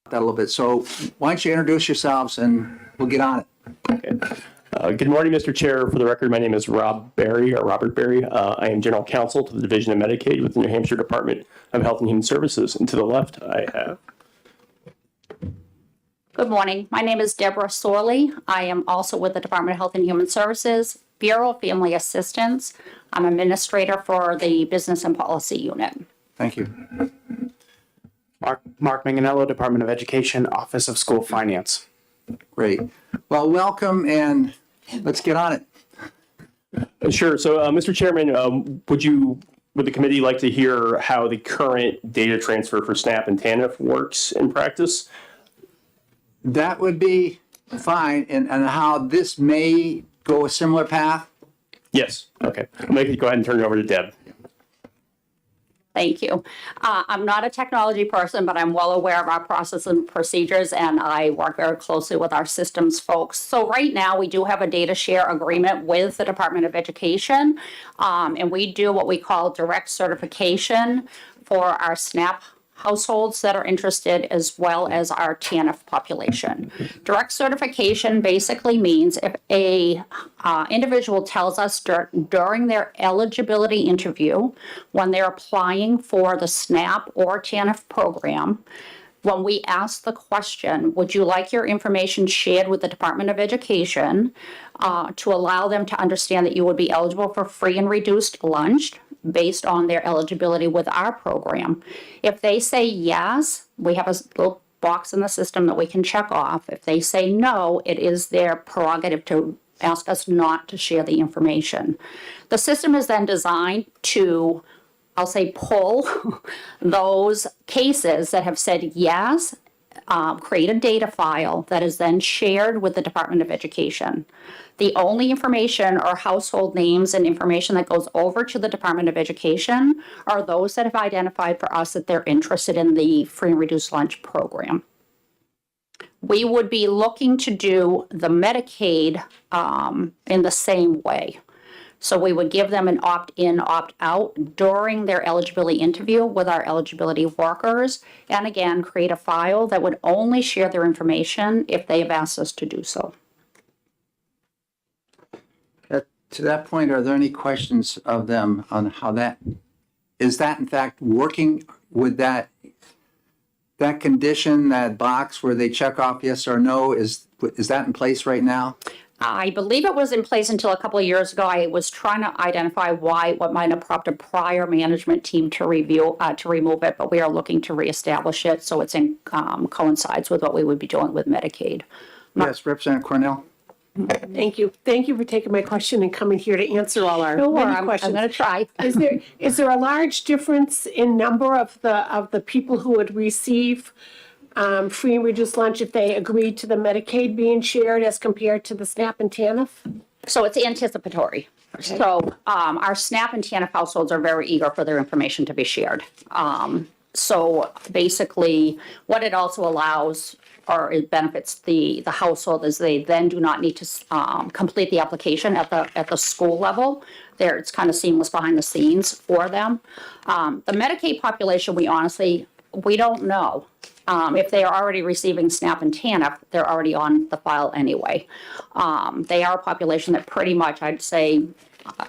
that a little bit. So why don't you introduce yourselves and we'll get on it. Okay. Good morning, Mr. Chair. For the record, my name is Robert Berry. I am General Counsel to the Division of Medicaid with the New Hampshire Department of Health and Human Services. And to the left, I have... Good morning. My name is Deborah Sorley. I am also with the Department of Health and Human Services, Bureau of Family Assistance. I'm administrator for the Business and Policy Unit. Thank you. Mark Manganello, Department of Education, Office of School Finance. Great. Well, welcome and let's get on it. Sure. So, Mr. Chairman, would the committee like to hear how the current data transfer for SNAP and TANF works in practice? That would be fine. And how this may go a similar path? Yes. Okay. I'm going to go ahead and turn it over to Deb. Thank you. I'm not a technology person, but I'm well aware of our process and procedures, and I work very closely with our systems folks. So right now, we do have a data share agreement with the Department of Education, and we do what we call direct certification for our SNAP households that are interested, as well as our TANF population. Direct certification basically means if a individual tells us during their eligibility interview, when they're applying for the SNAP or TANF program, when we ask the question, would you like your information shared with the Department of Education to allow them to understand that you would be eligible for free and reduced lunch based on their eligibility with our program? If they say yes, we have a little box in the system that we can check off. If they say no, it is their prerogative to ask us not to share the information. The system is then designed to, I'll say, pull those cases that have said yes, create a data file that is then shared with the Department of Education. The only information or household names and information that goes over to the Department of Education are those that have identified for us that they're interested in the free and reduced lunch program. We would be looking to do the Medicaid in the same way. So we would give them an opt-in, opt-out during their eligibility interview with our eligibility workers, and again, create a file that would only share their information if they have asked us to do so. To that point, are there any questions of them on how that, is that in fact working with that condition, that box where they check off yes or no, is that in place right now? I believe it was in place until a couple of years ago. I was trying to identify what might have prompted prior management team to remove it, but we are looking to reestablish it so it's in coincides with what we would be doing with Medicaid. Yes, Representative Cornell. Thank you. Thank you for taking my question and coming here to answer all our many I'm questions. going to try. Is there a large difference in number of the people who would receive free and reduced lunch if they agreed to the Medicaid being shared as compared to the SNAP and TANF? So it's anticipatory. Okay. So our SNAP and TANF households are very eager for their information to be shared. So basically, what it also allows, or it benefits the household, is they then do not need to complete the application at the school level. There, it's kind of seamless behind the scenes for them. The Medicaid population, we don't know. If they are already receiving SNAP and TANF, they're already on the file anyway. They are a population that pretty much, I'd say,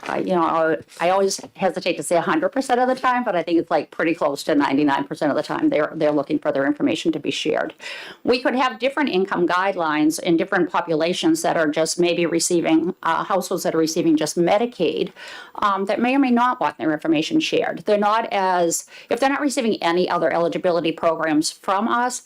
I always hesitate to say 100% of the time, but I think it's like pretty close to 99% of the time they're looking for their information to be shared. We could have different income guidelines in different populations that are just maybe receiving, households that are receiving just Medicaid, that may or may not want their information shared. If they're not receiving any other eligibility programs from us,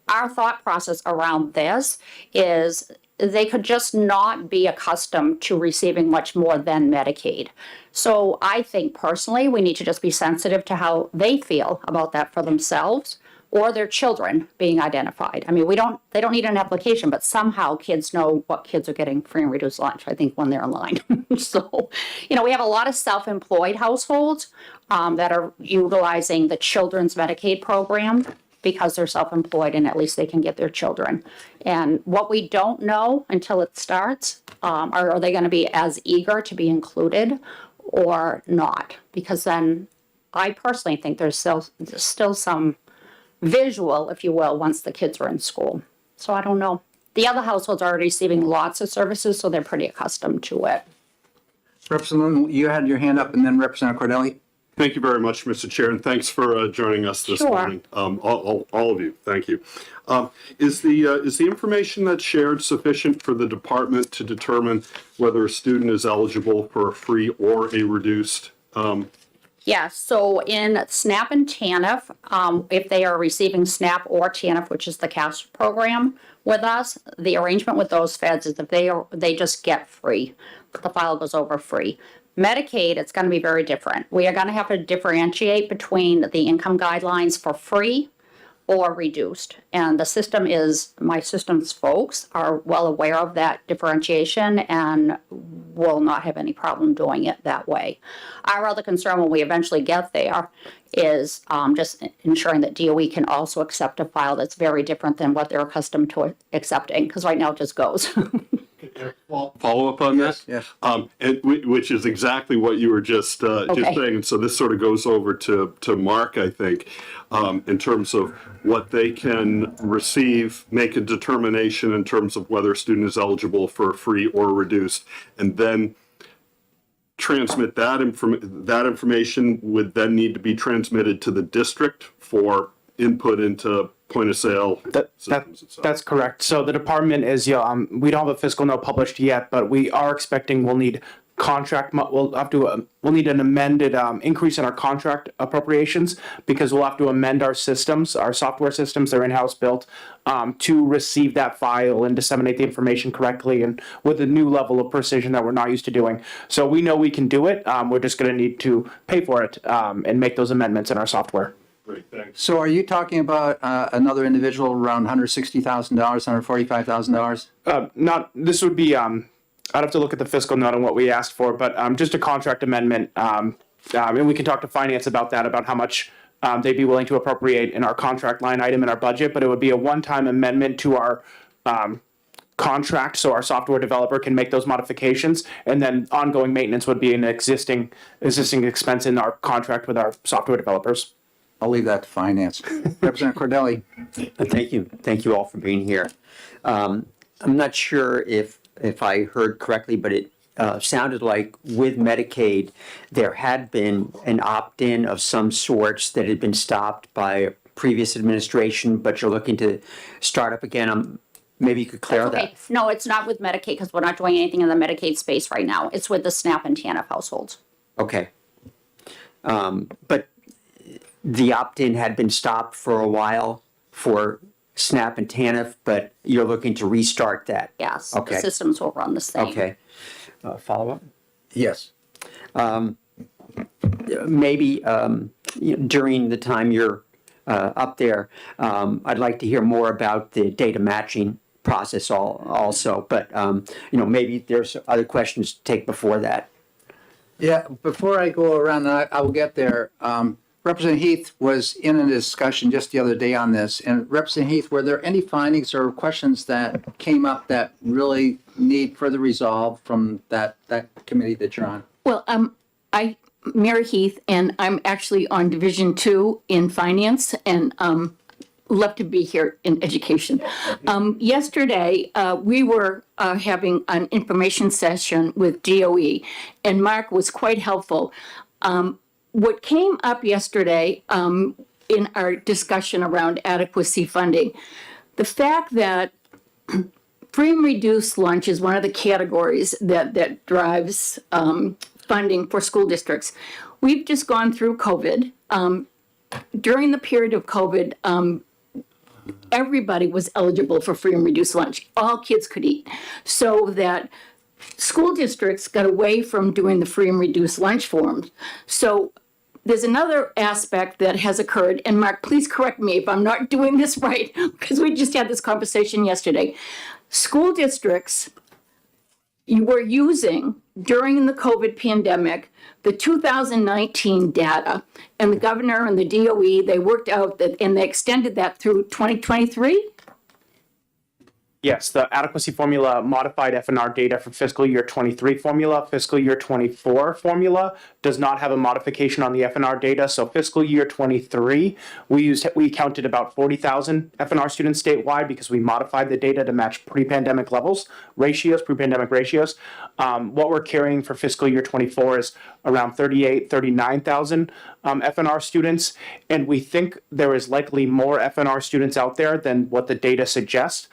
our thought process around this is they could just not be accustomed to receiving much more than Medicaid. So I think personally, we need to just be sensitive to how they feel about that for themselves or their children being identified. I mean, they don't need an application, but somehow kids know what kids are getting free and reduced lunch, I think, when they're in line. So, we have a lot of self-employed households that are utilizing the Children's Medicaid program because they're self-employed and at least they can get their children. And what we don't know until it starts, are they going to be as eager to be included or not? Because then I personally think there's still some visual, if you will, once the kids are in school. So I don't know. The other households are receiving lots of services, so they're pretty accustomed to it. Representative, you had your hand up, and then Representative Cordelli. Thank you very much, Mr. Chair, and thanks for joining us this Sure. morning. All of you, thank you. Is the information that's shared sufficient for the department to determine whether a student is eligible for a free or a reduced? Yes, so in SNAP and TANF, if they are receiving SNAP or TANF, which is the CAS program with us, the arrangement with those feds is if they just get free. The file goes over free. Medicaid, it's going to be very different. We are going to have to differentiate between the income guidelines for free or reduced. And the system is, my systems folks are well aware of that differentiation and will not have any problem doing it that way. Our other concern when we eventually get there is just ensuring that DOE can also accept a file that's very different than what they're accustomed to accepting, because right now it just goes. Follow up on this? Yes. Which is exactly what you were just Okay. saying. And so this sort of goes over to Mark, I think, in terms of what they can receive, make a determination in terms of whether a student is eligible for free or reduced, and then transmit that information would then need to be transmitted to the district for input into point of sale systems. That's correct. So the department is, we don't have a fiscal note published yet, but we are expecting we'll need we'll need an amended increase in our contract appropriations, because we'll have to amend our systems, our software systems, they're in-house built, to receive that file and disseminate the information correctly and with a new level of precision that we're not used to doing. So we know we can do it. We're just going to need to pay for it and make those amendments in our software. Great, thanks. So are you talking about another individual around $160,000, $145,000? Not, this would be, I'd have to look at the fiscal note on what we asked for, but just a contract amendment. And we can talk to finance about that, about how much they'd be willing to appropriate in our contract line item in our budget, but it would be a one-time amendment to our contract, so our software developer can make those modifications, and then ongoing maintenance would be an existing expense in our contract with our software developers. I'll leave that to finance. Representative Cordelli. Thank you. Thank you all for being here. I'm not sure if I heard correctly, but it sounded like with Medicaid, there had been an opt-in of some sorts that had been stopped by a previous administration, but you're looking to start up again. Maybe you could clarify Okay, that. no, it's not with Medicaid, because we're not doing anything in the Medicaid space right now. It's with the SNAP and TANF households. Okay. But the opt-in had been stopped for a while for SNAP and TANF, but you're looking to restart that. Yes, the Okay. systems will run the same. Okay. Follow up? Yes. Maybe during the time you're up there, I'd like to hear more about the data matching process also, but maybe there's other questions to take before that. Yeah, before I go around, and I will get there. Representative Heath was in a discussion just the other day on this. And Representative Heath, were there any findings or questions that came up that really need further resolve from that committee that you're on? Well, Mary Heath, and I'm actually on Division 2 in Finance, and love to be here in education. Yesterday, we were having an information session with DOE, and Mark was quite helpful. What came up yesterday in our discussion around adequacy funding, the fact that free and reduced lunch is one of the categories that drives funding for school districts. We've just gone through COVID. During the period of COVID, everybody was eligible for free and reduced lunch. All kids could eat. So that school districts got away from doing the free and reduced lunch forms. So there's another aspect that has occurred, and Mark, please correct me if I'm not doing this right, because we just had this conversation yesterday. School districts, you were using, during the COVID pandemic, the 2019 data, and the governor and the DOE, they worked out that, and they extended that through 2023? Yes, the adequacy formula modified FNR data for fiscal year 23 formula. Fiscal year 24 formula does not have a modification on the FNR data. So fiscal year 23, we counted about 40,000 FNR students statewide because we modified the data to match pre-pandemic levels, pre-pandemic ratios. What we're carrying for fiscal year 24 is around 39,000 FNR students. And we think there is likely more FNR students out there than what the data suggests.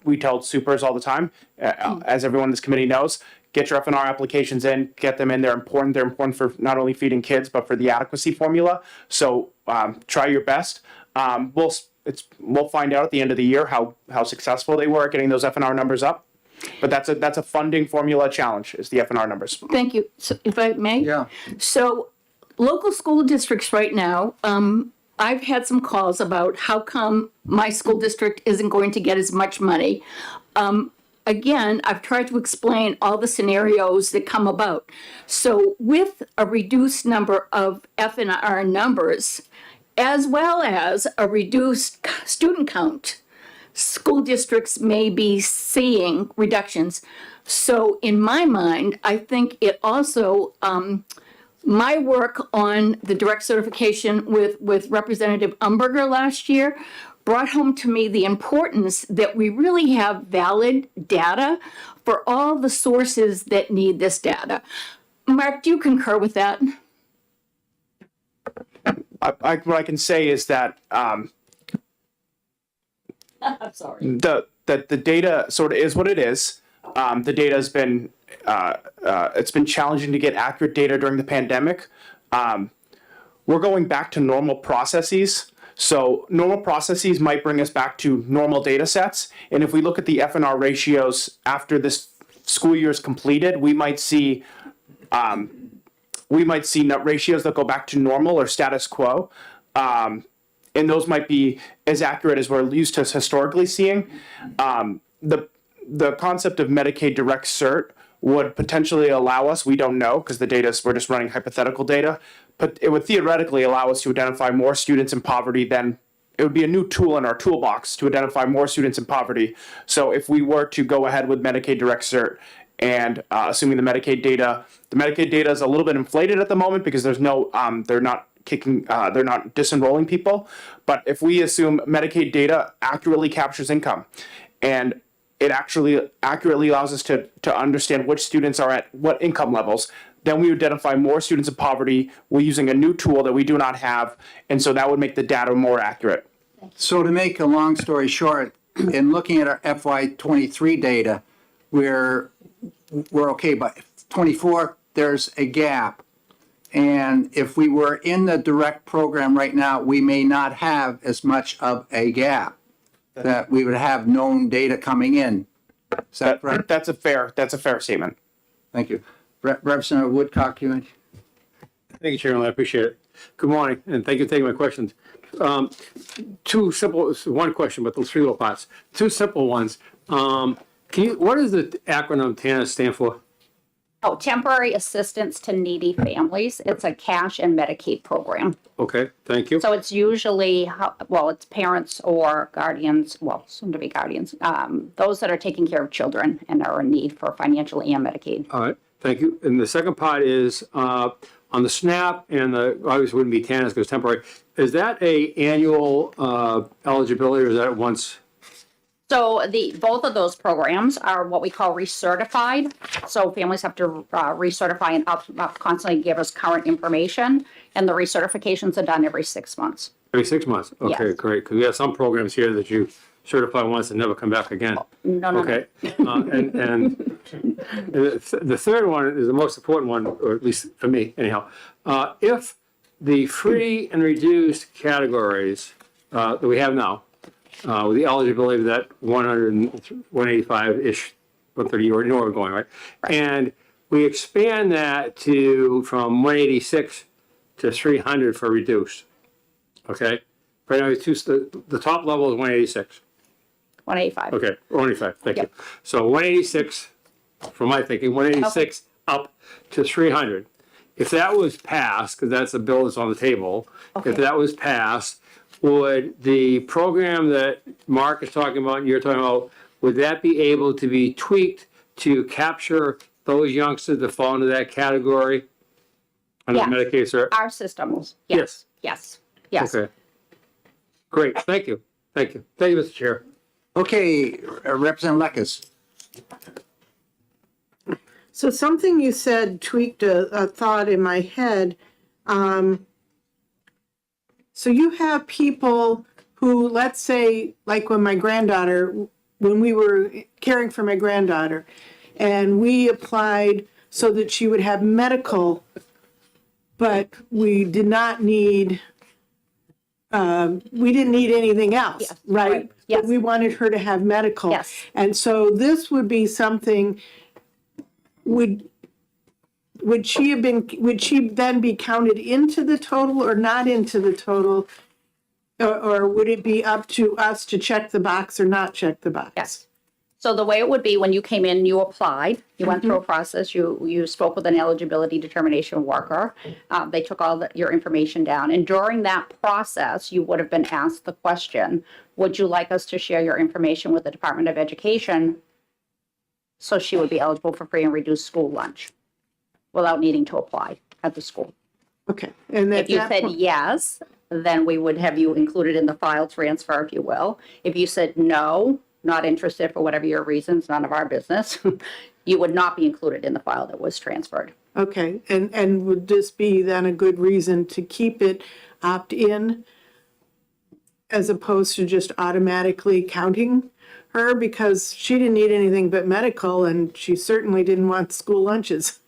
We tell supers all the time, as everyone in this committee knows, get your FNR applications in, get them in. They're important. They're important for not only feeding kids, but for the adequacy formula. So try your best. We'll find out at the end of the year how successful they were at getting those FNR numbers up. But that's a funding formula challenge, is the FNR numbers. Thank you. So if I may? Yeah. So local school districts right now, I've had some calls about how come my school district isn't going to get as much money. Again, I've tried to explain all the scenarios that come about. So with a reduced number of FNR numbers, as well as a reduced student count, school districts may be seeing reductions. So in my mind, I think it also, my work on the direct certification with Representative Umberger last year brought home to me the importance that we really have valid data for all the sources that need this data. Mark, do you concur with that? What I can say is that I'm sorry. the data sort of is what it is. The data has been it's been challenging to get accurate data during the pandemic. We're going back to normal processes. So normal processes might bring us back to normal data sets. And if we look at the FNR ratios after this school year is completed, we might see net ratios that go back to normal or status quo. And those might be as accurate as we're used to historically seeing. The concept of Medicaid Direct Cert would potentially allow us, we don't know because we're just running hypothetical data, but it would theoretically allow us to identify more students in poverty than, it would be a new tool in our toolbox to identify more students in poverty. So if we were to go ahead with Medicaid Direct Cert and assuming the Medicaid data is a little bit inflated at the moment because there's no, they're not disenrolling people. But if we assume Medicaid data accurately captures income and it actually accurately allows us to understand which students are at what income levels, then we identify more students in poverty. We're using a new tool that we do not have, and so that would make the data more accurate. So to make a long story short, in looking at our FY23 data, we're okay, but 24, there's a gap. And if we were in the direct program right now, we may not have as much of a gap that we would have known data coming in. Is that correct? That's a fair statement. Thank you. Representative Woodcock, you? Thank you, Chairman. I appreciate it. Good morning, and thank you for taking my questions. Two simple, one question, but those three little parts. Two simple ones. What does the acronym TANF stand for? Oh, Temporary Assistance to Needy Families. It's a cash and Medicaid program. Okay, thank you. So it's usually, it's parents or guardians, soon to be guardians, those that are taking care of children and are in need for financial and Medicaid. All right, thank you. And the second part is on the SNAP and the, obviously wouldn't be TANF because it's temporary. Is that a annual eligibility or is that once? So both of those programs are what we call recertified. So families have to recertify and constantly give us current information. And the recertifications are done every 6 months. Every 6 months? Okay, Yes. great. Because we have some programs here that you certify once and never come back again. No. Okay. And the third one is the most important one, or at least for me anyhow. If the free and reduced categories that we have now, with the eligibility of that 185-ish, 130, you already know where we're going, right? And we expand that from 186 to 300 for reduced, okay? Right now, the top level is 186. 185. Okay, 185, thank you. Yep. So 186, from my thinking, 186 up to 300. If that was passed, because that's a bill that's on the table, if that was passed, would the program that Mark is talking about and you're talking about, would that be able to be tweaked to capture those youngsters that fall into that category? Under Yes. Medicaid, sir? Our systems, yes, yes, yes. Okay. Great, thank you. Thank you. Thank you, Mr. Chair. Okay, Representative Lekis. So something you said tweaked a thought in my head. So you have people who, let's say, like when we were caring for my granddaughter, and we applied so that she would have medical, but we did not need, we didn't need anything else, Yes, right? right, yes. But we wanted her to have medical. Yes. And so this would be something, would she then be counted into the total or not into the total? Or would it be up to us to check the box or not check the box? Yes. So the way it would be, when you came in, you applied, you went through a process, you spoke with an eligibility determination worker. They took your information down, and during that process, you would have been asked the question, would you like us to share your information with the Department of Education so she would be eligible for free and reduced school lunch without needing to apply at the school? Okay. And If you said yes, then we would have you included in the file transfer, if you will. If you said no, not interested for whatever your reasons, none of our business, you would not be included in the file that was transferred. Okay, and would this be then a good reason to keep it opt-in as opposed to just automatically counting her? Because she didn't need anything but medical, and she certainly didn't want school lunches.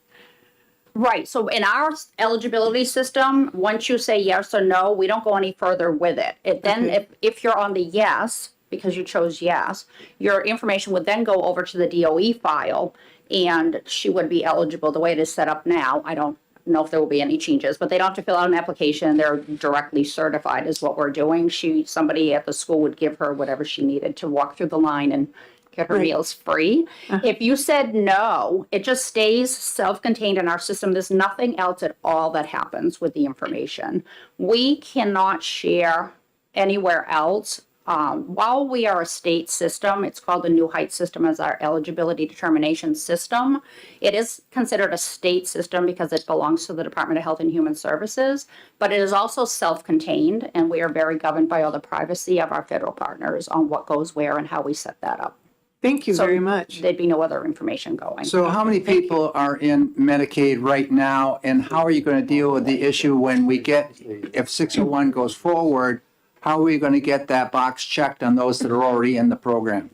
Right, so in our eligibility system, once you say yes or no, we don't go any further with it. Then if you're on the yes, because you chose yes, your information would then go over to the DOE file, and she would be eligible the way it is set up now. I don't know if there will be any changes, but they don't have to fill out an application. They're directly certified is what we're doing. Somebody at the school would give her whatever she needed to walk through the line and get her meals free. If you said no, it just stays self-contained in our system. There's nothing else at all that happens with the information. We cannot share anywhere else. While we are a state system, it's called the New Heights system as our eligibility determination system. It is considered a state system because it belongs to the Department of Health and Human Services, but it is also self-contained, and we are very governed by all the privacy of our federal partners on what goes where and how we set that up. Thank you So very much. There'd be no other information going. So how many people are in Medicaid right now, and how are you going to deal with the issue when if 601 goes forward? How are we going to get that box checked on those that are already in the program?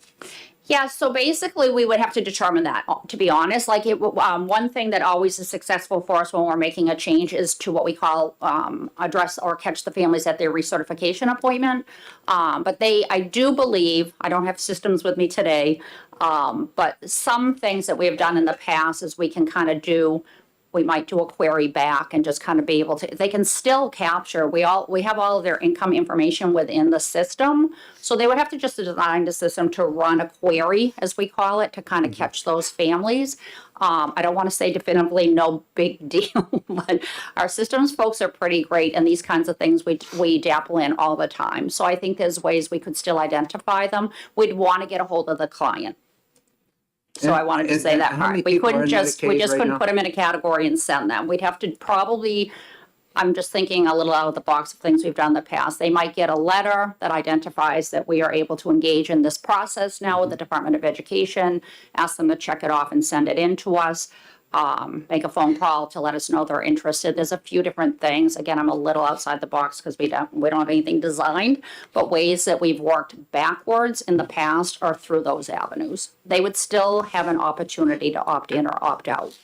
Yeah, so basically, we would have to determine that, to be honest. Like, one thing that always is successful for us when we're making a change is to what we call address or catch the families at their recertification appointment. But I do believe, I don't have systems with me today, but some things that we have done in the past is we can kind of we might do a query back and just kind of be able to, they can still capture, we have all of their income information within the system. So they would have to just design the system to run a query, as we call it, to kind of catch those families. I don't want to say definitively no big deal, but our systems folks are pretty great, and these kinds of things we dabble in all the time. So I think there's ways we could still identify them. We'd want to get a hold of the client. So I wanted to say that how many part. We people are couldn't in just, we Medicaid just right couldn't now? put them in a category and send them. We'd have to probably, I'm just thinking a little out of the box of things we've done in the past. They might get a letter that identifies that we are able to engage in this process now with the Department of Education, ask them to check it off and send it in to us. Make a phone call to let us know they're interested. There's a few different things. Again, I'm a little outside the box because we don't have anything designed, but ways that we've worked backwards in the past are through those avenues. They would still have an opportunity to opt in or opt out.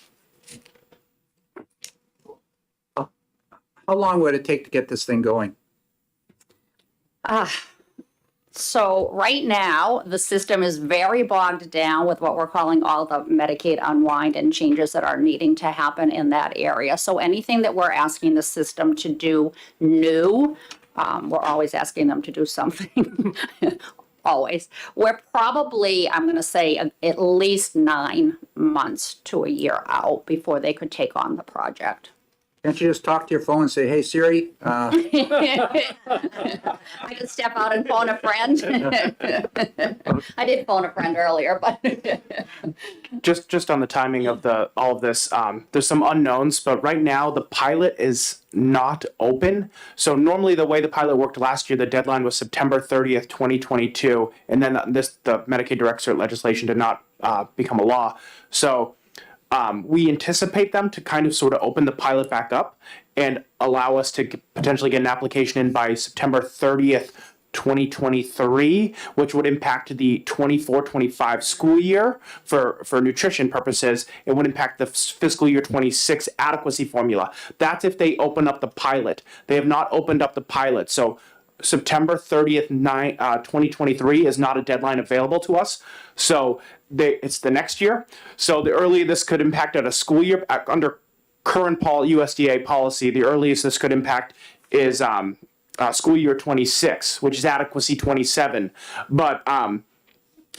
How long would it take to get this thing going? So right now, the system is very bogged down with what we're calling all the Medicaid unwind and changes that are needing to happen in that area. So anything that we're asking the system to do new, we're always asking them to do something. Always. We're probably, I'm going to say, at least 9 months to a year out before they could take on the project. Can't you just talk to your phone and say, hey Siri, I could step out and phone a friend. I did phone a friend earlier, but Just on the timing of all of this, there's some unknowns, but right now the pilot is not open. So normally the way the pilot worked last year, the deadline was September 30th, 2022, and then the Medicaid direct cert legislation did not become a law. So we anticipate them to kind of sort of open the pilot back up and allow us to potentially get an application in by September 30th, 2023, which would impact the 24-25 school year for nutrition purposes. It would impact the fiscal year 26 adequacy formula. That's if they open up the pilot. They have not opened up the pilot. So September 30th, 2023 is not a deadline available to us. So it's the next year. So the earlier this could impact at a school year under current USDA policy, the earliest this could impact is school year 26, which is adequacy 27. But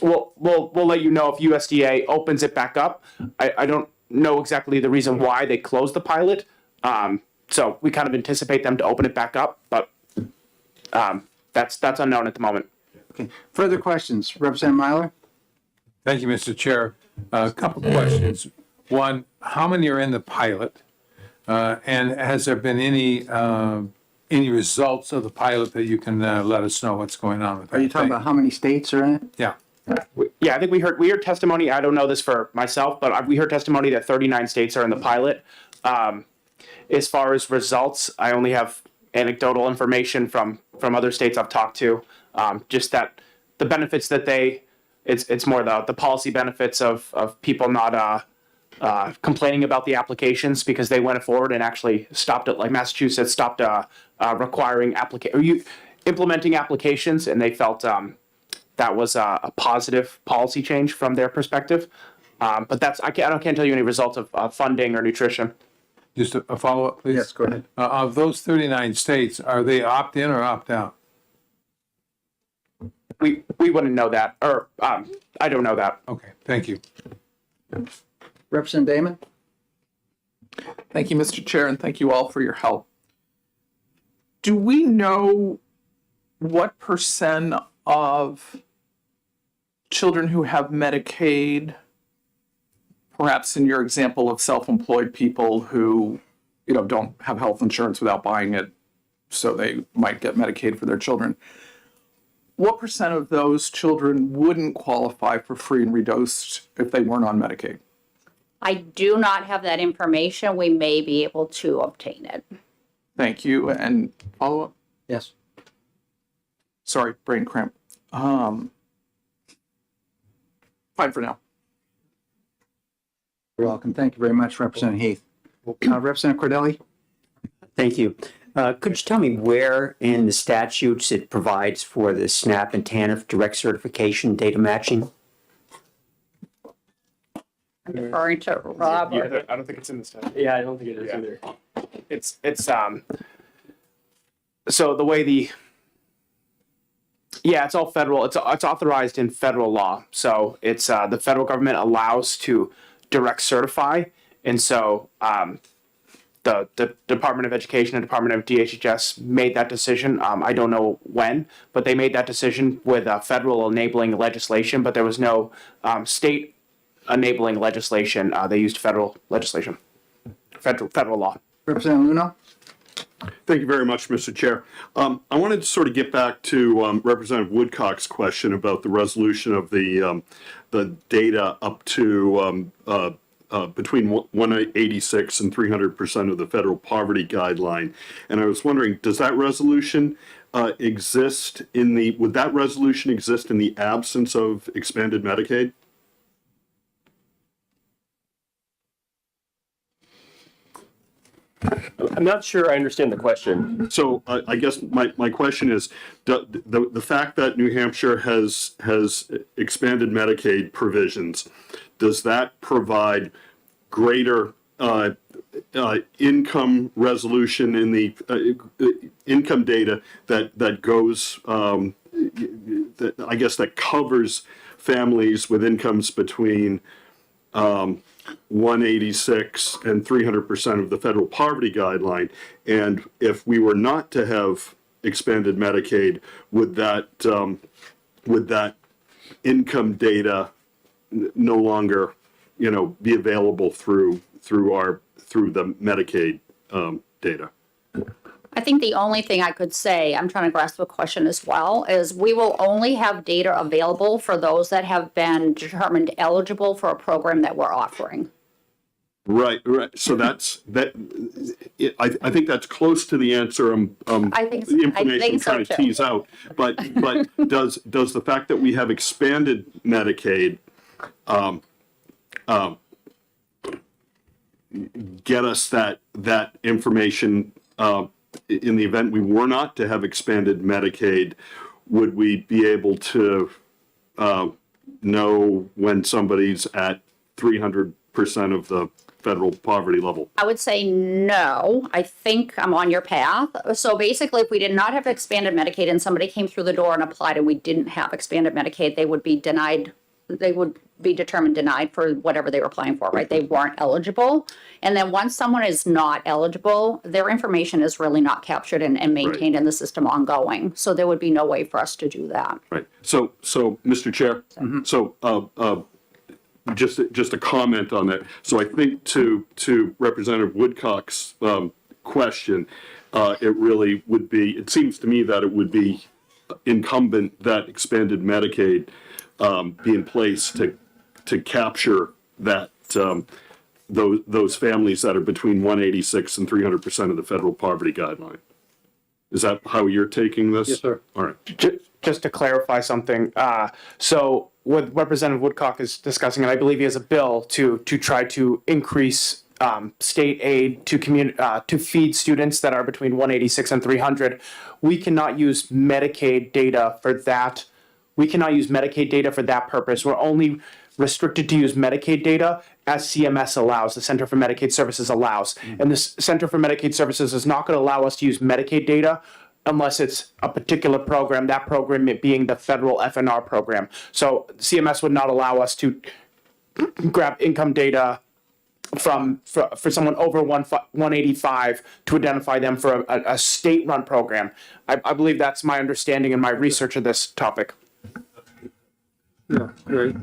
we'll let you know if USDA opens it back up. I don't know exactly the reason why they closed the pilot. So we kind of anticipate them to open it back up, but that's unknown at the moment. okay. Further questions? Representative Myler? Thank you, Mr. Chair. A couple questions. One, how many are in the pilot? And has there been any results of the pilot that you can let us know what's going on with that? Are you talking about how many states are in it? Yeah. Yeah, I think we heard testimony. I don't know this for myself, but we heard testimony that 39 states are in the pilot. As far as results, I only have anecdotal information from other states I've talked to. Just that the benefits that it's more the policy benefits of people not complaining about the applications because they went forward and actually stopped it. Like Massachusetts stopped requiring implementing applications, and they felt that was a positive policy change from their perspective. But I can't tell you any results of funding or nutrition. Just a follow-up, please? Yes, go ahead. Of those 39 states, are they opt-in or opt-out? We wouldn't know that, or I don't know that. Okay, thank you. Representative Damon? Thank you, Mr. Chair, and thank you all for your help. Do we know what percent of children who have Medicaid, perhaps in your example of self-employed people who, don't have health insurance without buying it, so they might get Medicaid for their children, what percent of those children wouldn't qualify for free and reduced if they weren't on Medicaid? I do not have that information. We may be able to obtain it. Thank you. And follow-up? Yes. Sorry, brain cramp. Fine for now. You're welcome. Thank you very much, Representative Heath. Representative Cordelli? Thank you. Could you tell me where in the statutes it provides for the SNAP and TANF direct certification data matching? I'm referring to Rob. Yeah, I don't think it's in the statute. Yeah, I don't think it is either. It's so the way it's all federal. It's authorized in federal law. So it's the federal government allows to direct certify, and so the Department of Education and Department of DHHS made that decision. I don't know when, but they made that decision with federal enabling legislation, but there was no state enabling legislation. They used federal legislation, federal law. Representative Luno? Thank you very much, Mr. Chair. I wanted to sort of get back to Representative Woodcock's question about the resolution of the data up to between 186 and 300% of the federal poverty guideline. And I was wondering, does that resolution exist would that resolution exist in the absence of expanded Medicaid? I'm not sure I understand the question. So I guess my question is, the fact that New Hampshire has expanded Medicaid provisions, does that provide greater income resolution in the income data that goes, I guess that covers families with incomes between 186 and 300% of the federal poverty guideline. And if we were not to have expanded Medicaid, would that income data no longer, be available through the Medicaid data? I think the only thing I could say, I'm trying to grasp the question as well, is we will only have data available for those that have been determined eligible for a program that we're offering. Right. So that's that. I think that's close to the answer. I think the information I think I'm so trying to too. tease out. But does the fact that we have expanded Medicaid get us that information? In the event we were not to have expanded Medicaid, would we be able to know when somebody's at 300% of the federal poverty level? I would say no. I think I'm on your path. So basically, if we did not have expanded Medicaid and somebody came through the door and applied and we didn't have expanded Medicaid, they would be denied. They would be determined denied for whatever they were applying for, right? They weren't eligible. And then once someone is not eligible, their information is really not captured and maintained in the system ongoing. So there would be no way for us to do that. Right. So, Mr. Chair, just a comment on that. So I think to Representative Woodcock's question, it seems to me that it would be incumbent that expanded Medicaid be in place to capture that those families that are between 186 and 300% of the federal poverty guideline. Is that how you're taking this? Yes, sir. All right. Just to clarify something, so what Representative Woodcock is discussing, and I believe he has a bill to try to increase state aid to feed students that are between 186 and 300. We cannot use Medicaid data for that. We cannot use Medicaid data for that purpose. We're only restricted to use Medicaid data as CMS allows, the Center for Medicaid Services allows. And the Center for Medicaid Services is not going to allow us to use Medicaid data unless it's a particular program, that program being the federal FNR program. So CMS would not allow us to grab income data for someone over 185 to identify them for a state-run program. I believe that's my understanding and my research of this topic. Yeah, great.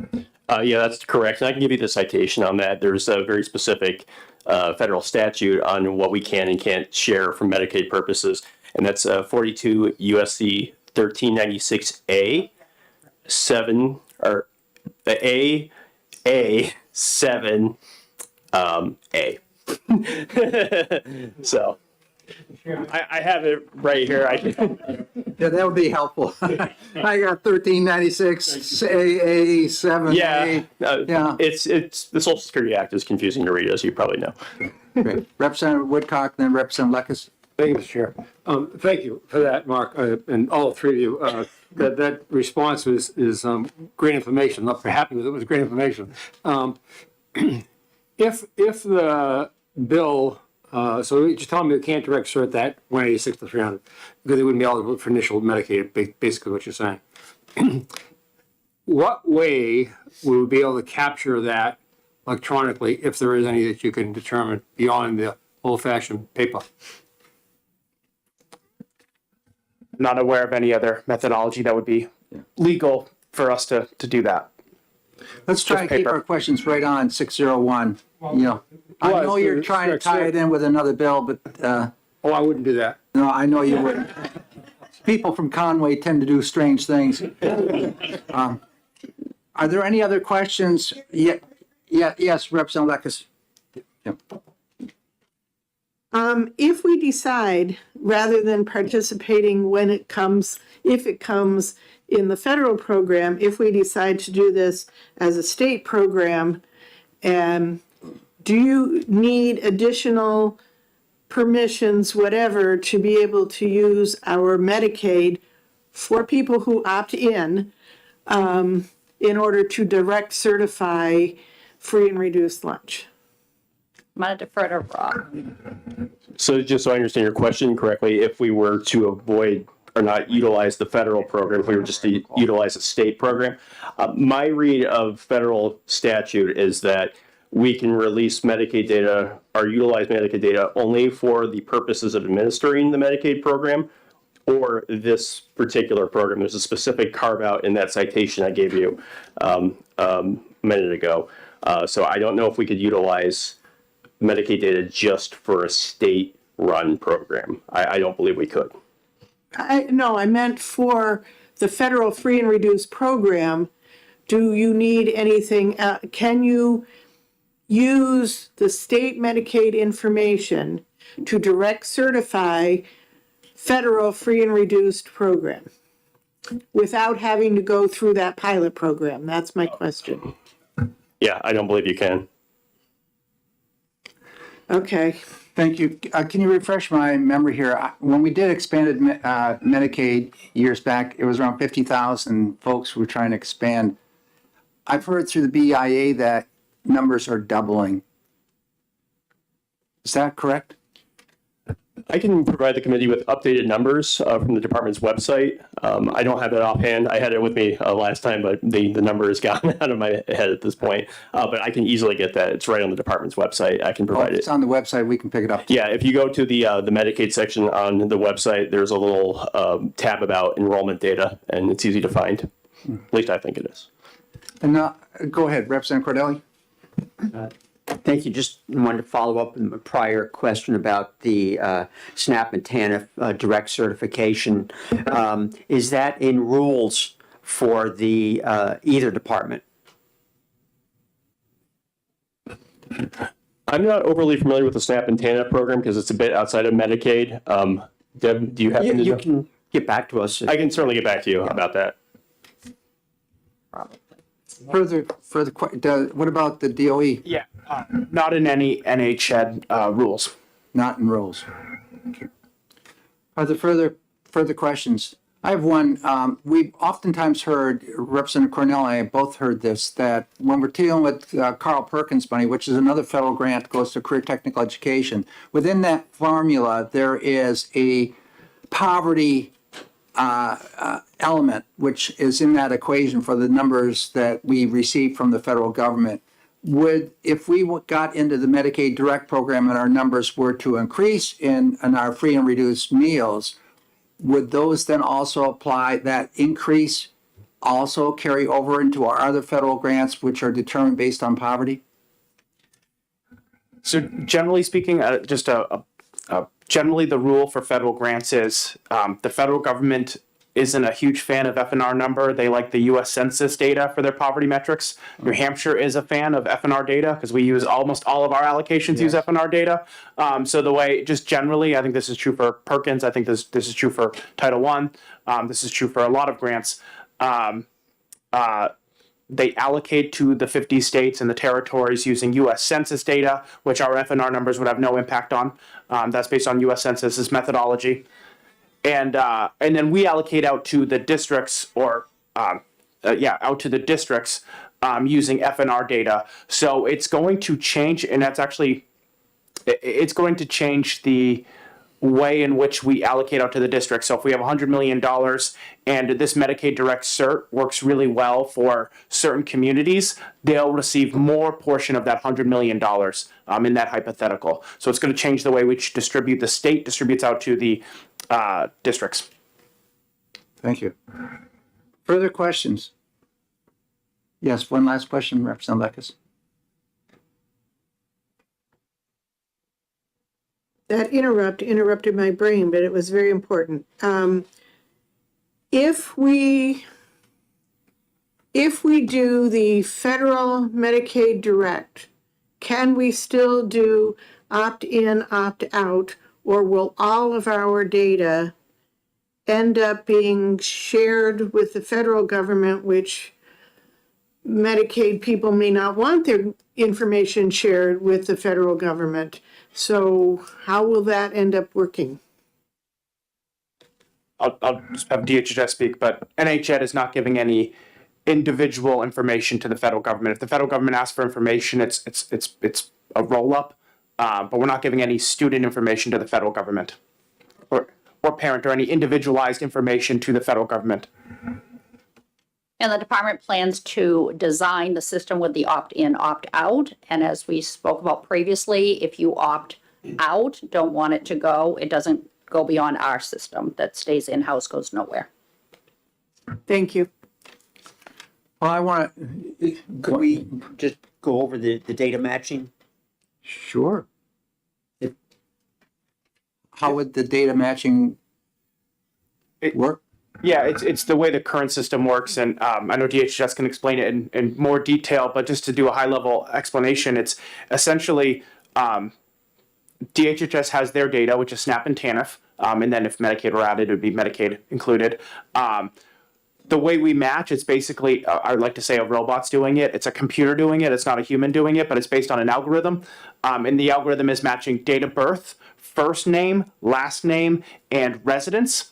Yeah, that's correct. And I can give you the citation on that. There's a very specific federal statute on what we can and can't share for Medicaid purposes. And that's 42 USC 1396A 7 or the A7 A. So I have it right here. Yeah, that would be helpful. I got 1396 AA 7. Yeah, Yeah. it's the Social Security Act is confusing to read, as you probably know. Great. Representative Woodcock, then Representative Lekis. Thank you, Mr. Chair. Thank you for that, Mark, and all three of you. That response is great information. Not very happy with it. It was great information. If the bill, so you're telling me we can't direct cert that 186 to 300 because they wouldn't be eligible for initial Medicaid. Basically, what you're saying. What way will we be able to capture that electronically, if there is any that you can determine beyond the old-fashioned paper? Not aware of any other methodology that would be legal for us to do that. Let's try and keep paper. our questions right on 601. I know Well, you're it's trying to direct tie cert. it in with another bill, but Oh, I wouldn't do that. no, I know you wouldn't. People from Conway tend to do strange things. Are there any other questions? Yes, Representative Lekis. If we decide, rather than participating when it comes, if it comes in the federal program, if we decide to do this as a state program, do you need additional permissions, whatever, to be able to use our Medicaid for people who opt in order to direct certify free and reduced lunch? I'm going to defer to Rob. So just so I understand your question correctly, if we were to avoid or not utilize the federal program, if we were just to utilize a state program, my read of federal statute is that we can release Medicaid data or utilize Medicaid data only for the purposes of administering the Medicaid program or this particular program. There's a specific carve out in that citation I gave you a minute ago. So I don't know if we could utilize Medicaid data just for a state-run program. I don't believe we could. No, I meant for the federal free and reduced program. Do you need anything? Can you use the state Medicaid information to direct certify federal free and reduced program without having to go through that pilot program? That's my question. Yeah, I don't believe you can. Okay. Thank you. Can you refresh my memory here? When we did expanded Medicaid years back, it was around 50,000 folks who were trying to expand. I've heard through the BIA that numbers are doubling. Is that correct? I can provide the committee with updated numbers from the department's website. I don't have it offhand. I had it with me last time, but the number has gotten out of my head at this point. But I can easily get that. It's right on the department's website. I can Oh, provide if it's it. on the website, we can pick it up. Yeah, if you go to the Medicaid section on the website, there's a little tab about enrollment data, and it's easy to find. At least I think it is. And go ahead, Representative Cordelli. Thank you. Just wanted to follow up on a prior question about the SNAP and TANF direct certification. Is that in rules for the either department? I'm not overly familiar with the SNAP and TANF program because it's a bit outside of Medicaid. Deb, do you happen to You know? can get back to us. I can certainly get back to you about that. What about the DOE? Yeah, not in any NHED rules. Not in rules. Are there further questions? I have one. We've oftentimes heard, Representative Cornell and I have both heard this, that when we're dealing with Carl Perkins money, which is another federal grant that goes to career technical education, within that formula, there is a poverty element, which is in that equation for the numbers that we receive from the federal government. If we got into the Medicaid Direct program and our numbers were to increase in our free and reduced meals, would those then also apply, that increase also carry over into our other federal grants, which are determined based on poverty? So generally speaking, generally the rule for federal grants is the federal government isn't a huge fan of FNR number. They like the U.S. Census data for their poverty metrics. New Hampshire is a fan of FNR data because we use almost all of our allocations use FNR data. So the way, just generally, I think this is true for Perkins. I think this is true for Title I. This is true for a lot of grants. They allocate to the 50 states and the territories using U.S. Census data, which our FNR numbers would have no impact on. That's based on U.S. Census's methodology. And then we allocate out to the districts out to the districts using FNR data. So it's going to change, and it's going to change the way in which we allocate out to the district. So if we have $100 million and this Medicaid Direct Cert works really well for certain communities, they'll receive more portion of that $100 million in that hypothetical. So it's going to change the way we distribute. The state distributes out to the districts. Thank you. Further questions? Yes, one last question, Representative Lekes. That interrupted my brain, but it was very important. If we do the federal Medicaid Direct, can we still do opt-in, opt-out, or will all of our data end up being shared with the federal government, which Medicaid people may not want their information shared with the federal government? So how will that end up working? I'll just have DHS speak, but NHED is not giving any individual information to the federal government. If the federal government asks for information, it's a roll-up, but we're not giving any student information to the federal government or parent or any individualized information to the federal government. And the department plans to design the system with the opt-in, opt-out. And as we spoke about previously, if you opt out, don't want it to go, it doesn't go beyond our system. That stays in-house, goes nowhere. Thank you. Well, I want to, Could we just go over the data matching? sure. How would the data matching work? Yeah, it's the way the current system works, and I know DHS can explain it in more detail, but just to do a high level explanation, it's essentially DHHS has their data, which is SNAP and TANF, and then if Medicaid were added, it would be Medicaid included. The way we match, it's basically, I would like to say a robot's doing it. It's a computer doing it. It's not a human doing it, but it's based on an algorithm. And the algorithm is matching date of birth, first name, last name, and residence.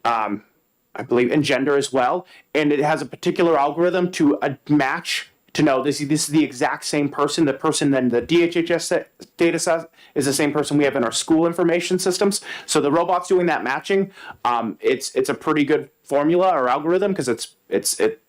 I believe, and gender as well. And it has a particular algorithm to match to know this is the exact same person. The person then the DHHS data set is the same person we have in our school information systems. So the robot's doing that matching. It's a pretty good formula or algorithm because it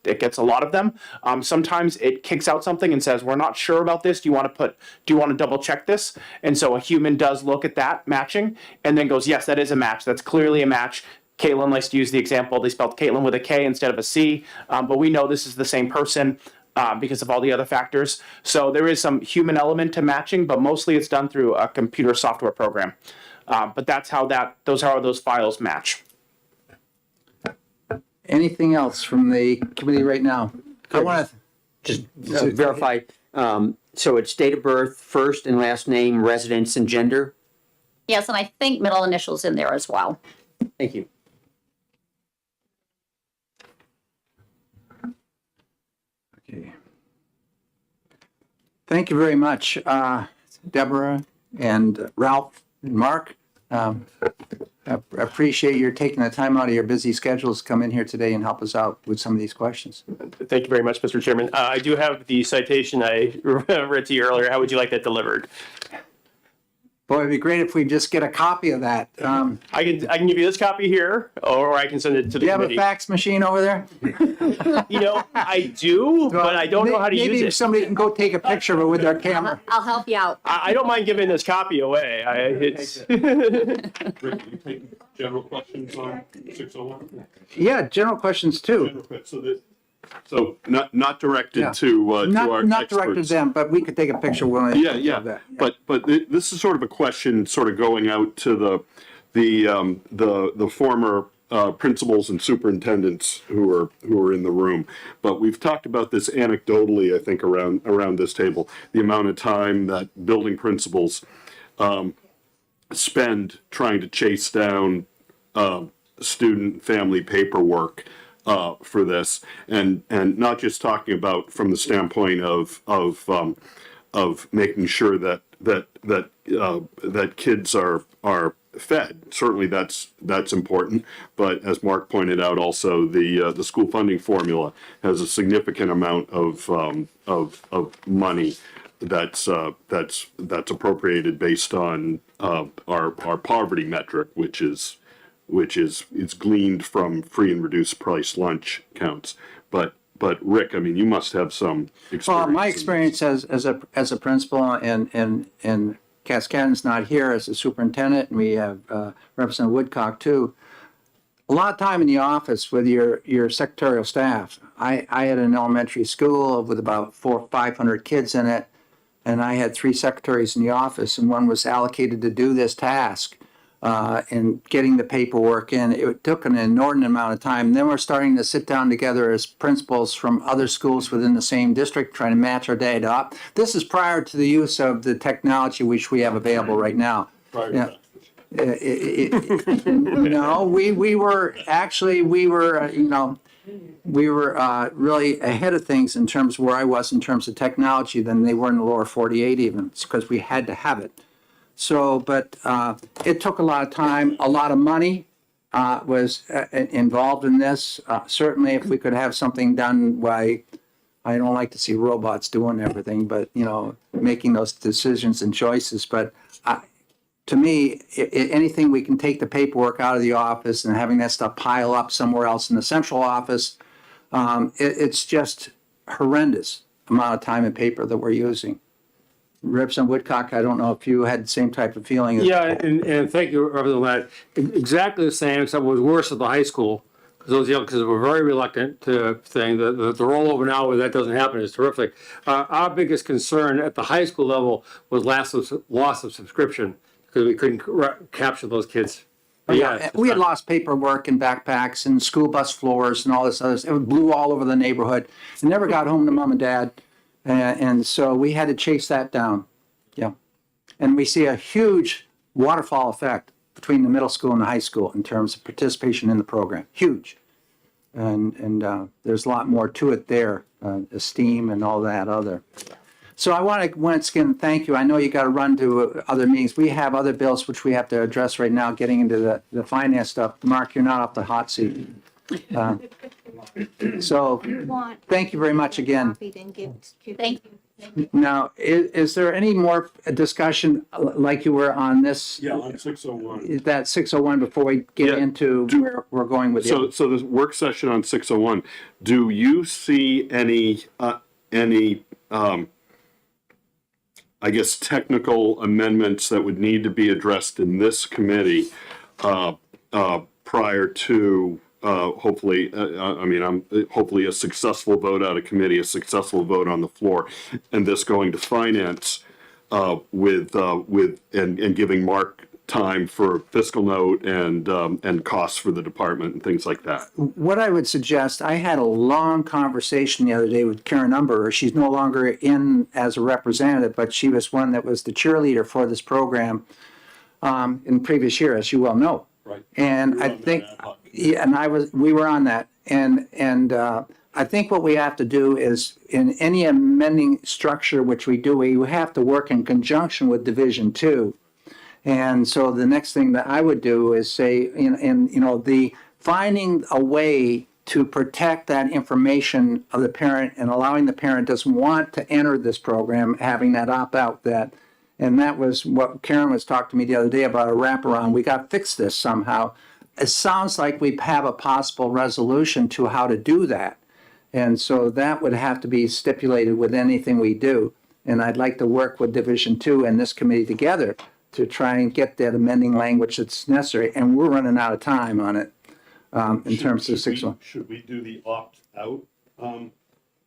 gets a lot of them. Sometimes it kicks out something and says, we're not sure about this. Do you want to double check this? And so a human does look at that matching and then goes, yes, that is a match. That's clearly a match. Caitlin likes to use the example. They spelled Caitlin with a K instead of a C, but we know this is the same person because of all the other factors. So there is some human element to matching, but mostly it's done through a computer software program. But that's how those files match. Anything else from the committee right now? I want to, Just verify, so it's date of birth, first and last name, residence, and gender? Yes, and I think middle initials in there as well. Thank you. okay. Thank you very much, Deborah and Ralph and Mark. I appreciate your taking the time out of your busy schedules to come in here today and help us out with some of these questions. Thank you very much, Mr. Chairman. I do have the citation I read to you earlier. How would you like that delivered? Boy, it'd be great if we just get a copy of that. I can give you this copy here, or I can send it to the Do you have a committee. fax machine over there? You know, I do, but I don't know how to use Maybe it. somebody can go take a picture of it with their camera. I'll help you out. I don't mind giving this copy away. It's Rick, you take general questions on 601? Yeah, general questions too. So not directed Yeah. to our Not directed to experts. them, but we could take a picture when I. Yeah. of that. But this is sort of a question sort of going out to the former principals and superintendents who are in the room. But we've talked about this anecdotally, I think, around this table, the amount of time that building principals spend trying to chase down student family paperwork for this, and not just talking about from the standpoint of making sure that kids are fed. Certainly that's important, but as Mark pointed out, also the school funding formula has a significant amount of money that's appropriated based on our poverty metric, which is gleaned from free and reduced price lunch counts. But Rick, I mean, you must have some experience. Well, my in experience as a principal and Cascadon's not here as a superintendent, and we have Representative Woodcock too. A lot of time in the office with your secretarial staff. I had an elementary school with about 400 or 500 kids in it, and I had 3 secretaries in the office, and one was allocated to do this task. And getting the paperwork in, it took an inordinate amount of time. Then we're starting to sit down together as principals from other schools within the same district, trying to match our data up. This is prior to the use of the technology which we have available right now. Yeah. No, we were really ahead of things in terms of where I was in terms of technology than they were in the lower 48 even, because we had to have it. So, but it took a lot of time, a lot of money was involved in this. Certainly, if we could have something done by, I don't like to see robots doing everything, but, making those decisions and choices. But to me, anything we can take the paperwork out of the office and having that stuff pile up somewhere else in the central office It's just horrendous amount of time and paper that we're using. Representative Woodcock, I don't know if you had the same type of feeling. Yeah, and thank you, Representative Ladd. Exactly the same, except it was worse at the high school. Because those young kids were very reluctant to thing. The rollover now where that doesn't happen is terrific. Our biggest concern at the high school level was loss of subscription because we couldn't capture those kids. But Yeah, we had lost paperwork and backpacks and school bus floors and all this other stuff. It blew all over the neighborhood. It never got home to mom and dad. And so we had to chase that down. Yeah. And we see a huge waterfall effect between the middle school and the high school in terms of participation in the program. Huge. And there's a lot more to it there, esteem and all that other. So I want to once again thank you. I know you got to run to other meetings. We have other bills which we have to address right now, getting into the finance stuff. Mark, you're not off the hot seat. So thank you very much again. Thank you. Now, is there any more discussion like you were on this? Yeah, on 601. That 601 before we get Yeah. into where we're going with it? So this work session on 601, do you see any, I guess, technical amendments that would need to be addressed in this committee prior to hopefully, hopefully a successful vote out of committee, a successful vote on the floor, and this going to finance with giving Mark time for fiscal note and costs for the department and things like that? What I would suggest, I had a long conversation the other day with Karen Umber. She's no longer in as a representative, but she was one that was the cheerleader for this program in the previous year, as you well know. Right. And I think, yeah, and we were on that. And I think what we have to do is in any amending structure, which we do, we have to work in conjunction with Division Two. And so the next thing that I would do is say, the finding a way to protect that information of the parent and allowing the parent doesn't want to enter this program, having that opt out and that was what Karen was talking to me the other day about a wraparound. We got to fix this somehow. It sounds like we have a possible resolution to how to do that. And so that would have to be stipulated with anything we do. And I'd like to work with Division Two and this committee together to try and get that amending language that's necessary. And we're running out of time on it in terms of 601. Should we do the opt-out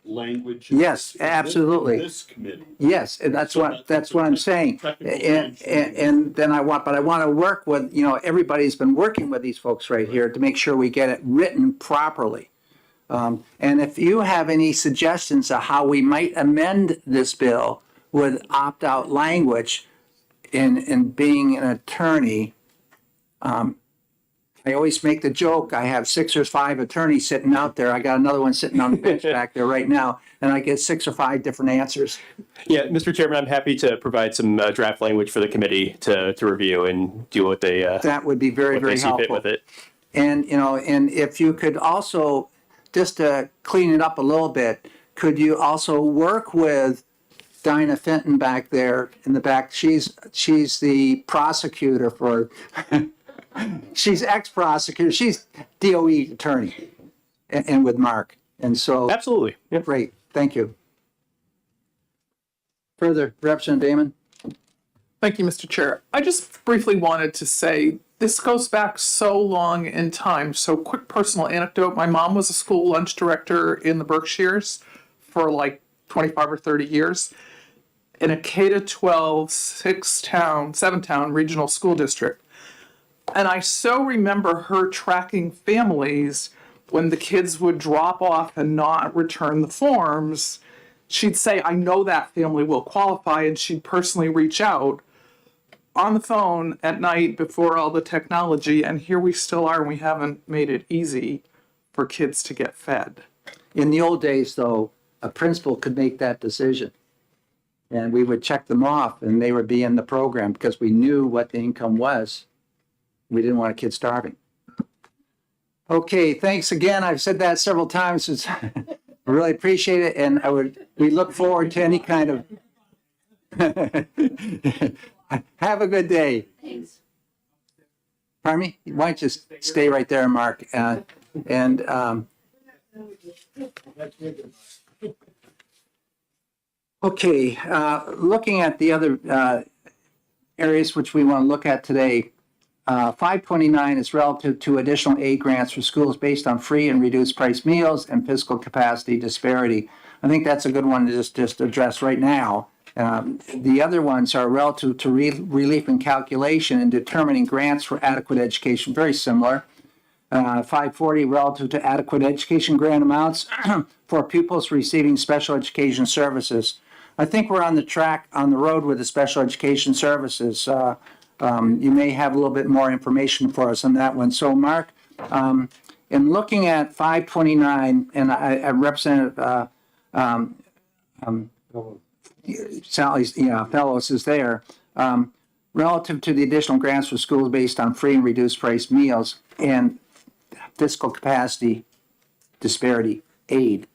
language? Yes, absolutely. This committee. Yes, and that's what I'm saying. And then I want to work with, everybody's been working with these folks right here to make sure we get it written properly. And if you have any suggestions of how we might amend this bill with opt-out language, in being an attorney, I always make the joke, I have 6 or 5 attorneys sitting out there. I got another one sitting on the bench back there right now, and I get 6 or 5 different answers. Yeah, Mr. Chairman, I'm happy to provide some draft language for the committee to review and do what they That would be very, what they very see fit helpful. with it. And, and if you could also, just to clean it up a little bit, could you also work with Dinah Fenton back there in the back? She's the prosecutor for, she's ex-prosecutor, she's DOE attorney, and with Mark. And so, Absolutely. Yeah. great, thank you. Further, Representative Damon? Thank you, Mr. Chair. I just briefly wanted to say, this goes back so long in time. So quick personal anecdote. My mom was a school lunch director in the Berkshires for like 25 or 30 years in a K-12 7-town regional school district. And I so remember her tracking families when the kids would drop off and not return the forms. She'd say, I know that family will qualify, and she'd personally reach out on the phone at night before all the technology, and here we still are, and we haven't made it easy for kids to get fed. In the old days, though, a principal could make that decision. And we would check them off, and they would be in the program because we knew what the income was. We didn't want a kid starving. Okay, thanks again. I've said that several times. I really appreciate it, and we look forward to any kind of. Have a good day. Thanks. Pardon me? Why don't you just stay right there, Mark? Okay, looking at the other areas which we want to look at today, 529 is relative to additional aid grants for schools based on free and reduced price meals and fiscal capacity disparity. I think that's a good one to just address right now. The other ones are relative to relief and calculation and determining grants for adequate education, very similar. 540 relative to adequate education grant amounts for pupils receiving special education services. I think we're on the road with the special education services. You may have a little bit more information for us on that one. So Mark, in looking at 529, and I represent Sally Fellows is there, relative to the additional grants for schools based on free and reduced price meals and fiscal capacity disparity aid.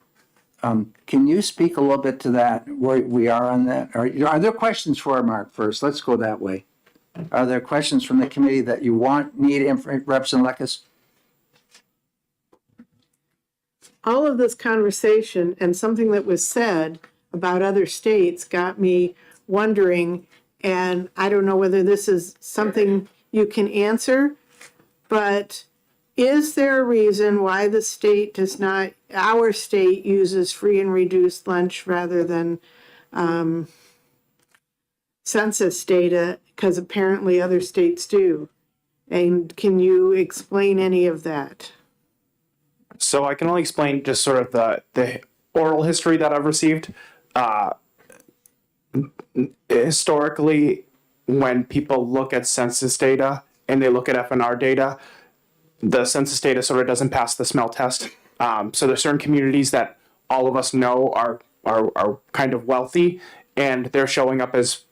Can you speak a little bit to that, where we are on that? Are there questions for Mark first? Let's go that way. Are there questions from the committee that you need, Representative Lekis? All of this conversation and something that was said about other states got me wondering, and I don't know whether this is something you can answer, but is there a reason why the state does not, our state uses free and reduced lunch rather than census data? Because apparently other states do. And can you explain any of that? So I can only explain just sort of the oral history that I've received. Historically, when people look at census data and they look at FNR data, the census data sort of doesn't pass the smell test. So there's certain communities that all of us know are kind of wealthy, and they're showing up as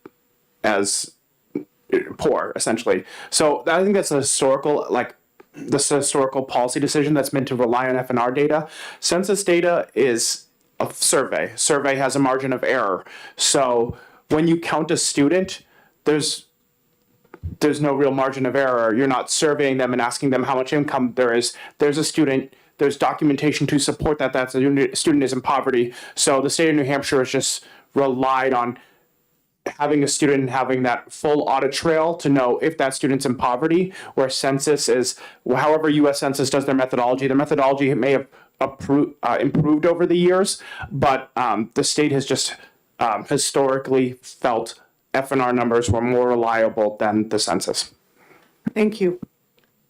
poor, essentially. So I think that's a historical, this historical policy decision that's meant to rely on FNR data. Census data is a survey. Survey has a margin of error. So when you count a student, there's no real margin of error. You're not surveying them and asking them how much income there is. There's a student, there's documentation to support that student is in poverty. So the state of New Hampshire has just relied on having a student having that full audit trail to know if that student's in poverty, where census is, however US Census does their methodology may have improved over the years, but the state has just historically felt FNR numbers were more reliable than the census. Thank you.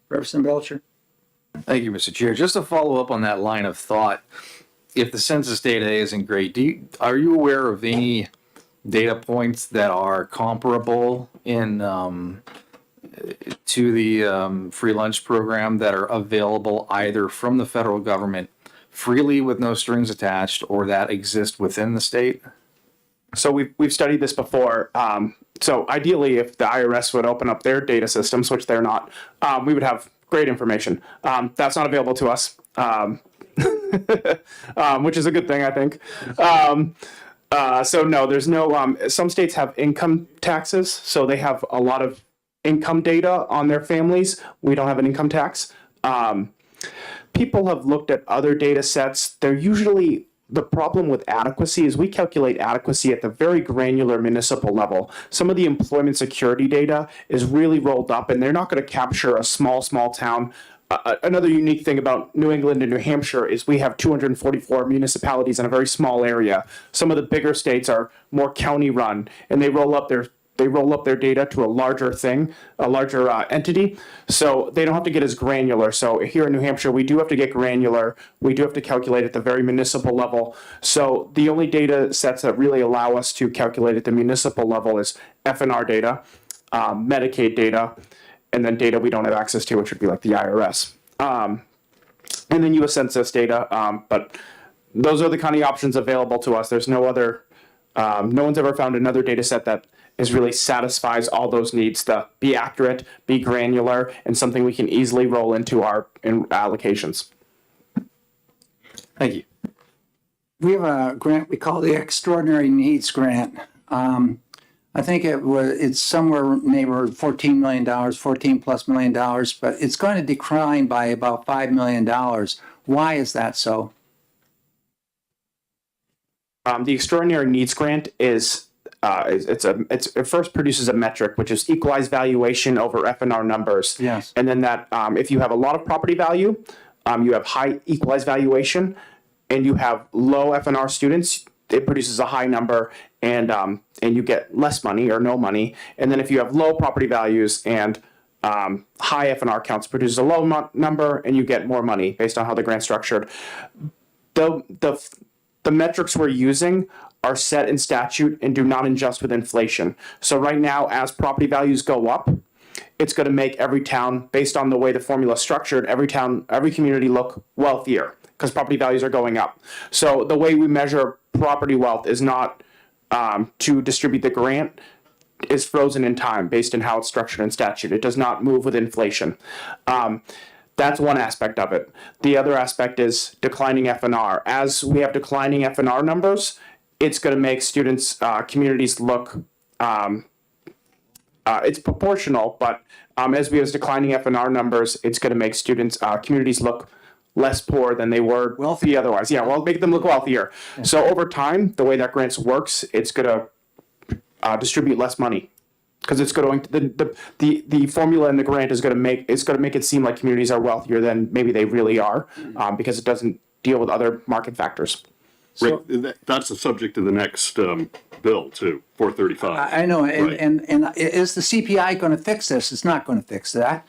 Representative Belcher? Thank you, Mr. Chair. Just to follow up on that line of thought, if the census data isn't great, are you aware of any data points that are comparable in to the free lunch program that are available either from the federal government freely with no strings attached, or that exist within the state? So we've studied this before. So ideally, if the IRS would open up their data systems, which they're not, we would have great information. That's not available to us, which is a good thing, I think. So no, there's no, some states have income taxes, so they have a lot of income data on their families. We don't have an income tax. People have looked at other data sets. They're usually, the problem with adequacy is we calculate adequacy at the very granular municipal level. Some of the employment security data is really rolled up, and they're not going to capture a small town. Another unique thing about New England and New Hampshire is we have 244 municipalities in a very small area. Some of the bigger states are more county run, and they roll up their data to a larger thing, a larger entity. So they don't have to get as granular. So here in New Hampshire, we do have to get granular. We do have to calculate at the very municipal level. So the only data sets that really allow us to calculate at the municipal level is FNR data, Medicaid data, and then data we don't have access to, which would be like the IRS. And then US Census data. But those are the kind of options available to us. There's no other, no one's ever found another data set that really satisfies all those needs to be accurate, be granular, and something we can easily roll into our allocations. Thank you. We have a grant we call the Extraordinary Needs Grant. I think it's somewhere neighborhood $14 million, $14+ million, but it's going to decline by about $5 million. Why is that so? The extraordinary needs grant it first produces a metric, which is equalized valuation over F&R numbers. Yes. And then that, if you have a lot of property value, you have high equalized valuation, and you have low F&R students, it produces a high number, and you get less money or no money. And then if you have low property values and high F&R counts, produces a low number, and you get more money based on how the grant's structured. The metrics we're using are set in statute and do not adjust with inflation. So right now, as property values go up, it's going to make every town, based on the way the formula is structured, every community look wealthier because property values are going up. So the way we measure property wealth is not to distribute the grant, is frozen in time based on how it's structured in statute. It does not move with inflation. That's one aspect of it. The other aspect is declining F&R. As we have declining F&R numbers, it's going to make students, communities look, it's proportional, but as we have declining F&R numbers, it's going to make students, communities look less poor than they were wealthy otherwise. Yeah, well, make them look wealthier. So over time, the way that grants works, it's going to distribute less money. Because it's going to the formula in the grant is going to make it seem like communities are wealthier than maybe they really are, because it doesn't deal with other market factors. Rick, that's the subject of the next bill too, 435. I know, Right. and is the CPI going to fix this? It's not going to fix that.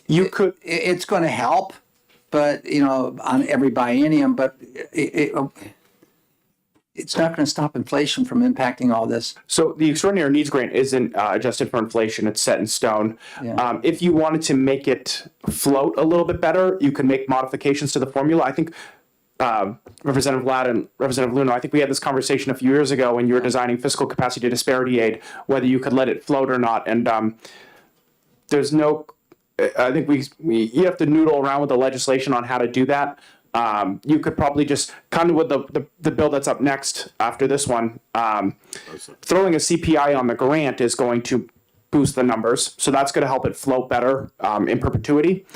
You could. It's going to help, but, on every biennium, but it's not going to stop inflation from impacting all this. So the extraordinary needs grant isn't adjusted for inflation. It's set in stone. Yeah. If you wanted to make it float a little bit better, you can make modifications to the formula. I think Representative Ladd and Representative Luna, I think we had this conversation a few years ago when you were designing fiscal capacity disparity aid, whether you could let it float or not. And there's no, I think you have to noodle around with the legislation on how to do that. You could probably just kind of with the bill that's up next after this one, throwing a CPI on the grant is going to boost the numbers. So that's going to help it float better in perpetuity.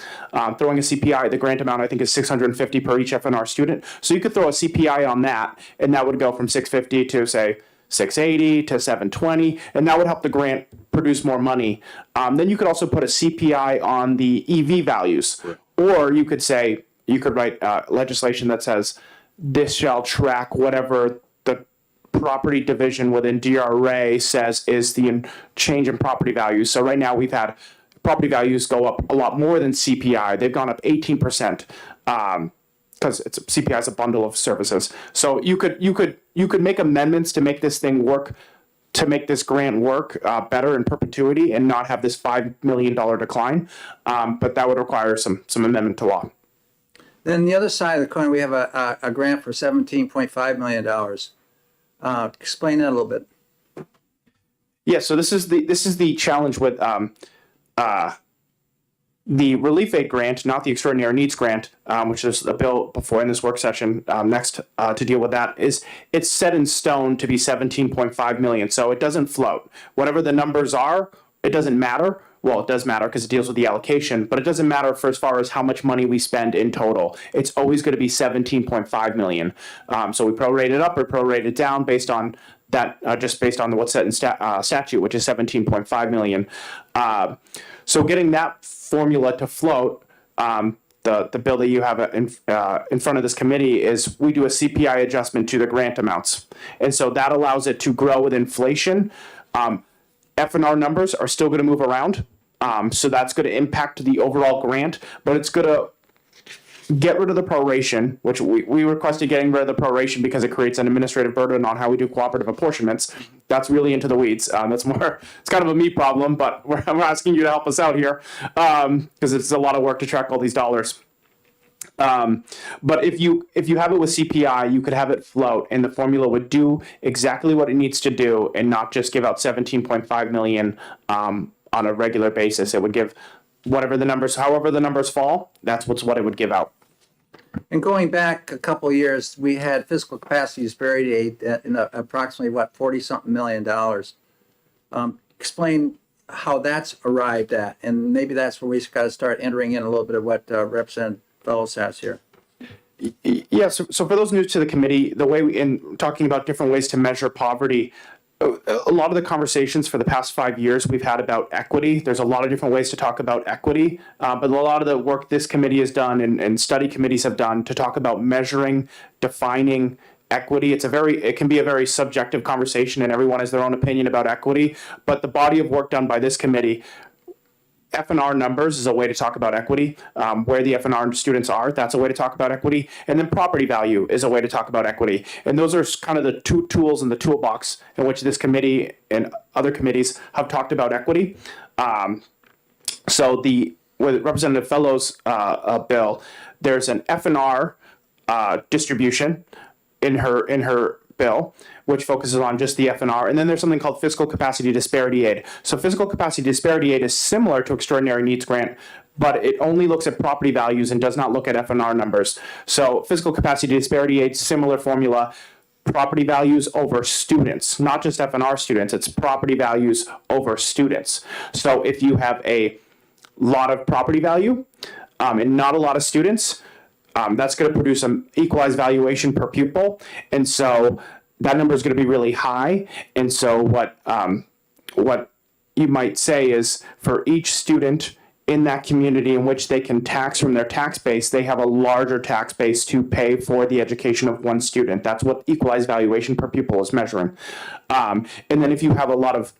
Throwing a CPI, the grant amount I think is $650 per each F&R student. So you could throw a CPI on that, and that would go from $650 to say $680 to $720, and that would help the grant produce more money. Then you could also put a CPI on the EV values, or you could say, you could write legislation that says this shall track whatever the property division within DRA says is the change in property values. So right now we've had property values go up a lot more than CPI. They've gone up 18% because CPI is a bundle of services. So you could make amendments to make this thing work, to make this grant work better in perpetuity and not have this $5 million decline. But that would require some amendment to law. Then the other side of the coin, we have a grant for $17.5 million. Explain that a little bit. Yeah, so this is the challenge with the Relief Aid grant, not the Extraordinary Needs grant, which is a bill before in this work session next to deal with that. It's set in stone to be $17.5 million, so it doesn't float. Whatever the numbers are, it doesn't matter. Well, it does matter because it deals with the allocation, but it doesn't matter for as far as how much money we spend in total. It's always going to be $17.5 million. So we prorate it up or prorate it down based on that, just based on what's set in statute, which is $17.5 million. So getting that formula to float, the bill that you have in front of this committee is we do a CPI adjustment to the grant amounts. And so that allows it to grow with inflation. F&R numbers are still going to move around. So that's going to impact the overall grant, but it's going to get rid of the proration, which we requested getting rid of the proration because it creates an administrative burden on how we do cooperative apportionments. That's really into the weeds. That's more, it's kind of a me problem, but I'm asking you to help us out here because it's a lot of work to track all these dollars. But if you have it with CPI, you could have it float and the formula would do exactly what it needs to do and not just give out 17.5 million on a regular basis. It would give whatever the numbers, however the numbers fall, that's what it would give out. And going back a couple of years, we had fiscal capacity disparity aid in approximately, $40-something million. Explain how that's arrived at, and maybe that's where we got to start entering in a little bit of what Representative Fellows has here. Yeah, so for those new to the committee, the way in talking about different ways to measure poverty, a lot of the conversations for the past 5 years we've had about equity. There's a lot of different ways to talk about equity, but a lot of the work this committee has done and study committees have done to talk about measuring, defining equity. It can be a very subjective conversation, and everyone has their own opinion about equity. But the body of work done by this committee, F&R numbers is a way to talk about equity. Where the F&R students are, that's a way to talk about equity. And then property value is a way to talk about equity. And those are kind of the two tools in the toolbox in which this committee and other committees have talked about equity. So with Representative Fellows' bill, there's an F&R distribution in her bill, which focuses on just the F&R. And then there's something called fiscal capacity disparity aid. So fiscal capacity disparity aid is similar to extraordinary needs grant, but it only looks at property values and does not look at F&R numbers. So fiscal capacity disparity aid, similar formula, property values over students, not just F&R students, it's property values over students. So if you have a lot of property value and not a lot of students, that's going to produce an equalized valuation per pupil. And so that number is going to be really high. And so what you might say is for each student in that community in which they can tax from their tax base, they have a larger tax base to pay for the education of one student. That's what equalized valuation per pupil is measuring. And then if you have low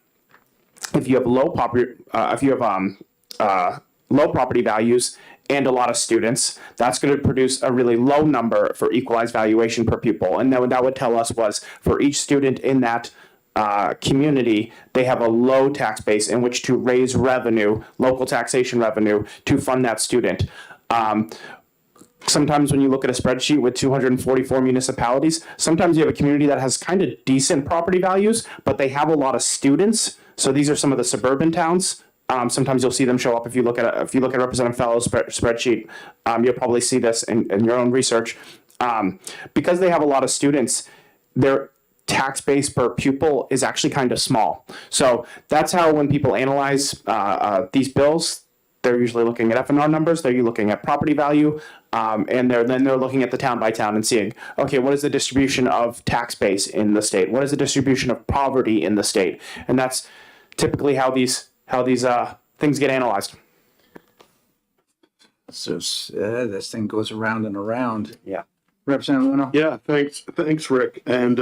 property values and a lot of students, that's going to produce a really low number for equalized valuation per pupil. And then what that would tell us was for each student in that community, they have a low tax base in which to raise revenue, local taxation revenue, to fund that student. Sometimes when you look at a spreadsheet with 244 municipalities, sometimes you have a community that has kind of decent property values, but they have a lot of students. So these are some of the suburban towns. Sometimes you'll see them show up if you look at Representative Fellow's spreadsheet. You'll probably see this in your own research. Because they have a lot of students, their tax base per pupil is actually kind of small. So that's how when people analyze these bills, they're usually looking at F&R numbers. They're looking at property value, and they're looking at the town by town and seeing, okay, what is the distribution of tax base in the state? What is the distribution of poverty in the state? And that's typically how these things get analyzed. So this thing goes around and around. Yeah. Representative Leno? Yeah, thanks, Rick. And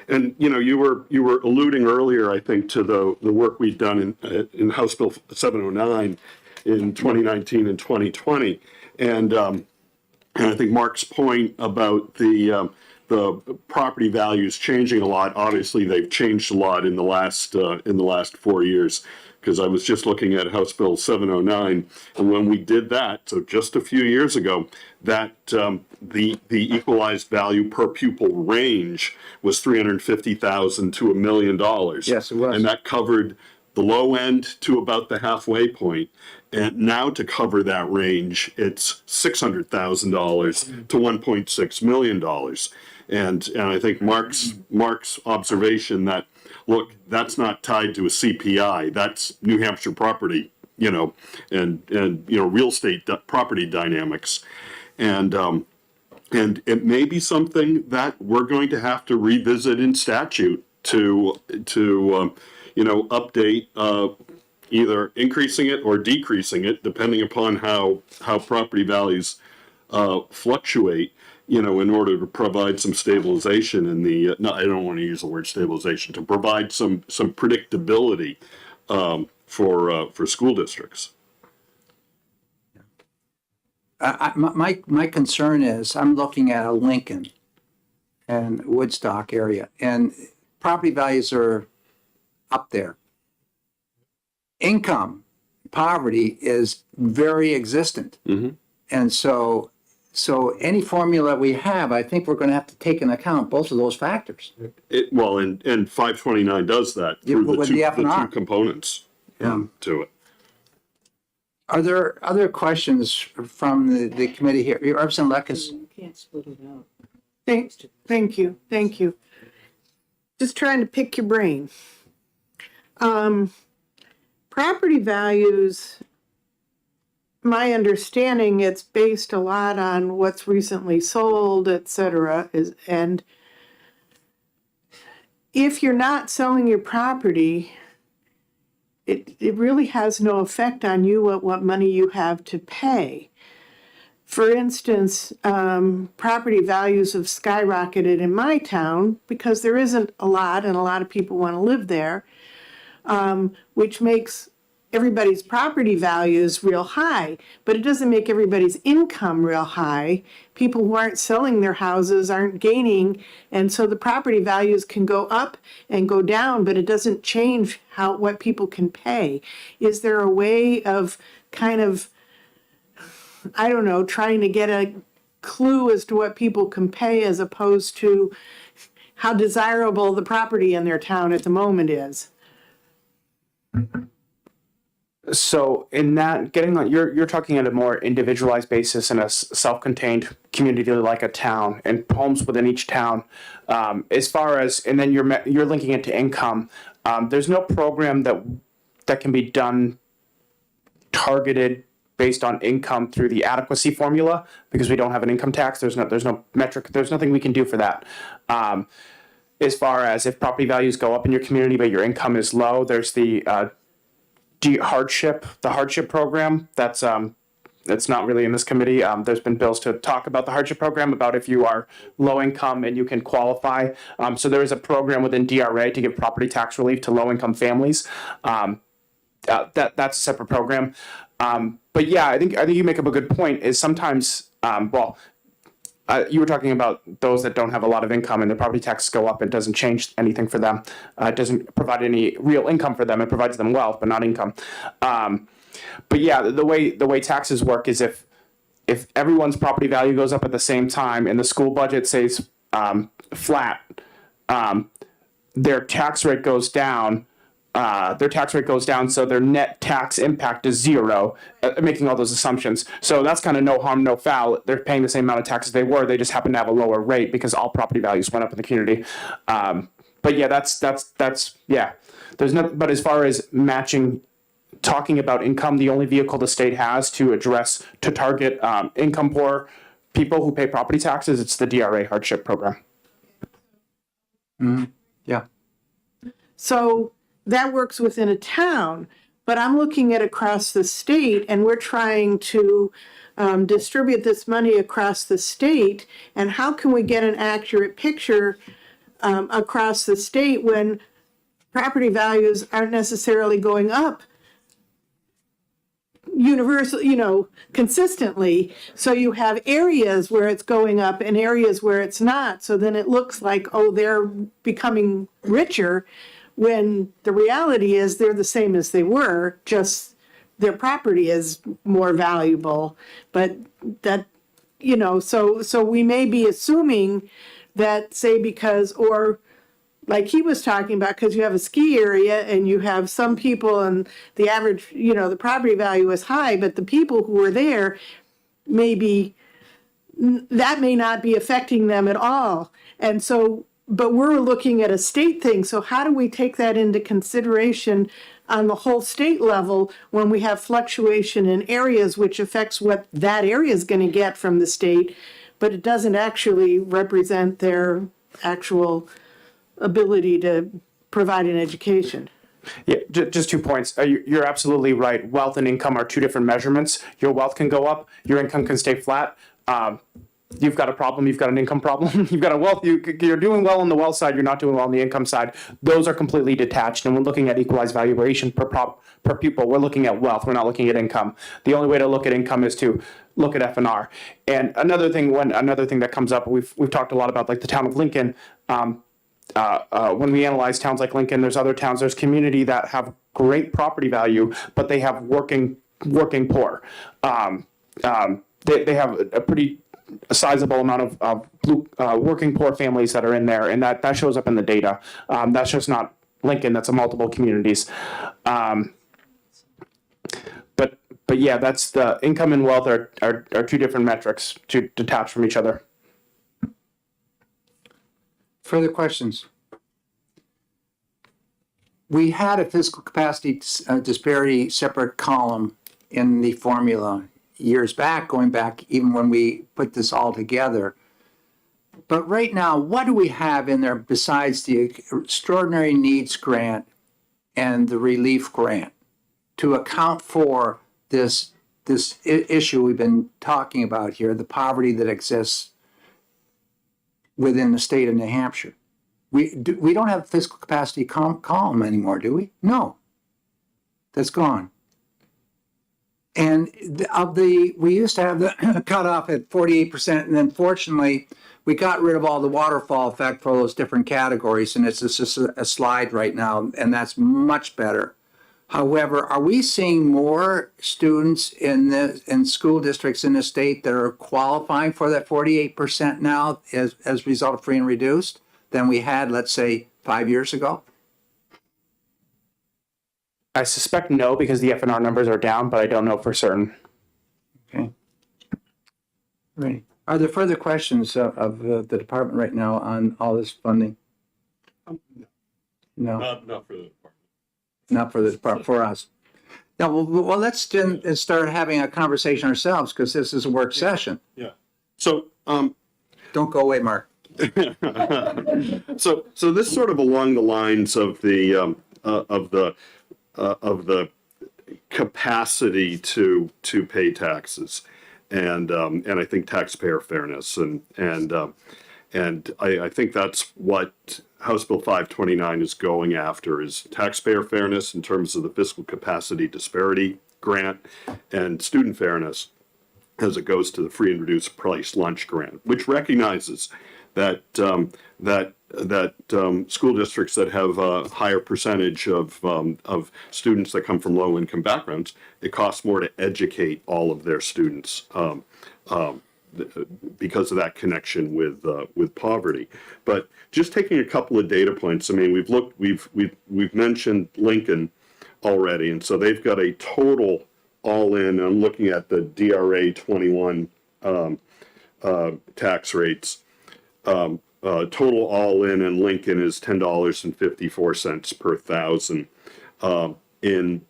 and you were alluding earlier, I think, to the work we've done in House Bill 709 in 2019 and 2020, and I think Mark's point about the property values changing a lot. Obviously, they've changed a lot in the last 4 years. Because I was just looking at House Bill 709, and when we did that, so just a few years ago, that the equalized value per pupil range was $350,000 to $1 million. Yes, it was. And that covered the low end to about the halfway point. And now to cover that range, it's $600,000 to $1.6 million. And I think Mark's observation that, look, that's not tied to a CPI. That's New Hampshire property, and real estate property dynamics, and it may be something that we're going to have to revisit in statute to update, either increasing it or decreasing it, depending upon how property values fluctuate. In order to provide some stabilization in the, no, I don't want to use the word stabilization, to provide some predictability for school districts. My concern is I'm looking at a Lincoln and Woodstock area, and property values are up there. Income, poverty is very existent. Mm-hmm. And so any formula we have, I think we're going to have to take into account both of those factors. And 529 does that through with the F&R. the two components to it. Are there other questions from the committee here? Representative Lekis? Can't split it out. Thank you. Just trying to pick your brain. Property values my understanding, it's based a lot on what's recently sold, et cetera, and if you're not selling your property, it really has no effect on you what money you have to pay. For instance, property values have skyrocketed in my town because there isn't a lot and a lot of people want to live there, which makes everybody's property values real high, but it doesn't make everybody's income real high. People who aren't selling their houses aren't gaining, and so the property values can go up and go down, but it doesn't change what people can pay. Is there a way of kind of, I don't know, trying to get a clue as to what people can pay as opposed to how desirable the property in their town at the moment is? So in that, getting on, you're talking at a more individualized basis in a self-contained community like a town and homes within each town. As far as, and then you're linking it to income. There's no program that can be done targeted based on income through the adequacy formula because we don't have an income tax. There's no metric. There's nothing we can do for that. As far as if property values go up in your community but your income is low, there's the hardship program. That's not really in this committee. There's been bills to talk about the hardship program, about if you are low income and you can qualify. So there is a program within DRA to give property tax relief to low income families. That's a separate program. But yeah, I think you make up a good point. Is sometimes you were talking about those that don't have a lot of income and the property taxes go up. It doesn't change anything for them. It doesn't provide any real income for them. It provides them wealth, but not income. But yeah, the way taxes work is if everyone's property value goes up at the same time and the school budget stays flat, their tax rate goes down. So their net tax impact is zero, making all those assumptions. So that's kind of no harm, no foul. They're paying the same amount of taxes they were. They just happen to have a lower rate because all property values went up in the community. But yeah, that's yeah. There's no. But as far as matching, talking about income, the only vehicle the state has to target income poor people who pay property taxes, it's the DRA hardship program. Mm-hmm. Yeah. So that works within a town, but I'm looking at across the state, and we're trying to distribute this money across the state. And how can we get an accurate picture across the state when property values aren't necessarily going up consistently? So you have areas where it's going up and areas where it's not. So then it looks like, oh, they're becoming richer, when the reality is they're the same as they were, just their property is more valuable. But that, so we may be assuming that, say, because, or like he was talking about, because you have a ski area and you have some people and the average, the property value is high, but the people who are there that may not be affecting them at all. And so, but we're looking at a state thing. So how do we take that into consideration on the whole state level when we have fluctuation in areas, which affects what that area is going to get from the state, but it doesn't actually represent their actual ability to provide an education? Yeah, just 2 points. You're absolutely right. Wealth and income are two different measurements. Your wealth can go up, your income can stay flat. You've got a problem, you've got an income problem, you've got a wealth, you're doing well on the wealth side, you're not doing well on the income side. Those are completely detached, and we're looking at equalized valuation per pupil. We're looking at wealth, we're not looking at income. The only way to look at income is to look at F&R. And another thing that comes up, we've talked a lot about, like the town of Lincoln. When we analyze towns like Lincoln, there's community that have great property value, but they have working poor. They have a pretty sizable amount of working poor families that are in there, and that shows up in the data. That's just not Lincoln, that's a multiple communities. But yeah, that's the income and wealth are two different metrics to detach from each other. Further questions? We had a physical capacity disparity separate column in the formula. years back, going back even when we put this all together. But right now, what do we have in there besides the extraordinary needs grant and the relief grant to account for this issue we've been talking about here, the poverty that exists within the state of New Hampshire? We don't have fiscal capacity column anymore, do we? No, that's gone. And we used to have the cutoff at 48%, and then fortunately, we got rid of all the waterfall effect for those different categories, and it's just a slide right now, and that's much better. However, are we seeing more students in school districts in the state that are qualifying for that 48% now as a result of free and reduced than we had, let's say, 5 years ago? I suspect no, because the FNR numbers are down, but I don't know for certain. Okay. Right. Are there further questions of the department right now on all this funding? No. Not for the department. Not for the department, for us. Now, well, let's then start having a conversation ourselves, because this is a work session. Yeah. So, Don't go away, Mark. so this sort of along the lines of the capacity to pay taxes, and I think taxpayer fairness, and I think that's what House Bill 529 is going after, is taxpayer fairness in terms of the fiscal capacity disparity grant, and student fairness as it goes to the free and reduced price lunch grant, which recognizes that school districts that have a higher percentage of students that come from low income backgrounds, it costs more to educate all of their students because of that connection with poverty. But just taking a couple of data points, I mean, we've mentioned Lincoln already, and so they've got a total all in. I'm looking at the DRA 21 tax rates. Total all in Lincoln is $10.54 per thousand. In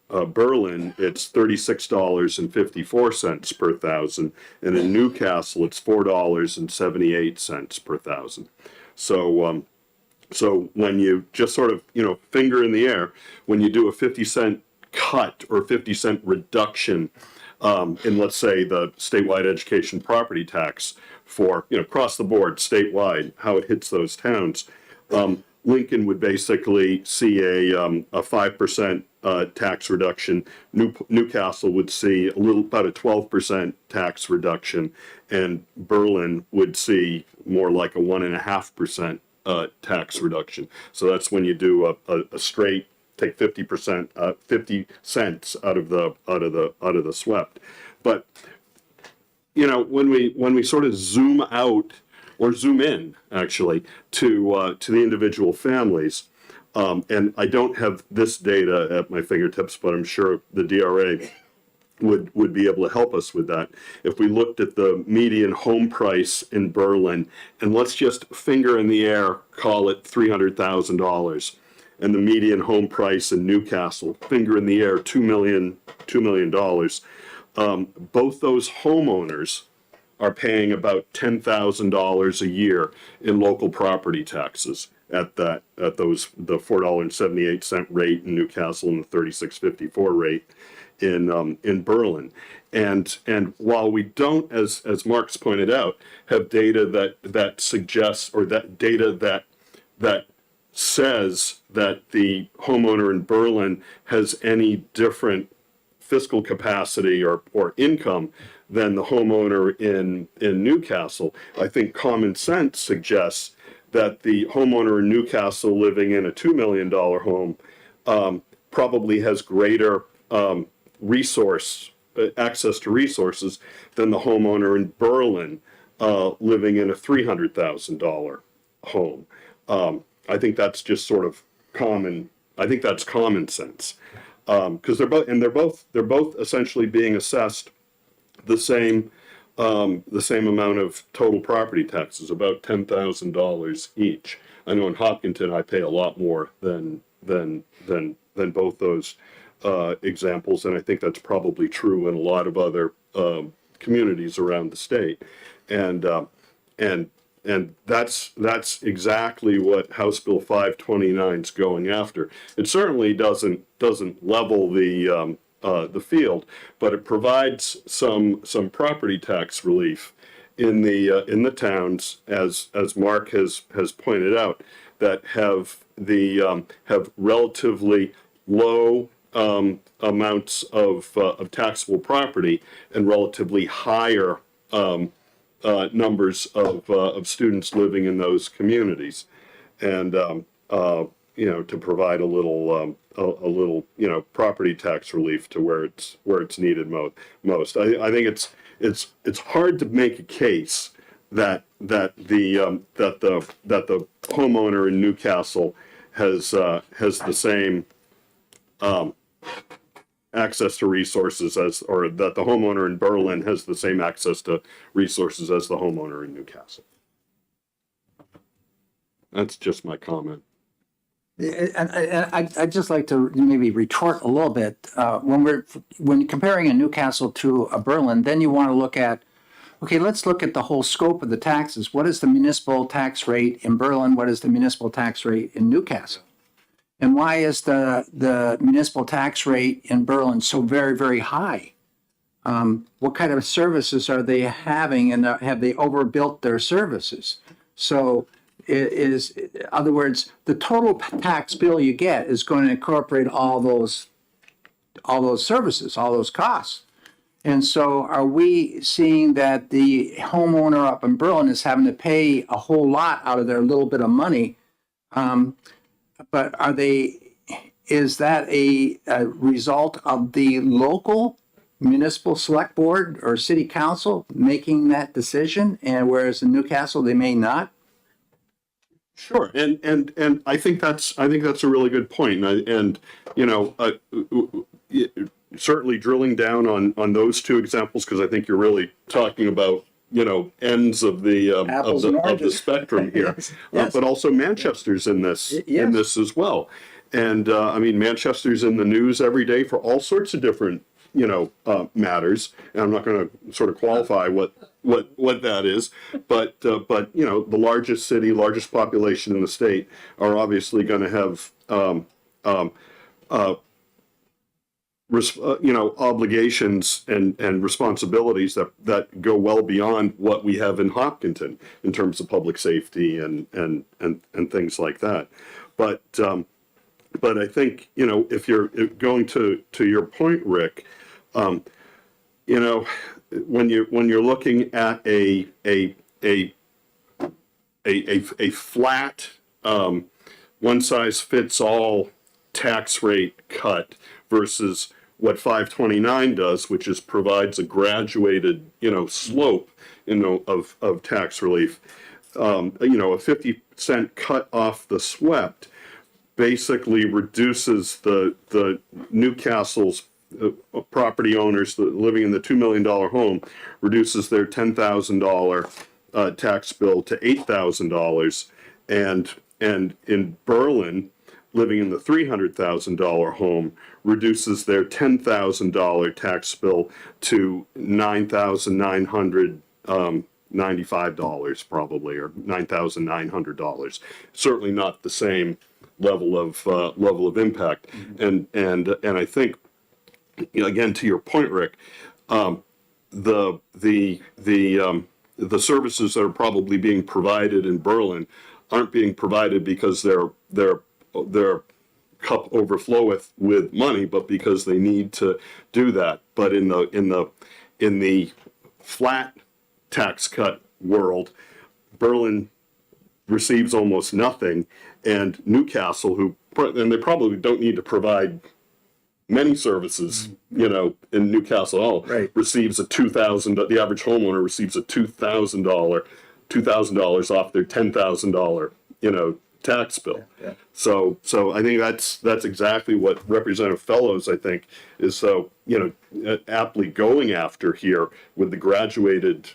Berlin, it's $36.54 per thousand, and in Newcastle, it's $4.78 per thousand. So when you just sort of, finger in the air, when you do a 50-cent cut or 50-cent reduction in, let's say, the statewide education property tax for, across the board, statewide, how it hits those towns, Lincoln would basically see a 5% tax reduction. Newcastle would see about a 12% tax reduction, and Berlin would see more like a 1.5% tax reduction. So that's when you do a straight take 50%, 50 cents out of the swept. But when we sort of zoom out, or zoom in actually, to the individual families, and I don't have this data at my fingertips, but I'm sure the DRA would be able to help us with that. If we looked at the median home price in Berlin, and let's just finger in the air, call it $300,000, and the median home price in Newcastle, finger in the air, $2 million. Both those homeowners are paying about $10,000 a year in local property taxes at the $4.78 rate in Newcastle and the $36.54 rate in Berlin. And while we don't, as Mark's pointed out, have data that suggests, or that data that says that the homeowner in Berlin has any different fiscal capacity or income than the homeowner in Newcastle, I think common sense suggests that the homeowner in Newcastle living in a $2 million home probably has greater access to resources than the homeowner in Berlin living in a $300,000 home. I think that's just sort of common. I think that's common sense, because they're both essentially being assessed the same amount of total property taxes, about $10,000 each. I know in Hopkinton I pay a lot more than both those examples, and I think that's probably true in a lot of other communities around the state. And that's exactly what House Bill 529 is going after. It certainly doesn't level the field, but it provides some property tax relief in the towns, as Mark has pointed out, that have relatively low amounts of taxable property and relatively higher numbers of students living in those communities, and to provide a little property tax relief to where it's needed most. I think it's hard to make a case that the homeowner in Newcastle has the same access to resources or that the homeowner in Berlin has the same access to resources as the homeowner in Newcastle. That's just my comment. And I'd just like to maybe retort a little bit. When comparing a Newcastle to a Berlin, then you want to look at, okay, let's look at the whole scope of the taxes. What is the municipal tax rate in Berlin? What is the municipal tax rate in Newcastle? And why is the municipal tax rate in Berlin so very, very high? What kind of services are they having, and have they overbuilt their services? So in other words, the total tax bill you get is going to incorporate all those services, all those costs. And so are we seeing that the homeowner up in Berlin is having to pay a whole lot out of their little bit of money? But is that a result of the local municipal select board or city council making that decision, and whereas in Newcastle they may not? Sure, and I think that's a really good point, and certainly drilling down on those two examples, because I think you're really talking about ends of the spectrum here. Yes. But also Manchester's in this as well, and I mean Manchester's in the news every day for all sorts of different matters, and I'm not going to sort of qualify what that is, but the largest city, largest population in the state are obviously going to have obligations and responsibilities that go well beyond what we have in Hopkinton in terms of public safety and things like that. But I think if you're going to your point, Rick, when you're looking at a flat one size fits all tax rate cut versus what 529 does, which is provides a graduated slope of tax relief. A 50-cent cut off the swept basically reduces the Newcastle's property owners living in the $2 million home, reduces their $10,000 tax bill to $8,000, and in Berlin, living in the $300,000 home, reduces their $10,000 tax bill to $9,995 probably, or $9,900. Certainly not the same level of impact. And I think, again, to your point, Rick, the services that are probably being provided in Berlin aren't being provided because their cup overfloweth with money, but because they need to do that. But in the flat tax cut world, Berlin receives almost nothing, and Newcastle, and they probably don't need to provide many services, in Newcastle at all, right, receives the average homeowner receives a $2,000 off their $10,000, tax bill. Yeah. So I think that's exactly what Representative Fellows, I think, is so, aptly going after here with the graduated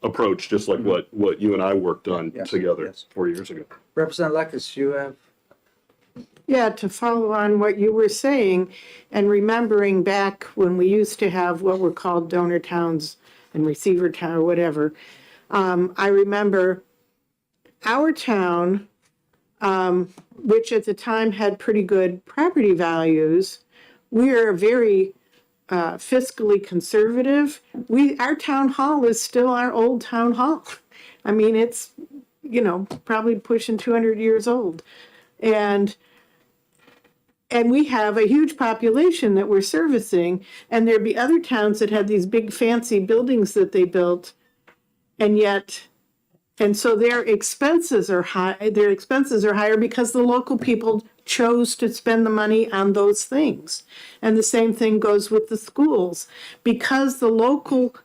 approach, just like what you and I worked on together 4 years ago. Representative Lekis, you have Yeah, to follow on what you were saying and remembering back when we used to have what were called donor towns and receiver town or whatever. I remember our town, which at the time had pretty good property values, we are very fiscally conservative. Our town hall is still our old town hall. I mean, it's, probably pushing 200 years old. And we have a huge population that we're servicing, and there'd be other towns that had these big fancy buildings that they built, and so their expenses are high. Their expenses are higher because the local people chose to spend the money on those things. And the same thing goes with the schools. Because the local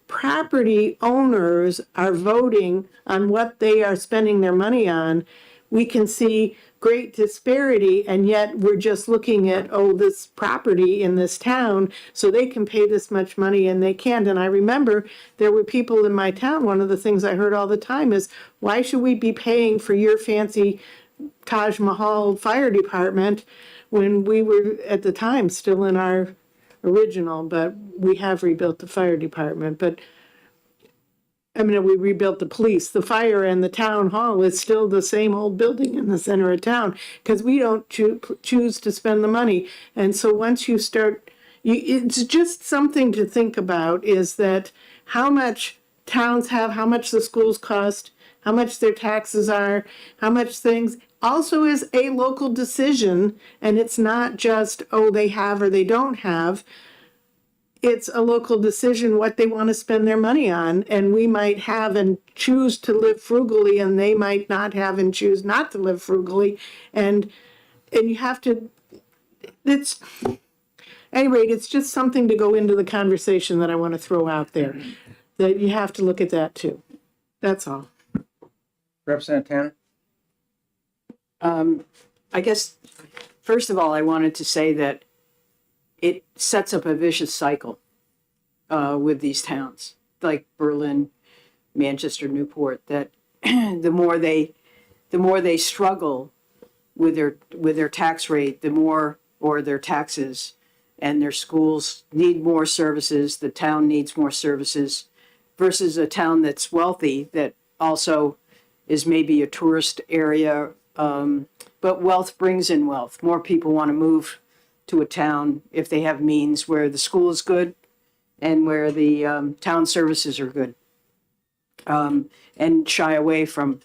property owners are voting on what they are spending their money on, we can see great disparity, and yet we're just looking at, this property in this town, so they can pay this much money and they can't. And I remember there were people in my town, one of the things I heard all the time is, why should we be paying for your fancy Taj Mahal fire department when we were at the time still in our original, but we have rebuilt the fire department. But we rebuilt the police, the fire, and the town hall is still the same old building in the center of town because we don't choose to spend the money. And so once you start, it's just something to think about, is that how much towns have, how much the schools cost, how much their taxes are, how much things also is a local decision. And it's not just, they have or they don't have. It's a local decision what they want to spend their money on, and we might have and choose to live frugally, and they might not have and choose not to live frugally, and you have to. It's at any rate, it's just something to go into the conversation that I want to throw out there, that you have to look at that too. That's all. Representative Tanner? I guess, first of all, I wanted to say that it sets up a vicious cycle with these towns like Berlin, Manchester, Newport, that the more they struggle with their tax rate, the more, or their taxes, and their schools need more services, the town needs more services, versus a town that's wealthy that also is maybe a tourist area, but wealth brings in wealth. More people want to move to a town if they have means, where the school is good and where the town services are good, and shy away from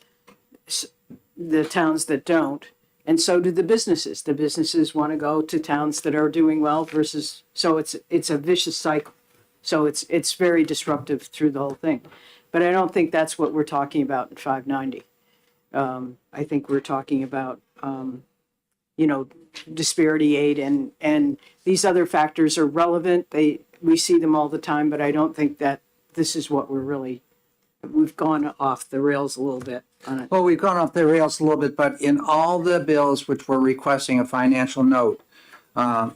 the towns that don't. And so do the businesses. The businesses want to go to towns that are doing well versus, so it's a vicious cycle. So it's very disruptive through the whole thing. But I don't think that's what we're talking about in 590. I think we're talking about disparity aid, and these other factors are relevant. We see them all the time, but I don't think that this is what we've gone off the rails a little bit on it. Well, we've gone off the rails a little bit, but in all the bills which were requesting a financial note,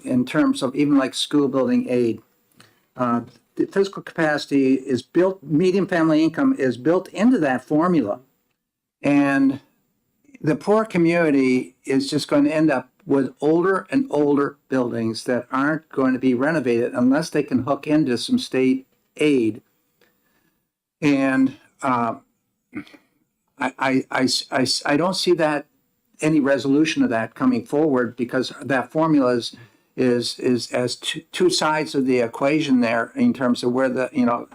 in terms of even like school building aid, the fiscal capacity is built, median family income is built into that formula. And the poor community is just going to end up with older and older buildings that aren't going to be renovated unless they can hook into some state aid. And I don't see that any resolution of that coming forward, because that formula is as two sides of the equation there in terms of where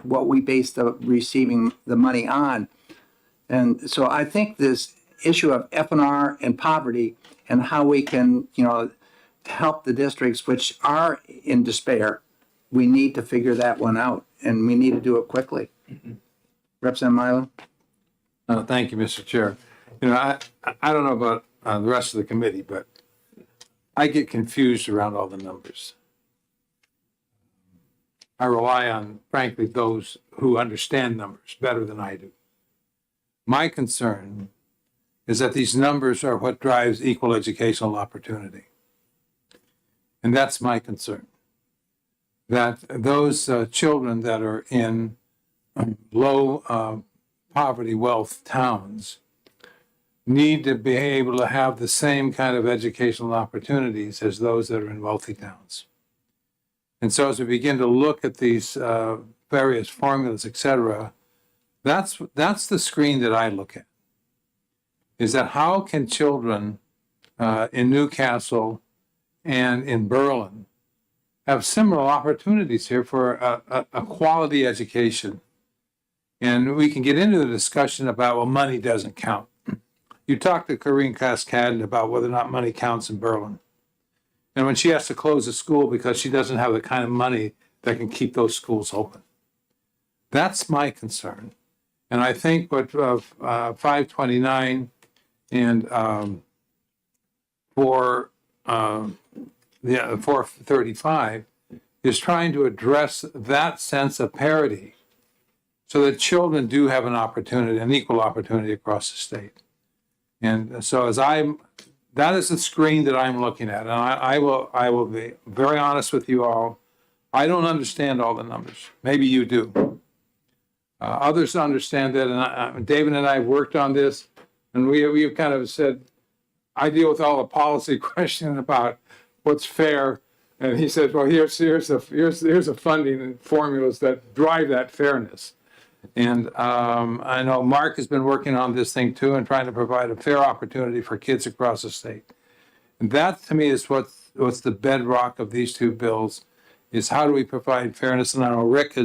what we base the receiving the money on. And so I think this issue of FNR and poverty and how we can, help the districts which are in despair, we need to figure that one out, and we need to do it quickly. Mm-hmm. Representative Milo? Thank you, Mr. Chair. I don't know about the rest of the committee, but I get confused around all the numbers. I rely on, frankly, those who understand numbers better than I do. My concern is that these numbers are what drives equal educational opportunity. And that's my concern. That those children that are in low poverty wealth towns need to be able to have the same kind of educational opportunities as those that are in wealthy towns. And so as we begin to look at these various formulas, et cetera, that's the screen that I look at. Is that how can children in Newcastle and in Berlin have similar opportunities here for a quality education? And we can get into the discussion about, well, money doesn't count. You talked to Corinne Cascadden about whether or not money counts in Berlin. And when she has to close a school because she doesn't have the kind of money that can keep those schools open. That's my concern. And I think what 529 and 435 is trying to address that sense of parity so that children do have an opportunity, an equal opportunity across the state. And so that is the screen that I'm looking at. And I will be very honest with you all. I don't understand all the numbers. Maybe you do. Others understand that. And David and I have worked on this, and we've kind of said, I deal with all the policy questions about what's fair. And he says, well, here's the funding and formulas that drive that fairness. And I know Mark has been working on this thing too and trying to provide a fair opportunity for kids across the state. And that to me is what's the bedrock of these two bills, is how do we provide fairness? And I know Rick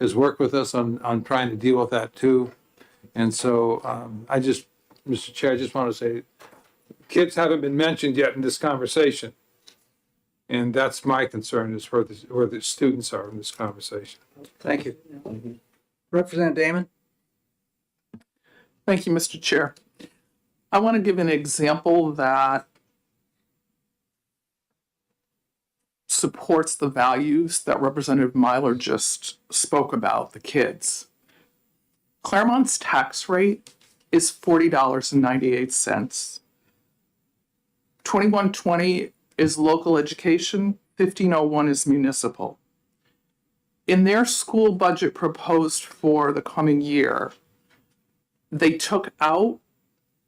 has worked with us on trying to deal with that too. And so Mr. Chair, I just want to say, kids haven't been mentioned yet in this conversation. And that's my concern, is where the students are in this conversation. Thank you. Representative Damon? Thank you, Mr. Chair. I want to give an example that supports the values that Representative Myler just spoke about, the kids. Claremont's tax rate is $40.98. 2120 is local education, 1501 is municipal. In their school budget proposed for the coming year, they took out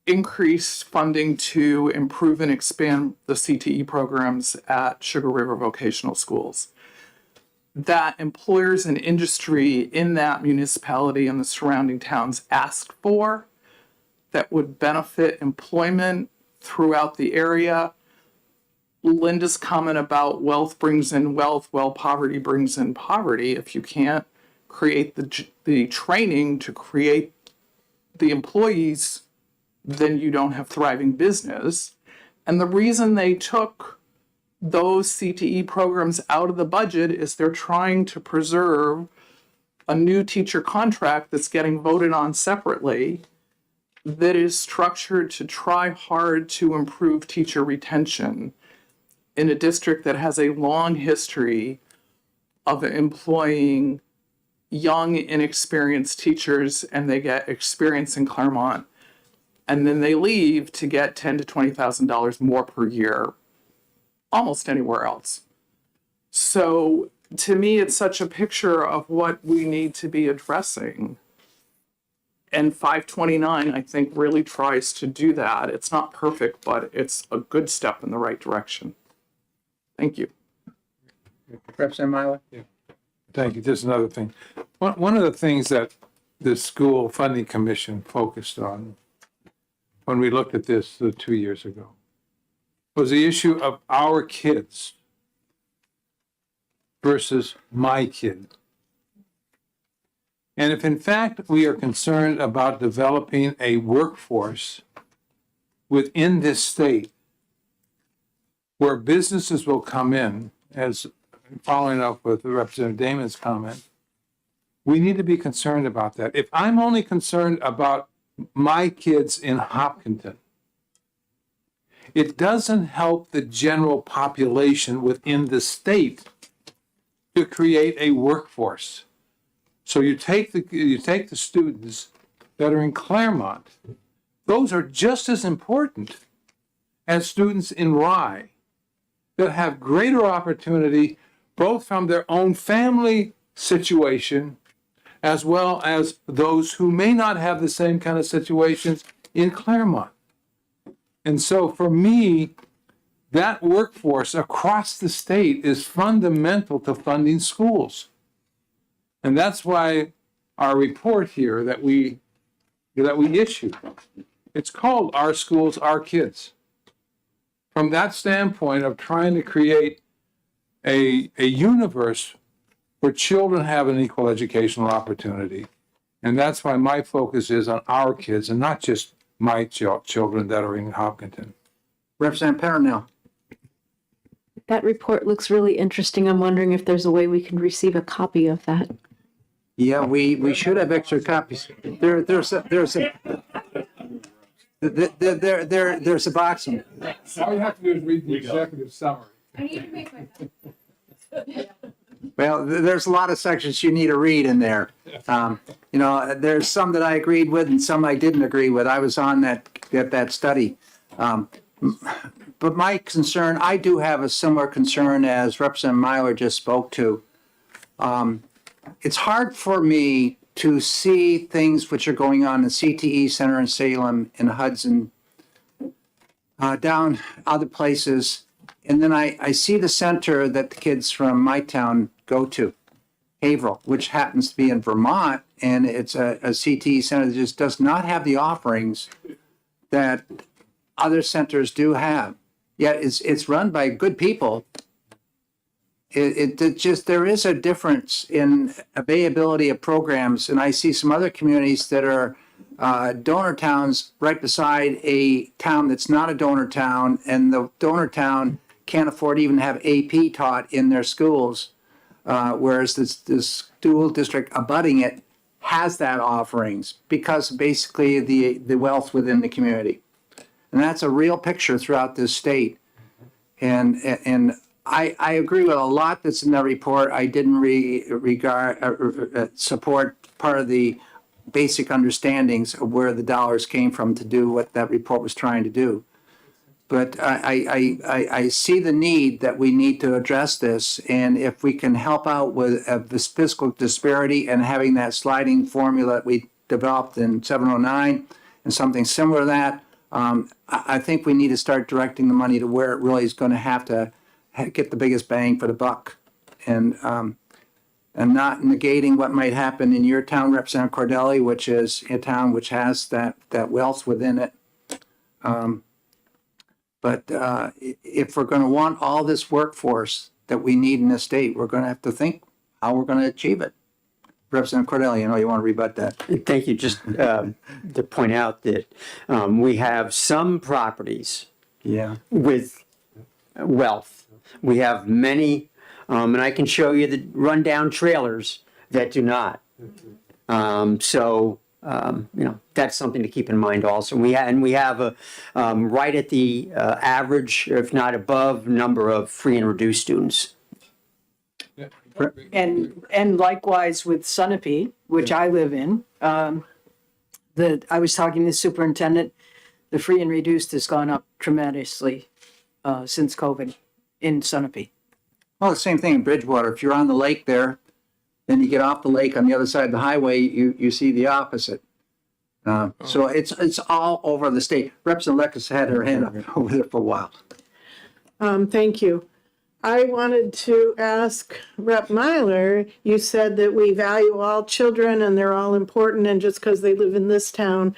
increased funding to improve and expand the CTE programs at Sugar River Vocational Schools. That employers and industry in that municipality and the surrounding towns asked for, that would benefit employment throughout the area. Linda's comment about wealth brings in wealth, well, poverty brings in poverty. If you can't create the training to create the employees, then you don't have thriving business. And the reason they took those CTE programs out of the budget is they're trying to preserve a new teacher contract that's getting voted on separately, that is structured to try hard to improve teacher retention in a district that has a long history of employing young, inexperienced teachers, and they get experience in Claremont, and then they leave to get $10,000 to $20,000 more per year, almost anywhere else. So to me, it's such a picture of what we need to be addressing. And 529, I think, really tries to do that. It's not perfect, but it's a good step in the right direction. Thank you. Representative Myler? Thank you. Just another thing. One of the things that the School Funding Commission focused on when we looked at this 2 years ago was the issue of our kids versus my kid. And if in fact we are concerned about developing a workforce within this state where businesses will come in, as following up with Representative Damon's comment, we need to be concerned about that. If I'm only concerned about my kids in Hopkinton, it doesn't help the general population within the state to create a workforce. So you take the students that are in Claremont, those are just as important as students in Rye that have greater opportunity both from their own family situation as well as those who may not have the same kind of situations in Claremont. And so for me, that workforce across the state is fundamental to funding schools. And that's why our report here that we issued, it's called Our Schools, Our Kids. From that standpoint of trying to create a universe where children have an equal educational opportunity. And that's why my focus is on our kids and not just my children that are in Hopkinton. Representative Petronell. That report looks really interesting. I'm wondering if there's a way we can receive a copy of that. Yeah, we should have extra copies. There's a box in there. All you have to do is read the executive summary. Well, there's a lot of sections you need to read in there. There's some that I agreed with and some I didn't agree with. I was on that study. But my concern, I do have a similar concern as Representative Myler just spoke to. It's hard for me to see things which are going on in CTE Center in Salem, in Hudson, down other places. And then I see the center that the kids from my town go to, Haverhill, which happens to be in Vermont. And it's a CTE center that just does not have the offerings that other centers do have. Yet it's run by good people. It just, there is a difference in availability of programs. And I see some other communities that are donor towns right beside a town that's not a donor town, and the donor town can't afford to even have AP taught in their schools, whereas this school district abutting it has that offerings because basically the wealth within the community. And that's a real picture throughout this state. And I agree with a lot that's in that report. I didn't support part of the basic understandings of where the dollars came from to do what that report was trying to do. But I see the need that we need to address this. And if we can help out with this fiscal disparity and having that sliding formula that we developed in 709 and something similar to that, I think we need to start directing the money to where it really is going to have to get the biggest bang for the buck, and not negating what might happen in your town, Representative Cordelli, which is a town which has that wealth within it. But if we're going to want all this workforce that we need in the state, we're going to have to think how we're going to achieve it. Representative Cordelli, I know you want to rebut that. Thank you. Just to point out that we have some properties with wealth. We have many, and I can show you the rundown trailers that do not. That's something to keep in mind also. We have a right at the average, if not above, number of free and reduced students. And likewise with Sunapee, which I live in, I was talking to the superintendent, the free and reduced has gone up tremendously since COVID in Sunapee. Well, the same thing in Bridgewater. If you're on the lake there, then you get off the lake on the other side of the highway, you see the opposite. So it's all over the state. Representative Leck had her hand up over there for a while. Thank you. I wanted to ask Rep. Myler, you said that we value all children and they're all important, and just because they live in this town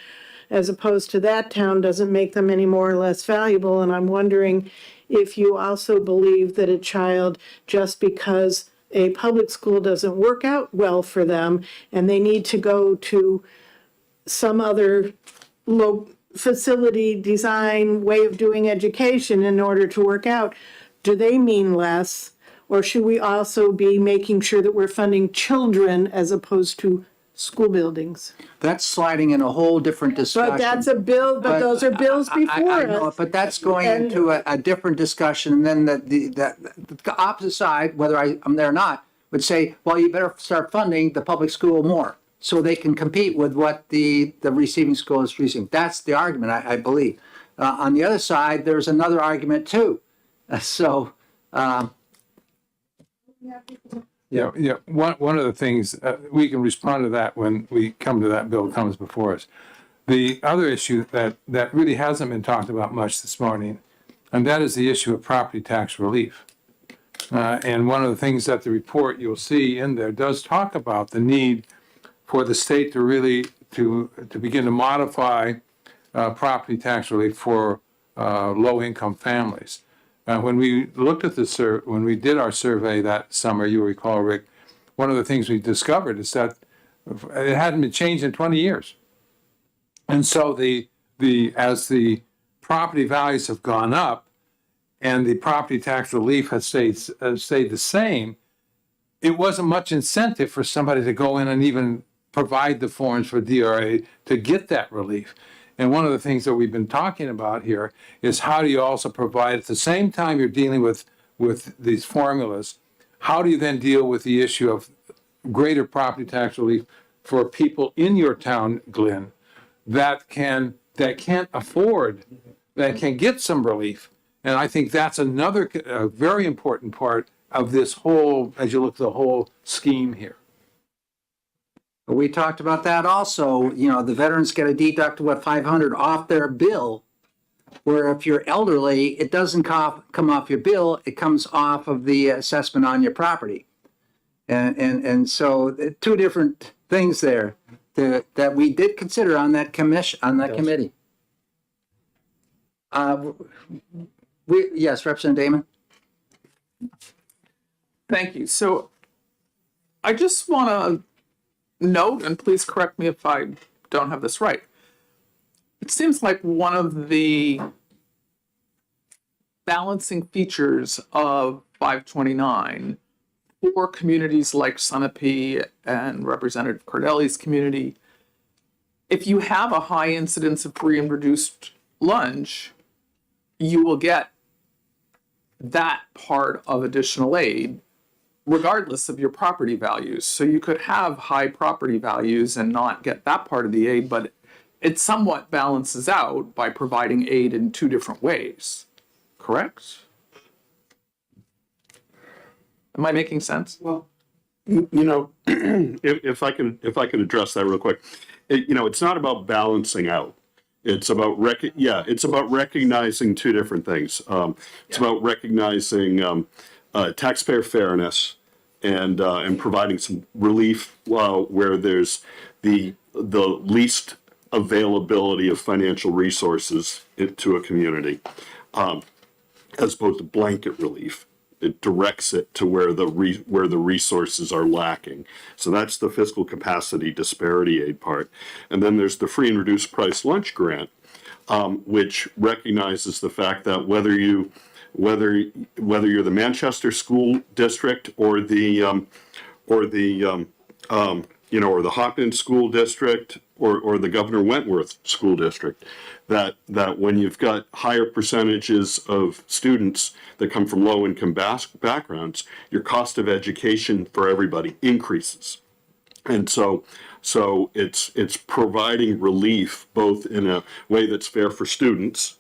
as opposed to that town doesn't make them any more or less valuable. And I'm wondering if you also believe that a child, just because a public school doesn't work out well for them and they need to go to some other low facility design way of doing education in order to work out, do they mean less? Or should we also be making sure that we're funding children as opposed to school buildings? That's sliding in a whole different discussion. But that's a bill, but those are bills before I know, us. but that's going into a different discussion. And then the opposite side, whether I'm there or not, would say, well, you better start funding the public school more so they can compete with what the receiving school is receiving. That's the argument, I believe. On the other side, there's another argument too. One of the things we can respond to that when we come to that bill comes before us. the other issue that really hasn't been talked about much this morning, and that is the issue of property tax relief. And one of the things that the report you'll see in there does talk about the need for the state to really to begin to modify property tax relief for low-income families. When we looked at when we did our survey that summer, you recall, Rick, one of the things we discovered is that it hadn't been changed in 20 years. And so as the property values have gone up and the property tax relief has stayed the same, it wasn't much incentive for somebody to go in and even provide the forms for DRA to get that relief. And one of the things that we've been talking about here is how do you also provide, at the same time you're dealing with these formulas, how do you then deal with the issue of greater property tax relief for people in your town, Glenn, that can't afford, that can get some relief? And I think that's another very important part of this whole, as you look at the whole scheme here. We talked about that also. You know, the veterans get a deduct of what, $500 off their bill, where if you're elderly, it doesn't come off your bill, it comes off of the assessment on your property. And so two different things there that we did consider on that committee. Yes, Representative Damon. Thank you. So I just want to note, and please correct me if I don't have this right. It seems like one of the balancing features of 529 for communities like Sunapee and Representative Cordelli's community, if you have a high incidence of free and reduced lunch, you will get that part of additional aid regardless of your property values. So you could have high property values and not get that part of the aid, but it somewhat balances out by providing aid in two different ways. Correct? Am I making sense? Well, you know, if I can address that real quick, it's not about balancing out. It's about recognizing two different things. It's about recognizing taxpayer fairness and providing some relief where there's the least availability of financial resources to a community, as opposed to blanket relief. It directs it to where the resources are lacking. So that's the fiscal capacity disparity aid part. And then there's the free and reduced price lunch grant, which recognizes the fact that whether you're the Manchester School District or the Hopkins School District or the Governor Wentworth School District, that when you've got higher percentages of students that come from low income backgrounds, your cost of education for everybody increases. And so it's providing relief both in a way that's fair for students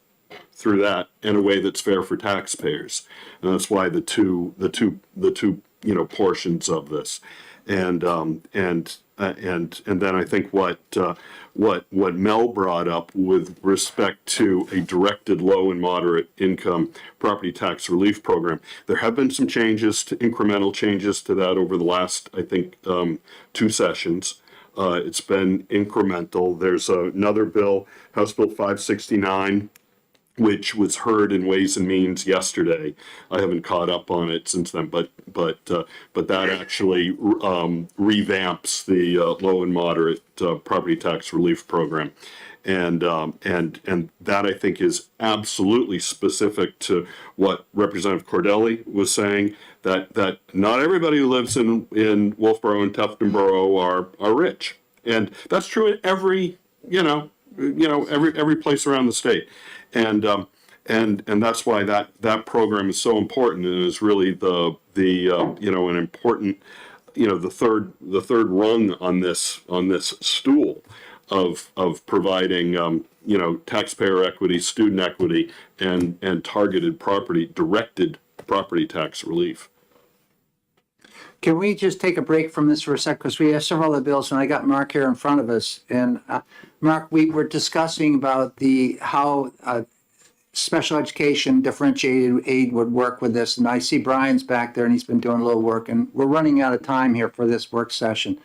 through that and a way that's fair for taxpayers. And that's why the two portions of this. And then I think what Mel brought up with respect to a directed low and moderate income property tax relief program, there have been some incremental changes to that over the last, I think, 2 sessions. It's been incremental. There's another bill, House Bill 569, which was heard in Ways and Means yesterday. I haven't caught up on it since then, but that actually revamps the low and moderate property tax relief program, and that I think is absolutely specific to what Representative Cordelli was saying, that not everybody who lives in Wolfboro and Tuftonboro are rich, and that's true in every every place around the state. And that's why that program is so important and is really an important, the third rung on this stool of providing taxpayer equity, student equity, and targeted directed property tax relief. Can we just take a break from this for a sec? Because we have several other bills, and I got Mark here in front of us. And Mark, we were discussing about how special education differentiated aid would work with this. And I see Brian's back there, and he's been doing a little work. And we're running out of time here for this work session.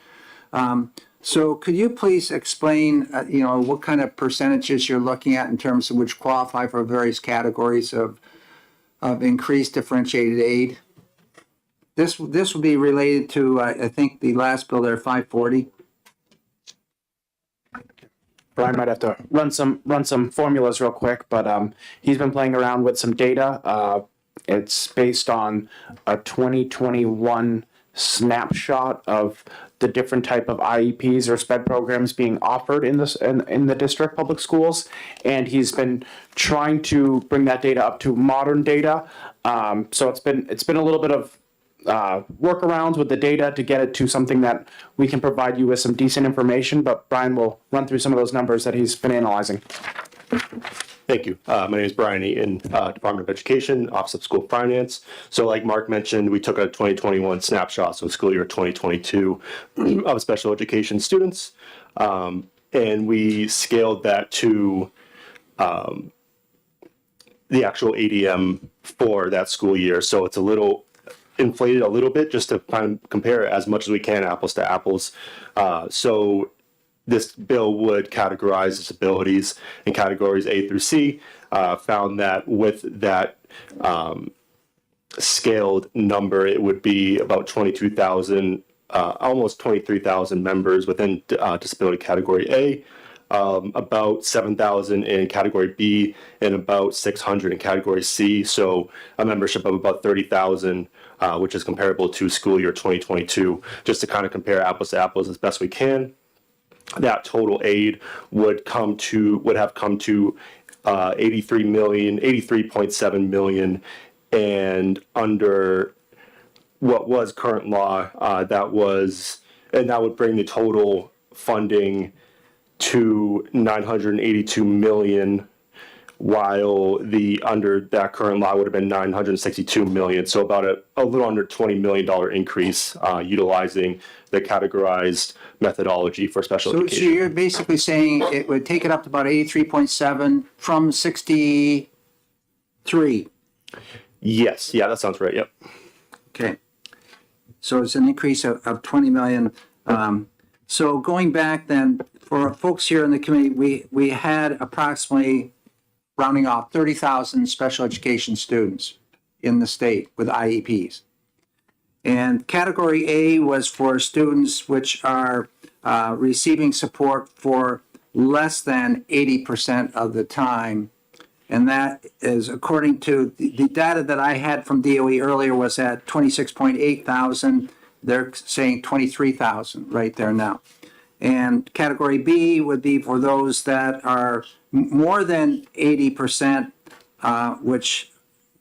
So could you please explain, what kind of percentages you're looking at in terms of which qualify for various categories of increased differentiated aid? This will be related to, I think, the last bill there, 540. Brian might have to run some formulas real quick, but he's been playing around with some data. It's based on a 2021 snapshot of the different type of IEPs or SPED programs being offered in the district public schools, and he's been trying to bring that data up to modern data. So it's been a little bit of workarounds with the data to get it to something that we can provide you with some decent information, but Brian will run through some of those numbers that he's been analyzing. Thank you. My name is Brian Eaton, Department of Education, Office of School Finance. So like Mark mentioned, we took a 2021 snapshot, so school year 2022 of special education students, and we scaled that to the actual ADM for that school year. So it's a little inflated a little bit just to kind of compare as much as we can apples to apples. So this bill would categorize disabilities in categories A through C, found that with that scaled number, it would be about 22,000, almost 23,000 members within disability category A, about 7,000 in category B, and about 600 in category C. So a membership of about 30,000, which is comparable to school year 2022, just to kind of compare apples to apples as best we can. That total aid would have come to 83.7 million, and under what was current law, that would bring the total funding to 982 million, while under that current law would have been 962 million. So about a little under $20 million increase, utilizing the categorized methodology for special education. So you're basically saying it would take it up to about 83.7 from 63? Yes, yeah, that sounds right, yep. Okay. So it's an increase of 20 million. So going back then, for folks here in the committee, we had approximately, rounding off, 30,000 special education students in the state with IEPs. And category A was for students which are receiving support for less than 80% of the time. And that is according to the data that I had from DOE earlier was at 26.8 thousand. They're saying 23,000 right there now. And category B would be for those that are more than 80%, which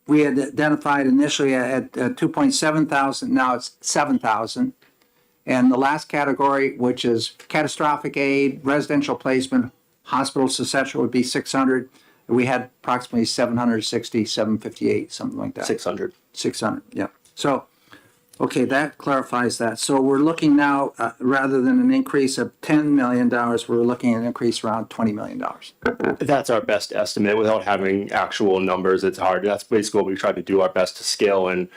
we had identified initially at 2.7 thousand. Now it's 7,000. And the last category, which is catastrophic aid, residential placement, hospitals, etc., would be 600. We had approximately 760, 758, something like that. 600. 600, yeah. So, okay, that clarifies that. So we're looking now, rather than an increase of $10 million, we're looking at an increase around $20 million. That's our best estimate without having actual numbers. It's hard. That's basically what we try to do our best to scale and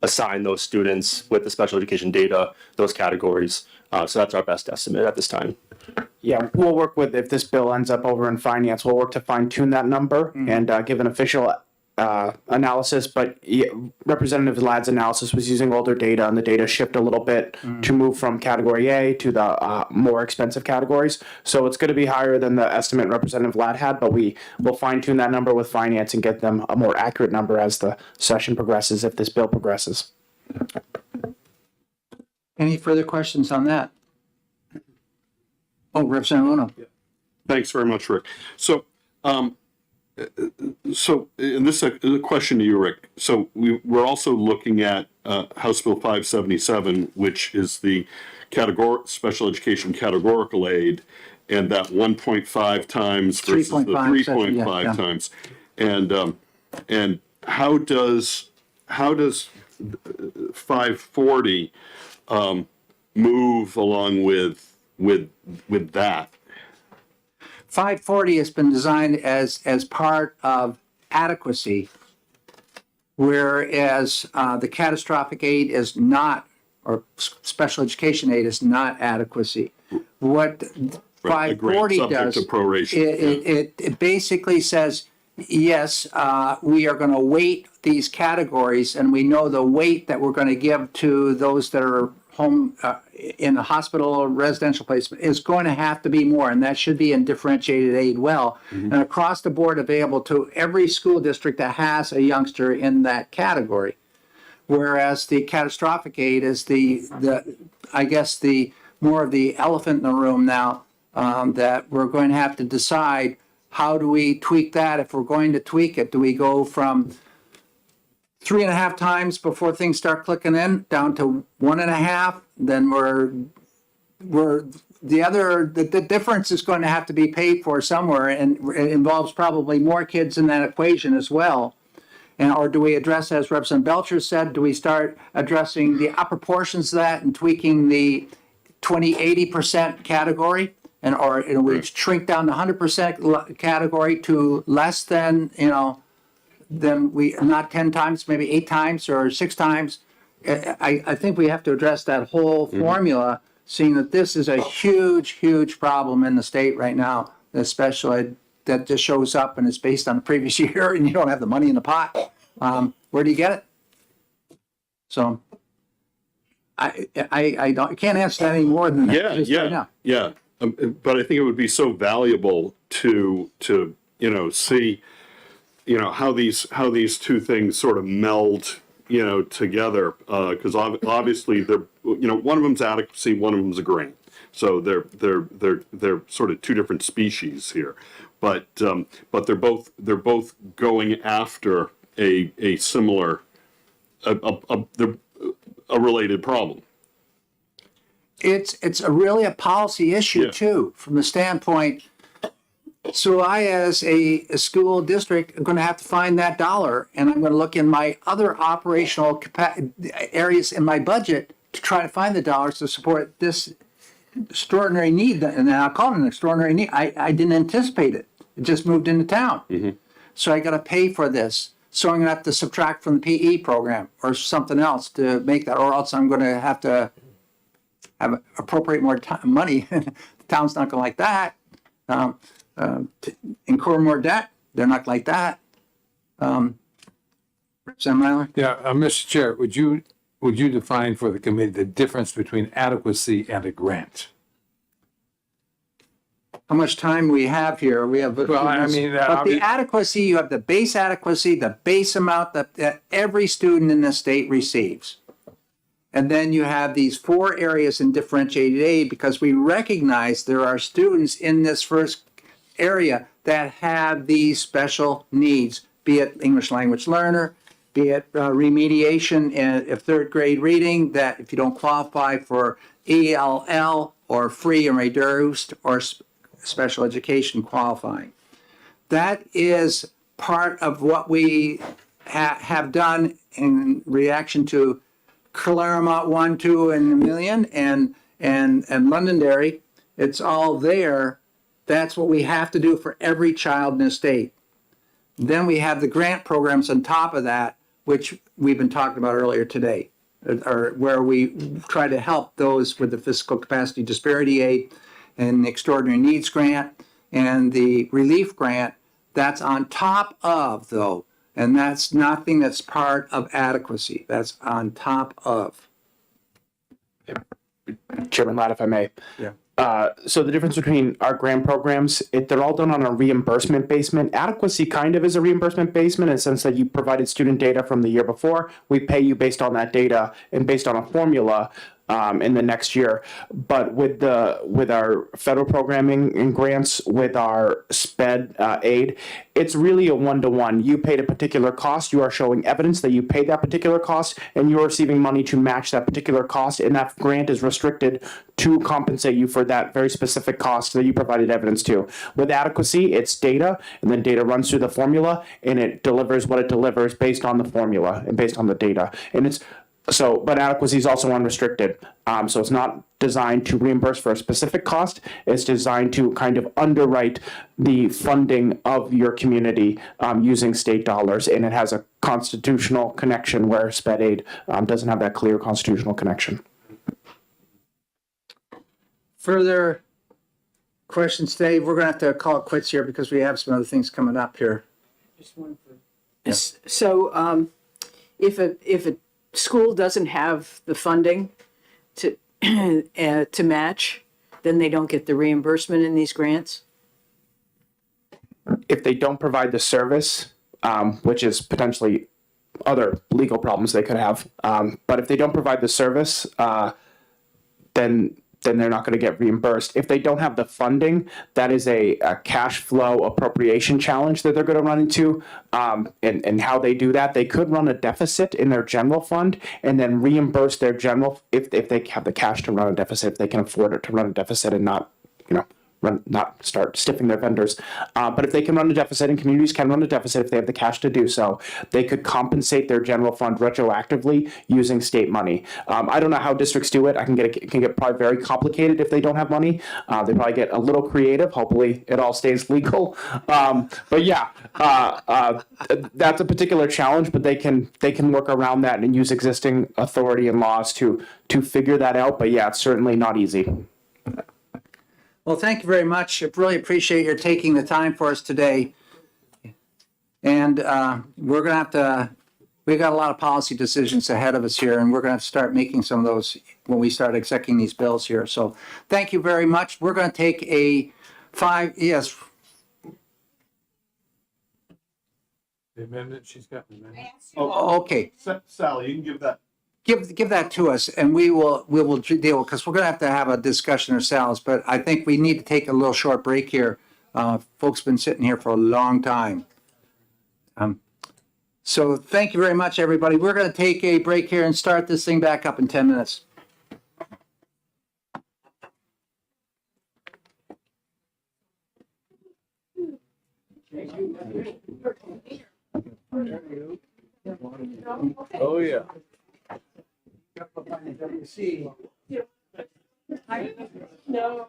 assign those students with the special education data, those categories. So that's our best estimate at this time. Yeah, we'll work with, if this bill ends up over in finance, we'll work to fine tune that number and give an official analysis. But Representative Ladd's analysis was using older data, and the data shift a little bit to move from category A to the more expensive categories. So it's going to be higher than the estimate Representative Ladd had, but we will fine tune that number with finance and get them a more accurate number as the session progresses, if this bill progresses. Any further questions on that? Oh, Representative Uno. Thanks very much, Rick. So, and this is a question to you, Rick. So we're also looking at House Bill 577, which is the special education categorical aid, and that 1.5 times versus the 3.5 times. And how does 540 move along with that? 540 has been designed as part of adequacy, whereas the catastrophic aid is not, or special education aid is not adequacy. What Right, a grant 540 subject does, to proration. it basically says, yes, we are going to weight these categories, and we know the weight that we're going to give to those that are home in a hospital or residential placement is going to have to be more, and that should be in differentiated aid and across the board available to every school district that has a youngster in that category. Whereas the catastrophic aid is the I guess the more of the elephant in the room now, that we're going to have to decide, how do we tweak that? If we're going to tweak it, do we go from 3.5 times before things start clicking in down to 1.5? Then the difference is going to have to be paid for somewhere, and it involves probably more kids in that equation as well. And, or do we address, as Representative Belcher said, do we start addressing the upper portions of that and tweaking the 80% category? And, or we shrink down the 100% category to less than, then we, not 10 times, maybe 8 times or 6 times. I think we have to address that whole formula, seeing that this is a huge, huge problem in the state right now, especially that just shows up and is based on the previous year and you don't have the money in the pot. Where do you get it? So I can't answer that any more than that. just right now. Yeah. But I think it would be so valuable to see, how these two things sort of meld, together, because obviously they're, one of them's adequacy, one of them's a grant. So they're sort of two different species here, but they're both going after a similar, a related problem. It's really a policy issue too, from the standpoint. So I, as a school district, am going to have to find that dollar, and I'm going to look in my other operational areas in my budget to try to find the dollars to support this extraordinary need. And I'll call it an extraordinary need. I didn't anticipate it. It just moved into town. So I got to pay for this. So I'm going to have to subtract from the PE program or something else to make that, or else I'm going to have appropriate more money. The town's not going to like that. To incur more debt, they're not like that. Representative Myler? Yeah, Mr. Chair, would you define for the committee the difference between adequacy and a grant? How much time we have here? We have. Well, I mean, but the adequacy, you have the base adequacy, the base amount that every student in the state receives. And then you have these 4 areas in differentiated aid, because we recognize there are students in this first area that have these special needs, be it English language learner, be it remediation in 3rd grade reading, that if you don't qualify for ELL or free and reduced or special education qualifying. That is part of what we have done in reaction to Claremont 1, 2, and a million, and Londonderry. It's all there. That's what we have to do for every child in the state. Then we have the grant programs on top of that, which we've been talking about earlier today, or where we try to help those with the fiscal capacity disparity aid and the extraordinary needs grant and the relief grant. That's on top of, though, and that's nothing that's part of adequacy. That's on top of. Chairman Ladd, if I may. Yeah. So the difference between our grant programs, they're all done on a reimbursement basement. Adequacy kind of is a reimbursement basement in the sense that you provided student data from the year before. We pay you based on that data and based on a formula. in the next year. But with our federal programming and grants, with our SPED aid, it's really a one-to-one. You paid a particular cost, you are showing evidence that you paid that particular cost, and you are receiving money to match that particular cost, and that grant is restricted to compensate you for that very specific cost that you provided evidence to. With adequacy, it's data, and then data runs through the formula, and it delivers what it delivers based on the formula and based on the data. And it's so, but adequacy is also unrestricted. So it's not designed to reimburse for a specific cost. It's designed to kind of underwrite the funding of your community using state dollars, and it has a constitutional connection where SPED aid doesn't have that clear constitutional connection. Further questions today? We're gonna have to call it quits here because we have some other things coming up here. So, if a school doesn't have the funding to to match, then they don't get the reimbursement in these grants? If they don't provide the service, which is potentially other legal problems they could have, but if they don't provide the service, then they're not going to get reimbursed. If they don't have the funding, that is a cash flow appropriation challenge that they're going to run into. And how they do that, they could run a deficit in their general fund and then reimburse their general, if they have the cash to run a deficit, if they can afford it to run a deficit and not, not start stiffing their vendors. But if they can run a deficit, and communities can run a deficit if they have the cash to do so, they could compensate their general fund retroactively using state money. I don't know how districts do it. It can get probably very complicated if they don't have money. They probably get a little creative. Hopefully it all stays legal. But yeah, that's a particular challenge, but they can work around that and use existing authority and laws to figure that out. But yeah, it's certainly not easy. Well, thank you very much. I really appreciate your taking the time for us today. And we're going to have to, we've got a lot of policy decisions ahead of us here, and we're going to have to start making some of those when we start executing these bills here. So thank you very much. We're going to take a yes. The amendment, she's got an amendment. Okay. Sally, you can give that. Give that to us, and we will deal, because we're going to have a discussion ourselves. But I think we need to take a little short break here. Folks have been sitting here for a long time. So thank you very much, everybody. We're going to take a break here and start this thing back up in 10 minutes. Oh, yeah. No.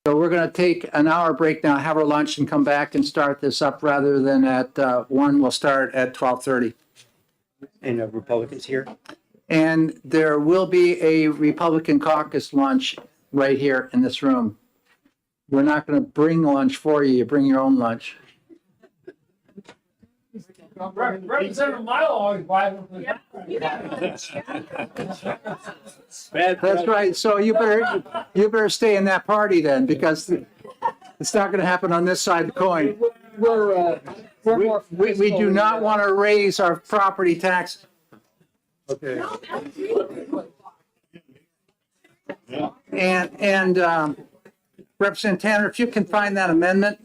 So we're going to take an hour break now, have our lunch, and come back and start this up rather than at 1. We'll start at 12:30. And Republicans here? And there will be a Republican caucus lunch right here in this room. We're not going to bring lunch for you. You bring your own lunch. Representative Milo always That's right. So you better stay in that party then, because it's not going to happen on this side of the coin. We do not want to raise our property tax. Okay. And Representative Tanner, if you can find that amendment.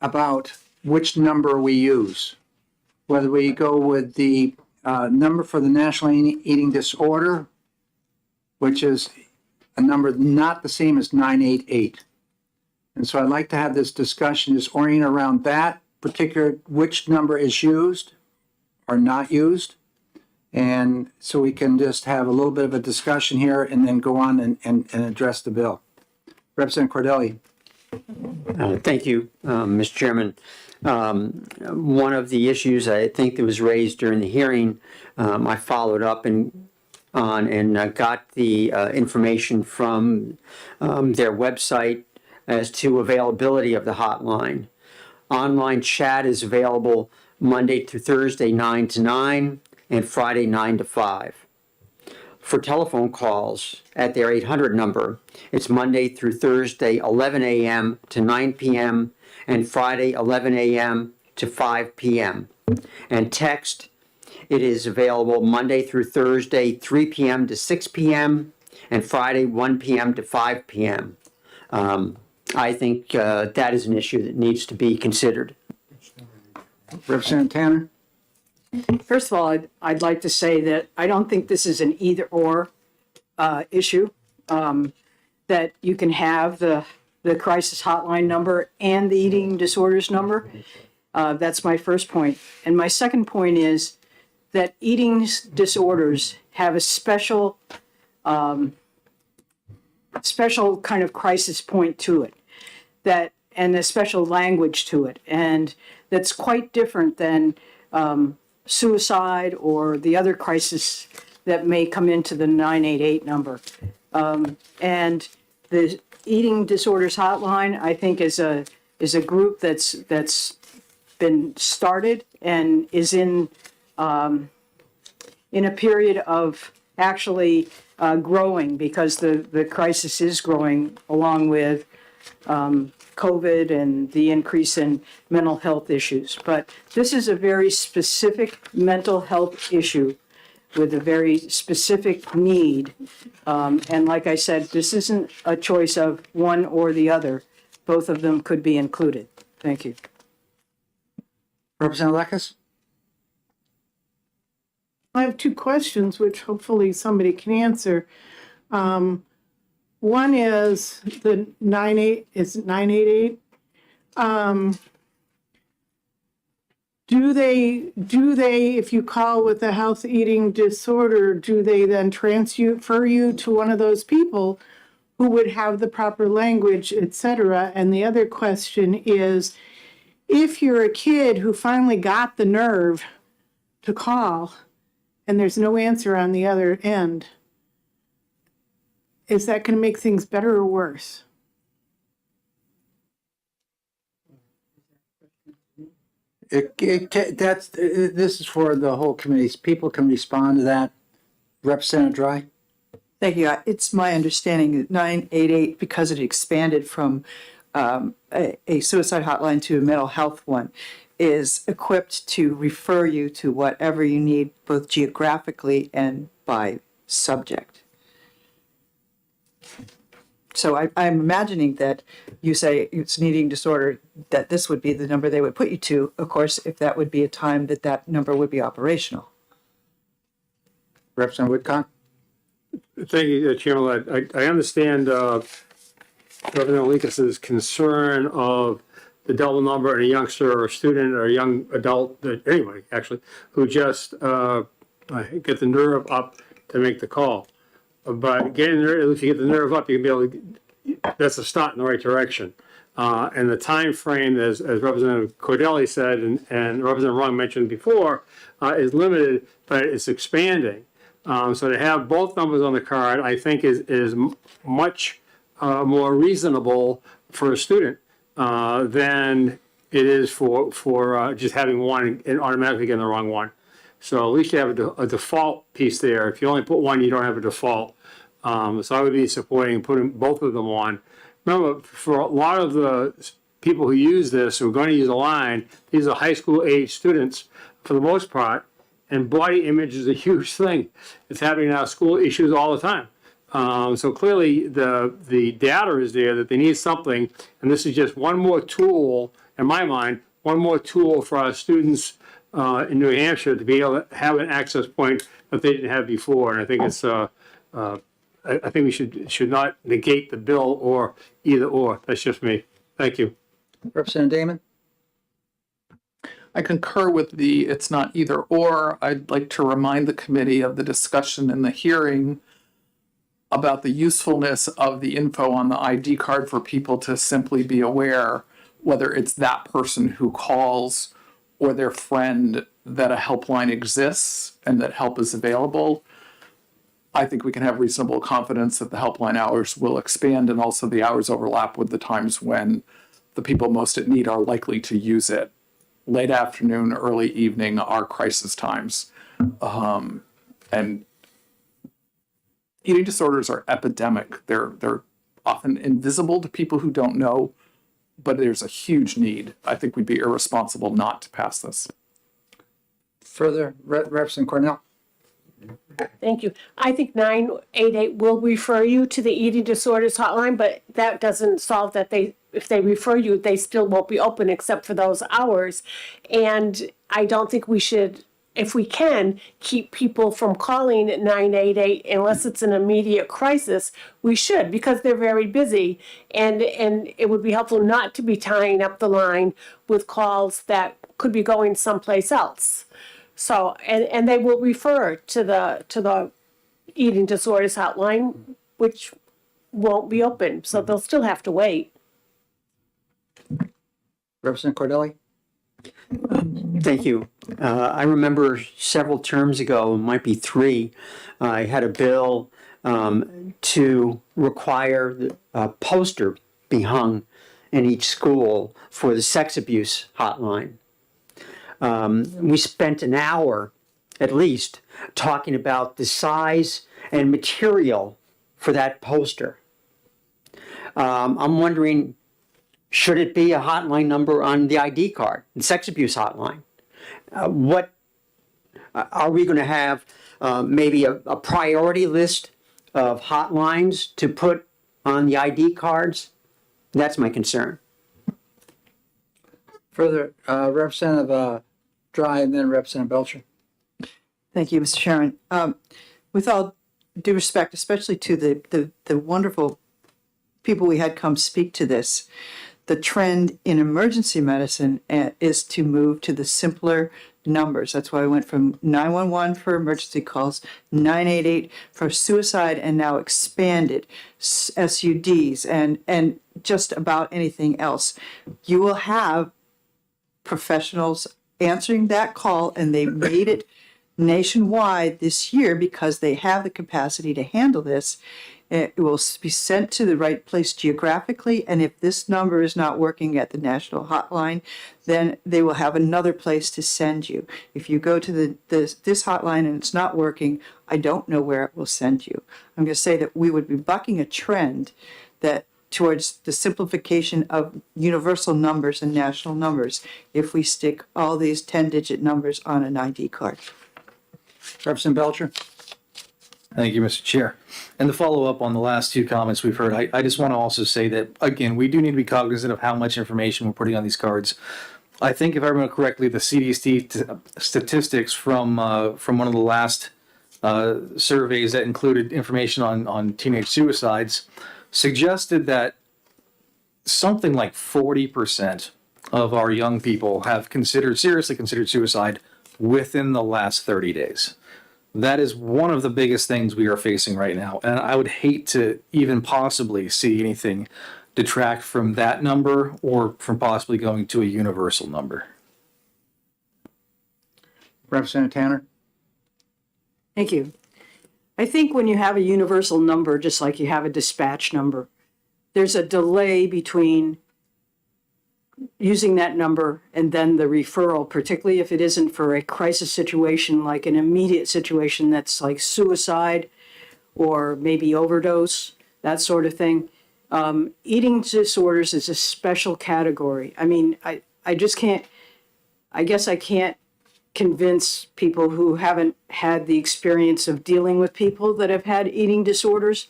about which number we use. Whether we go with the number for the National Eating Disorder, which is a number not the same as 988. And so I'd like to have this discussion just oriented around that particular, which number is used or not used. And so we can just have a little bit of a discussion here and then go on and address the bill. Representative Cordelli. Thank you, Mr. Chairman. One of the issues I think that was raised during the hearing, I followed up and got the information from their website as to availability of the hotline. Online chat is available Monday through Thursday, 9 to 9, and Friday, 9 to 5. For telephone calls at their 800 number, it's Monday through Thursday, 11 a.m. to 9 p.m., and Friday, 11 a.m. to 5 p.m. And text, it is available Monday through Thursday, 3 p.m. to 6 p.m., and Friday, 1 p.m. to 5 p.m. I think that is an issue that needs to be considered. Representative Tanner. First of all, I'd like to say that I don't think this is an either or issue, that you can have the crisis hotline number and the eating disorders number. That's my first point. And my second point is that eating disorders have a special kind of crisis point to it, and a special language to it. And that's quite different than suicide or the other crisis that may come into the 988 number. And the eating disorders hotline, I think, is a group that's been started and is in a period of actually growing, because the crisis is growing along with COVID and the increase in mental health issues. But this is a very specific mental health issue with a very specific need. And like I said, this isn't a choice of one or the other. Both of them could be included. Thank you. Representative Lekis. I have two questions, which hopefully somebody can answer. One is the 988. Do they, if you call with a health eating disorder, do they then transfer you to one of those people who would have the proper language, et cetera? And the other question is, if you're a kid who finally got the nerve to call and there's no answer on the other end, is that going to make things better or worse? This is for the whole committee. People can respond to that. Representative Dry. Thank you. It's my understanding that 988, because it expanded from a suicide hotline to a mental health one, is equipped to refer you to whatever you need, both geographically and by subject. So I'm imagining that you say it's an eating disorder, that this would be the number they would put you to, of course, if that would be a time that that number would be operational. Representative Woodcock. Thank you, Chairman. I understand Representative Lekis's concern of the double number and a youngster or a student or a young adult, anybody actually, who just get the nerve up to make the call. But getting there, if you get the nerve up, you can be able to, that's a start in the right direction. And the time frame, as Representative Cordelli said, and Representative Rung mentioned before, is limited, but it's expanding. So to have both numbers on the card, I think is much more reasonable for a student than it is for just having one and automatically getting the wrong one. So at least you have a default piece there. If you only put one, you don't have a default. So I would be supporting putting both of them on. Remember, for a lot of the people who use this, who are going to use a line, these are high school age students for the most part, and body image is a huge thing. It's happening in our school issues all the time. So clearly the data is there that they need something, and this is just one more tool in my mind, one more tool for our students in New Hampshire to be able to have an access point that they didn't have before. And I think it's, I think we should not negate the bill or either or. That's just me. Thank you. Representative Damon? I concur with the it's not either or. I'd like to remind the committee of the discussion in the hearing about the usefulness of the info on the ID card for people to simply be aware, whether it's that person who calls or their friend, that a helpline exists and that help is available. I think we can have reasonable confidence that the helpline hours will expand and also the hours overlap with the times when the people most at need are likely to use it. Late afternoon, early evening are crisis times. And eating disorders are epidemic. They're often invisible to people who don't know, but there's a huge need. I think we'd be irresponsible not to pass this. Further, Representative Cornell? Thank you. I think 988 will refer you to the eating disorders hotline, but that doesn't solve that if they refer you, they still won't be open except for those hours. And I don't think we should, if we can, keep people from calling 988 unless it's an immediate crisis. We should, because they're very busy. And it would be helpful not to be tying up the line with calls that could be going someplace else. So, and they will refer to the eating disorders hotline, which won't be open, so they'll still have to wait. Representative Cordelli? Thank you. I remember several terms ago, it might be 3, I had a bill to require a poster be hung in each school for the sex abuse hotline. We spent an hour, at least, talking about the size and material for that poster. I'm wondering, should it be a hotline number on the ID card, the sex abuse hotline? What are we going to have? Maybe a priority list of hotlines to put on the ID cards? That's my concern. Further, Representative Dry and then Representative Belcher. Thank you, Mr. Chairman. With all due respect, especially to the wonderful people we had come speak to this, the trend in emergency medicine is to move to the simpler numbers. That's why I went from 911 for emergency calls, 988 for suicide, and now expanded SUDs and just about anything else. You will have professionals answering that call, and they made it nationwide this year because they have the capacity to handle this. It will be sent to the right place geographically, and if this number is not working at the national hotline, then they will have another place to send you. If you go to this hotline and it's not working, I don't know where it will send you. I'm going to say that we would be bucking a trend that towards the simplification of universal numbers and national numbers if we stick all these 10-digit numbers on an ID card. Representative Belcher? Thank you, Mr. Chair. And to follow up on the last 2 comments we've heard, I just want to also say that, again, we do need to be cognizant of how much information we're putting on these cards. I think, if I remember correctly, the CDC statistics from one of the last surveys that included information on teenage suicides suggested that something like 40% of our young people have seriously considered suicide within the last 30 days. That is one of the biggest things we are facing right now. And I would hate to even possibly see anything detract from that number or from possibly going to a universal number. Representative Tanner? Thank you. I think when you have a universal number, just like you have a dispatch number, there's a delay between using that number and then the referral, particularly if it isn't for a crisis situation, like an immediate situation that's like suicide or maybe overdose, that sort of thing. Eating disorders is a special category. I mean, I just can't, I guess I can't convince people who haven't had the experience of dealing with people that have had eating disorders,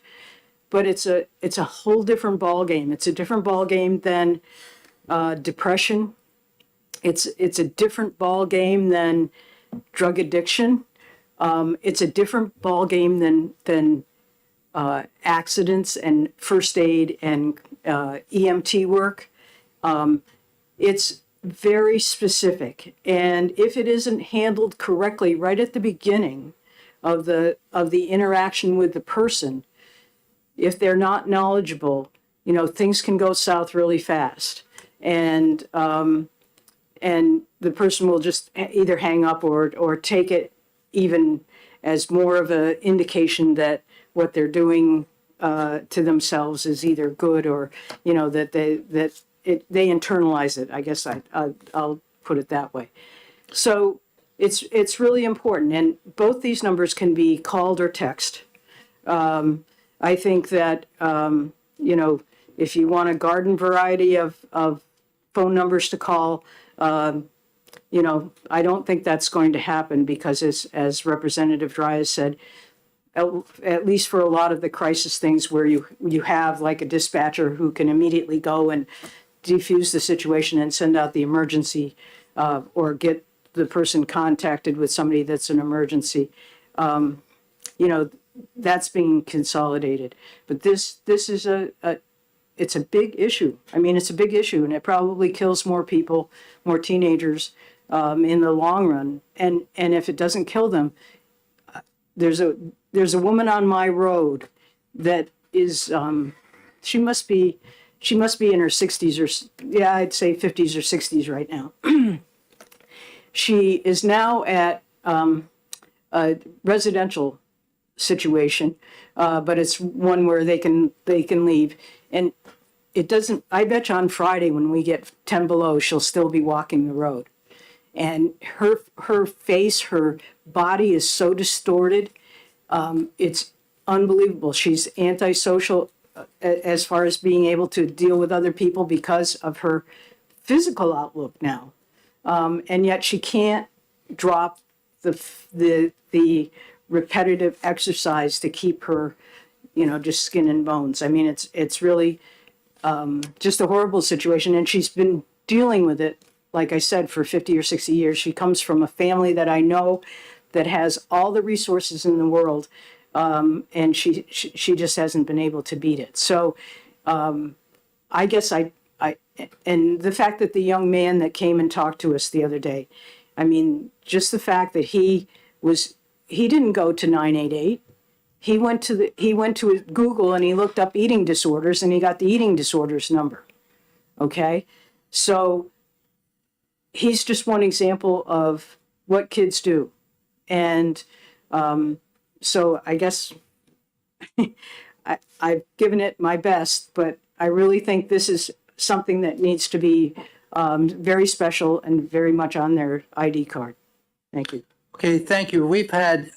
but it's a whole different ballgame. It's a different ballgame than depression. It's a different ball game than drug addiction. It's a different ball game than accidents and first aid and EMT work. It's very specific, and if it isn't handled correctly right at the beginning of the interaction with the person, if they're not knowledgeable, things can go south really fast, and the person will just either hang up or take it even as more of an indication that what they're doing to themselves is either good or that they internalize it. I guess I'll put it that way. So it's really important, and both these numbers can be called or text. I think that if you want a garden variety of phone numbers to call, I don't think that's going to happen because, as Representative Dry has said, at least for a lot of the crisis things where you have like a dispatcher who can immediately go and defuse the situation and send out the emergency or get the person contacted with somebody that's an emergency. That's being consolidated. But this is it's a big issue. I mean, it's a big issue, and it probably kills more people, more teenagers in the long run. And if it doesn't kill them, there's a woman on my road that is she must be in her 60s or I'd say 50s or 60s right now. She is now at a residential situation, but it's one where they can leave. And it doesn't, I bet you on Friday when we get 10 below, she'll still be walking the road. And her face, her body is so distorted. It's unbelievable. She's antisocial as far as being able to deal with other people because of her physical outlook now. And yet she can't drop the repetitive exercise to keep her, just skin and bones. I mean, it's really just a horrible situation. And she's been dealing with it, like I said, for 50 or 60 years. She comes from a family that I know that has all the resources in the world. And she just hasn't been able to beat it. So I guess and the fact that the young man that came and talked to us the other day, I mean, just the fact that he didn't go to 988. He went to Google and he looked up eating disorders and he got the eating disorders number. Okay. So he's just one example of what kids do. And so I guess I've given it my best, but I really think this is something that needs to be very special and very much on their ID card. Thank you. Okay, thank you. We've had,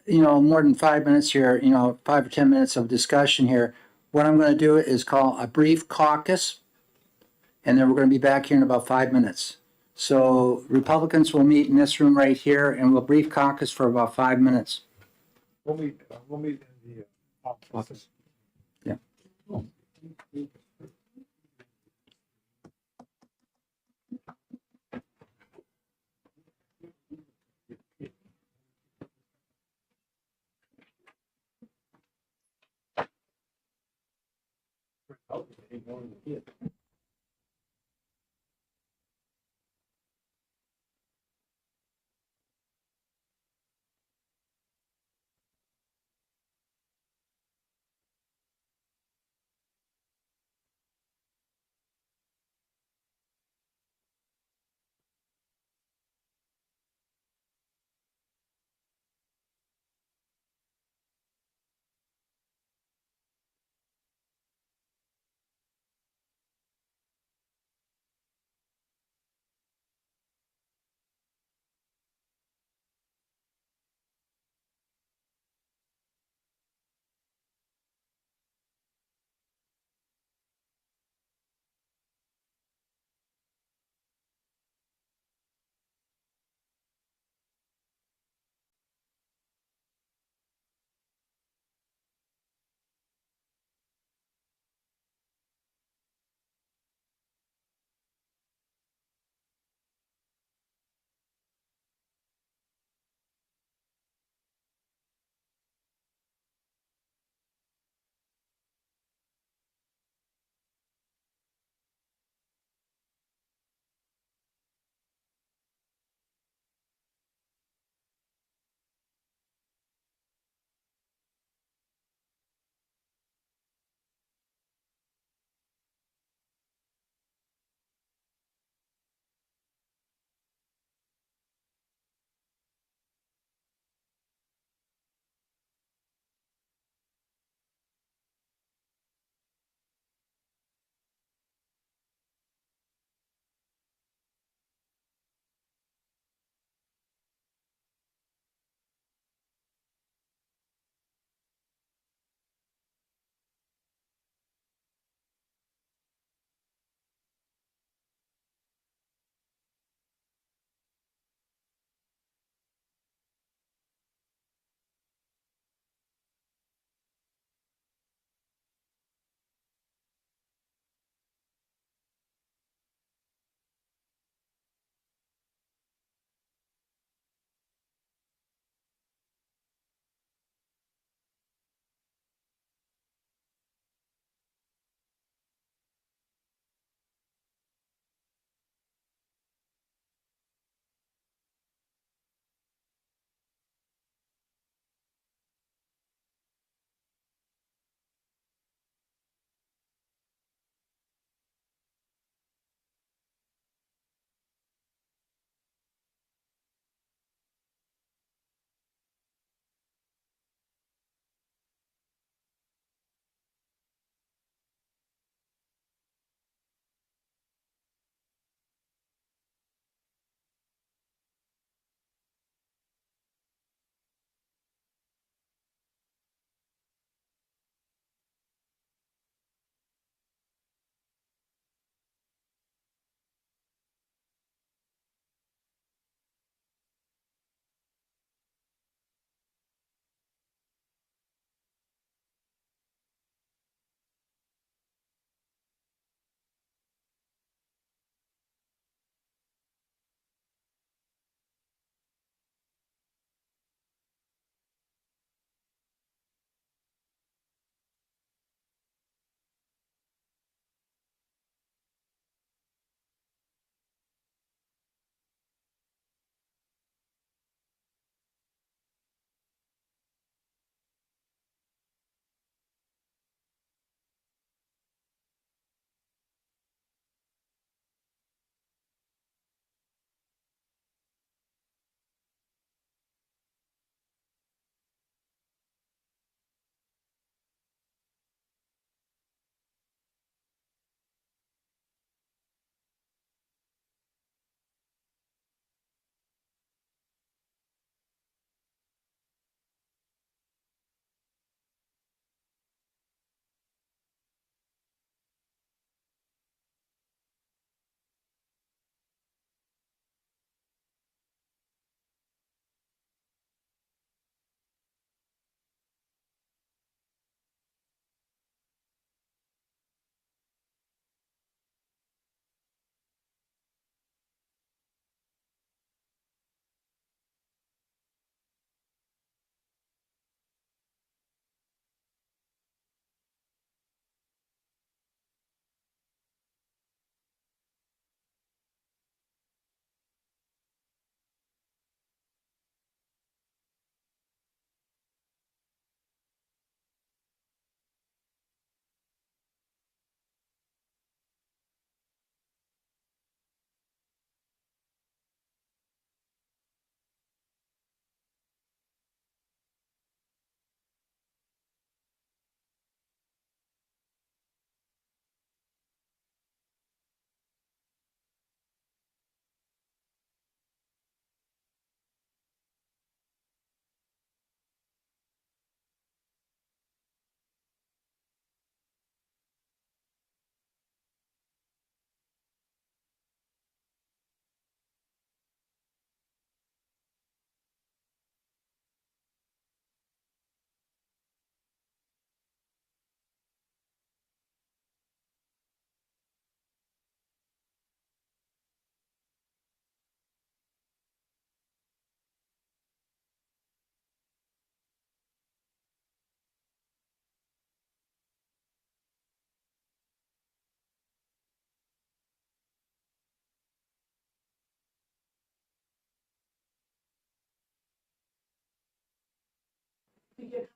more than 5 minutes here, 5 or 10 minutes of discussion here. What I'm going to do is call a brief caucus, and then we're going to be back here in about 5 minutes. So Republicans will meet in this room right here, and we'll brief caucus for about 5 minutes. We'll meet in the office. Yeah.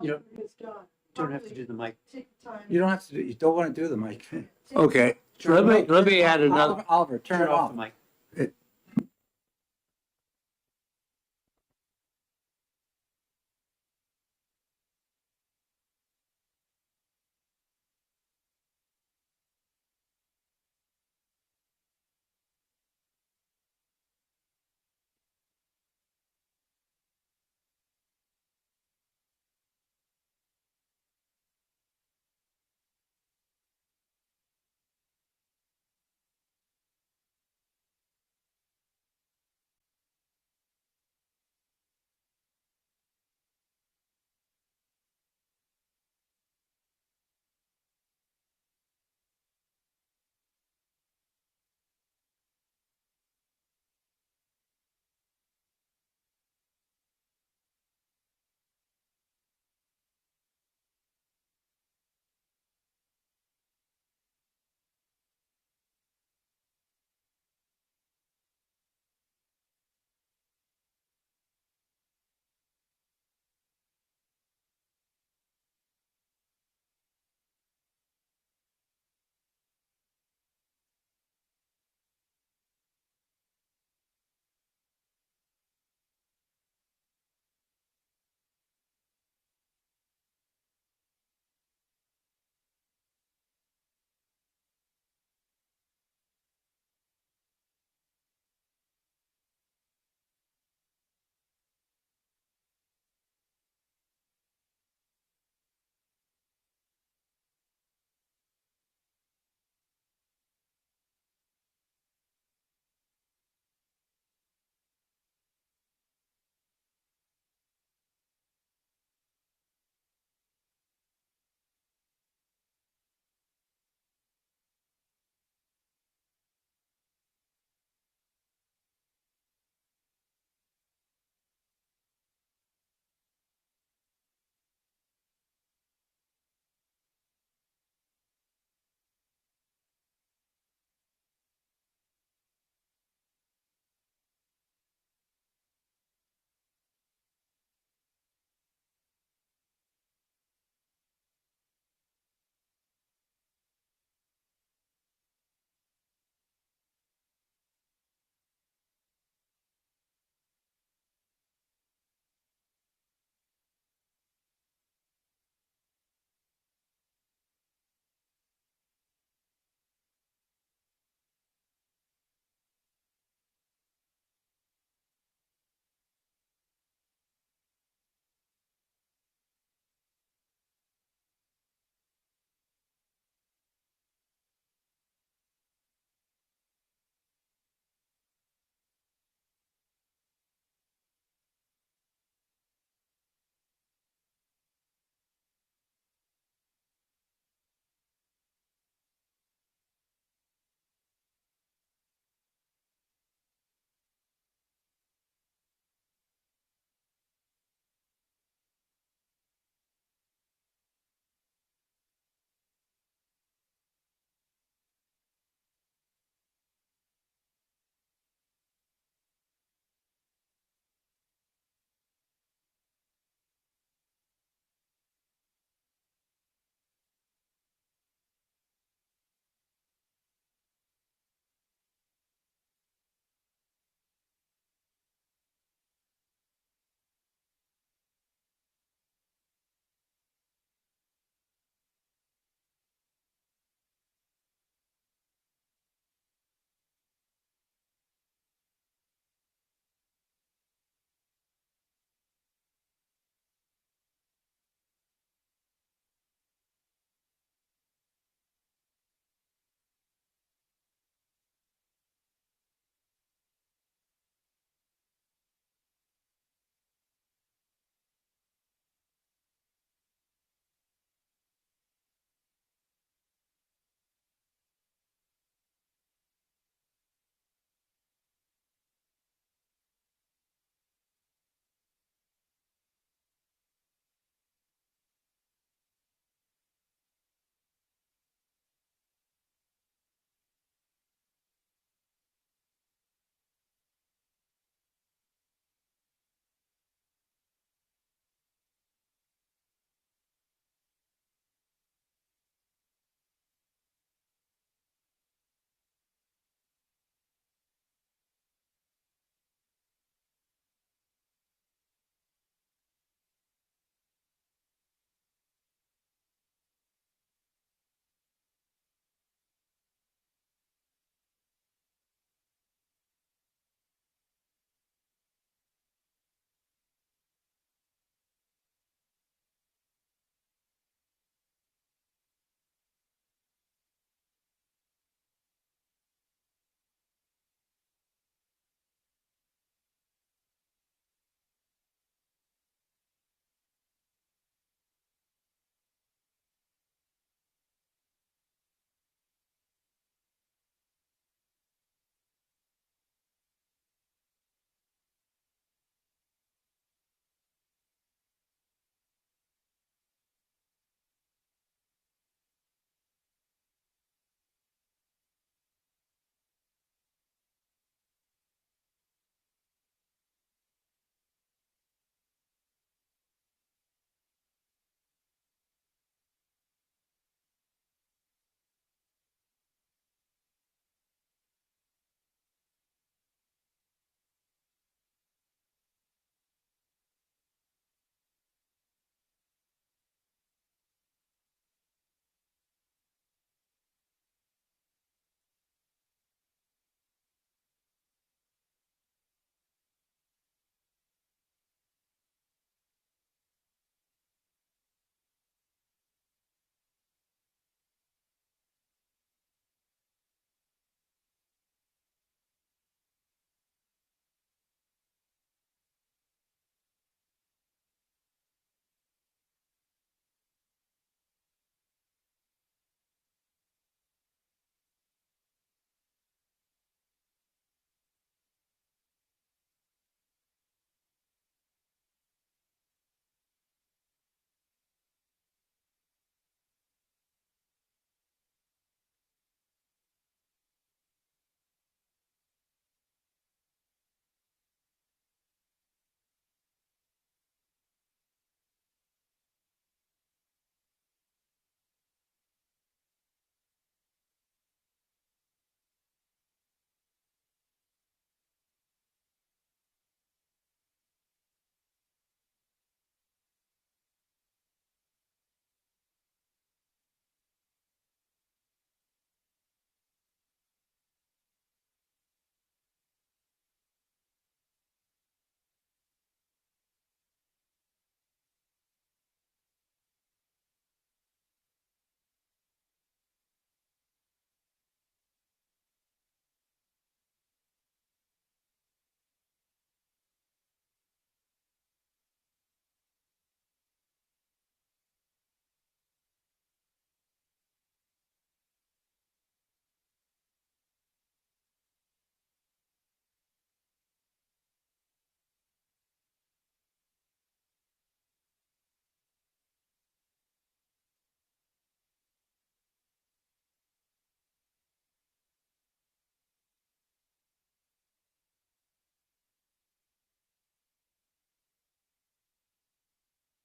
You Don't have to do the mic. you don't have to, you don't want to do the mic. Okay, let me add another. Oliver, turn it off. the mic.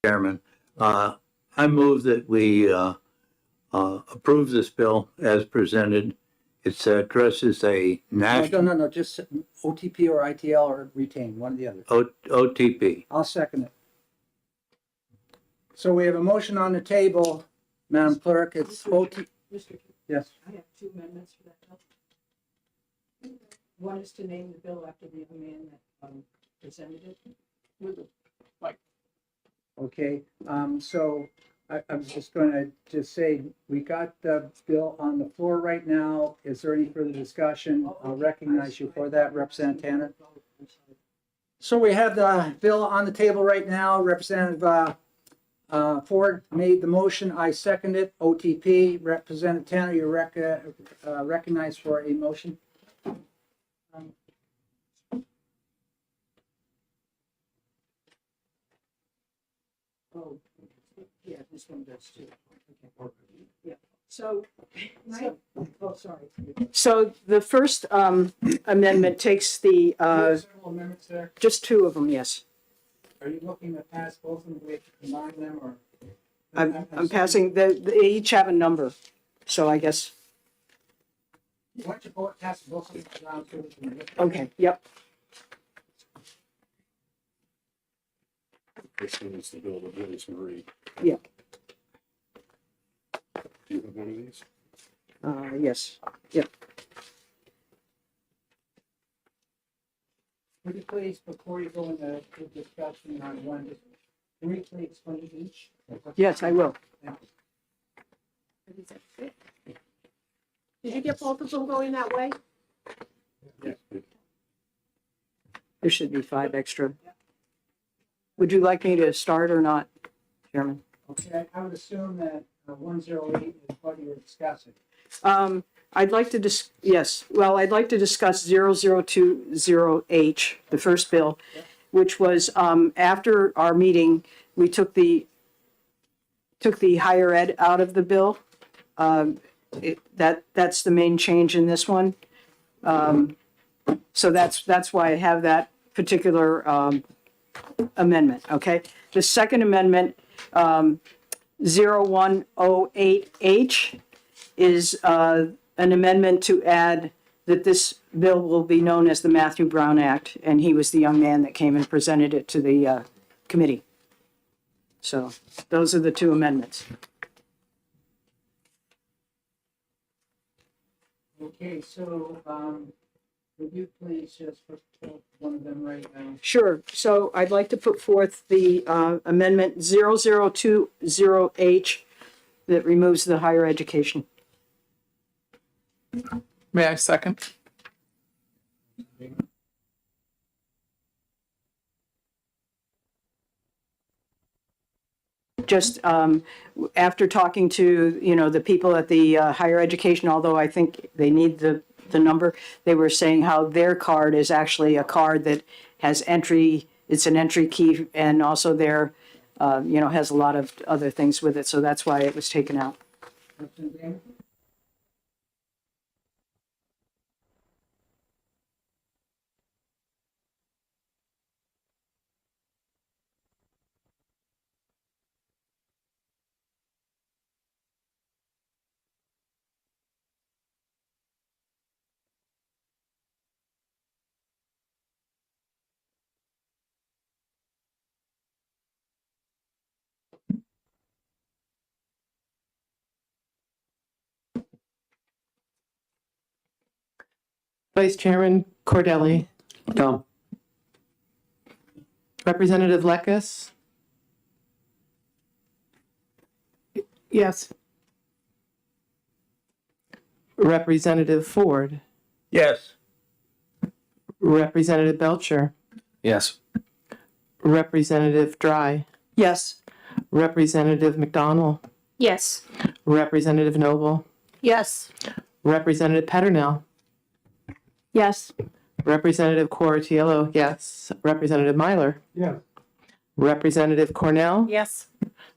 Chairman. I move that we approve this bill as presented. It addresses a national No, just OTP or ITL or retain, one or the other. OTP. I'll second it. So we have a motion on the table, Madam Clerk, it's OT, yes. I have two amendments for that bill. One is to name the bill after the young man that presented it. Okay, so I'm just gonna just say, we got the bill on the floor right now. Is there any further discussion? I'll recognize you for that, Representative Tanner. So we have the bill on the table right now. Representative Ford made the motion. I second it. OTP. Representative Tanner, you're recognized for a motion. Oh, yeah, this one does too. Okay. Yeah, so, oh, sorry. So the first amendment takes the, Several amendments there. just two of them, yes. Are you looking to pass both of them? Do we have to combine them or? I'm passing, they each have a number, so I guess, Why don't you pass both of them down to? okay, yep. This one is the bill that Dennis Marie. Yeah. Do you have one of these? Yes, yep. Would you please, before you go into the discussion on one, just briefly explain each? Yes, I will. Did you get both of them going that way? There should be 5 extra. Would you like me to start or not, Chairman? Okay, I would assume that 108 is what you were discussing. I'd like to yes, well, I'd like to discuss 0020H, the first bill, which was, after our meeting, we took the higher ed out of the bill. That's the main change in this one. So that's why I have that particular, amendment, okay? The second amendment, 0108H, is an amendment to add that this bill will be known as the Matthew Brown Act, and he was the young man that came and presented it to the committee. So those are the two amendments. Okay, so would you please just put one of them right now? Sure. So I'd like to put forth the amendment 0020H that removes the higher education. May I second? Just after talking to, the people at the higher education, although I think they need the number, they were saying how their card is actually a card that has entry, it's an entry key, and also their, has a lot of other things with it, so that's why it was taken out. Vice Chairman Cordelli. Tom. Representative Lekis. Yes. Representative Ford. Yes. Representative Belcher. Yes. Representative Dry. Yes. Representative McDonald. Yes. Representative Noble. Yes. Representative Peternell. Yes. Representative Coratiello, yes. Representative Myler. Yes. Representative Cornell. Yes.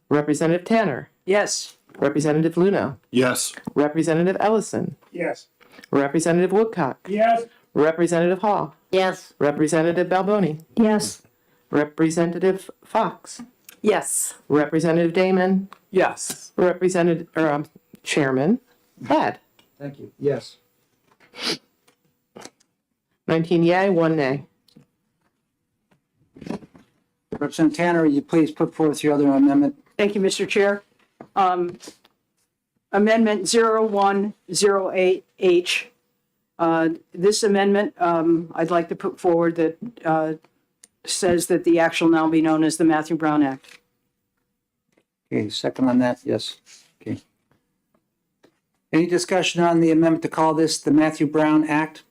Representative Tanner. Yes. Representative Luno. Yes. Representative Ellison. Yes. Representative Woodcock. Yes. Representative Hall. Yes. Representative Balboni. Yes. Representative Fox. Yes. Representative Damon, Yes. Representative, Chairman Ladd. Thank you. Yes. 19 yay, 1 nay. Representative Tanner, will you please put forth your other amendment? Thank you, Mr. Chair. Amendment 0108H. This amendment, I'd like to put forward that says that the act shall now be known as the Matthew Brown Act. Okay, second on that, yes. Okay. Any discussion on the amendment to call this the Matthew Brown Act?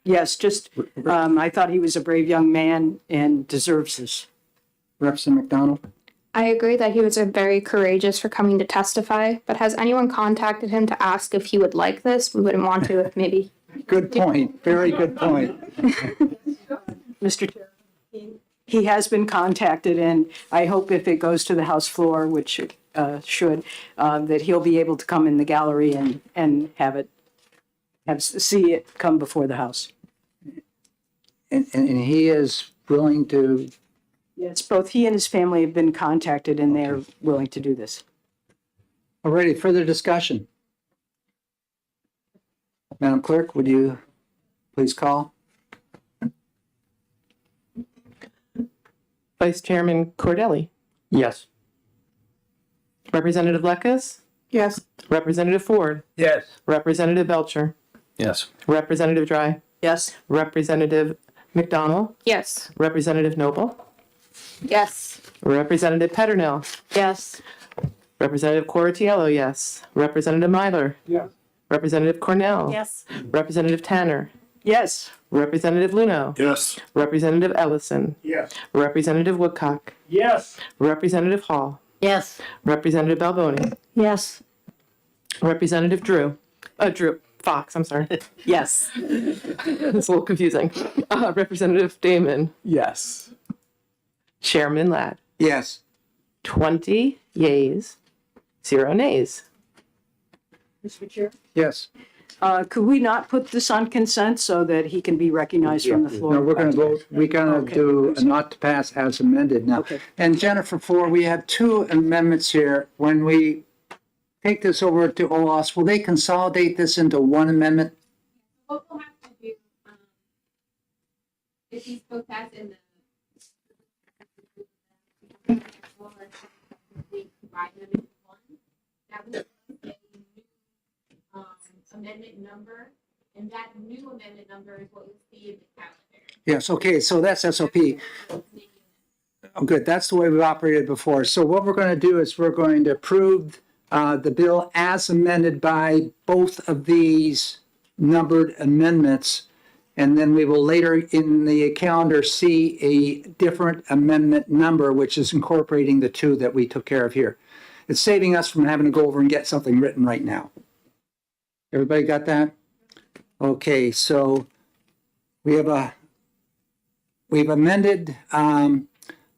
Yes, just, I thought he was a brave young man and deserves this. Representative McDonald? I agree that he was very courageous for coming to testify, but has anyone contacted him to ask if he would like this? We wouldn't want to if maybe. Good point. Very good point. Mr. Chair, he has been contacted, and I hope if it goes to the House floor, which it should, that he'll be able to come in the gallery and see it come before the House. And he is willing to, Yes, both he and his family have been contacted, and they're willing to do this. already further discussion? Madam Clerk, would you please call? Vice Chairman Cordelli, Yes. Representative Lekes, Yes. Representative Ford, Yes. Representative Belcher, Yes. Representative Dry, Yes. Representative McDonald, Yes. Representative Noble, Yes. Representative Peternell, Yes. Representative Coratiello, yes. Representative Myler, Yes. Representative Cornell, Yes. Representative Tanner, Yes. Representative Luno, Yes. Representative Ellison, Yes. Representative Woodcock, Yes. Representative Hall, Yes. Representative Balboni, Yes. Representative Drew Fox, I'm sorry. Yes. It's a little confusing. Representative Damon, Yes. Chairman Ladd, Yes. 20 yeas, 0 nays. Mr. Chair? Yes. Could we not put this on consent so that he can be recognized from the floor? No, we're going to vote, we're going to do a not to pass as amended now. Okay. And Jennifer Ford, we have two amendments here. When we take this over to OLOS, will they consolidate this into one amendment? What we'll have to do, if these both pass in the. That would be a new amendment number, and that new amendment number is what you'll see in the calendar. Yes, okay, so that's SOP. Oh, good, that's the way we've operated before. So what we're going to do is we're going to approve the bill as amended by both of these numbered amendments. And then we will later in the calendar see a different amendment number, which is incorporating the two that we took care of here. It's saving us from having to go over and get something written right now. Everybody got that? Okay, so we've amended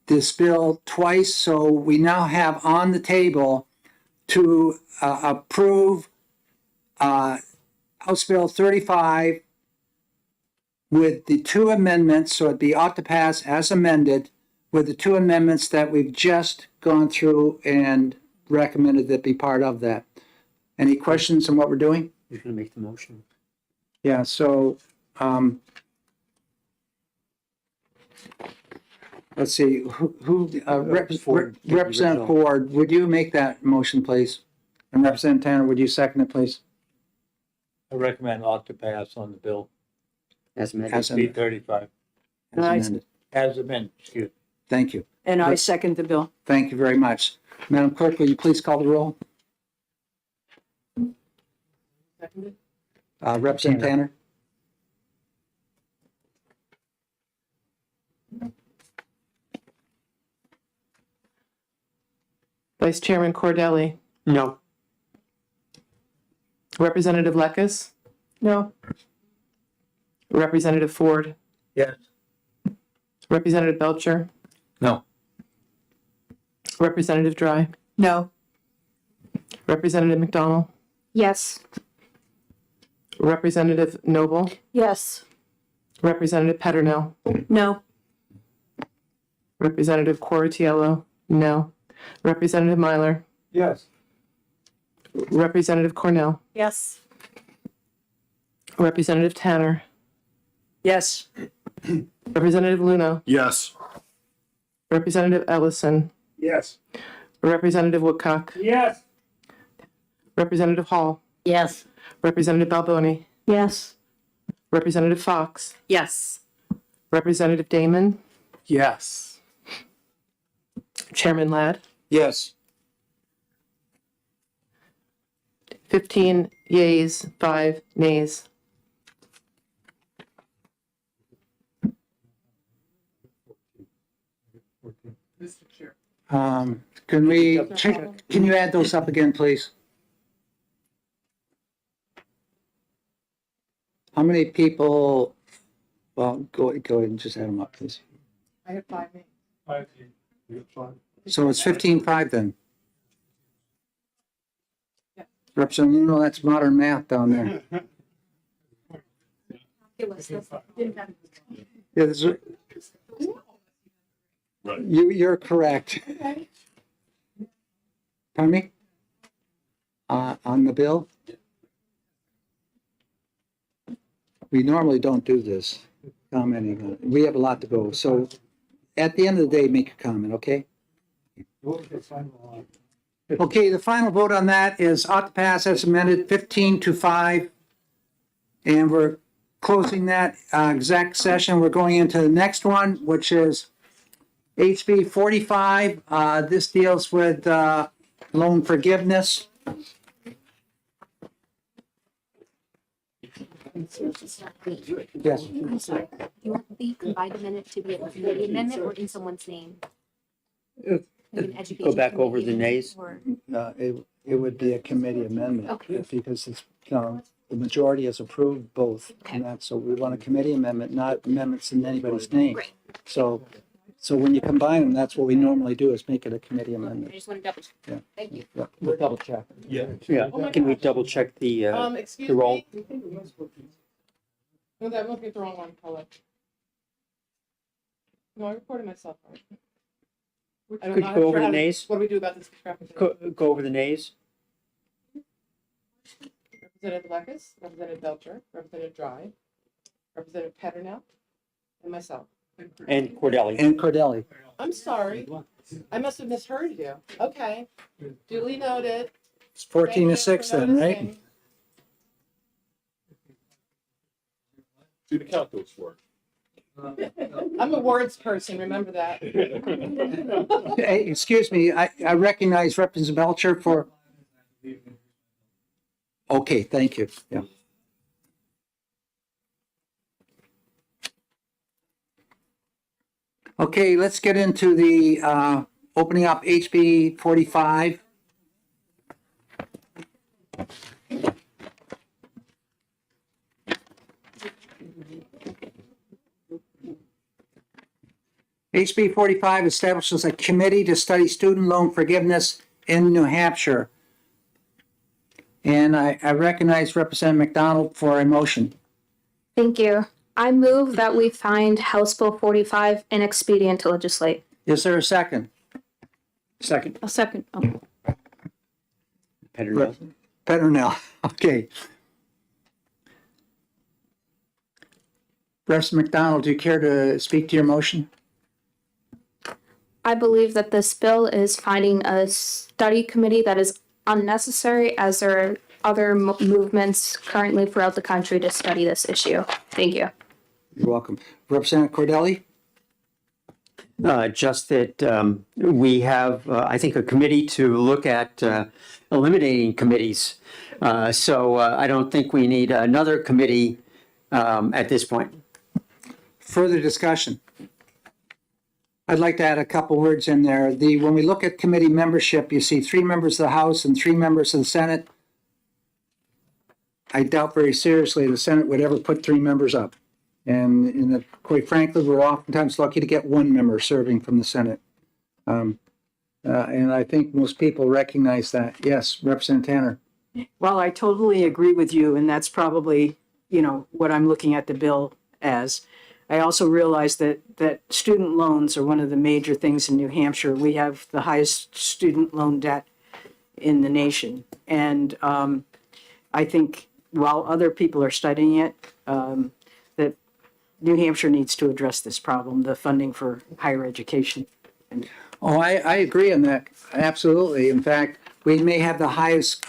this bill twice, so we now have on the table to approve House Bill 35 with the two amendments, so it'd be ought to pass as amended, with the two amendments that we've just gone through and recommended that be part of that. Any questions on what we're doing? Who's going to make the motion? Yeah, so, let's see, Representative Ford, would you make that motion, please? And Representative Tanner, would you second it, please? I recommend ought to pass on the bill. As amended. As amended. 35. As amended. As amended, excuse me. Thank you. And I second the bill. Thank you very much. Madam Clerk, will you please call the roll? Representative Tanner? Vice Chairman Cordelli, No. Representative Lekes, No. Representative Ford, Yes. Representative Belcher, No. Representative Dry, No. Representative McDonald, Yes. Representative Noble, Yes. Representative Peternell, No. Representative Coratiello, no. Representative Myler, Yes. Representative Cornell, Yes. Representative Tanner, Yes. Representative Luno, Yes. Representative Ellison, Yes. Representative Woodcock, Yes. Representative Hall, Yes. Representative Balboni, Yes. Representative Fox, Yes. Representative Damon, Yes. Chairman Ladd, Yes. 15 yeas, 5 nays. Can we check, can you add those up again, please? How many people, well, go ahead and just add them up, please. I have 5 nays. So it's 15-5 then. Representative, you know, that's modern math down there. Yeah, there's a- you're correct. Pardon me? On the bill? We normally don't do this, commenting on it. We have a lot to go. So at the end of the day, make a comment, okay? Okay, the final vote on that is ought to pass as amended, 15-5. And we're closing that exec session. We're going into the next one, which is HB 45. This deals with loan forgiveness. Yes. I'm sorry. You want the combined amendment to be a committee amendment or in someone's name? Like an Go education back over the committee nays. or- It would be a committee amendment. Okay. Because it's, the majority has approved both. And that, so we want a committee amendment, not amendments in anybody's name. Great. So when you combine them, that's what we normally do, is make it a committee I amendment. just want to double check. Yeah. Thank you. Yeah, we'll double check. Yeah. Yeah, can we double check the Excuse roll? me? No, that won't be the wrong one, color. No, I recorded myself. Right? I don't Could know you go over how the to- nays? What do we do about this discrepancy? Go over the nays. Representative Leckis, Representative Belcher, Representative Dry, Representative Petronel, and myself. And Cordelli. And Cordelli. I'm sorry. I must have misheard you. Okay. Duly noted. It's 14-6 then, right? Noticing. Do the count those for. I'm a words person, remember that. Hey, excuse me, I recognize Representative Belcher for. Okay, thank you. Yeah. Okay, let's get into the opening up HB 45. HB 45 establishes a committee to study student loan forgiveness in New Hampshire. And I recognize Representative McDonald for a motion. Thank you. I move that we find House Bill 45 inexpedient to legislate. Is there a second? Second. A second. Oh. Petronel. Petronel, okay. Representative McDonald, do you care to speak to your motion? I believe that this bill is finding a study committee that is unnecessary, as there are other movements currently throughout the country to study this issue. Thank you. You're welcome. Representative Cordelli? Just that we have, I think, a committee to look at eliminating committees. So I don't think we need another committee at this point. Further discussion? I'd like to add a couple words in there. When we look at committee membership, you see 3 members of the House and 3 members of the Senate. I doubt very seriously the Senate would ever put 3 members up. And quite frankly, we're oftentimes lucky to get 1 member serving from the Senate. And I think most people recognize that. Yes, Representative Tanner. Well, I totally agree with you, and that's probably, what I'm looking at the bill as. I also realize that student loans are one of the major things in New Hampshire. We have the highest student loan debt in the nation. And I think while other people are studying it, that New Hampshire needs to address this problem, the funding for higher education. Oh, I agree on that, absolutely. In fact, we may have the highest,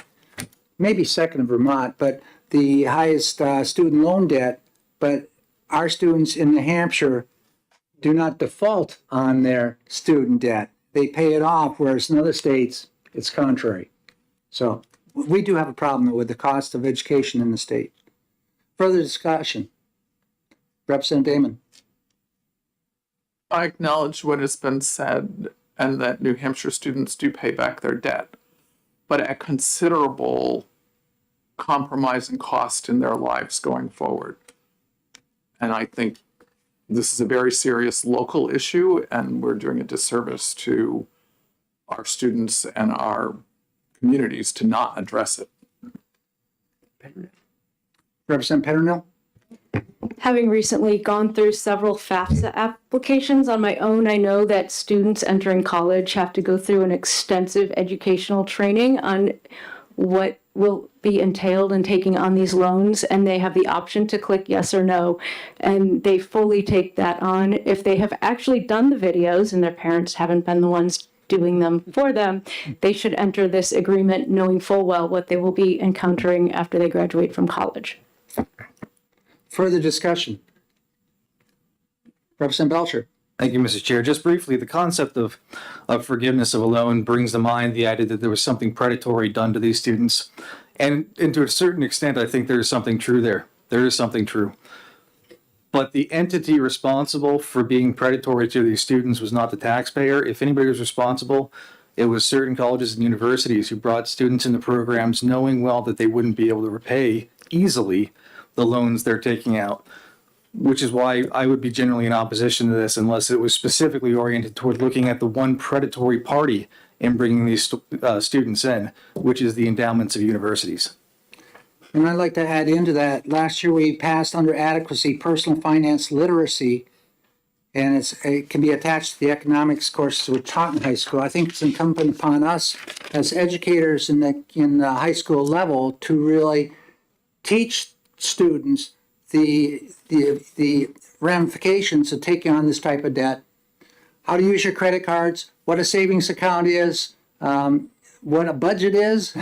maybe second in Vermont, but the highest student loan debt, but our students in New Hampshire do not default on their student debt. They pay it off, whereas in other states, it's contrary. So we do have a problem with the cost of education in the state. Further discussion. Representative Damon. I acknowledge what has been said and that New Hampshire students do pay back their debt, but at considerable compromise and cost in their lives going forward. And I think this is a very serious local issue, and we're doing a disservice to our students and our communities to not address it. Representative Petronil. Having recently gone through several FAFSA applications on my own, I know that students entering college have to go through an extensive educational training on what will be entailed in taking on these loans, and they have the option to click yes or no, and they fully take that on. If they have actually done the videos and their parents haven't been the ones doing them for them, they should enter this agreement knowing full well what they will be encountering after they graduate from college. Further discussion. Representative Belcher. Thank you, Mr. Chair. Just briefly, the concept of forgiveness of a loan brings to mind the idea that there was something predatory done to these students. And to a certain extent, I think there is something true there. There is something true. But the entity responsible for being predatory to these students was not the taxpayer. If anybody was responsible, it was certain colleges and universities who brought students into programs knowing well that they wouldn't be able to repay easily the loans they're taking out, which is why I would be generally in opposition to this unless it was specifically oriented toward looking at the one predatory party in bringing these students in, which is the endowments of universities. And I'd like to add into that, last year we passed under adequacy personal finance literacy, and it can be attached to the economics courses we're taught in high school. I think it's incumbent upon us as educators in the high school level to really teach students the ramifications of taking on this type of debt, how to use your credit cards, what a savings account is, what a budget is,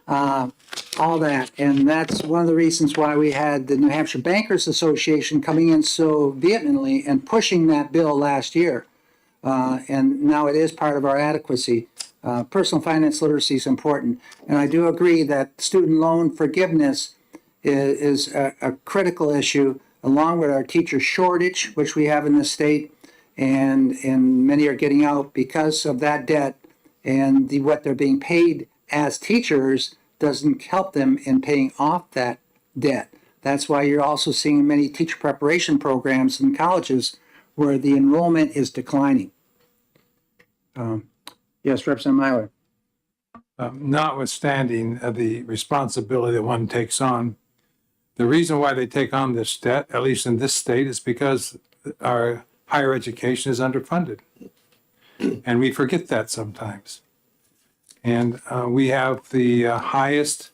all that. And that's one of the reasons why we had the New Hampshire Bankers Association coming in so vehemently and pushing that bill last year. And now it is part of our adequacy. Personal finance literacy is important. And I do agree that student loan forgiveness is a critical issue, along with our teacher shortage, which we have in the state, and many are getting out because of that debt, and what they're being paid as teachers doesn't help them in paying off that debt. That's why you're also seeing many teacher preparation programs in colleges where the enrollment is declining. Yes, Representative Myler. Notwithstanding the responsibility that one takes on, the reason why they take on this debt, at least in this state, is because our higher education is underfunded. And we forget that sometimes. And we have the highest,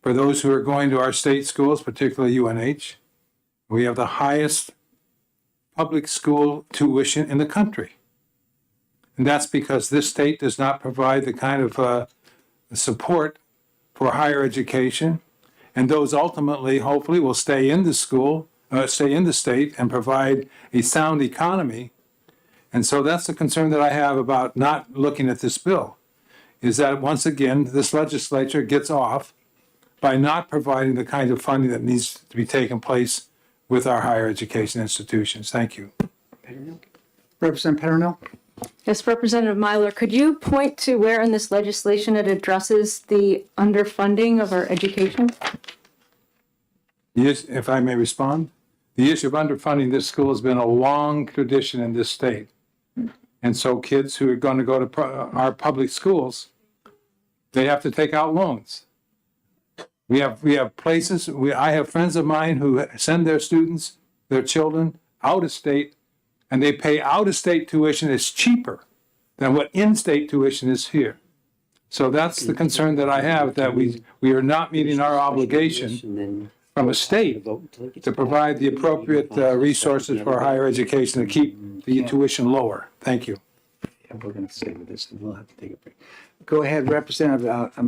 for those who are going to our state schools, particularly UNH, we have the highest public school tuition in the country. And that's because this state does not provide the kind of support for higher education. And those ultimately, hopefully, will stay in the school, stay in the state and provide a sound economy. And so that's the concern that I have about not looking at this bill, is that once again, this legislature gets off by not providing the kind of funding that needs to be taken place with our higher education institutions. Thank you. Representative Petronil. Yes, Representative Myler, could you point to where in this legislation it addresses the underfunding of our education? Yes, if I may respond, the issue of underfunding this school has been a long tradition in this state. And so kids who are going to go to our public schools, they have to take out loans. We have places, I have friends of mine who send their students, their children, out of state, and they pay out of state tuition is cheaper than what in-state tuition is here. So that's the concern that I have, that we are not meeting our obligation from a state to provide the appropriate resources for higher education to keep the tuition lower. Thank you. Yeah, we're gonna stay with this and we'll have to take a break. Go ahead, Representative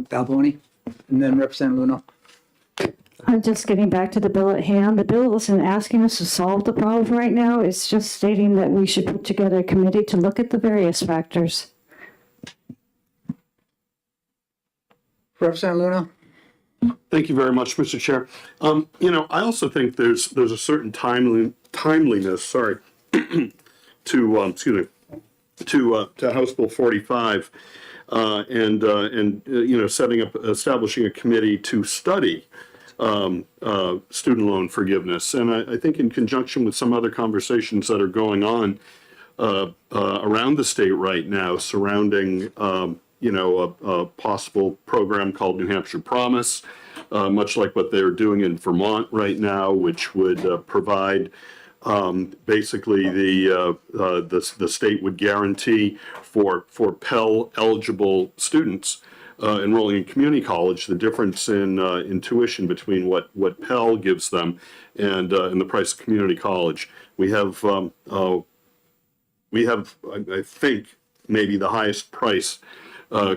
Balboni, and then Representative Luno. I'm just getting back to the bill at hand. The bill isn't asking us to solve the problem right now. It's just stating that we should put together a committee to look at the various factors. Representative Luno? Thank you very much, Mr. Chair. You know, I also think there's a certain timeliness, sorry, to House Bill 45, and you know, establishing a committee to study student loan forgiveness. And I think in conjunction with some other conversations that are going on around the state right now surrounding you know, a possible program called New Hampshire Promise, much like what they're doing in Vermont right now, which would provide basically the state would guarantee for Pell eligible students enrolling in community college the difference in tuition between what Pell gives them and the price of community college. We have I think maybe the highest price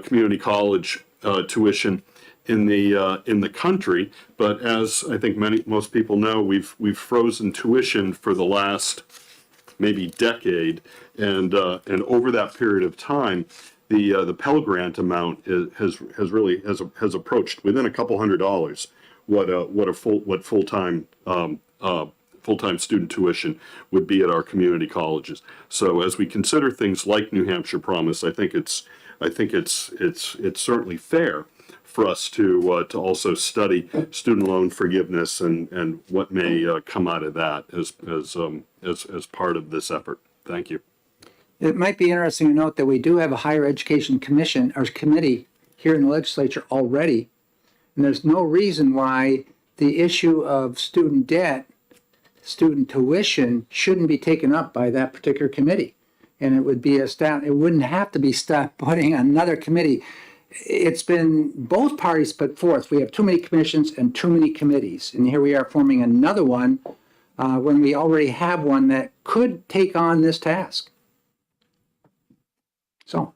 community college tuition in the country, but as I think most people know, we've frozen tuition for the last maybe decade, and over that period of time, the Pell Grant amount has approached within a couple $100 what full-time student tuition would be at our community colleges. So as we consider things like New Hampshire Promise, I think it's certainly fair for us to also study student loan forgiveness and what may come out of that as part of this effort. Thank you. It might be interesting to note that we do have a higher education commission or committee here in the legislature already, and there's no reason why the issue of student debt, student tuition shouldn't be taken up by that particular committee. And it would be it wouldn't have to be stuck putting another committee. It's been both parties put forth. We have too many commissions and too many committees. And here we are forming another one when we already have one that could take on this task. So,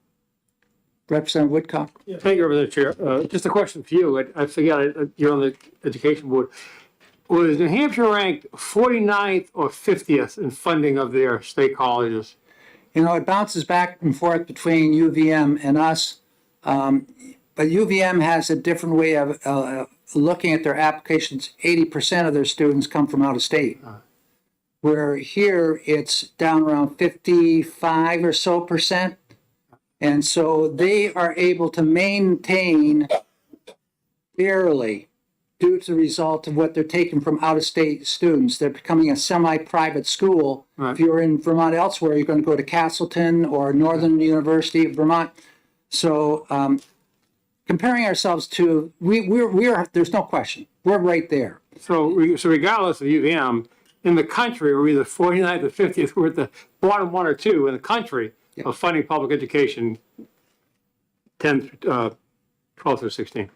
Representative Woodcock. Yeah, thank you, Representative Chair. Just a question for you. I forget, you're on the Education Board. Was New Hampshire ranked 49th or 50th in funding of their state colleges? You know, it bounces back and forth between UVM and us. But UVM has a different way of looking at their applications. 80% of their students come from out of state. Where here it's down around 55 or so percent. And so they are able to maintain barely due to the result of what they're taking from out-of-state students. They're becoming a semi-private school. Right. If you're in Vermont elsewhere, you're going to go to Castleton or Northern University of Vermont. So comparing ourselves to, we're there's no question, we're right there. So regardless of UVM, in the country, we're either 49th or 50th. We're at the bottom one or two in the country of funding public education 12 through 16.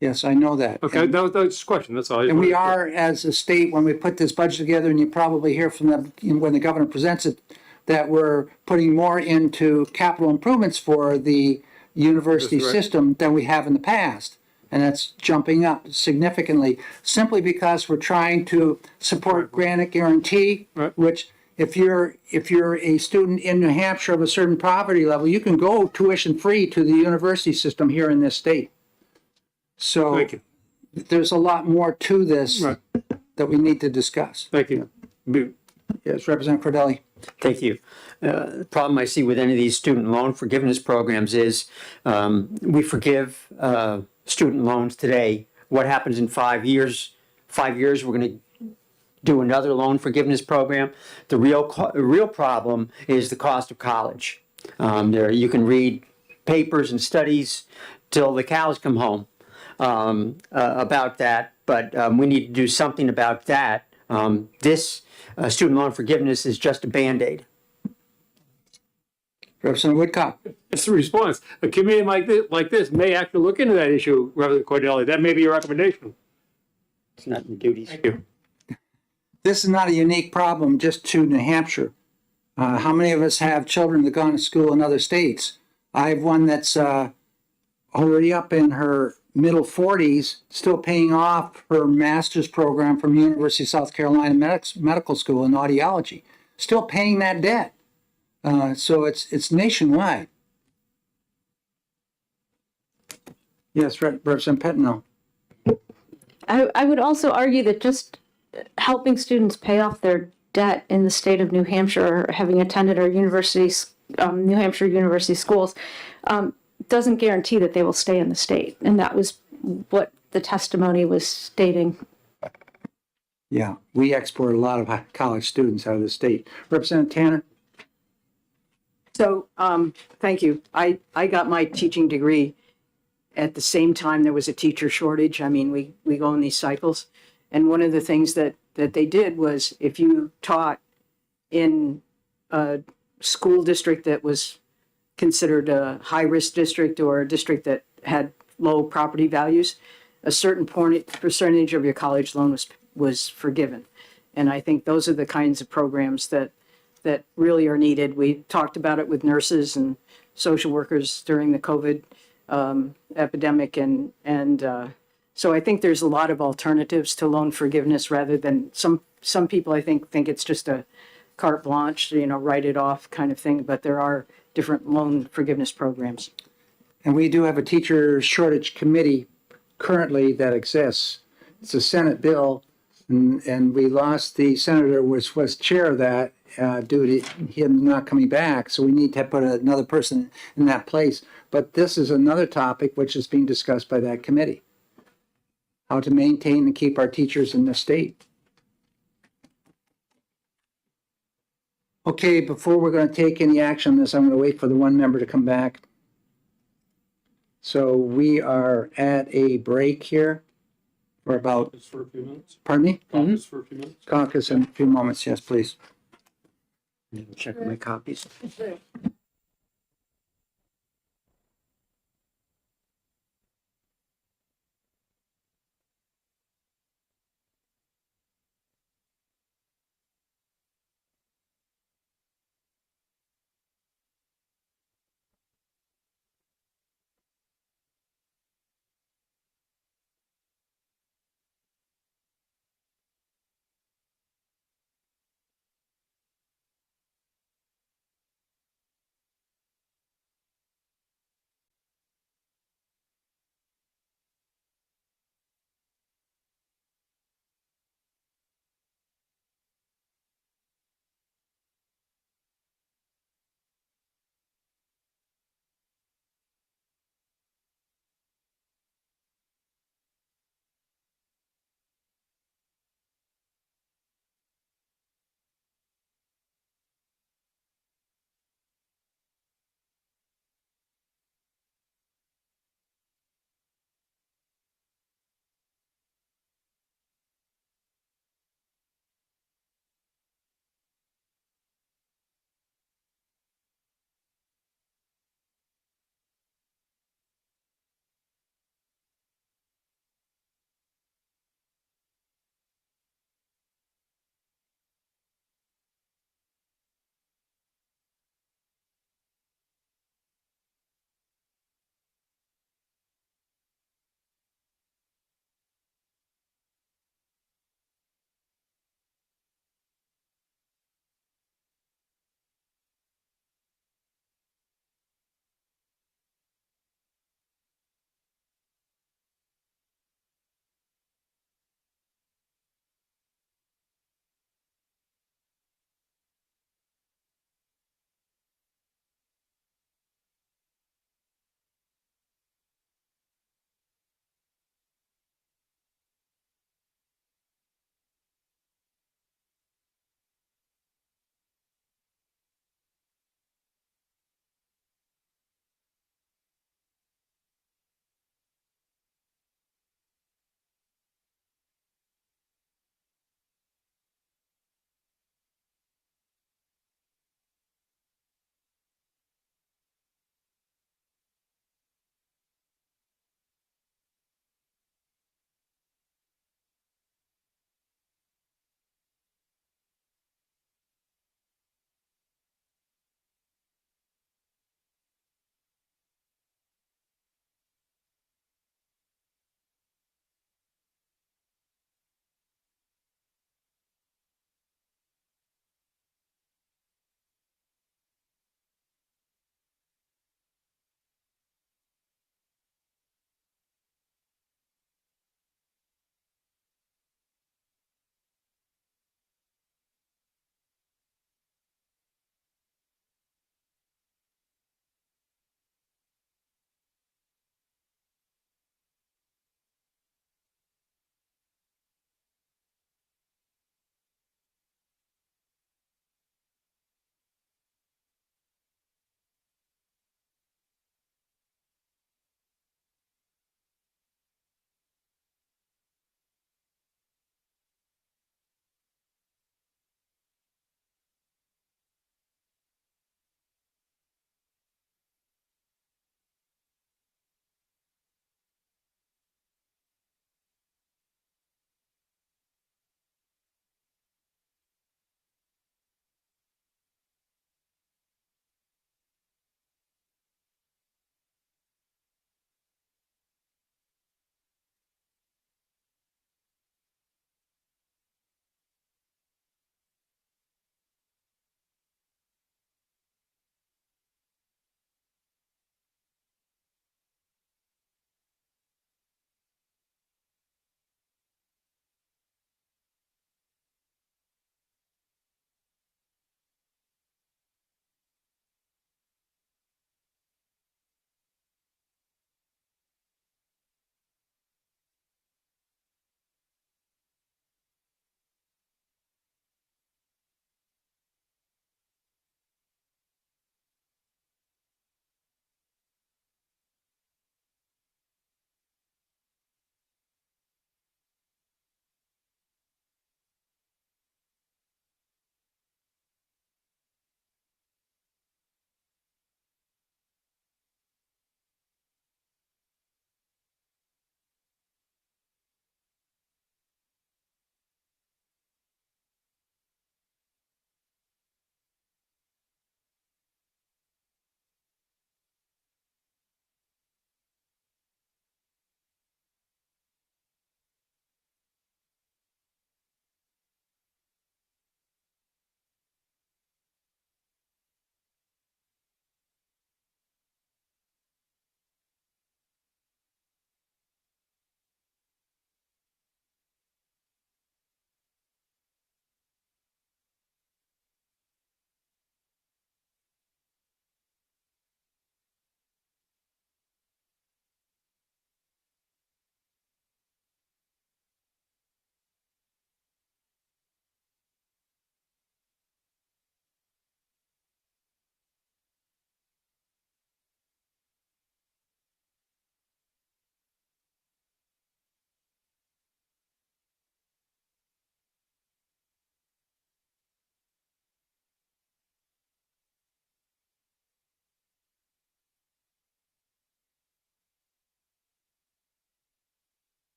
Yes, I know that. Okay, that was just a question, that's all. And we are, as a state, when we put this budget together, and you probably hear from them when the governor presents it, that we're putting more into capital improvements for the university system than we have in the past. And that's jumping up significantly, simply because we're trying to support Granite Guarantee, which if you're a student in New Hampshire of a certain poverty level, you can go tuition free to the university system here in this state. So thank you. There's a lot more to this that we need to discuss. Thank you. Yes, Representative Cordelli. Thank you. The problem I see with any of these student loan forgiveness programs is we forgive student loans today. What happens in 5 years? 5 years, we're going to do another loan forgiveness program. The real problem is the cost of college. You can read papers and studies till the cows come home about that, but we need to do something about that This student loan forgiveness is just a Band-Aid. Representative Woodcock. It's a response. A committee like this may actually look into that issue, Reverend Cordelli. That may be your recommendation. It's not in duties. Thank you. This is not a unique problem just to New Hampshire. How many of us have children that gone to school in other states? I have one that's already up in her middle 40s, still paying off her master's program from University of South Carolina Medical School in audiology. Still paying that debt. So it's nationwide. Yes, Representative Pettingill. I would also argue that just helping students pay off their debt in the state of New Hampshire, or having attended our universities, New Hampshire university schools, doesn't guarantee that they will stay in the state. And that was what the testimony was stating. Yeah, we export a lot of college students out of the state. Representative Tanner? So, thank you. I got my teaching degree at the same time there was a teacher shortage. I mean, we go in these cycles. And one of the things that they did was if you taught in a school district that was considered a high-risk district or a district that had low property values, a certain percentage of your college loan was forgiven. And I think those are the kinds of programs that really are needed. We talked about it with nurses and social workers during the COVID epidemic, and so I think there's a lot of alternatives to loan forgiveness rather than some people I think it's just a carte blanche, write it off kind of thing, but there are different loan forgiveness programs. And we do have a teacher shortage committee currently that exists. It's a Senate bill, and we lost the senator was chair of that due to him not coming back. So we need to put another person in that place. But this is another topic which is being discussed by that committee. How to maintain and keep our teachers in the state. Okay, before we're going to take any action on this, I'm going to wait for the one member to come back. So we are at a break here for about, For a few minutes. pardon me? Caucus for a few minutes. Caucus in a few moments, yes, please. Check my copies.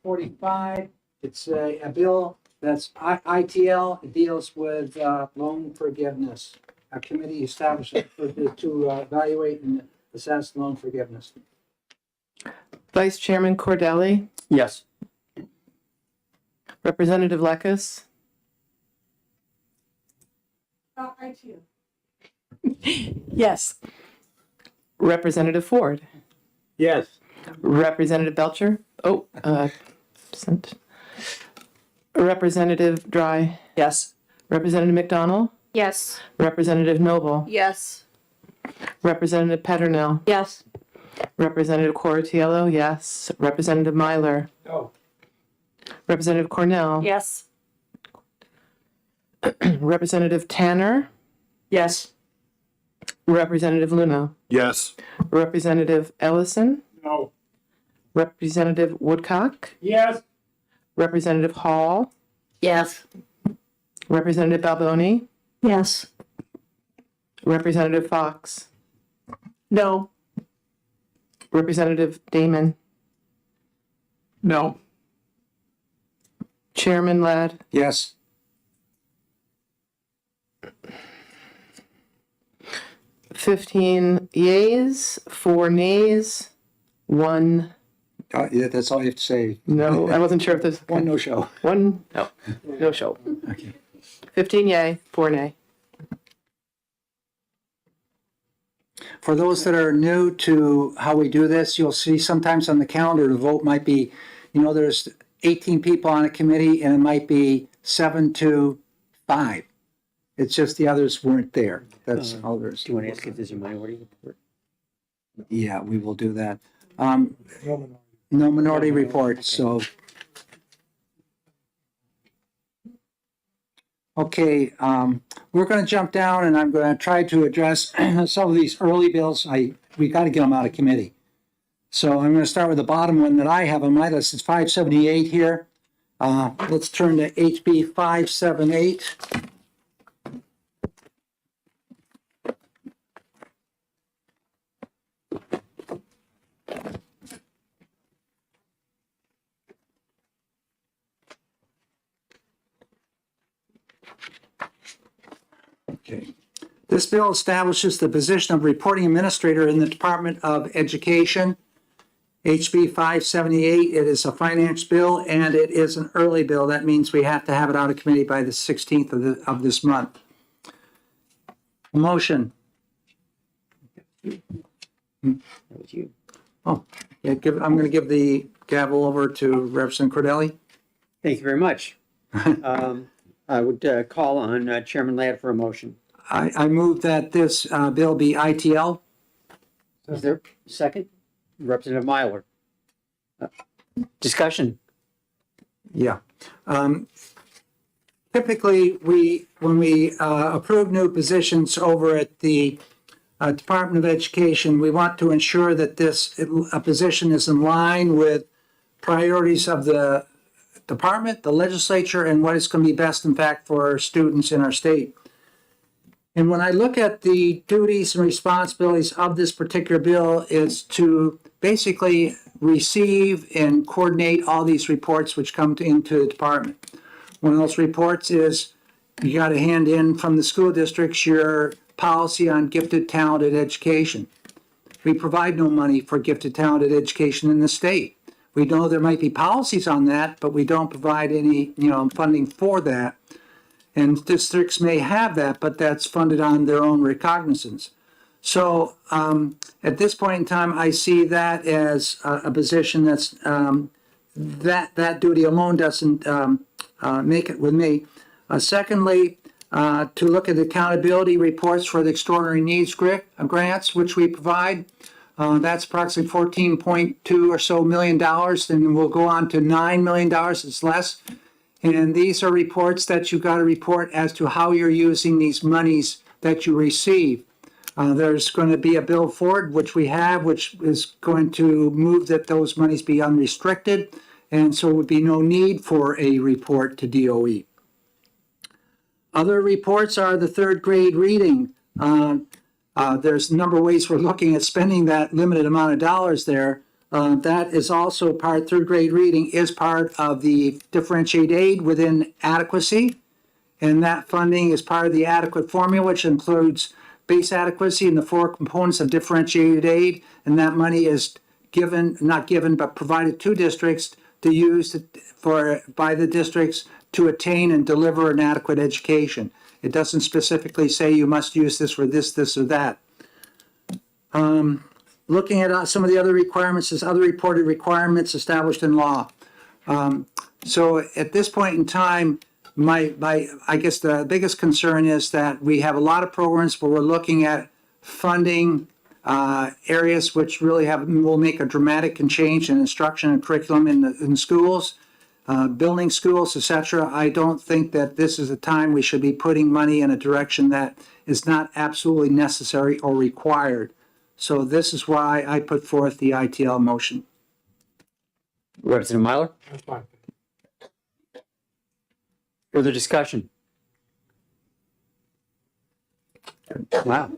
45, it's a bill that's ITL. It deals with loan forgiveness. A committee established to evaluate and assess loan forgiveness. Vice Chairman Cordelli, Yes. Representative Lekis, Yes. Representative Ford, Yes. Representative Belcher. Oh, absent. Representative Dry. Yes. Representative McDonald, Yes. Representative Noble, Yes. Representative Peternell, Yes. Representative Coratiello, yes. Representative Myler, No. Representative Cornell, Yes. Representative Tanner, Yes. Representative Luna, Yes. Representative Ellison, No. Representative Woodcock, Yes. Representative Hall, Yes. Representative Balboni, Yes. Representative Fox, No. Representative Damon, No. Chairman Ladd, Yes. 15 yeas, 4 nays, 1 Yeah, that's all you have to say. no. I wasn't sure if there's One no show. 1 no show. Okay. 15 yay, 4 nay. For those that are new to how we do this, you'll see sometimes on the calendar, the vote might be, there's 18 people on a committee and it might be 7 to 5. It's just the others weren't there. That's all there is. Do you want to ask if there's a minority report? Yeah, we will do that. No minority report, so. Okay, we're gonna jump down and I'm gonna try to address some of these early bills. We gotta get them out of committee. So I'm gonna start with the bottom one that I have on my list. It's 578 here. Let's turn to HB 578. Okay. This bill establishes the position of reporting administrator in the Department of Education. HB 578, it is a finance bill and it is an early bill. That means we have to have it out of committee by the 16th of this month. Motion. That was you. Oh, yeah, I'm going to give the gavel over to Representative Cordelli. Thank you very much. I would call on Chairman Ladd for a motion. I move that this bill be ITL. Is there a second? Representative Myler. Discussion. Yeah. Typically, when we approve new positions over at the Department of Education, we want to ensure that this position is in line with priorities of the department, the legislature, and what is going to be best, in fact, for our students in our state. And when I look at the duties and responsibilities of this particular bill is to basically receive and coordinate all these reports which come into the department. One of those reports is you got to hand in from the school districts your policy on gifted, talented education. We provide no money for gifted, talented education in the state. We know there might be policies on that, but we don't provide any, funding for that. And districts may have that, but that's funded on their own recognizance. So at this point in time, I see that as a position that's that duty alone doesn't make it with me. Secondly, to look at accountability reports for the extraordinary needs grants, which we provide. That's approximately $14.2 or so million, and we'll go on to $9 million. It's less. And these are reports that you've got to report as to how you're using these monies that you receive. There's going to be a bill forward, which we have, which is going to move that those monies be unrestricted. And so there would be no need for a report to DOE. Other reports are the third grade reading. There's a number of ways we're looking at spending that limited amount of dollars there. That is also part, third grade reading is part of the differentiated aid within adequacy. And that funding is part of the adequate formula, which includes base adequacy and the four components of differentiated aid. And that money is given, not given, but provided to districts to use by the districts to attain and deliver an adequate education. It doesn't specifically say you must use this for this, this, or that. Looking at some of the other requirements, there's other reported requirements established in law. So at this point in time, I guess the biggest concern is that we have a lot of programs where we're looking at funding areas which really will make a dramatic change in instruction and curriculum in schools, building schools, etc. I don't think that this is the time we should be putting money in a direction that is not absolutely necessary or required. So this is why I put forth the ITL motion. Representative Myler? Further discussion? Wow.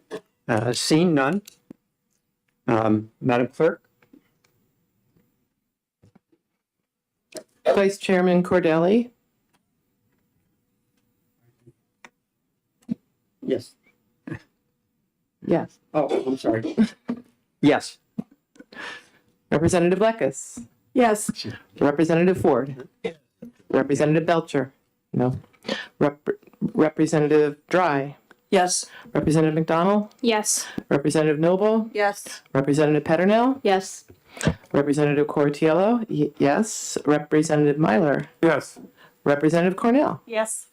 Seeing none. Madam Clerk? Vice Chairman Cordelli, Yes. yes. Oh, I'm sorry. Yes. Representative Lekis, Yes. Representative Ford, Representative Belcher, no. Representative Dry, Yes. Representative McDonald, Yes. Representative Noble, Yes. Representative Peternell, Yes. Representative Cortiello, yes. Representative Myler, Yes. Representative Cornell, Yes.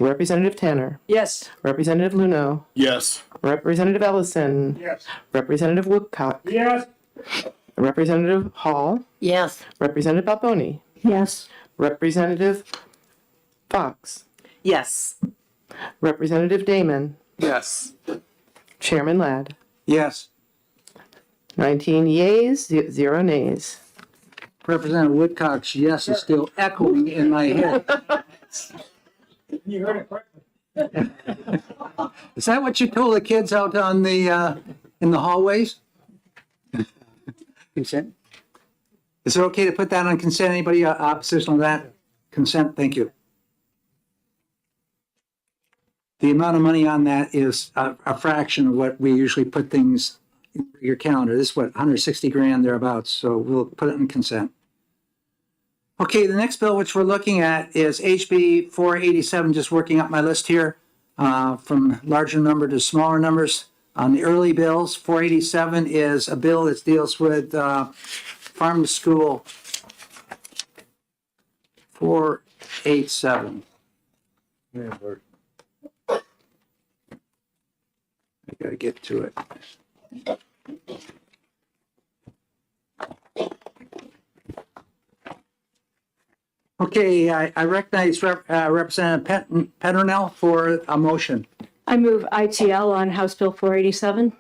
Representative Tanner, Yes. Representative Luno, Yes. Representative Ellison, Yes. Representative Woodcock, Yes. Representative Hall, Yes. Representative Balboni, Yes. Representative Fox, Yes. Representative Damon, Yes. Chairman Ladd. Yes. 19 yeas, 0 nays. Representative Woodcock's yes is still echoing in my head. You heard it correctly. Is that what you told the kids out on in the hallways? Consent? Is it okay to put that on consent? Anybody opposition to that? Consent, thank you. The amount of money on that is a fraction of what we usually put things in your calendar. This is what, 160 grand thereabouts, so we'll put it in consent. Okay, the next bill which we're looking at is HB 487, just working up my list here from larger number to smaller numbers. On the early bills, 487 is a bill that deals with farm to school. 487. Yeah, I gotta get to it. Okay, I recognize Representative Peternell for a motion. I move ITL on House Bill 487.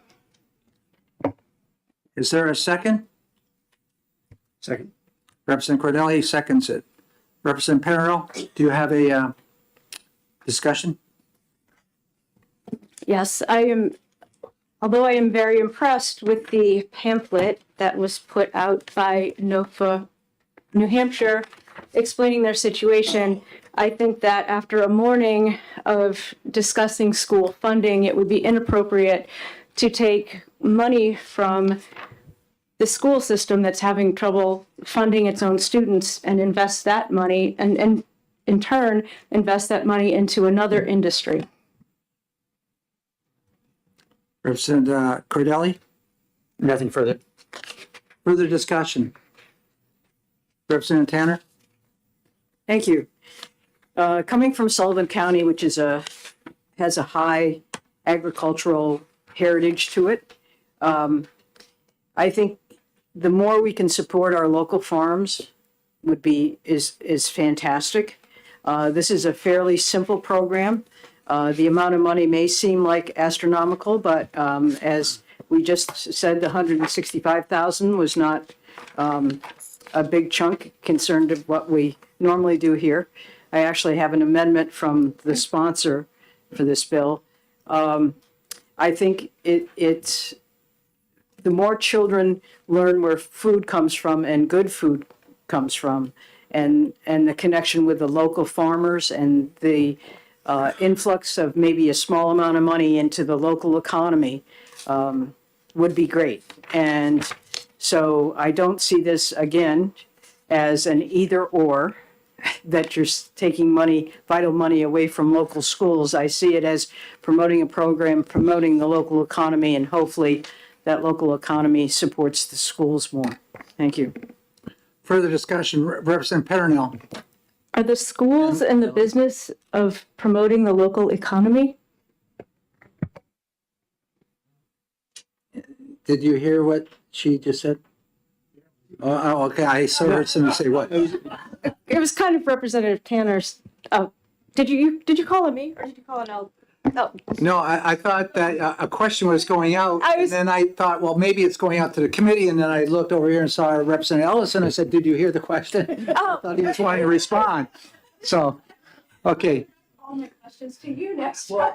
Is there a second? Second. Representative Cordelli seconds it. Representative Peternell, do you have a discussion? Yes, although I am very impressed with the pamphlet that was put out by NOFA New Hampshire explaining their situation, I think that after a morning of discussing school funding, it would be inappropriate to take money from the school system that's having trouble funding its own students and invest that money and in turn invest that money into another industry. Representative Cordelli? Nothing further. Further discussion? Representative Tanner? Thank you. Coming from Sullivan County, which has a high agricultural heritage to it, I think the more we can support our local farms is fantastic. This is a fairly simple program. The amount of money may seem like astronomical, but as we just said, the 165,000 was not a big chunk concerned of what we normally do here. I actually have an amendment from the sponsor for this bill. I think it's the more children learn where food comes from and good food comes from, and the connection with the local farmers and the influx of maybe a small amount of money into the local economy would be great. And so I don't see this again as an either or, that you're taking money, vital money away from local schools. I see it as promoting a program, promoting the local economy, and hopefully that local economy supports the schools more. Thank you. Further discussion, Representative Petronell. Are the schools in the business of promoting the local economy? Did you hear what she just said? Oh, okay, I saw her say what? It was kind of Representative Tanner's. Did you call it me or did you call it Al? Oh. No, I thought that a question was going out, and then I thought, well, maybe it's going out to the committee, and then I looked over here and saw Representative Ellison. I said, did you hear the question? I thought he was wanting to respond. So, okay. All my questions to you next time.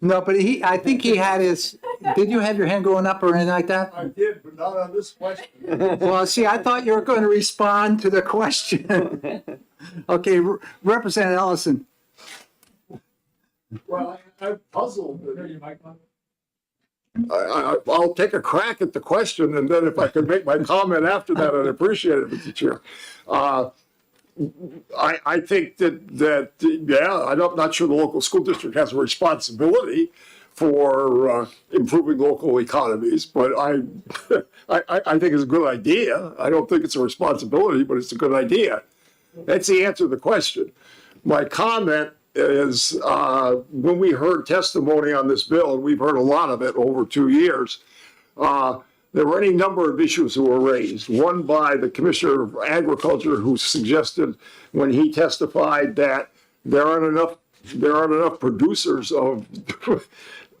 No, but I think he had his, did you have your hand going up or anything like that? I did, but not on this question. Well, see, I thought you were going to respond to the question. Okay, Representative Ellison. Well, I'm puzzled. I'll take a crack at the question, and then if I can make my comment after that, I'd appreciate it, Mr. Chair. I think that yeah, I'm not sure the local school district has a responsibility for improving local economies, but I think it's a good idea. I don't think it's a responsibility, but it's a good idea. That's the answer to the question. My comment is when we heard testimony on this bill, and we've heard a lot of it over 2 years, there were any number of issues that were raised. One by the Commissioner of Agriculture, who suggested when he testified that there aren't enough producers of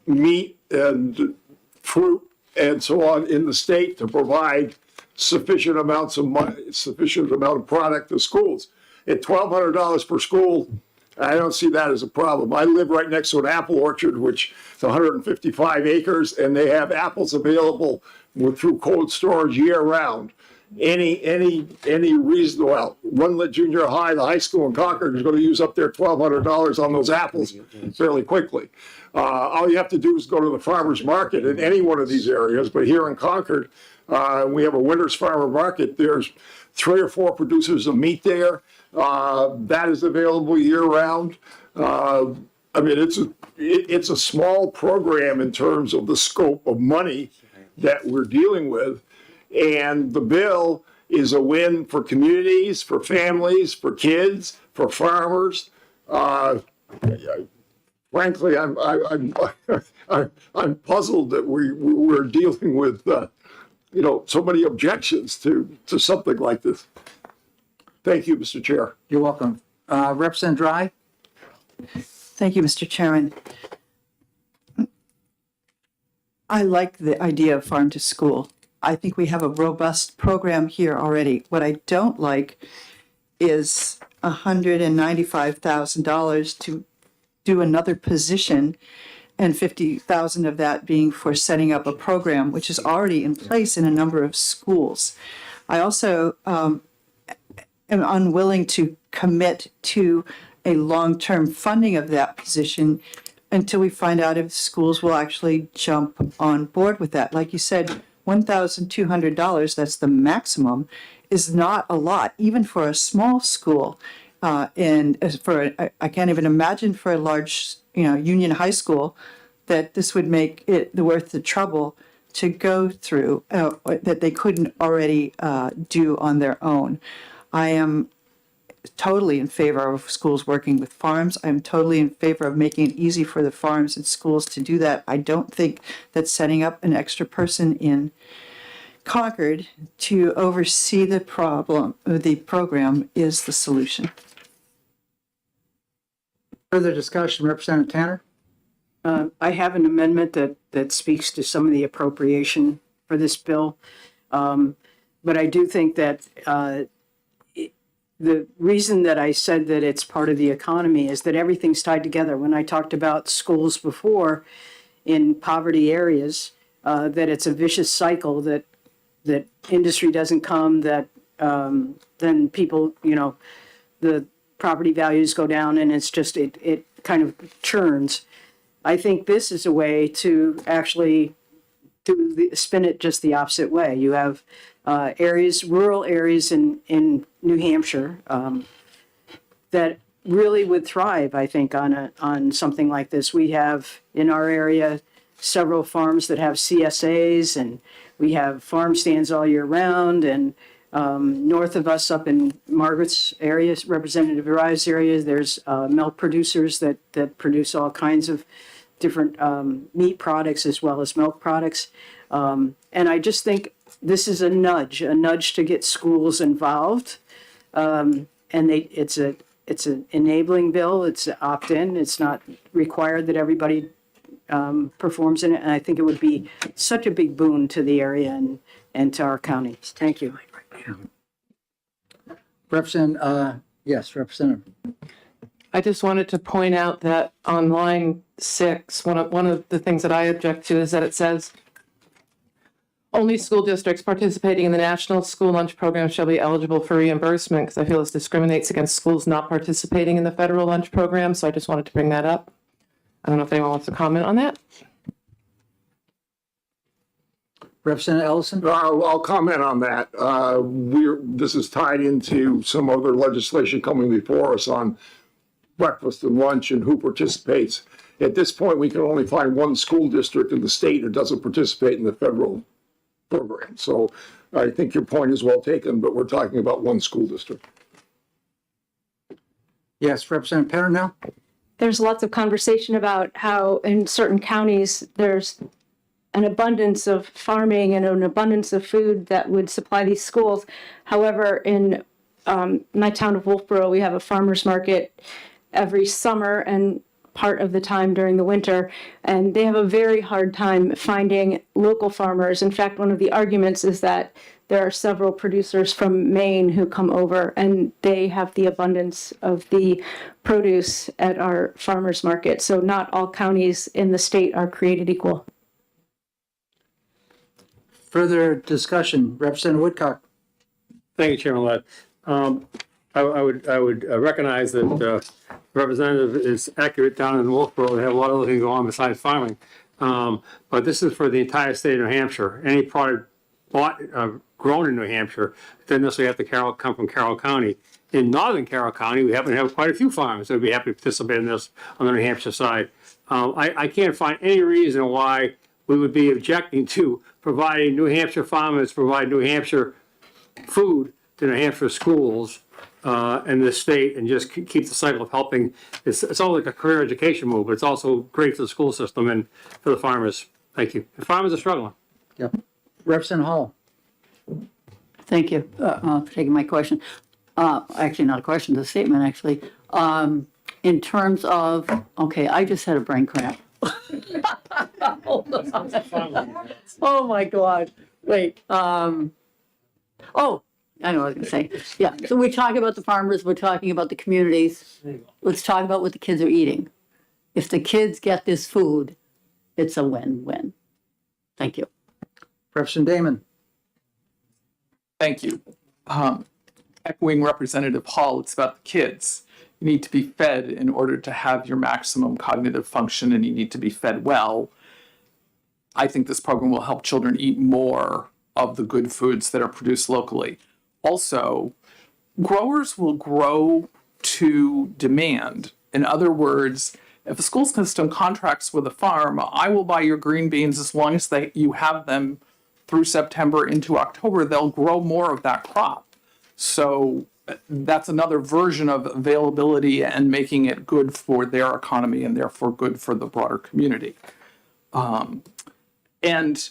meat and fruit and so on in the state to provide sufficient amounts of money, sufficient amount of product to schools. At $1,200 per school, I don't see that as a problem. I live right next to an apple orchard, which is 155 acres, and they have apples available through cold storage year round. Any reasonable, well, Runlet Junior High, the high school in Concord is going to use up their $1,200 on those apples fairly quickly. All you have to do is go to the farmer's market in any one of these areas, but here in Concord, we have a Winters Farmer Market. There's 3 or 4 producers of meat there. That is available year round. I mean, it's a small program in terms of the scope of money that we're dealing with. And the bill is a win for communities, for families, for kids, for farmers. Frankly, I'm puzzled that we're dealing with so many objections to something like this. Thank you, Mr. Chair. You're welcome. Representative Dry? Thank you, Mr. Chairman. I like the idea of farm to school. I think we have a robust program here already. What I don't like is $195,000 to do another position, and $50,000 of that being for setting up a program, which is already in place in a number of schools. I also am unwilling to commit to a long-term funding of that position until we find out if schools will actually jump on board with that. Like you said, $1,200, that's the maximum, is not a lot, even for a small school. And I can't even imagine for a large, Union High School, that this would make it worth the trouble to go through that they couldn't already do on their own. I am totally in favor of schools working with farms. I'm totally in favor of making it easy for the farms and schools to do that. I don't think that setting up an extra person in Concord to oversee the program is the solution. Further discussion, Representative Tanner? I have an amendment that speaks to some of the appropriation for this bill. But I do think that the reason that I said that it's part of the economy is that everything's tied together. When I talked about schools before in poverty areas, that it's a vicious cycle, that industry doesn't come, that then people, the property values go down, and it's just, it kind of churns. I think this is a way to actually spin it just the opposite way. You have rural areas in New Hampshire that really would thrive, I think, on something like this. We have in our area several farms that have CSAs, and we have farm stands all year round. And north of us, up in Margaret's area, Representative Arrive's area, there's milk producers that produce all kinds of different meat products as well as milk products. And I just think this is a nudge to get schools involved. And it's an enabling bill. It's opt-in. It's not required that everybody performs in it. And I think it would be such a big boon to the area and to our county. Thank you. Representative. I just wanted to point out that on line 6, one of the things that I object to is that it says, only school districts participating in the National School Lunch Program shall be eligible for reimbursement, because I feel this discriminates against schools not participating in the federal lunch program. So I just wanted to bring that up. I don't know if anyone wants to comment on that. Representative Ellison? I'll comment on that. This is tied into some other legislation coming before us on breakfast and lunch and who participates. At this point, we can only find one school district in the state that doesn't participate in the federal program. So I think your point is well taken, but we're talking about one school district. Yes, Representative Peternell? There's lots of conversation about how in certain counties, there's an abundance of farming and an abundance of food that would supply these schools. However, in my town of Wolfboro, we have a farmer's market every summer and part of the time during the winter, and they have a very hard time finding local farmers. In fact, one of the arguments is that there are several producers from Maine who come over, and they have the abundance of the produce at our farmers market. So not all counties in the state are created equal. Further discussion, Representative Woodcock. Thank you, Chairman Ladd. I would recognize that Representative is accurate down in Wolfboro. They have a lot of other things going on besides farming. But this is for the entire state of New Hampshire. Any product grown in New Hampshire doesn't necessarily have to come from Carroll County. In northern Carroll County, we happen to have quite a few farmers that would be happy to participate in this on the New Hampshire side. I can't find any reason why we would be objecting to providing New Hampshire farmers provide New Hampshire food to New Hampshire schools in this state and just keep the cycle of helping. It's all like a career education move, but it's also great for the school system and for the farmers. Thank you. The farmers are struggling. Yep. Representative Hall. Thank you for taking my question. Actually, not a question, it's a statement, actually. In terms of, okay, I just had a brain cramp. Hold on. Oh, my God. Wait. Oh, I know what I was going to say. Yeah, so we're talking about the farmers, we're talking about the communities. Let's talk about what the kids are eating. If the kids get this food, it's a win-win. Thank you. Representative Damon. Thank you. Echoing Representative Hall, it's about the kids. You need to be fed in order to have your maximum cognitive function, and you need to be fed well. I think this program will help children eat more of the good foods that are produced locally. Also, growers will grow to demand. In other words, if a school system contracts with a farm, I will buy your green beans as long as you have them through September into October. They'll grow more of that crop. So that's another version of availability and making it good for their economy and therefore good for the broader community. And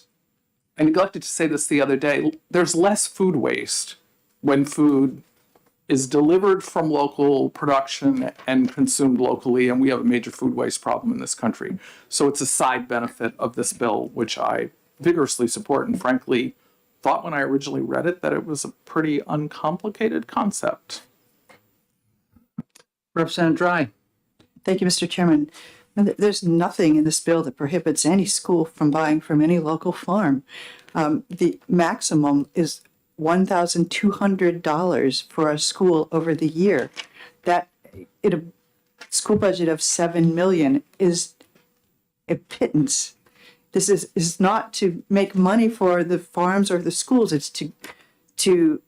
I neglected to say this the other day, there's less food waste when food is delivered from local production and consumed locally, and we have a major food waste problem in this country. So it's a side benefit of this bill, which I vigorously support, and frankly, thought when I originally read it that it was a pretty uncomplicated concept. Representative Dry. Thank you, Mr. Chairman. And there's nothing in this bill that prohibits any school from buying from any local farm. The maximum is $1,200 for a school over the year. That in a school budget of $7 million is a pittance. This is not to make money for the farms or the schools. It's to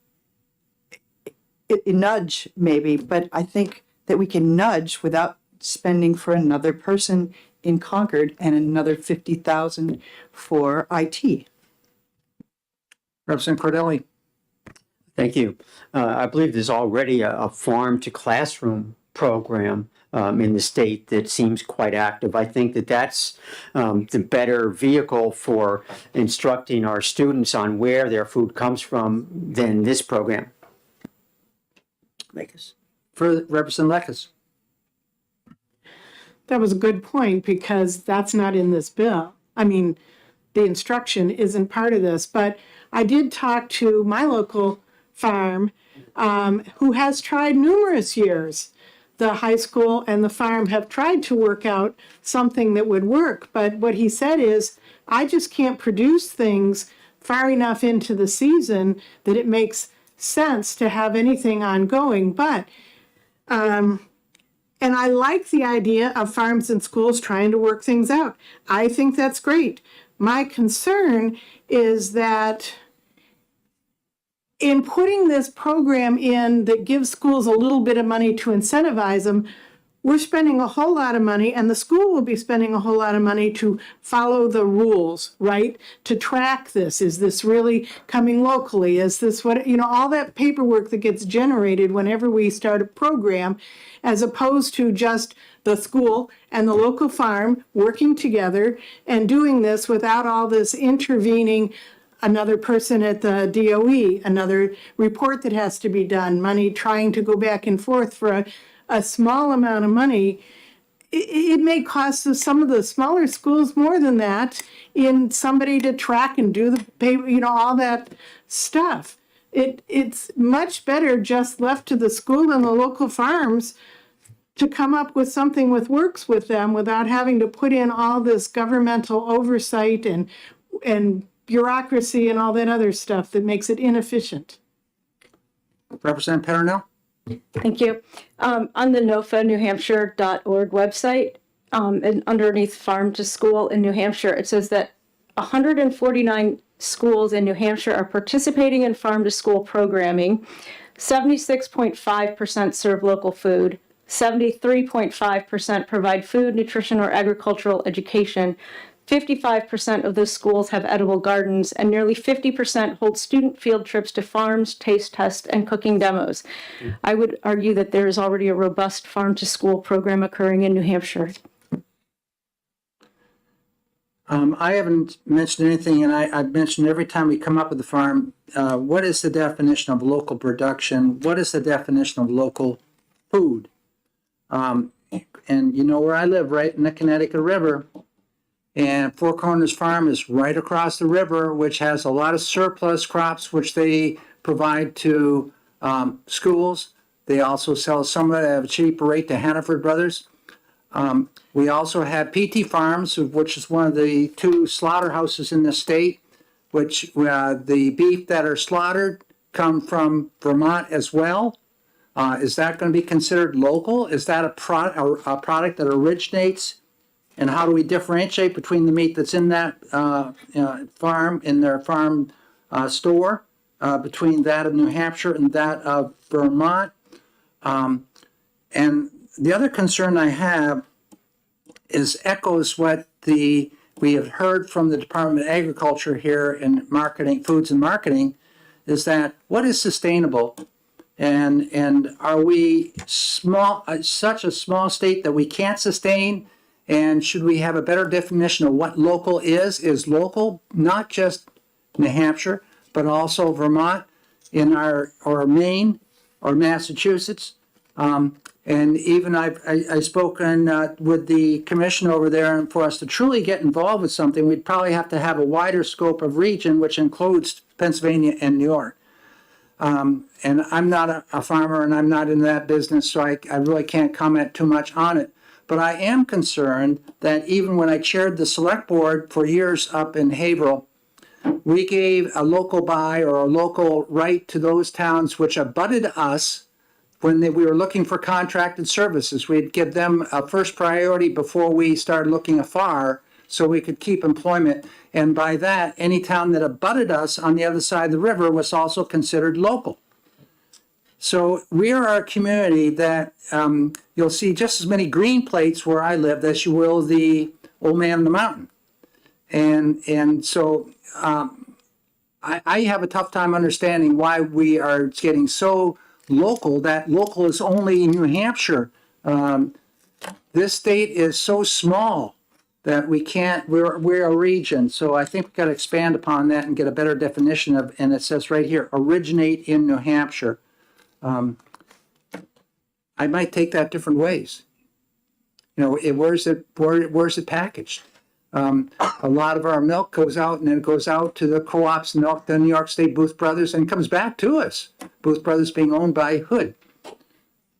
nudge maybe, but I think that we can nudge without spending for another person in Concord and another $50,000 for IT. Representative Cordelli. Thank you. I believe there's already a farm to classroom program in the state that seems quite active. I think that that's the better vehicle for instructing our students on where their food comes from than this program. For Representative Lekes. That was a good point because that's not in this bill. I mean, the instruction isn't part of this, but I did talk to my local farm who has tried numerous years. The high school and the farm have tried to work out something that would work, but what he said is, I just can't produce things far enough into the season that it makes sense to have anything ongoing. But and I like the idea of farms and schools trying to work things out. I think that's great. My concern is that in putting this program in that gives schools a little bit of money to incentivize them, we're spending a whole lot of money, and the school will be spending a whole lot of money to follow the rules, right? To track this. Is this really coming locally? Is this what, all that paperwork that gets generated whenever we start a program, as opposed to just the school and the local farm working together and doing this without all this intervening, another person at the DOE, another report that has to be done, money trying to go back and forth for a small amount of money. It may cost some of the smaller schools more than that in somebody to track and do the paper, all that stuff. It's much better just left to the school and the local farms to come up with something that works with them without having to put in all this governmental oversight and bureaucracy and all that other stuff that makes it inefficient. Representative Petronell. Thank you. On the NOFA-NewHampshire.org website, and underneath Farm to School in New Hampshire, it says that 149 schools in New Hampshire are participating in Farm to School programming. 76.5% serve local food. 73.5% provide food, nutrition, or agricultural education. 55% of those schools have edible gardens, and nearly 50% hold student field trips to farms, taste tests, and cooking demos. I would argue that there is already a robust farm-to-school program occurring in New Hampshire. I haven't mentioned anything, and I've mentioned every time we come up with the farm, what is the definition of local production? What is the definition of local food? And where I live, right in the Connecticut River, and Four Corners Farm is right across the river, which has a lot of surplus crops, which they provide to schools. They also sell some of it at a cheaper rate to Hannaford Brothers. We also have PT Farms, which is one of the 2 slaughterhouses in the state, which the beef that are slaughtered come from Vermont as well. Is that going to be considered local? Is that a product that originates? And how do we differentiate between the meat that's in that farm, in their farm store, between that of New Hampshire and that of Vermont? And the other concern I have is echoes what we have heard from the Department of Agriculture here in marketing, foods and marketing, is that what is sustainable? And are we such a small state that we can't sustain? And should we have a better definition of what local is? Is local not just New Hampshire, but also Vermont, or Maine, or Massachusetts? And even I've spoken with the commission over there, and for us to truly get involved with something, we'd probably have to have a wider scope of region, which includes Pennsylvania and New York. And I'm not a farmer, and I'm not in that business, so I really can't comment too much on it. But I am concerned that even when I chaired the select board for years up in Haverhill, we gave a local buy or a local right to those towns which abutted us when we were looking for contracted services. We'd give them a first priority before we started looking afar so we could keep employment. And by that, any town that abutted us on the other side of the river was also considered local. So we are a community that you'll see just as many green plates where I live as you will the old man on the mountain. And so I have a tough time understanding why we are getting so local. That local is only New Hampshire. This state is so small that we can't, we're a region. So I think we've got to expand upon that and get a better definition of, and it says right here, originate in New Hampshire. I might take that different ways. You know, where's it packaged? A lot of our milk goes out and then it goes out to the co-ops, the New York State Booth Brothers, and comes back to us. Booth Brothers being owned by Hood.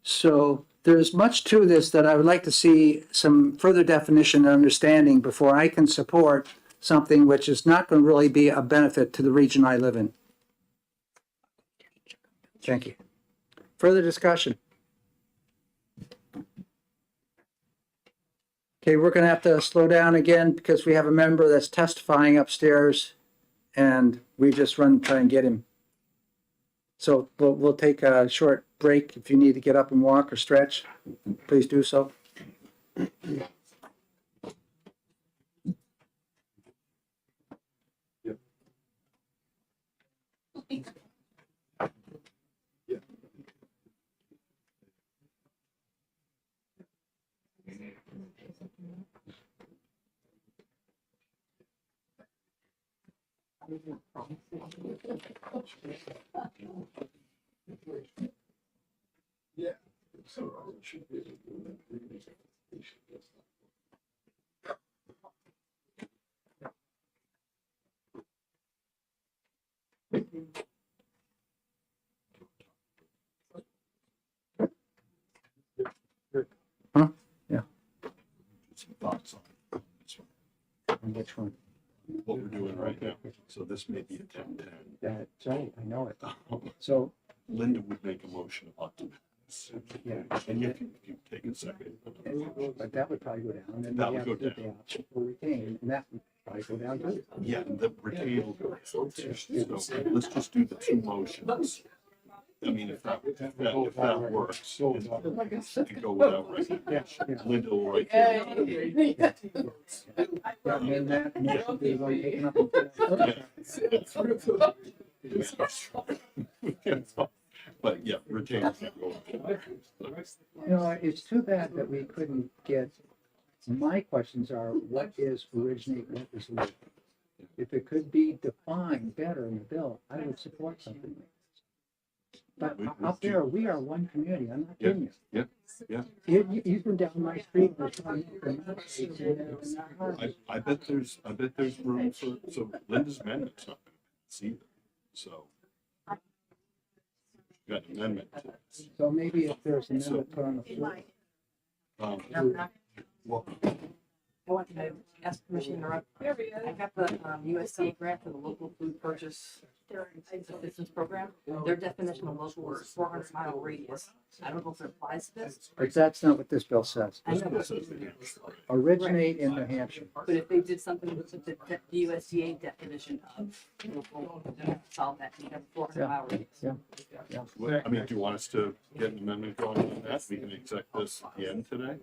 So there's much to this that I would like to see some further definition and understanding before I can support something which is not going to really be a benefit to the region I live in. Thank you. Further discussion? Okay, we're going to have to slow down again because we have a member that's testifying upstairs and we just run to try and get him. So we'll take a short break. If you need to get up and walk or stretch, please do so. Yeah. Huh? Yeah. Some thoughts on this one. And which one? What we're doing right now. So this may be a 10-10. That's right, I know it. So Linda would make a motion about this. Yeah. And if you take a second. but that would probably go down. And then That we would have go to do down. the option for retain, and that would probably go down too. Yeah, the retain will go. So let's just do the two motions. I mean, if that works. And go without recognition. Linda will write. Yeah, and that motion be one taken up. But yeah, retain. You know, it's too bad that we couldn't get, my questions are, what is originate, what is live? If it could be defined better in the bill, I would support something like this. But up there, we are one community, I'm not kidding you. Yeah. You've been down my street. I bet there's room for, so Linda's amendment's not gonna pass either, so. Got an amendment. So maybe if there's an amendment put on the floor. Well, I want to ask permission to interrupt. I got the USDA grant for the local food purchase assistance program. Their definition of local is 400-mile radius. I don't know if it applies to this. But that's not what this bill says. I know. Originate in New Hampshire. But if they did something with the USDA definition of local, solve that, you have 400-mile radius. Yeah. I mean, do you want us to get an amendment going on that? We can accept this at the end today?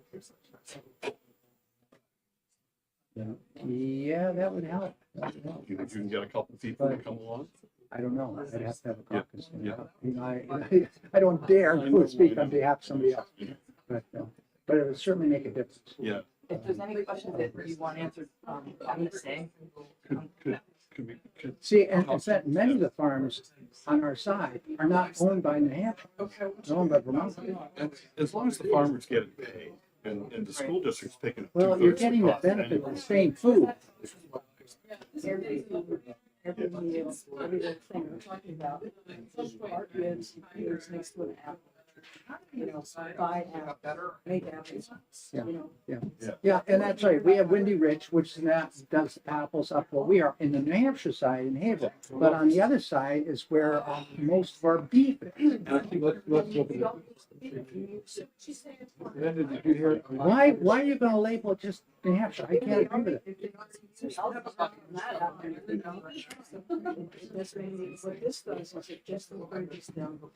Yeah, that would help. You think you can get a couple people to come along? I don't know. I'd have to have a caucus. Yeah. You know, I don't dare speak on behalf of somebody else. But it would certainly make a difference. Yeah. If there's any questions that you want answered, I'm gonna say. See, and in fact, many of the farms on our side are not owned by New Hampshire. They're owned by Vermont. As long as the farmer's getting paid and the school district's picking up. Well, you're getting the benefit of the same food. Every thing we're talking about, our kids, there's next to an apple. you know, buy better, make apples, Yeah. you know. Yeah, and that's right. We have Windy Ridge, which does apples up where we are in the New Hampshire side in Haverhill. But on the other side is where most of our beef is. And I think let's look at it. Linda, did you hear? Why are you gonna label it just New Hampshire? I can't agree with it. What this does is it just encourages them to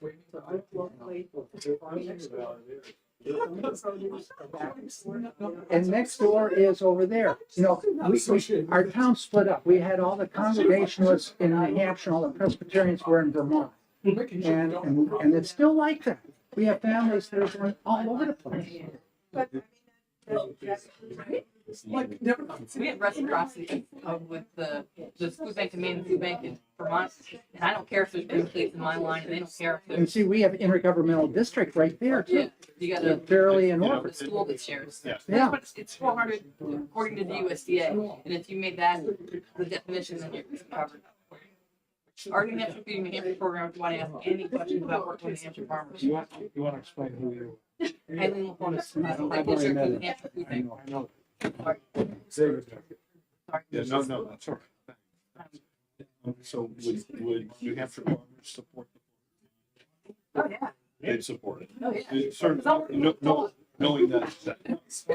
look locally. And next door is over there. You know, our town split up. We had all the Congregationalists in New Hampshire, all the Presbyterians were in Vermont. And it's still like that. We have families that are going all over the place. Like, never, we have reciprocity with the food bank in Maine and the food bank in Vermont, and I don't care if there's green plates in my line, and they don't care if And there's. see, we have intergovernmental district right there Yeah, too. you got They're a fairly in the order. school that shares. Yeah. It's 400 according to the USDA, and if you made that the definition, then you're covered. Our New Hampshire Feeding New Hampshire program, if you want to ask any questions about working with New Hampshire farmers. You want to explain who you are? Eileen LaFortis, I've already met New her. Hampshire Food I Bank. know, I know. Sorry. David. Yeah, no, that's all right. So would New Hampshire farmers support? Oh, yeah. They'd support it. Oh, yeah. It's certainly, knowing that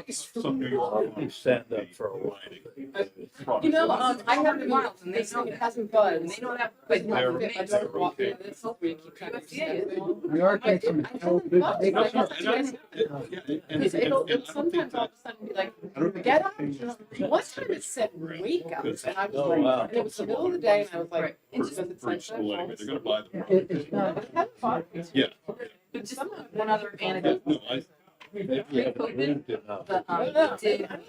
some New York. Stand up for a while. You know, I have the miles and they know it hasn't buzzed, and they know that, but They're- I they're don't walk okay. in this, so we keep track of USDA. We are taking some hell good. It'll sometimes all of a sudden be like, get up. One time it said, wake up, and I was like, wow. and it was the middle of the day, and I was like, it's just, it's For like. school anyway, they're gonna buy them. It's not, Yeah. But just one other anecdote. No, I, Pre-COVID,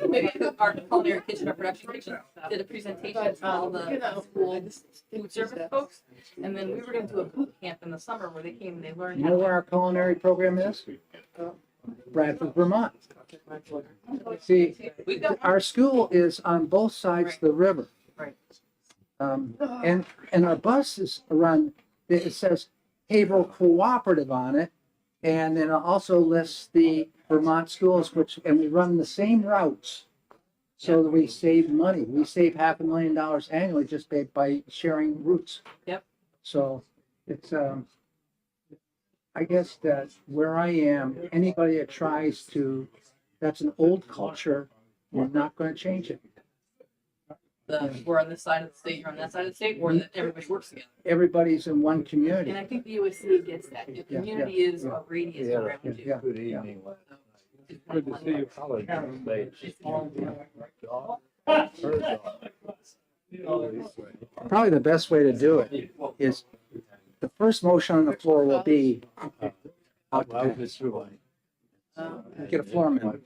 maybe our culinary kitchen, our production kitchen, did a presentation to all the school food service folks. And then we were gonna do a boot camp in the summer where they came and they learned you how know to. where our culinary program is? Bradford, Vermont. See, We've got our school is on both sides of the river. Right. And our bus is run, it says Haverhill Cooperative on it. And then it also lists the Vermont schools, and we run the same routes. So that we save money. We save $500,000 annually just by sharing routes. Yep. So it's, I guess that where I am, anybody that tries to, that's an old culture, we're not gonna change it. We're on this side of the state, you're on that side of the state, or that everybody works together. Everybody's in one community. And I think the USC gets that. Your Yeah, community is a radius around you. Yeah. Good evening. Good to see you. Probably the best way to do it is, the first motion on the floor will be, get a floor amendment.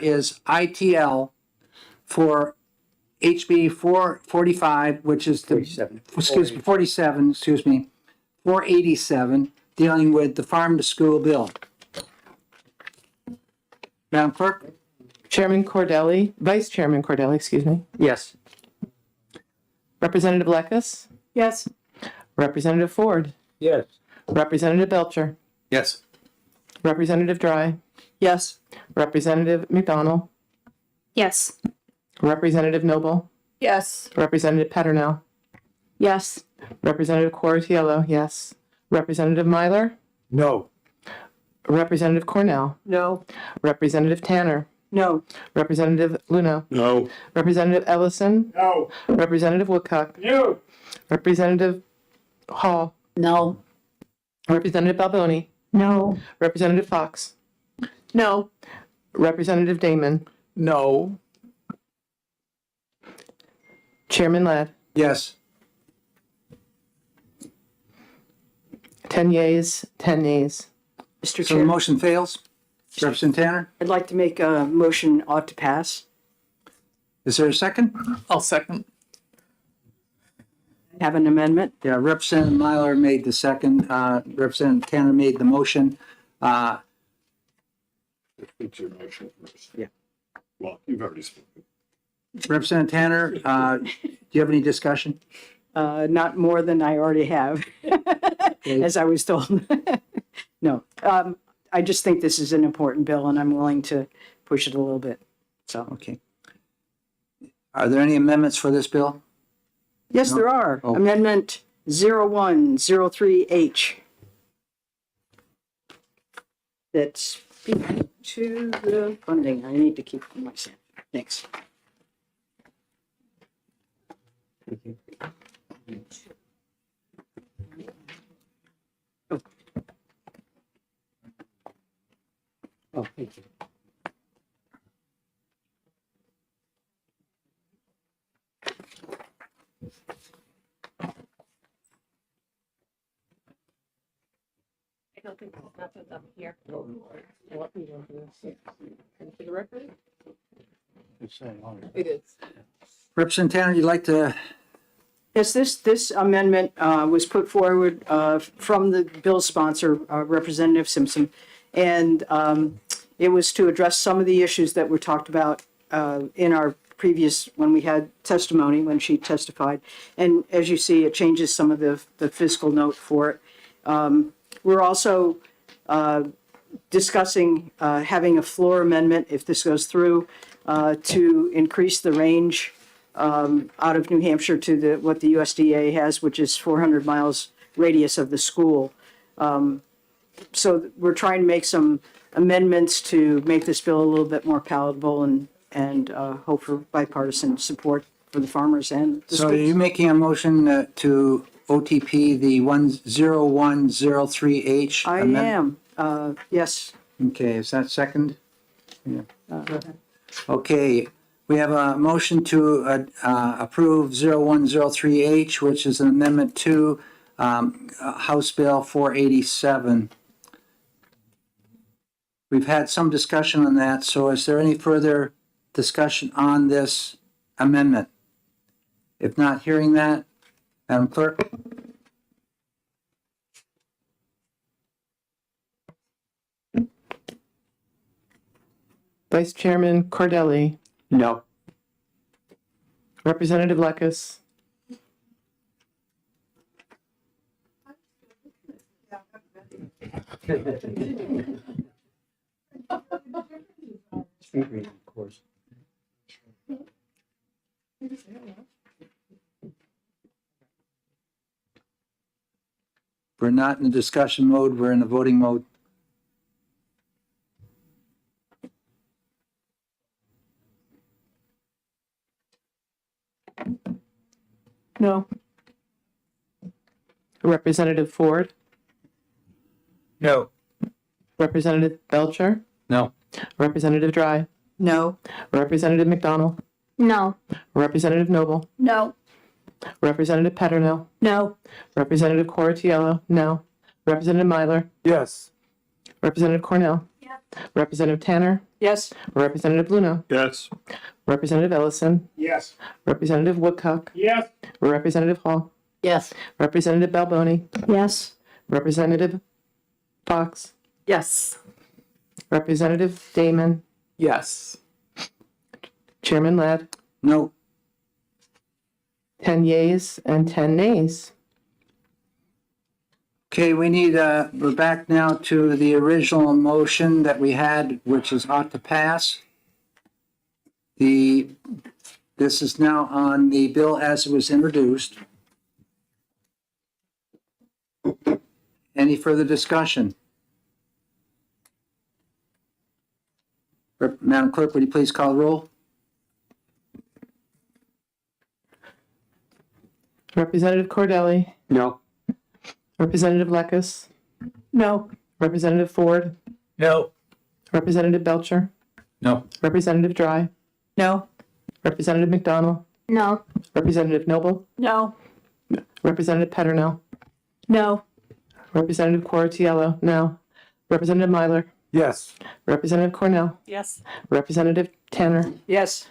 is ITL for HB 445, which is the, 47. excuse me, 47, excuse me, 487, dealing with the farm to school bill. Madam Clerk? Chairman Cordelli, Vice Chairman Cordelli, excuse me. Yes. Representative Lekis, Yes. Representative Ford, Yes. Representative Belcher, Yes. Representative Dry, Yes. Representative McDonald, Yes. Representative Noble, Yes. Representative Peternell, Yes. Representative Cortiello, yes. Representative Myler, No. Representative Cornell, No. Representative Tanner, No. Representative Luno, No. Representative Ellison, No. Representative Woodcock, No. Representative Hall, No. Representative Balboni, No. Representative Fox, No. Representative Damon, No. Chairman Ladd, Yes. 10 yeas, 10 nays. Mr. So the Chair, motion fails. Representative Tanner, I'd like to make a motion ought to pass. is there a second? I'll second. Have an amendment. Yeah, Representative Myler made the second, Representative Tanner made the motion. It's your motion first. Yeah. Well, you've already spoken. Representative Tanner, do you have any discussion? Not more than I already have, as I was told. No, I just think this is an important bill and I'm willing to push it a little bit. So, Okay. Are there any amendments for this bill? yes, No? there are. Oh. Amendment 0103H. That's speaking to the funding. I need to keep my stand. Thanks. Oh, thank you. I don't think that's up here. It is. Representative Tanner, you'd like to, Yes, this amendment was put forward from the bill sponsor, Representative Simpson. And it was to address some of the issues that were talked about in our previous, when we had testimony, when she testified. And as you see, it changes some of the fiscal note for it. We're also discussing having a floor amendment, if this goes through, to increase the range out of New Hampshire to what the USDA has, which is 400 miles radius of the school. So we're trying to make some amendments to make this bill a little bit more palatable and hope for bipartisan support for the farmers and the so are you schools. making a motion to OTP the 10103H? I am, yes. Okay, is that second? Yeah. Okay, we have a motion to approve 0103H, which is an amendment to House Bill 487. We've had some discussion on that, so is there any further discussion on this amendment? If not hearing that, Madam Clerk? Vice Chairman Cordelli, No. Representative Lekis, Of course. We're not in the discussion mode, we're in the voting mode. no. Representative Ford, No. Representative Belcher, No. Representative Dry, No. Representative McDonald, No. Representative Noble, No. Representative Peternell, No. Representative Cortiello, no. Representative Myler, Yes. Representative Cornell. Representative Tanner. Yes. Representative Luna. Yes. Representative Ellison. Yes. Representative Woodcock. Yes. Representative Hall. Yes. Representative Balboni. Yes. Representative Fox. Yes. Representative Damon. Yes. Chairman Ladd. No. 10 yeas and 10 nays. Okay, we're back now to the original motion that we had, which is ought to pass. This is now on the bill as it was introduced. Any further discussion? Madam Clerk, would you please call the roll? Representative Cordelli. No. Representative Lekes. No. Representative Ford. No. Representative Belcher. No. Representative Dry. No. Representative McDonald. No. Representative Noble. No. Representative Peternell. No. Representative Quartiello. No. Representative Myler. Yes. Representative Cornell. Yes. Representative Tanner. Yes.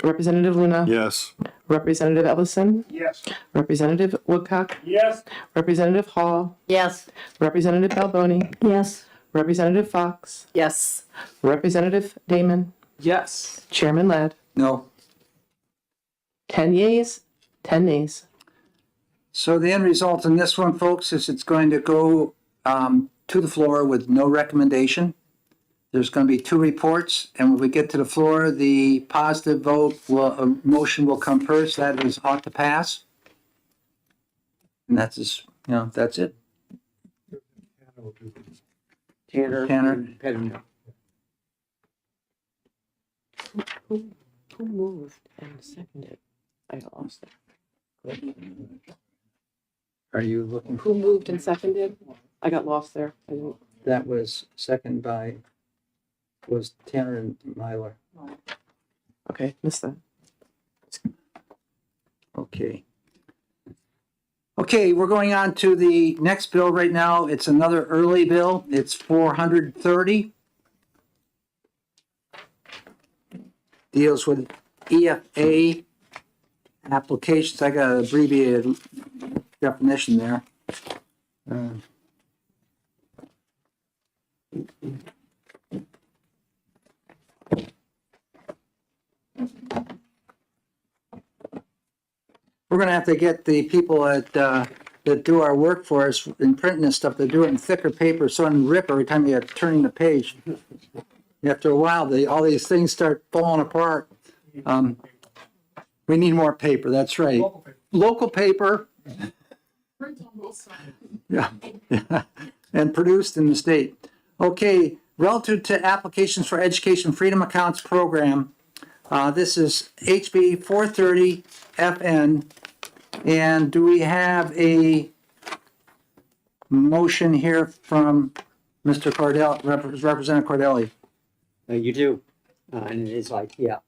Representative Luna. Yes. Representative Ellison. Yes. Representative Woodcock. Yes. Representative Hall. Yes. Representative Balboni. Yes. Representative Fox. Yes. Representative Damon. Yes. Chairman Ladd. No. 10 yeas, 10 nays. So the end result in this one, folks, is it's going to go to the floor with no recommendation. There's going to be 2 reports, and when we get to the floor, the positive vote motion will come first. That is ought to pass. And that's that's it. Tanner. Who moved and seconded? I lost it. Are you looking? Who moved and seconded? I got lost there. I didn't. That was was Tanner and Myler. Okay, missed that. Okay. Okay, we're going on to the next bill right now. It's another early bill. It's 430. Deals with EFA applications. I got an abbreviated definition there. We're gonna have to get the people that do our work for us in printing this stuff, to do it in thicker paper, so it doesn't rip every time you're turning the page. After a while, all these things start falling apart. We need more paper, that's right. Local paper. Yeah, and produced in the state. Okay, relative to applications for Education Freedom Accounts Program, this is HB 430 FN. And do we have a motion here from Mr. Cordell, Representative Cordelli? You do. And it is yeah.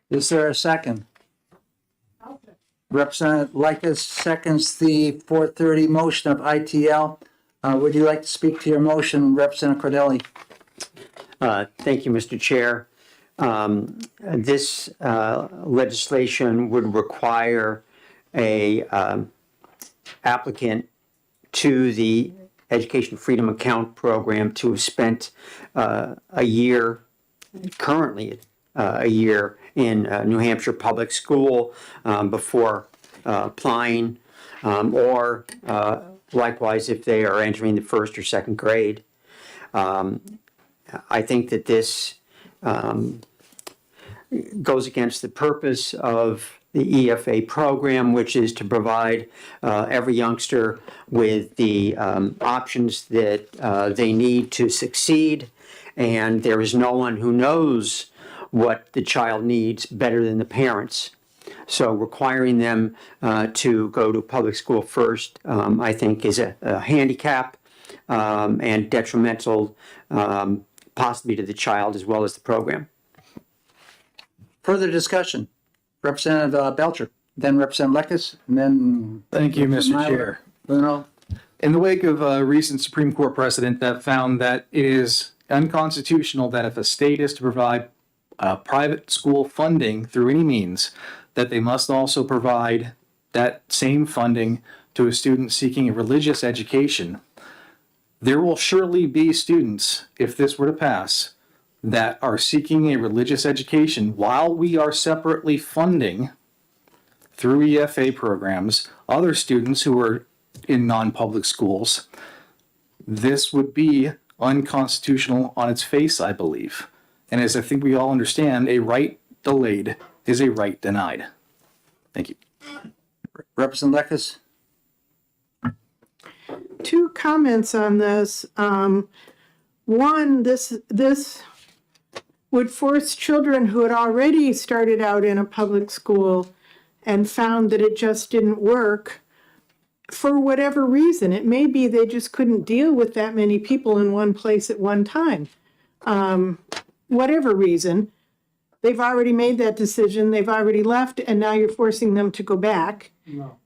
Is there a second? Representative Lekes seconds the 430 motion of ITL. Would you like to speak to your motion, Representative Cordelli? Thank you, Mr. Chair. This legislation would require a applicant to the Education Freedom Account Program to have spent currently a year in New Hampshire public school before applying, or likewise if they are entering the 1st or 2nd grade. I think that this goes against the purpose of the EFA program, which is to provide every youngster with the options that they need to succeed. And there is no one who knows what the child needs better than the parents. So requiring them to go to public school first, I think, is a handicap and detrimental possibly to the child as well as the program. Further discussion. Representative Belcher, then Representative Lekes, and then. Thank you, Mr. Myler, Chair. Bruno. In the wake of a recent Supreme Court precedent that found that it is unconstitutional that if a state is to provide private school funding through any means, that they must also provide that same funding to a student seeking a religious education, there will surely be students, if this were to pass, that are seeking a religious education while we are separately funding through EFA programs other students who are in non-public schools. This would be unconstitutional on its face, I believe. And as I think we all understand, a right delayed is a right denied. Thank you. Representative Lekis? Two comments on this. One, this would force children who had already started out in a public school and found that it just didn't work for whatever reason. It may be they just couldn't deal with that many people in one place at one time. Whatever reason, they've already made that decision, they've already left, and now you're forcing them to go back. No.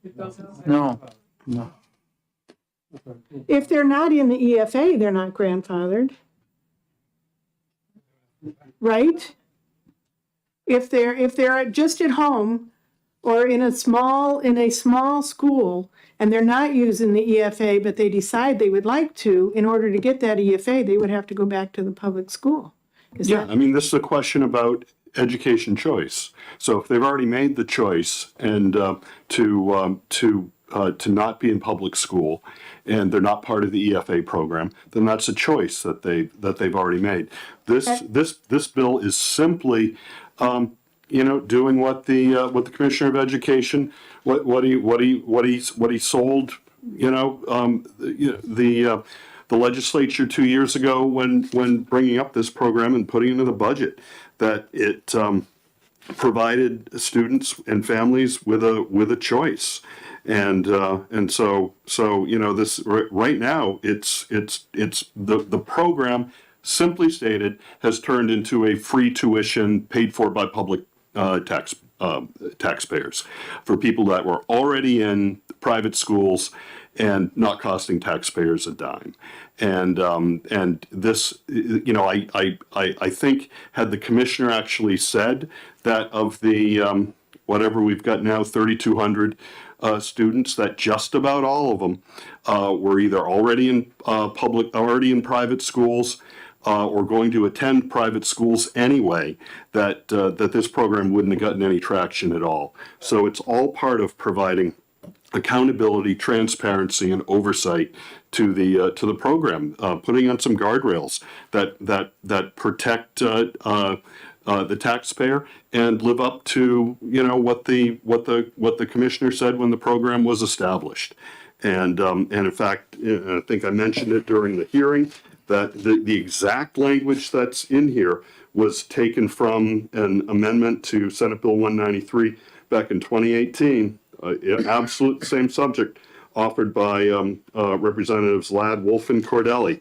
If they're not in the EFA, they're not grandfathered. Right? If they're just at home or in a small school and they're not using the EFA, but they decide they would like to, in order to get that EFA, they would have to go back to the public school. I mean, this is a question about education choice. So if they've already made the choice and to not be in public school, and they're not part of the EFA program, then that's a choice that they've already made. This bill is simply, doing what the Commissioner of Education, what he sold, the legislature 2 years ago when bringing up this program and putting it into the budget, that it provided students and families with a choice. And so this right now it's the program, simply stated, has turned into a free tuition paid for by public taxpayers for people that were already in private schools and not costing taxpayers a dime. And this, I think, had the commissioner actually said that of the whatever we've got now, 3,200 students, that just about all of them were either already in private schools or going to attend private schools anyway, that this program wouldn't have gotten any traction at all. So it's all part of providing accountability, transparency, and oversight to the program, putting on some guardrails that protect the taxpayer and live up to what the commissioner said when the program was established. And in fact, I think I mentioned it during the hearing, that the exact language that's in here was taken from an amendment to Senate Bill 193 back in 2018. Absolute same subject, offered by Representatives Ladd, Wolf, and Cordelli.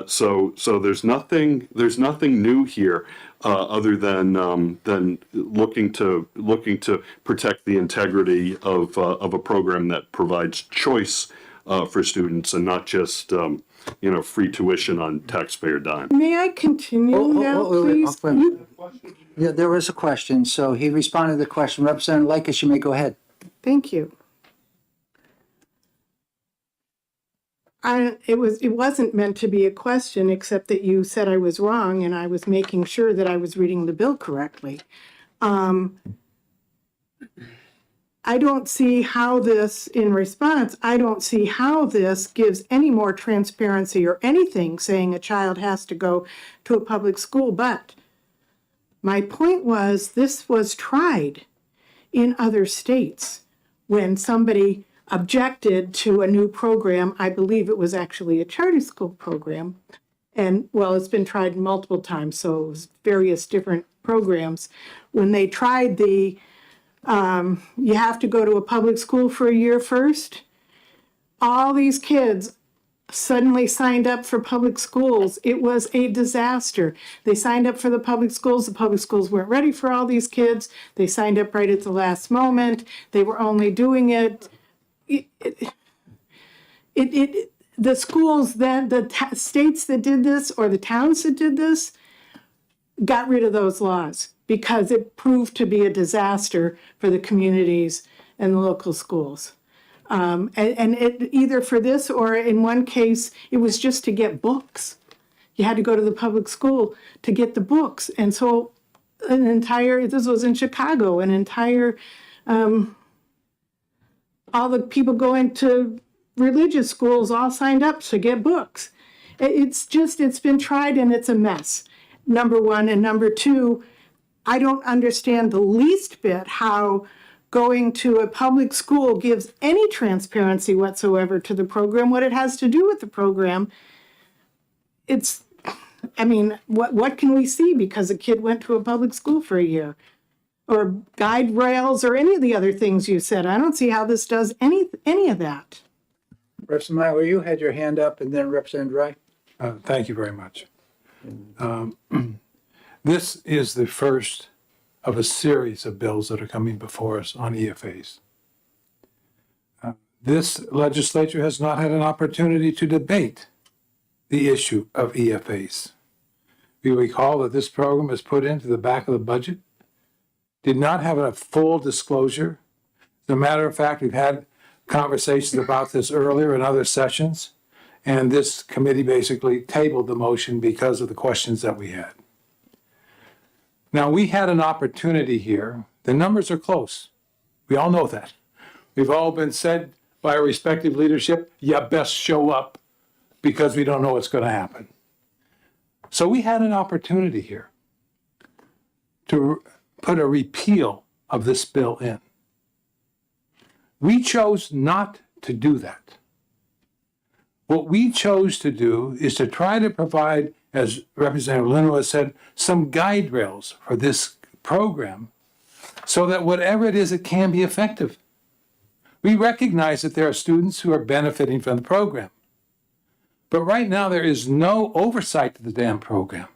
So there's nothing new here other than looking to protect the integrity of a program that provides choice for students and not just free tuition on taxpayer dime. May I continue now, please? Yeah, there was a question, so he responded to the question. Representative Lekis, you may go ahead. Thank you. It wasn't meant to be a question, except that you said I was wrong, and I was making sure that I was reading the bill correctly. I don't see how this, in response, I don't see how this gives any more transparency or anything saying a child has to go to a public school. But my point was, this was tried in other states when somebody objected to a new program. I believe it was actually a charter school program. And well, it's been tried multiple times, so it was various different programs. When they tried the you have to go to a public school for a year first, all these kids suddenly signed up for public schools. It was a disaster. They signed up for the public schools weren't ready for all these kids. They signed up right at the last moment. They were only doing it. It the schools that, states that did this or the towns that did this got rid of those laws because it proved to be a disaster for the communities and the local schools. And it, either for this or in one case, it was just to get books. You had to go to the public school to get the books. And so an entire, this was in Chicago, an entire, all the people going to religious schools all signed up to get books. It's just, it's been tried and it's a mess, number one. And number two, I don't understand the least bit how going to a public school gives any transparency whatsoever to the program, what it has to do with the program. It's, I mean, what can we see because a kid went to a public school for a year? Or guide rails or any of the other things you said. I don't see how this does any of that. Representative Meyer, you had your hand up, and then Representative Dry. Thank you very much. This is the first of a series of bills that are coming before us on EFAs. This legislature has not had an opportunity to debate the issue of EFAs. We recall that this program was put into the back of the budget, did not have a full disclosure. As a matter of fact, we've had conversations about this earlier in other sessions, and this committee basically tabled the motion because of the questions that we had. Now, we had an opportunity here. The numbers are close. We all know that. We've all been said by our respective leadership, you best show up because we don't know what's going to happen. So we had an opportunity here to put a repeal of this bill in. We chose not to do that. What we chose to do is to try to provide, as Representative Leno has said, some guide rails for this program so that whatever it is, it can be effective. We recognize that there are students who are benefiting from the program. But right now, there is no oversight to the damn program.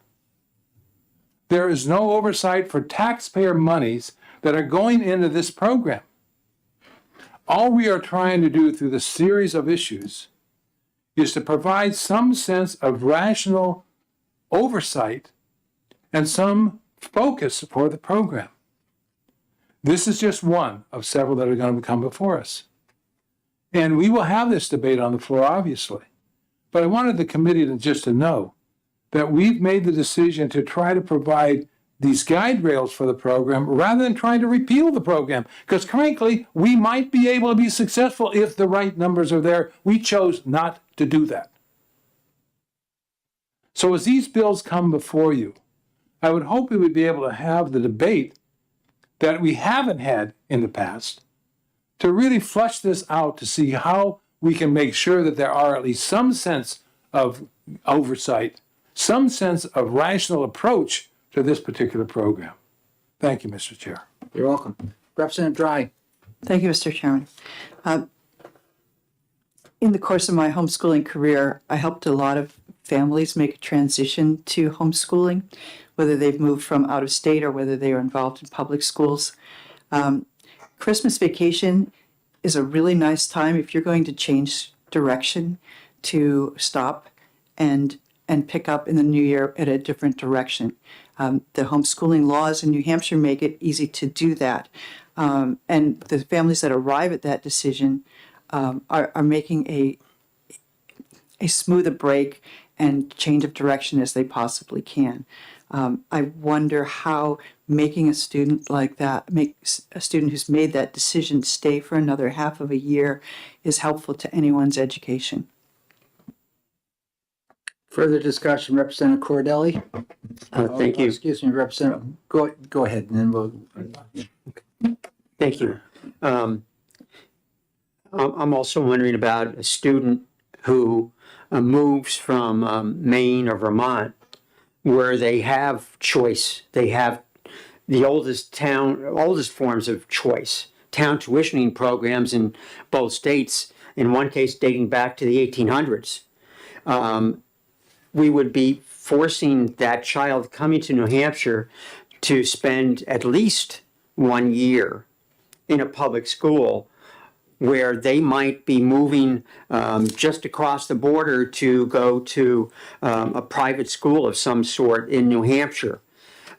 There is no oversight for taxpayer monies that are going into this program. All we are trying to do through the series of issues is to provide some sense of rational oversight and some focus for the program. This is just one of several that are going to come before us. And we will have this debate on the floor, obviously. But I wanted the committee to know that we've made the decision to try to provide these guide rails for the program rather than trying to repeal the program. Because frankly, we might be able to be successful if the right numbers are there. We chose not to do that. So as these bills come before you, I would hope we would be able to have the debate that we haven't had in the past to really flush this out to see how we can make sure that there are at least some sense of oversight, some sense of rational approach to this particular program. Thank you, Mr. Chair. You're welcome. Representative Dry. Thank you, Mr. Chairman. In the course of my homeschooling career, I helped a lot of families make a transition to homeschooling, whether they've moved from out of state or whether they are involved in public schools. Christmas vacation is a really nice time if you're going to change direction to stop and pick up in the new year at a different direction. The homeschooling laws in New Hampshire make it easy to do that. And the families that arrive at that decision are making a smoother break and change of direction as they possibly can. I wonder how making a student like that, a student who's made that decision stay for another half of a year is helpful to anyone's education. Further discussion, Representative Cordelli. Thank you. Excuse me, Representative. Go ahead, and then we'll. Thank you. I'm also wondering about a student who moves from Maine or Vermont, where they have choice. They have the oldest forms of choice, town tuitioning programs in both states, in one case dating back to the 1800s. We would be forcing that child coming to New Hampshire to spend at least 1 year in a public school where they might be moving just across the border to go to a private school of some sort in New Hampshire.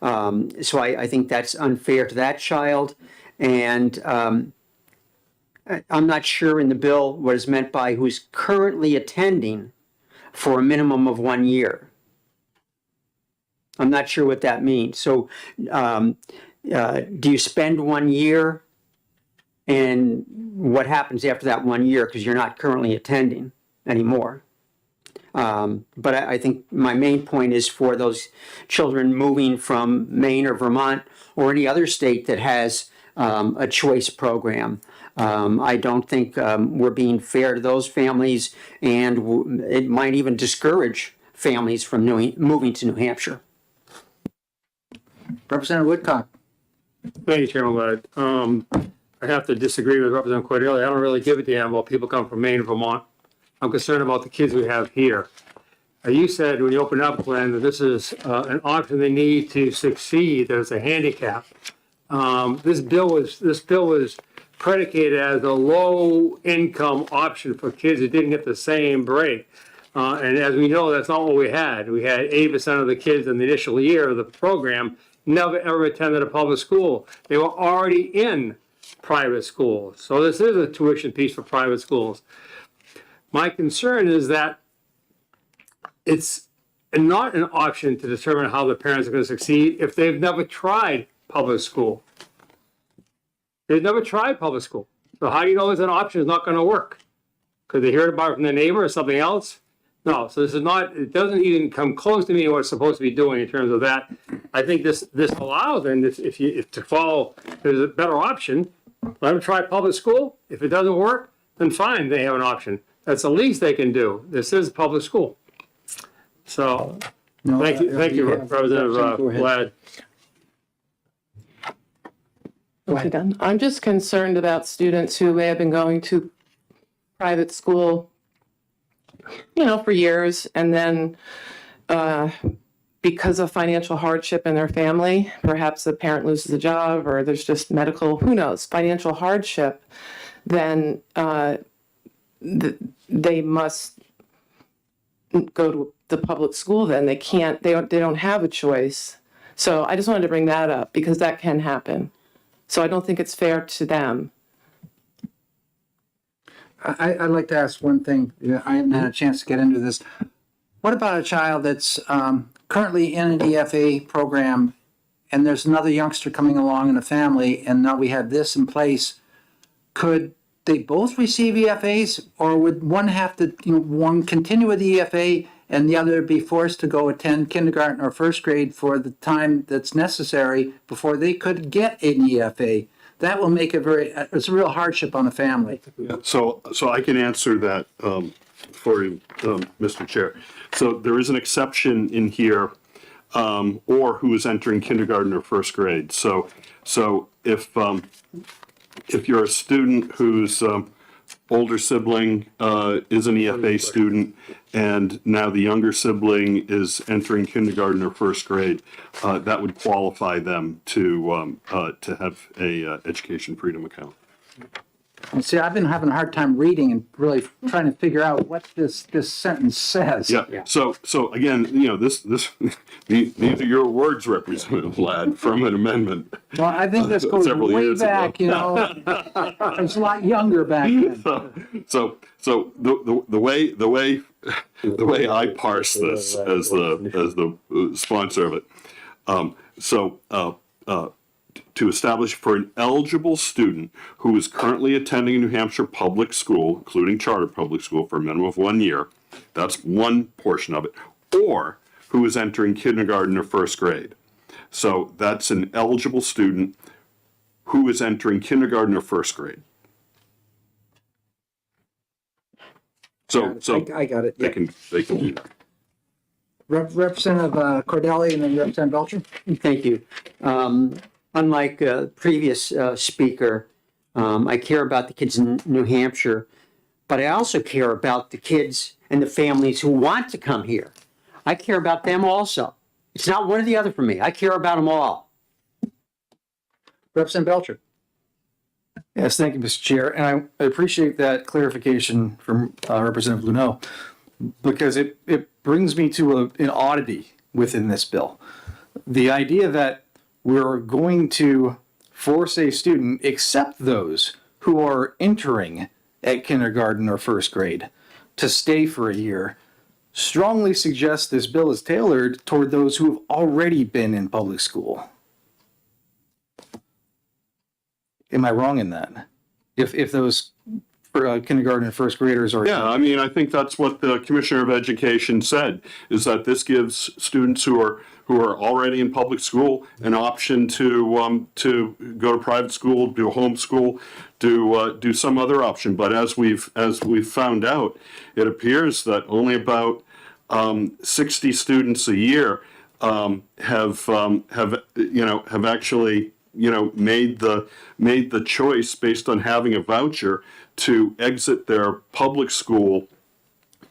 So I think that's unfair to that child. And I'm not sure in the bill what is meant by who's currently attending for a minimum of 1 year. I'm not sure what that means. So do you spend 1 year? And what happens after that 1 year, because you're not currently attending anymore? But I think my main point is for those children moving from Maine or Vermont or any other state that has a choice program. I don't think we're being fair to those families, and it might even discourage families from moving to New Hampshire. Representative Woodcock. Thank you, Chairman Ladd. I have to disagree with Representative Cordelli. I don't really give a damn about people come from Maine and Vermont. I'm concerned about the kids we have here. You said when you opened up, Glenn, that this is an option they need to succeed. There's a handicap. This bill was predicated as a low-income option for kids that didn't get the same break. And as we know, that's not what we had. We had 80% of the kids in the initial year of the program never ever attended a public school. They were already in private schools. So this is a tuition piece for private schools. My concern is that it's not an option to determine how the parents are going to succeed if they've never tried public school. They've never tried public school. So how do you know it's an option is not going to work? Could they hear about it from their neighbor or something else? No, so this is not, it doesn't even come close to me what it's supposed to be doing in terms of that. I think this allows them, if to follow, there's a better option. Let them try public school. If it doesn't work, then fine, they have an option. That's the least they can do. This is public school. So, thank you, Representative Ladd. Okay, done. I'm just concerned about students who may have been going to private school, for years, and then because of financial hardship in their family, perhaps the parent loses a job or there's just medical, who knows, financial hardship, then they must go to the public school. Then they don't have a choice. So I just wanted to bring that up because that can happen. So I don't think it's fair to them. I'd like to ask one thing. I haven't had a chance to get into this. What about a child that's currently in an EFA program and there's another youngster coming along in the family and now we have this in place? Could they both receive EFAs, or would one have to, one continue with the EFA and the other be forced to go attend kindergarten or first grade for the time that's necessary before they could get an EFA? That will make it's a real hardship on the family. Yeah, so I can answer that for you, Mr. Chair. So there is an exception in here, or who is entering kindergarten or first grade. So if you're a student whose older sibling is an EFA student, and now the younger sibling is entering kindergarten or first grade, that would qualify them to have a education freedom account. And see, I've been having a hard time reading and really trying to figure out what this sentence says. Yeah. So again, these are your words, Representative Ladd, from an amendment. Well, I think this goes way back. I was a lot younger back then. So the way I parse this as the sponsor of it, to establish for an eligible student who is currently attending a New Hampshire public school, including charter public school, for a minimum of 1 year, that's one portion of it, or who is entering kindergarten or first grade. So that's an eligible student who is entering kindergarten or first grade. So I got it. They can do that. Representative Cordelli and then Representative Belcher. Thank you. Unlike the previous speaker, I care about the kids in New Hampshire, but I also care about the kids and the families who want to come here. I care about them also. It's not one or the other for me. I care about them all. Representative Belcher. Yes, thank you, Mr. Chair. And I appreciate that clarification from Representative Luneau, because it brings me to an oddity within this bill. The idea that we're going to force a student, except those who are entering at kindergarten or first grade, to stay for a year, strongly suggests this bill is tailored toward those who have already been in public school. Am I wrong in that? If those kindergarten and first graders are... Yeah, I mean, I think that's what the Commissioner of Education said, is that this gives students who are already in public school an option to go to private school, do homeschool, do some other option. But as we've found out, it appears that only about 60 students a year have actually made the choice based on having a voucher to exit their public school,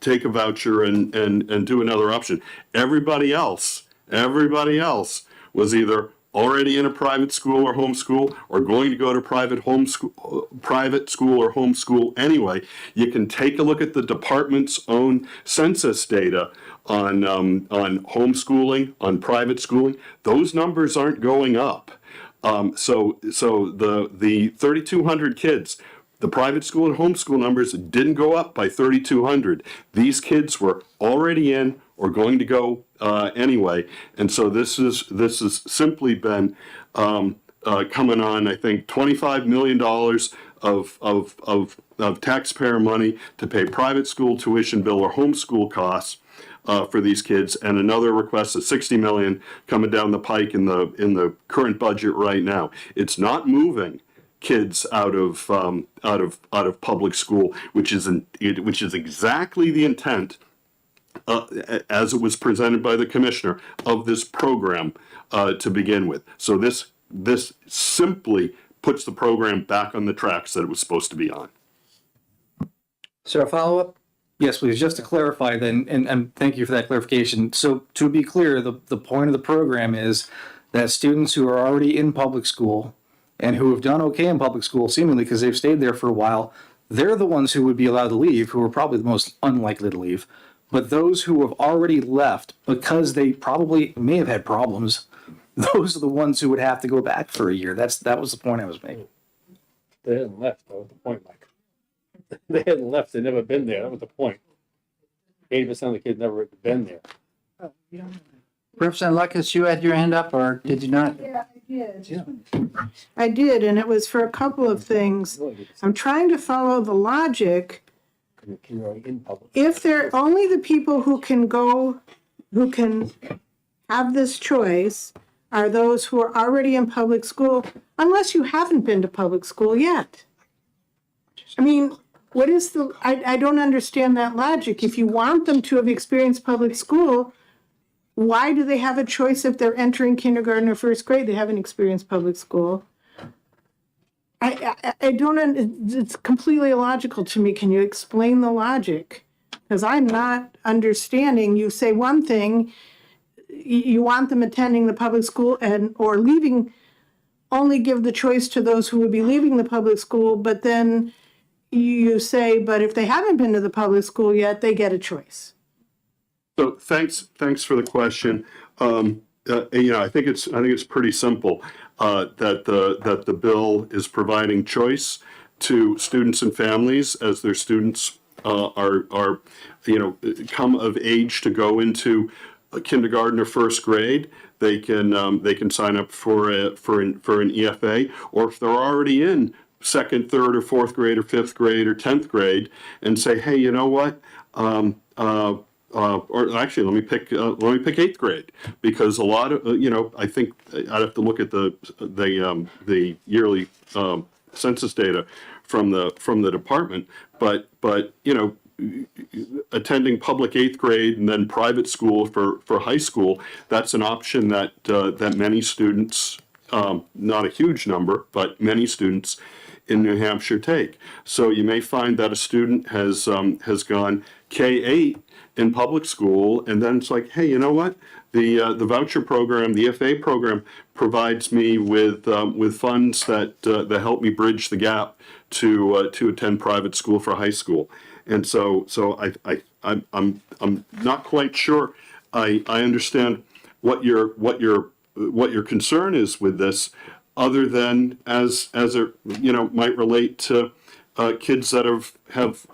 take a voucher and do another option. Everybody else was either already in a private school or homeschool, or going to go to private school or homeschool anyway. You can take a look at the department's own census data on homeschooling, on private schooling. Those numbers aren't going up. So the 3,200 kids, the private school and homeschool numbers didn't go up by 3,200. These kids were already in or going to go anyway, and so this has simply been coming on. I think $25 million of taxpayer money to pay private school tuition bill or homeschool costs for these kids, and another request of $60 million coming down the pike in the current budget right now. It's not moving kids out of public school, which is exactly the intent, as it was presented by the commissioner, of this program to begin with. So this simply puts the program back on the tracks that it was supposed to be on. Is there a follow-up? Yes, please, just to clarify then, and thank you for that clarification. So to be clear, the point of the program is that students who are already in public school and who have done okay in public school, seemingly because they've stayed there for a while, they're the ones who would be allowed to leave, who are probably the most unlikely to leave. But those who have already left because they probably may have had problems, those are the ones who would have to go back for a year. That was the point I was making. They hadn't left, that was the point, Mike. They hadn't left, they'd never been there, that was the point. 80% of the kids never been there. Representative Lucas, you had your hand up, or did you not? Yeah, I did. I did, and it was for a couple of things. I'm trying to follow the logic. If they're only the people who can go, who can have this choice, are those who are already in public school, unless you haven't been to public school yet. I mean, what is I don't understand that logic. If you want them to have experienced public school, why do they have a choice if they're entering kindergarten or first grade? They haven't experienced public school. I don't, it's completely illogical to me. Can you explain the logic? Because I'm not understanding. You say one thing, you want them attending the public school or leaving, only give the choice to those who would be leaving the public school, but then you say, but if they haven't been to the public school yet, they get a choice. So thanks for the question. I think it's pretty simple that the bill is providing choice to students and families as their students are come of age to go into kindergarten or first grade. They can sign up for an EFA, or if they're already in second, third, or fourth grade, or fifth grade, or 10th grade, and say, hey, you know what? Or actually, let me pick 8th grade, because a lot of I think I'd have to look at the yearly census data from the department, but attending public 8th grade and then private school for high school, that's an option that many students, not a huge number, but many students in New Hampshire take. So you may find that a student has gone K-8 in public school, and then it's like, hey, you know what? The voucher program, the FA program, provides me with funds that help me bridge the gap to attend private school for high school. And so I'm not quite sure. I understand what your concern is with this, other than as it might relate to kids that have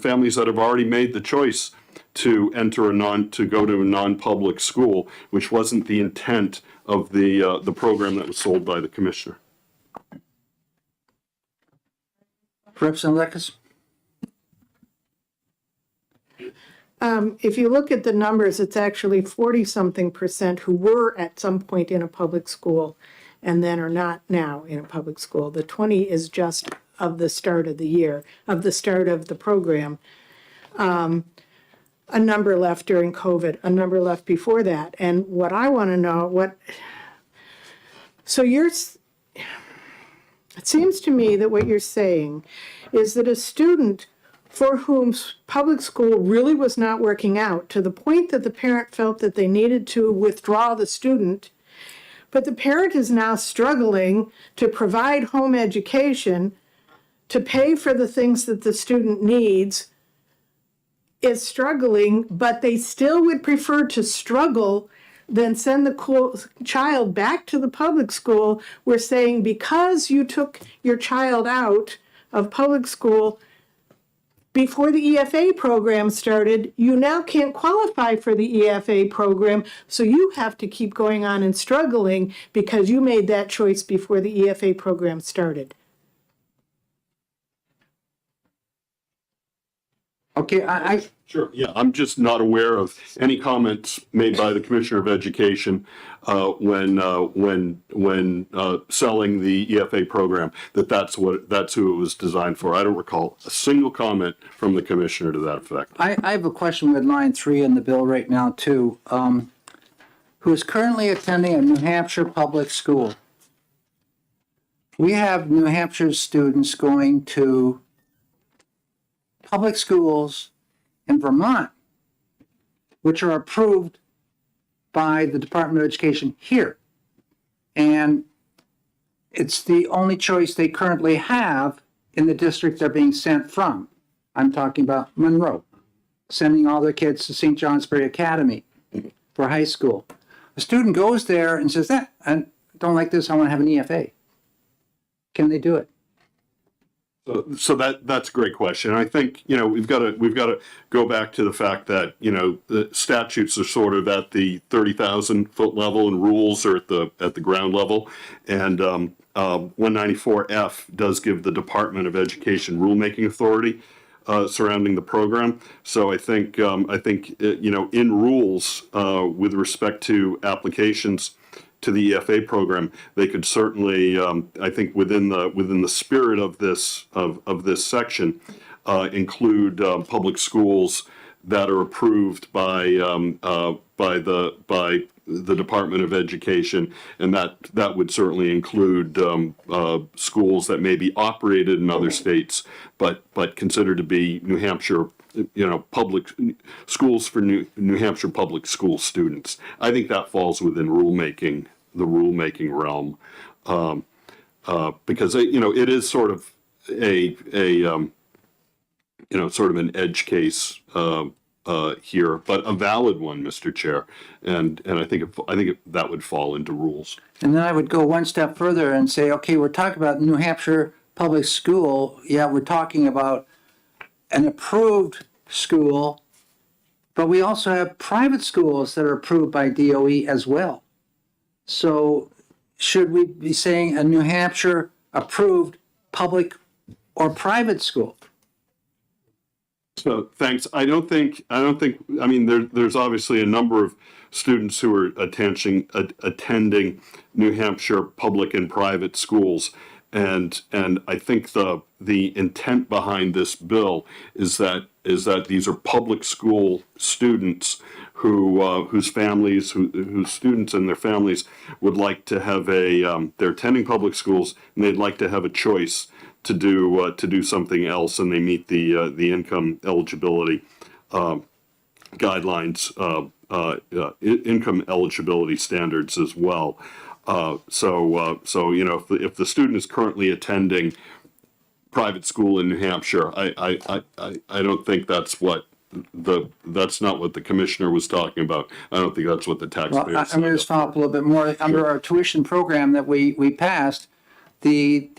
families that have already made the choice to go to a non-public school, which wasn't the intent of the program that was sold by the commissioner. Representative Lekes? If you look at the numbers, it's actually 40-something% who were at some point in a public school and then are not now in a public school. The 20 is just of the start of the year, of the start of the program. A number left during COVID, a number left before that. And what I want to know, it seems to me that what you're saying is that a student for whom public school really was not working out, to the point that the parent felt that they needed to withdraw the student, but the parent is now struggling to provide home education, to pay for the things that the student needs, is struggling, but they still would prefer to struggle than send the child back to the public school. We're saying, because you took your child out of public school before the EFA program started, you now can't qualify for the EFA program, so you have to keep going on and struggling because you made that choice before the EFA program started. Okay, Sure. Yeah, I'm just not aware of any comments made by the Commissioner of Education when selling the EFA program that's who it was designed for. I don't recall a single comment from the Commissioner to that effect. I have a question with line 3 in the bill right now too. Who is currently attending a New Hampshire public school? We have New Hampshire students going to public schools in Vermont, which are approved by the Department of Education here. And it's the only choice they currently have in the district they're being sent from. I'm talking about Monroe, sending all their kids to St. Johnsbury Academy for high school. A student goes there and says, I don't like this, I want to have an EFA. Can they do it? So that's a great question. I think, we've got to go back to the fact that, the statutes are sort of at the 30,000 foot level and rules are at the ground level. And 194F does give the Department of Education rulemaking authority surrounding the program. So I think in rules with respect to applications to the EFA program, they could certainly, I think, within the spirit of this section, include public schools that are approved by the Department of Education, and that would certainly include schools that may be operated in other states, but considered to be New Hampshire, public schools for New Hampshire public school students. I think that falls within the rulemaking realm, because it is sort of a sort of an edge case here, but a valid one, Mr. Chair, and I think that would fall into rules. And then I would go one step further and say, okay, we're talking about New Hampshire public school. Yeah, we're talking about an approved school, but we also have private schools that are approved by DOE as well. So should we be saying a New Hampshire approved public or private school? So thanks. I mean, there's obviously a number of students who are attending New Hampshire public and private schools. And I think the intent behind this bill is that these are public school students whose students and their families would like to have they're attending public schools and they'd like to have a choice to do something else, and they meet the income eligibility guidelines, income eligibility standards as well. So you know, if the student is currently attending private school in New Hampshire, I don't think that's not what the commissioner was talking about. I don't think that's what the taxpayer Well, I'm going to just follow up a little bit more. Under our tuition program that we passed, the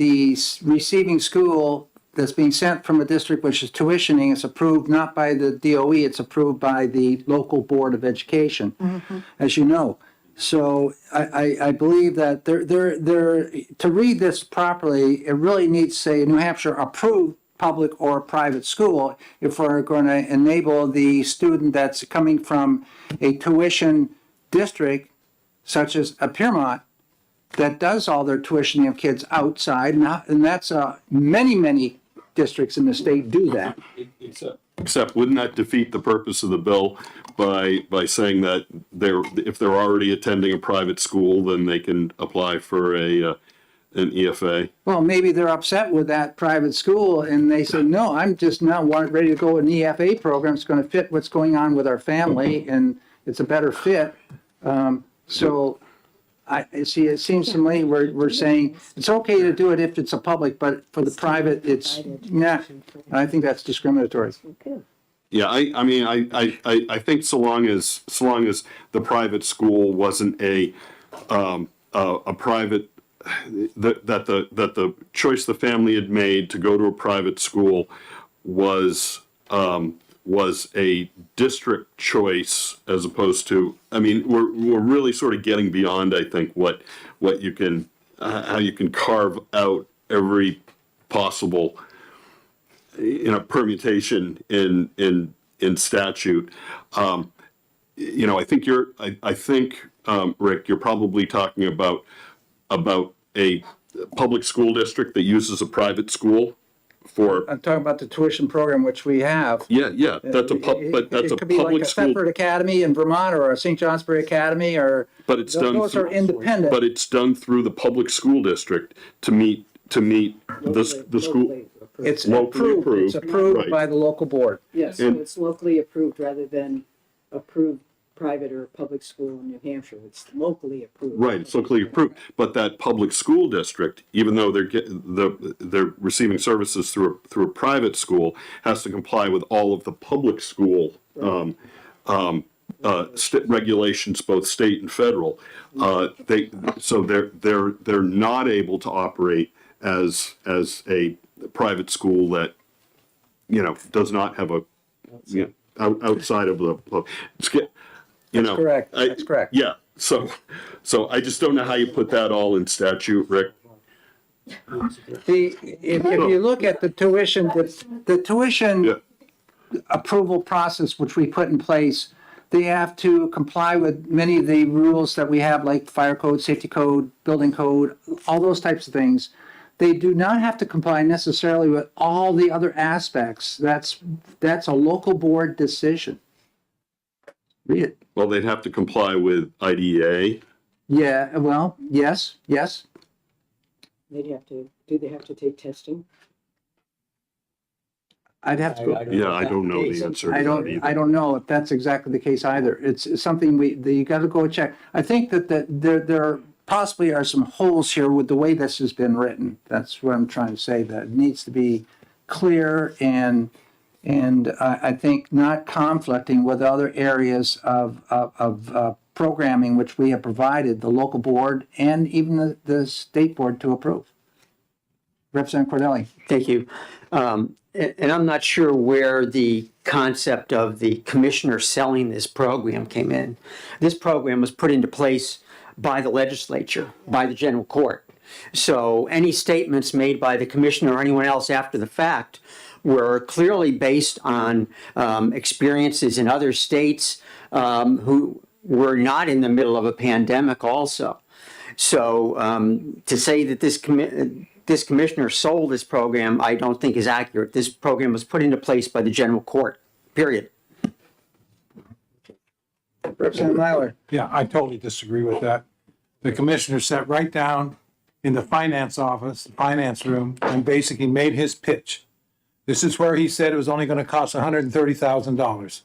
receiving school that's being sent from a district which is tuitioning is approved not by the DOE, it's approved by the local board of education, as you know. So I believe that to read this properly, it really needs to say New Hampshire approved public or private school if we're going to enable the student that's coming from a tuition district such as a Piermont that does all their tuitioning of kids outside, and that's many districts in the state do that. Except wouldn't that defeat the purpose of the bill by saying that if they're already attending a private school, then they can apply for an EFA? Well, maybe they're upset with that private school and they say, no, I'm just now ready to go an EFA program. It's going to fit what's going on with our family and it's a better fit. So I see, it seems to me we're saying it's okay to do it if it's a public, but for the private, it's, yeah, I think that's discriminatory. Yeah, I mean, I think so long as the private school wasn't a private, that the choice the family had made to go to a private school was a district choice as opposed to, I mean, we're really sort of getting beyond, I think, what you can, how you can carve out every possible, permutation in statute. You know, I think Rick, you're probably talking about a public school district that uses a private school for. I'm talking about the tuition program, which we have. Yeah, that's a It could be like public a school. Thetford Academy in Vermont or a St. Johnsbury Academy or. But it's done. Those are independent. But it's done through the public school district to meet the school. It's locally approved. It's approved Right. by the local board. Yes, so And- it's locally approved rather than approved private or public school in New Hampshire. It's locally approved. Right, it's locally approved, but that public school district, even though they're receiving services through a private school, has to comply with all of the public school regulations, both state and federal. They're not able to operate as a private school that does not have a outside of the. That's correct. That's correct. Yeah. So I just don't know how you put that all in statute, Rick. If you look at the tuition, the tuition approval process which we put in place, they have to comply with many of the rules that we have, like fire code, safety code, building code, all those types of things. They do not have to comply necessarily with all the other aspects. That's a local board decision. Read it. Well, they'd have to comply with IDEA. Yeah, well, yes. They'd have to, do they have to take testing? I'd have to go. Yeah, I don't know the answer to that either. I don't know if that's exactly the case either. It's something you got to go check. I think that there possibly are some holes here with the way this has been written. That's what I'm trying to say, that it needs to be clear and I think not conflicting with other areas of programming which we have provided the local board and even the state board to approve. Representative Cordelli. Thank you. And I'm not sure where the concept of the commissioner selling this program came in. This program was put into place by the legislature, by the general court. So any statements made by the commissioner or anyone else after the fact were clearly based on experiences in other states who were not in the middle of a pandemic also. So to say that this commissioner sold this program, I don't think is accurate. This program was put into place by the general court, period. Representative Myler. Yeah, I totally disagree with that. The commissioner sat right down in the finance office, the finance room, and basically made his pitch. This is where he said it was only gonna cost $130,000.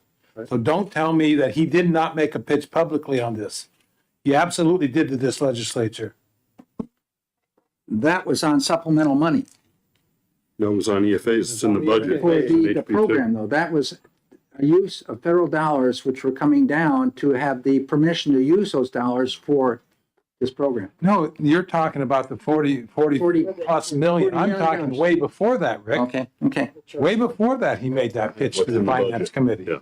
So don't tell me that he did not make a pitch publicly on this. He absolutely did to this legislature. That was on supplemental money. No, it was on EFAs, it's in the budget. For the HB2. program, though, that was a use of federal dollars which were coming down to have the permission to use those dollars for this program. No, you're talking about the 40 plus million. I'm talking way before that, Rick. Okay, okay. Way before that, he made that pitch to What's the in the budget? finance committee. Yeah.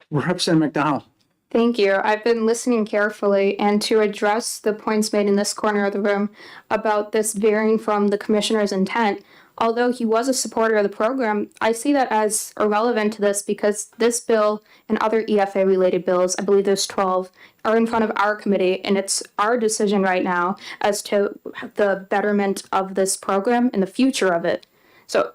Representative McDonald. Thank you. I've been listening carefully, and to address the points made in this corner of the room about this varying from the commissioner's intent, although he was a supporter of the program, I see that as irrelevant to this because this bill and other EFA related bills, I believe there's 12, are in front of our committee, and it's our decision right now as to the betterment of this program and the future of it. So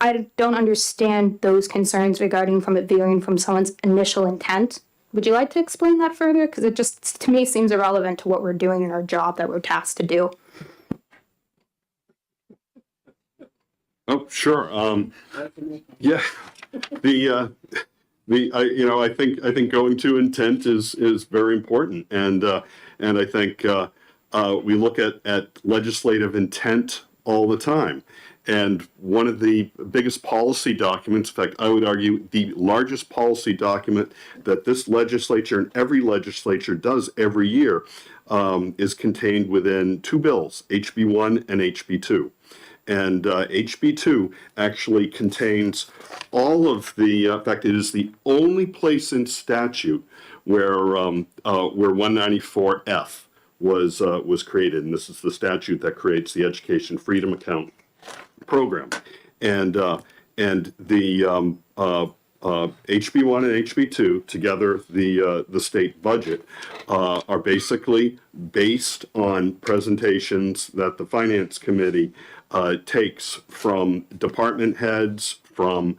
I don't understand those concerns regarding from it varying from someone's initial intent. Would you like to explain that further? Because it just, to me, seems irrelevant to what we're doing in our job that we're tasked to do. Oh, sure. Yeah, I think going to intent is very important, and I think we look at legislative intent all the time. And one of the biggest policy documents, in fact, I would argue the largest policy document that this legislature and every legislature does every year is contained within two bills, HB1 and HB2. And HB2 actually contains all of the, in fact, it is the only place in statute where 194F was created. And this is the statute that creates the Education Freedom Account program. And the HB1 and HB2, together the state budget, are basically based on presentations that the Finance Committee takes from department heads, from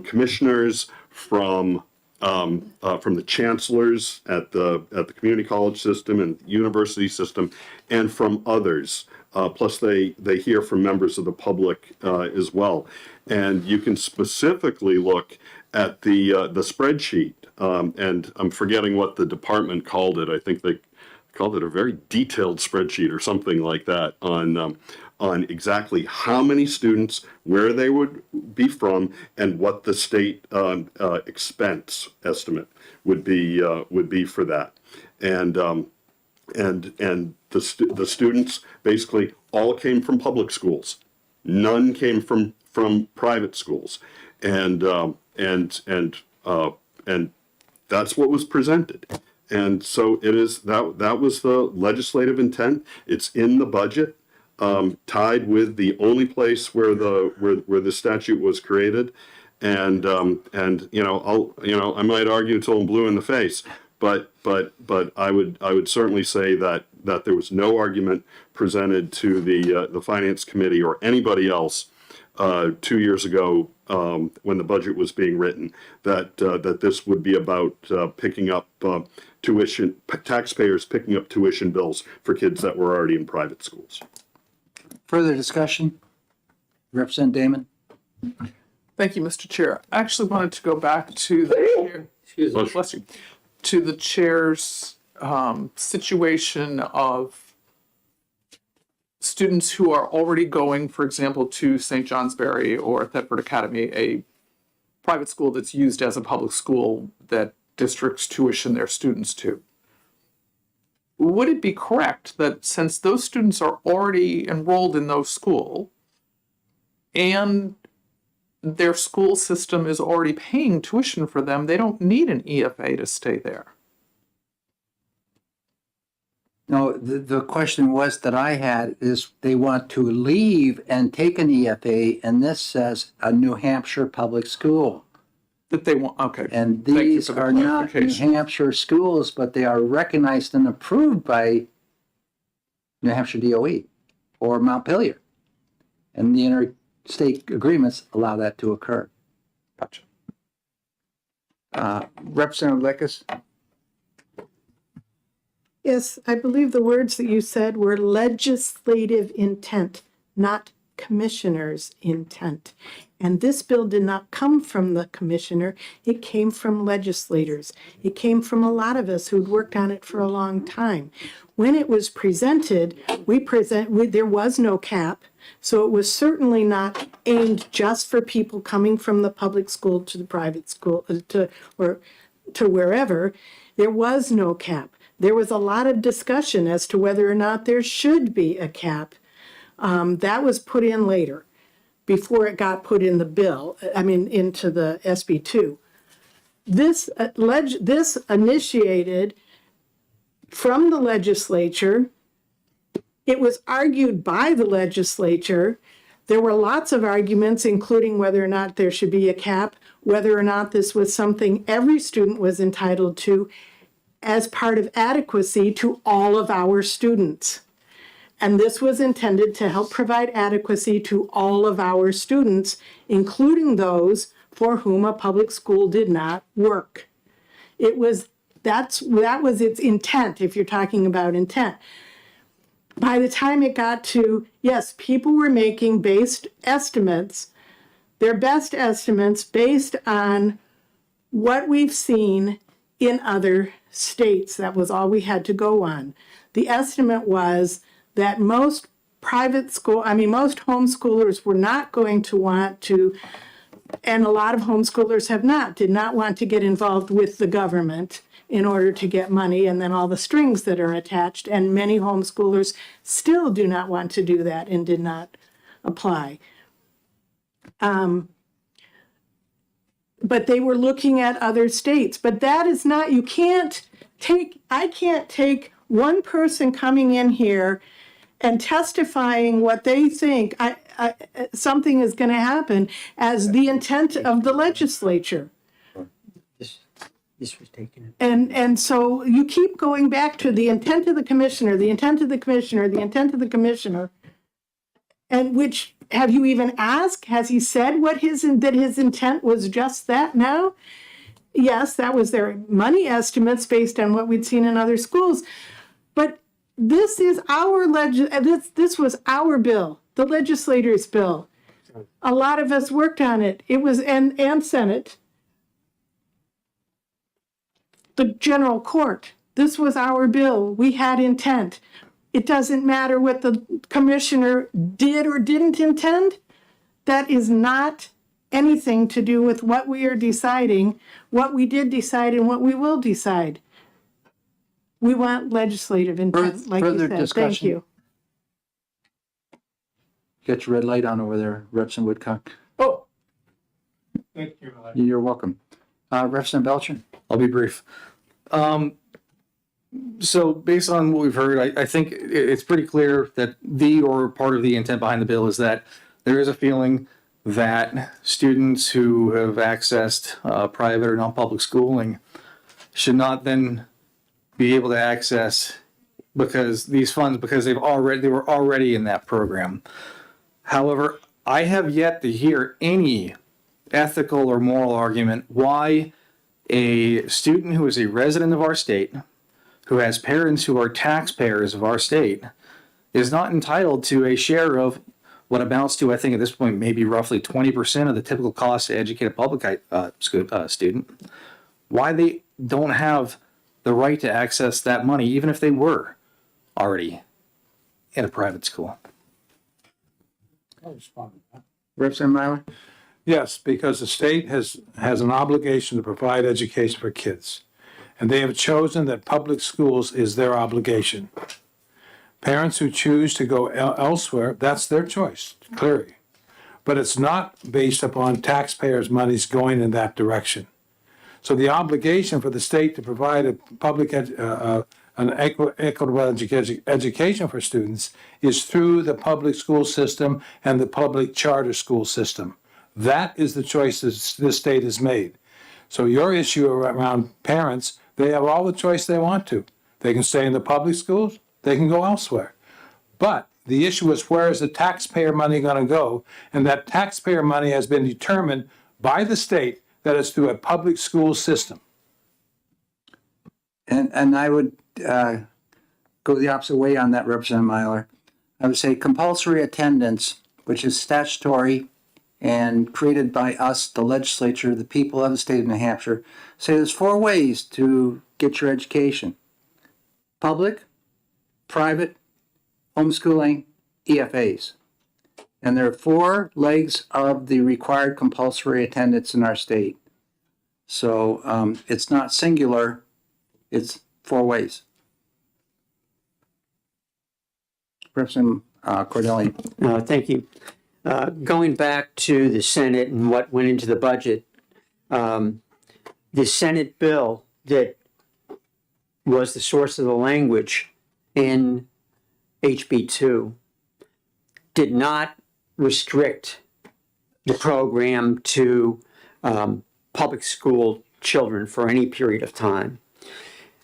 commissioners, from the chancellors at the community college system and university system, and from others. Plus, they hear from members of the public as well. And you can specifically look at the spreadsheet, and I'm forgetting what the department called it. I think they called it a very detailed spreadsheet or something like that on exactly how many students, where they would be from, and what the state expense estimate would be for that. And the students basically all came from public schools. None came from private schools, and that's what was presented. And so it is that was the legislative intent. It's in the budget, tied with the only place where the statute was created. And I might argue till I'm blue in the face, but I would certainly say that there was no argument presented to the Finance Committee or anybody else 2 years ago when the budget was being written that this would be about picking up tuition, taxpayers picking up tuition bills for kids that were already in private schools. Further discussion? Representative Damon? Thank you, Mr. Chair. I actually wanted to go back to the bless you, to the chair's situation of students who are already going, for example, to St. Johnsbury or Thetford Academy, a private school that's used as a public school that districts tuition their students to. Would it be correct that since those students are already enrolled in those schools and their school system is already paying tuition for them, they don't need an EFA to stay there? No, the question was that I had is they want to leave and take an EFA, and this says a New Hampshire public school. That they want, okay. And these are not New Hampshire schools, but they are recognized and approved by New Hampshire DOE or Montpelier. And the interstate agreements allow that to occur. Gotcha. Representative Lekis? Yes, I believe the words that you said were legislative intent, not commissioner's intent. And this bill did not come from the commissioner, it came from legislators. It came from a lot of us who'd worked on it for a long time. When it was presented, there was no cap, so it was certainly not aimed just for people coming from the public school to the private school, to wherever. There was no cap. There was a lot of discussion as to whether or not there should be a cap. That was put in later, before it got put in the bill, into the SB 2. This initiated from the legislature. It was argued by the legislature. There were lots of arguments, including whether or not there should be a cap, whether or not this was something every student was entitled to as part of adequacy to all of our students. And this was intended to help provide adequacy to all of our students, including those for whom a public school did not work. That was its intent, if you're talking about intent. By the time it got to, yes, people were making based estimates, their best estimates based on what we've seen in other states. That was all we had to go on. The estimate was that most homeschoolers were not going to want to, and a lot of homeschoolers did not want to get involved with the government in order to get money and then all the strings that are attached. And many homeschoolers still do not want to do that and did not apply. But they were looking at other states. But that is not, I can't take one person coming in here and testifying what they think something is going to happen as the intent of the legislature. This was taken. And so you keep going back to the intent of the commissioner, the intent of the commissioner, the intent of the commissioner. And which, have you even asked? Has he said that his intent was just that now? Yes, that was their money estimates based on what we'd seen in other schools. But this is this was our bill, the legislator's bill. A lot of us worked on it. It was, and Senate. The general court. This was our bill. We had intent. It doesn't matter what the commissioner did or didn't intend. That is not anything to do with what we are deciding, what we did decide, and what we will decide. We want legislative intent, like you Further said. discussion? Thank you. Get your red light on over there, Representative Woodcock. Oh, thank you. You're welcome. Representative Belcher? I'll be brief. So based on what we've heard, I think it's pretty clear that part of the intent behind the bill is that there is a feeling that students who have accessed private or non-public schooling should not then be able to access these funds because they were already in that program. However, I have yet to hear any ethical or moral argument why a student who is a resident of our state, who has parents who are taxpayers of our state, is not entitled to a share of what amounts to, I think at this point, maybe roughly 20% of the typical cost to educate a public student. Why they don't have the right to access that money, even if they were already in a private school. Representative Myler? Yes, because the state has an obligation to provide education for kids. And they have chosen that public schools is their obligation. Parents who choose to go elsewhere, that's their choice, clearly. But it's not based upon taxpayers' monies going in that direction. So the obligation for the state to provide a public an equitable education for students is through the public school system and the public charter school system. That is the choice that this state has made. So your issue around parents, they have all the choice they want to. They can stay in the public schools, they can go elsewhere. But the issue is, where is the taxpayer money going to go? And that taxpayer money has been determined by the state that it's through a public school system. And I would go the opposite way on that, Representative Myler. I would say compulsory attendance which is statutory and created by us, the legislature, the people of the state of New Hampshire, say there's 4 ways to get your education: public, private, homeschooling, EFAs. And there are 4 legs of the required compulsory attendance in our state. So it's not singular, it's 4 ways. Representative Cordelli. Thank you. Going back to the Senate and what went into the budget, the Senate bill that was the source of the language in HB2 did not restrict the program to public school children for any period of time.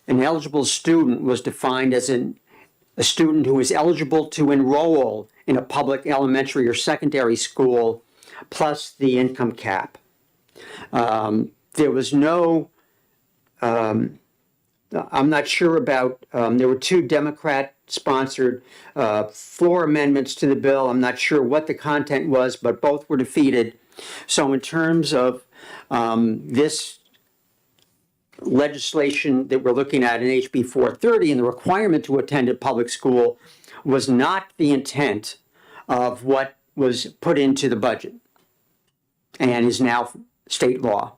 An eligible student was defined as a student who is eligible to enroll in a public elementary or secondary school plus the income cap. There was no, I'm not sure about, there were 2 Democrat-sponsored floor amendments to the bill. I'm not sure what the content was, but both were defeated. So in terms of this legislation that we're looking at in HB 430 and the requirement to attend a public school was not the intent of what was put into the budget and is now state law.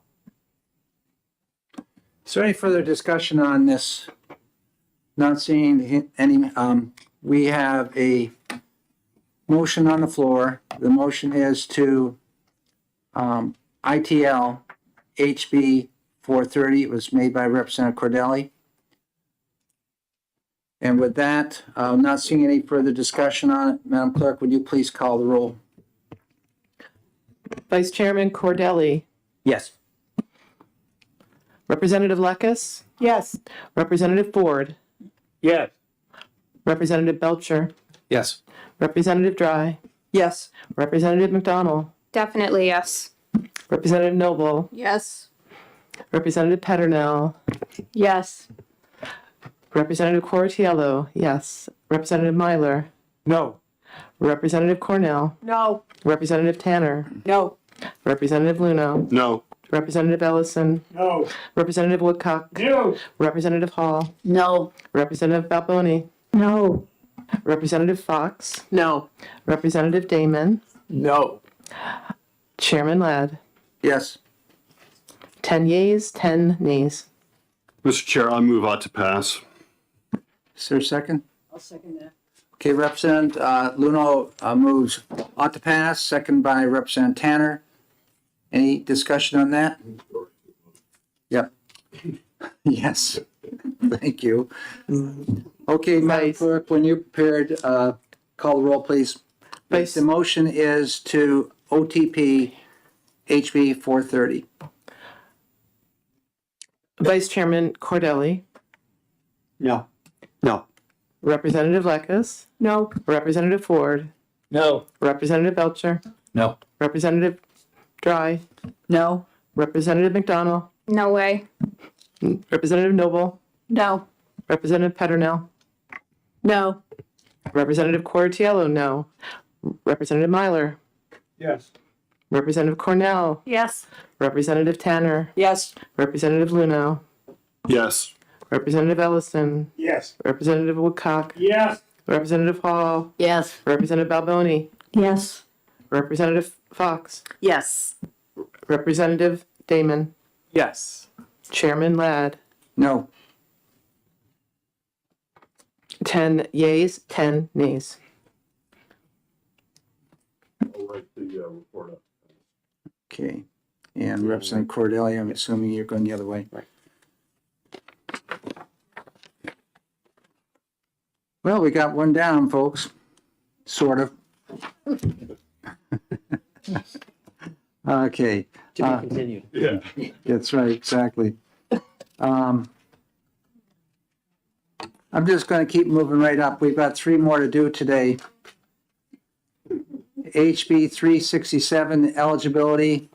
Is there any further discussion on this? Not seeing any, we have a motion on the floor. The motion is to ITL HB 430. It was made by Representative Cordelli. And with that, not seeing any further discussion on it, Madam Clerk, would you please call the roll? Vice Chairman Cordelli. Yes. Representative Lekis. Yes. Representative Ford. Yes. Representative Belcher. Yes. Representative Dry. Yes. Representative McDonald. Definitely yes. Representative Noble. Yes. Representative Peternell. Yes. Representative Cortiello. Yes. Representative Myler. No. Representative Cornell. No. Representative Tanner. No. Representative Luno. No. Representative Ellison. No. Representative Woodcock. No. Representative Hall. No. Representative Balboni. No. Representative Fox. No. Representative Damon. No. Chairman Ladd. Yes. 10 yeas, 10 nays. Mr. Chair, I move ought to pass. Is there a second? I'll second that. Okay, Representative Luno moves ought to pass, second by Representative Tanner. Any discussion on that? Yep. Yes. Thank you. Okay, Madam Clerk, when you're prepared, call the roll, please. Vice- The motion is to OTP HB 430. Vice Chairman Cordelli. No. No. Representative Lekis. No. Representative Ford. No. Representative Belcher. No. Representative Dry. No. Representative McDonald. No way. Representative Noble. No. Representative Peternell. No. Representative Cortiello, no. Representative Myler. Yes. Representative Cornell. Yes. Representative Tanner. Yes. Representative Luno. Yes. Representative Ellison. Yes. Representative Woodcock. Yes. Representative Hall. Yes. Representative Balboni. Yes. Representative Fox. Yes. Representative Damon. Yes. Chairman Ladd. No. 10 yeas, 10 nays. I'll write the report up. Okay. And Representative Cordelli, I'm assuming you're going the other way. Right. Well, we got one down, folks. Sort of. Okay. To be continued. Yeah. That's right, exactly. I'm just going to keep moving right up. We've got 3 more to do today. HB 367, eligibility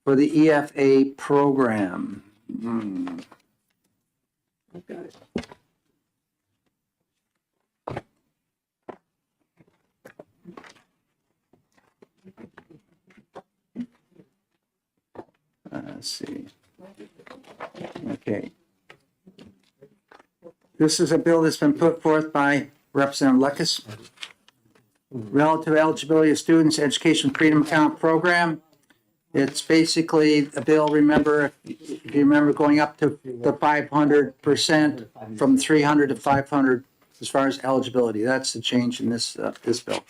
for the EFA program. I've got it. Let's see. Okay. This is a bill that's been put forth by Representative Lekis. Relative eligibility of students Education Freedom Account Program. It's basically a bill, remember, if you remember going up to the 500% from 300 to 500 as far as eligibility. That's the change in this bill.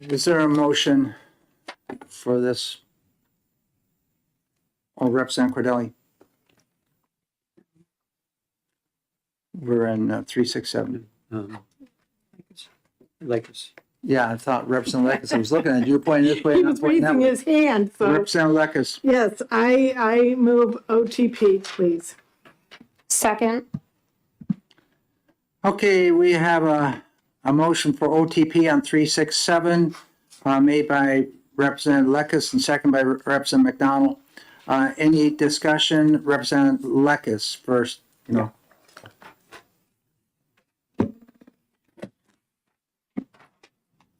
Is there a motion for this? Oh, Representative Cordelli. We're in 367. Lakers. Yeah, I thought Representative Lekis, I was looking at you pointing this way. He and I'm was pointing that raising way. his hand, so. Representative Lekis. Yes, I move OTP, please. Second. Okay, we have a motion for OTP on 367, made by Representative Lekis and second by Representative McDonald. Any discussion? Representative Lekis first,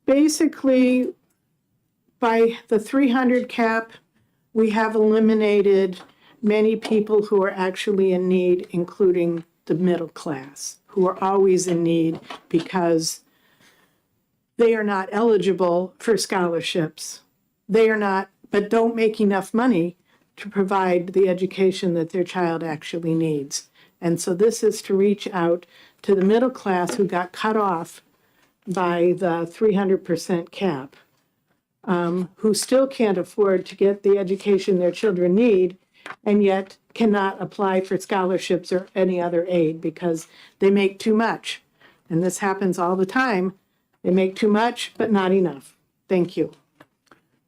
Basically, by the 300 cap, we have eliminated many people who are actually in need, including the middle class, who are always in need because they are not eligible for scholarships. They are not, but don't make enough money to provide the education that their child actually needs. And so this is to reach out to the middle class who got cut off by the 300% cap, who still can't afford to get the education their children need, and yet cannot apply for scholarships or any other aid because they make too much. And this happens all the time. They make too much, but not enough. Thank you.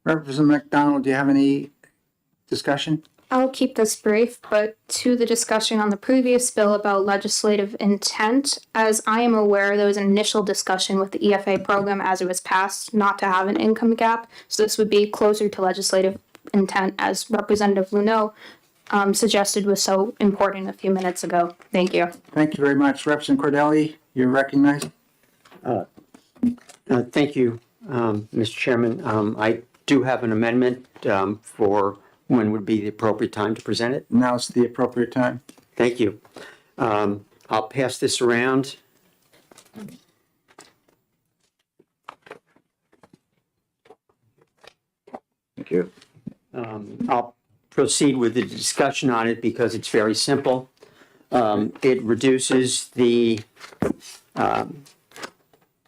Representative McDonald, do you have any discussion? I'll keep this brief, but to the discussion on the previous bill about legislative intent, as I am aware, there was an initial discussion with the EFA program as it was passed not to have an income gap. So this would be closer to legislative intent, as Representative Luneau suggested was so important a few minutes ago. Thank you. Thank you very much. Representative Cordelli, you're recognized. Thank you, Mr. Chairman. I do have an amendment for when would be the appropriate time to present it. Now's the appropriate time. Thank you. I'll pass this around. Thank you. I'll proceed with the discussion on it because it's very simple. It reduces the. Why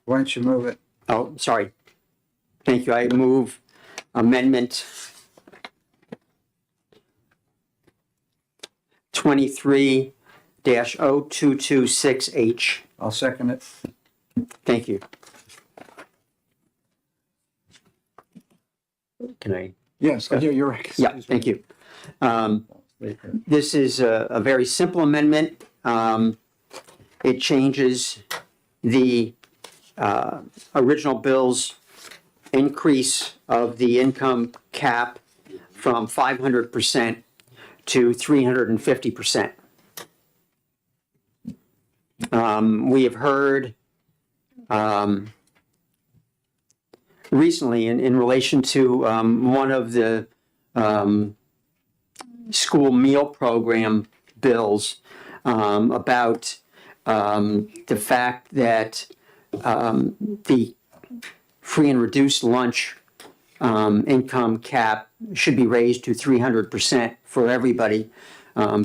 don't you move it? Oh, sorry. Thank you. I move amendment 23-0226H. I'll second it. Thank you. Can I? Yes, you're right. Yeah, thank you. This is a very simple amendment. It changes the original bill's increase of the income cap from 500% to 350%. We have heard recently in relation to one of the school meal program bills about the fact that the free and reduced lunch income cap should be raised to 300% for everybody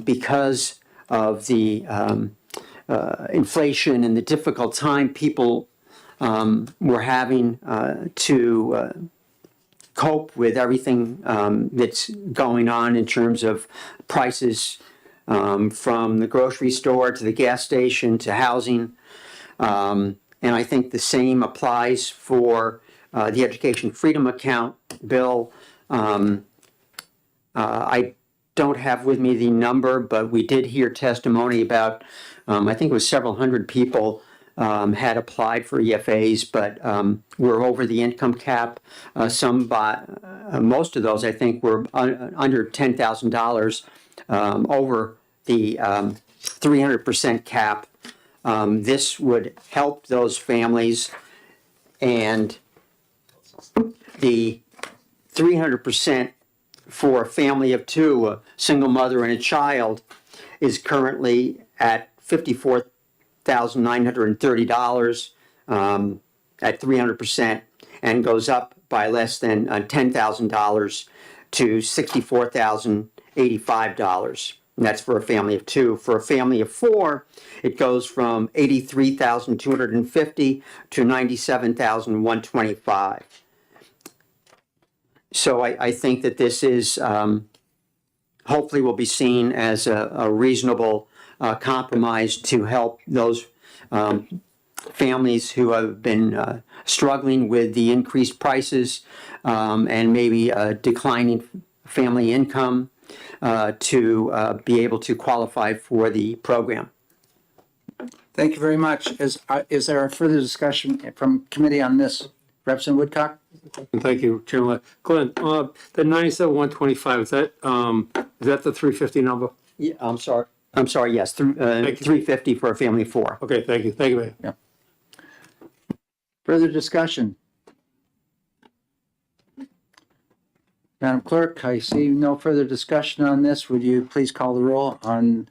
because of the inflation and the difficult time people were having to cope with everything that's going on in terms of prices from the grocery store to the gas station to housing. And I think the same applies for the Education Freedom Account bill. I don't have with me the number, but we did hear testimony about, I think it was several hundred people had applied for EFAs, but were over the income cap. Most of those, I think, were under $10,000 over the 300% cap. This would help those families, and the 300% for a family of two, a single mother and a child, is currently at $54,930 at 300%, and goes up by less than $10,000 to $64,085. And that's for a family of two. For a family of four, it goes from $83,250 to $97,125. So I think that this is hopefully will be seen as a reasonable compromise to help those families who have been struggling with the increased prices and maybe declining family income to be able to qualify for the program. Thank you very much. Is there a further discussion from committee on this? Representative Woodcock? And thank you, Chairman. Glenn, the 97,125, is that the 350 number? Yeah, I'm sorry, yes, 350 for a family of four. Okay, thank you, Mayor. Yeah. Further discussion? Madam Clerk, I see no further discussion on this. Would you please call the roll on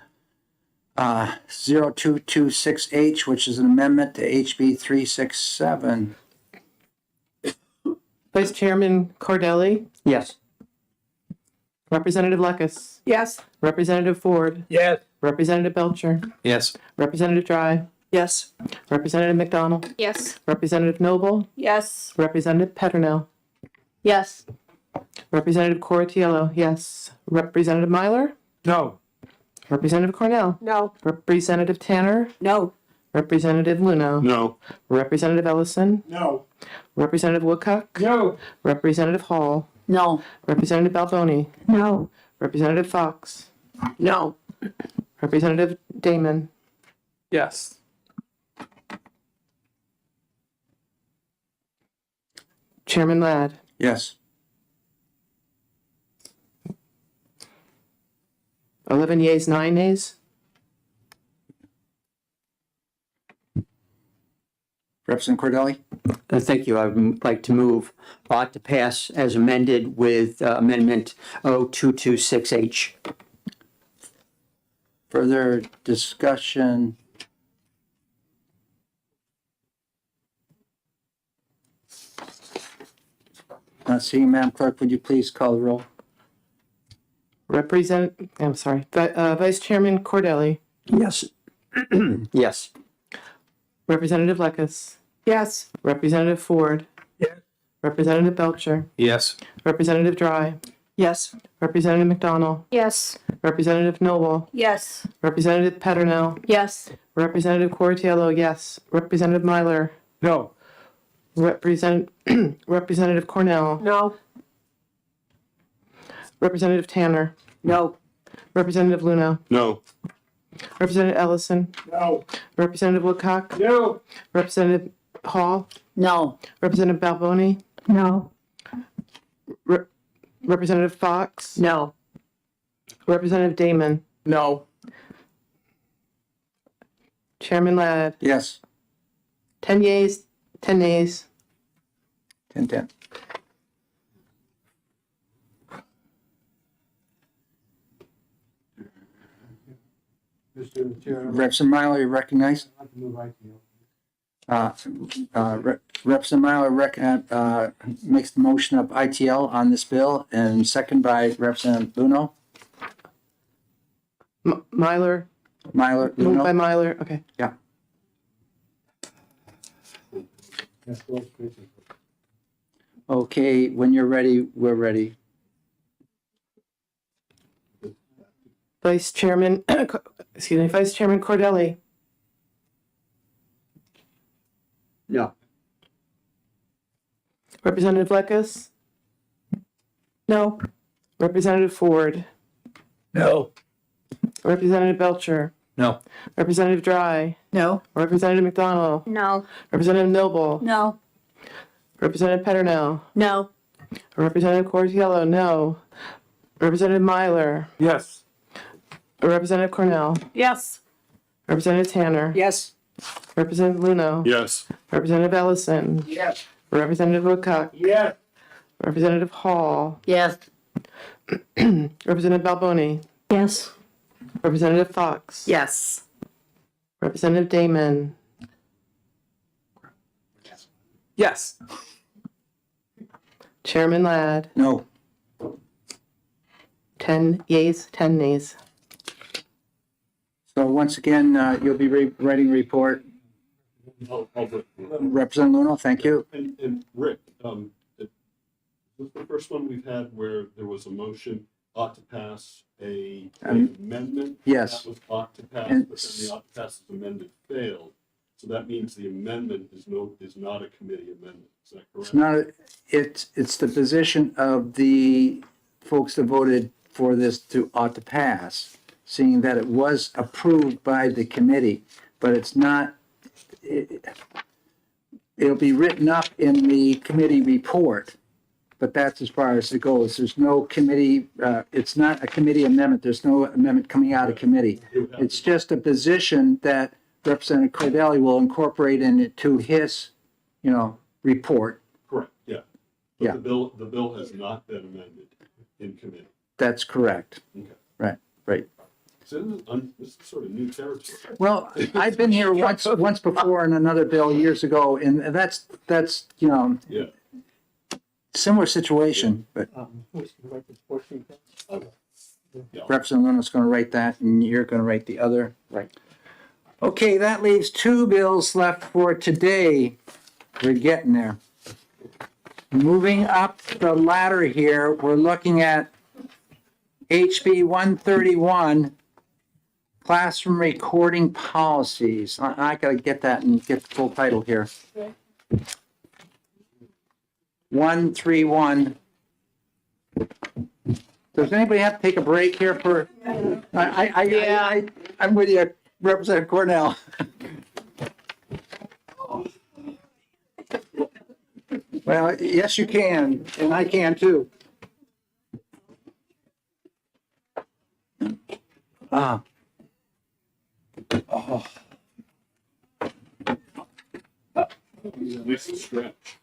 0226H, which is an amendment to HB 367? Vice Chairman Cordelli, Yes. Representative Lucas, Yes. Representative Ford, Yes. Representative Belcher, Yes. Representative Dry, Yes. Representative McDonald, Yes. Representative Noble, Yes. Representative Petronel, Yes. Representative Coratiello, yes. Representative Myler, No. Representative Cornell, No. Representative Tanner, No. Representative Luno, No. Representative Ellison, No. Representative Woodcock, No. Representative Hall, No. Representative Balboni, No. Representative Fox, No. Representative Damon, Yes. Chairman Ladd. Yes. 11 yeas, 9 nays. Representative Cordelli? Thank you. I would like to move ought to pass as amended with Amendment 0226H. Further discussion? Not seeing, Madam Clerk, would you please call the roll? Vice Chairman Cordelli, Yes. Yes. Representative Lucas, Yes. Representative Ford, Yes. Representative Belcher, Yes. Representative Dry, Yes. Representative McDonald, Yes. Representative Noble, Yes. Representative Petronel, Yes. Representative Coratiello, yes. Representative Myler, No. Representative Cornell, No. Representative Tanner, No. Representative Luno, No. Representative Ellison, No. Representative Woodcock, No. Representative Hall, No. Representative Balboni, No. Representative Fox, No. Representative Damon, No. Chairman Ladd, Yes. 10 yeas, 10 nays. 10-10. Mr. Chair, Representative Myler, you recognized? I'd like to move Representative Myler makes the motion of ITL on this bill, and second by Representative Luno. Myler, Myler, moved by Luno. Myler, okay. Yeah. Okay, when you're ready, we're ready. Vice Chairman, Vice Chairman Cordelli, No. Representative Lucas, No. Representative Ford, No. Representative Belcher, No. Representative Dry, No. Representative McDonald, No. Representative Noble, No. Representative Petronel, No. Representative Cortiello, no. Representative Myler, Yes. Representative Cornell, Yes. Representative Tanner, Yes. Representative Luno, Yes. Representative Ellison, Yes. Representative Woodcock, Yes. Representative Hall, Yes. Representative Balboni, Yes. Representative Fox, Yes. Representative Damon, Yes. Chairman Ladd, No. 10 yeas, 10 nays. So once again, you'll be writing a report. Representative Luno, thank you. And Rick, is this the first one we've had where there was a motion ought to pass an amendment? Yes. That was ought to pass, And but then the ought to pass amendment failed. So that means the amendment is not a committee amendment. Is that correct? It's not, it's the position of the folks that voted for this to ought to pass, seeing that it was approved by the committee, but it's not, it'll be written up in the committee report, but that's as far as it goes. There's no committee, it's not a committee amendment. There's no amendment coming out of committee. It's just a position that Representative Cordelli will incorporate into his, report. Correct, yeah. Yeah. But the bill has not been amended in committee. That's correct. Okay. Right. So this is sort of new territory. Well, I've been here once before in another bill years ago, and that's, Yeah. similar situation, but Representative Luna's gonna write that, and you're gonna write the other. Right. Okay, that leaves two bills left for today. We're getting there. Moving up the ladder here, we're looking at HB 131, classroom recording policies. I gotta get that and get the full title here. 131. Does anybody have to take a break here for? I'm with you, Representative Cornell. Well, yes, you can, and I can too. Ah. Oh. At least a stretch.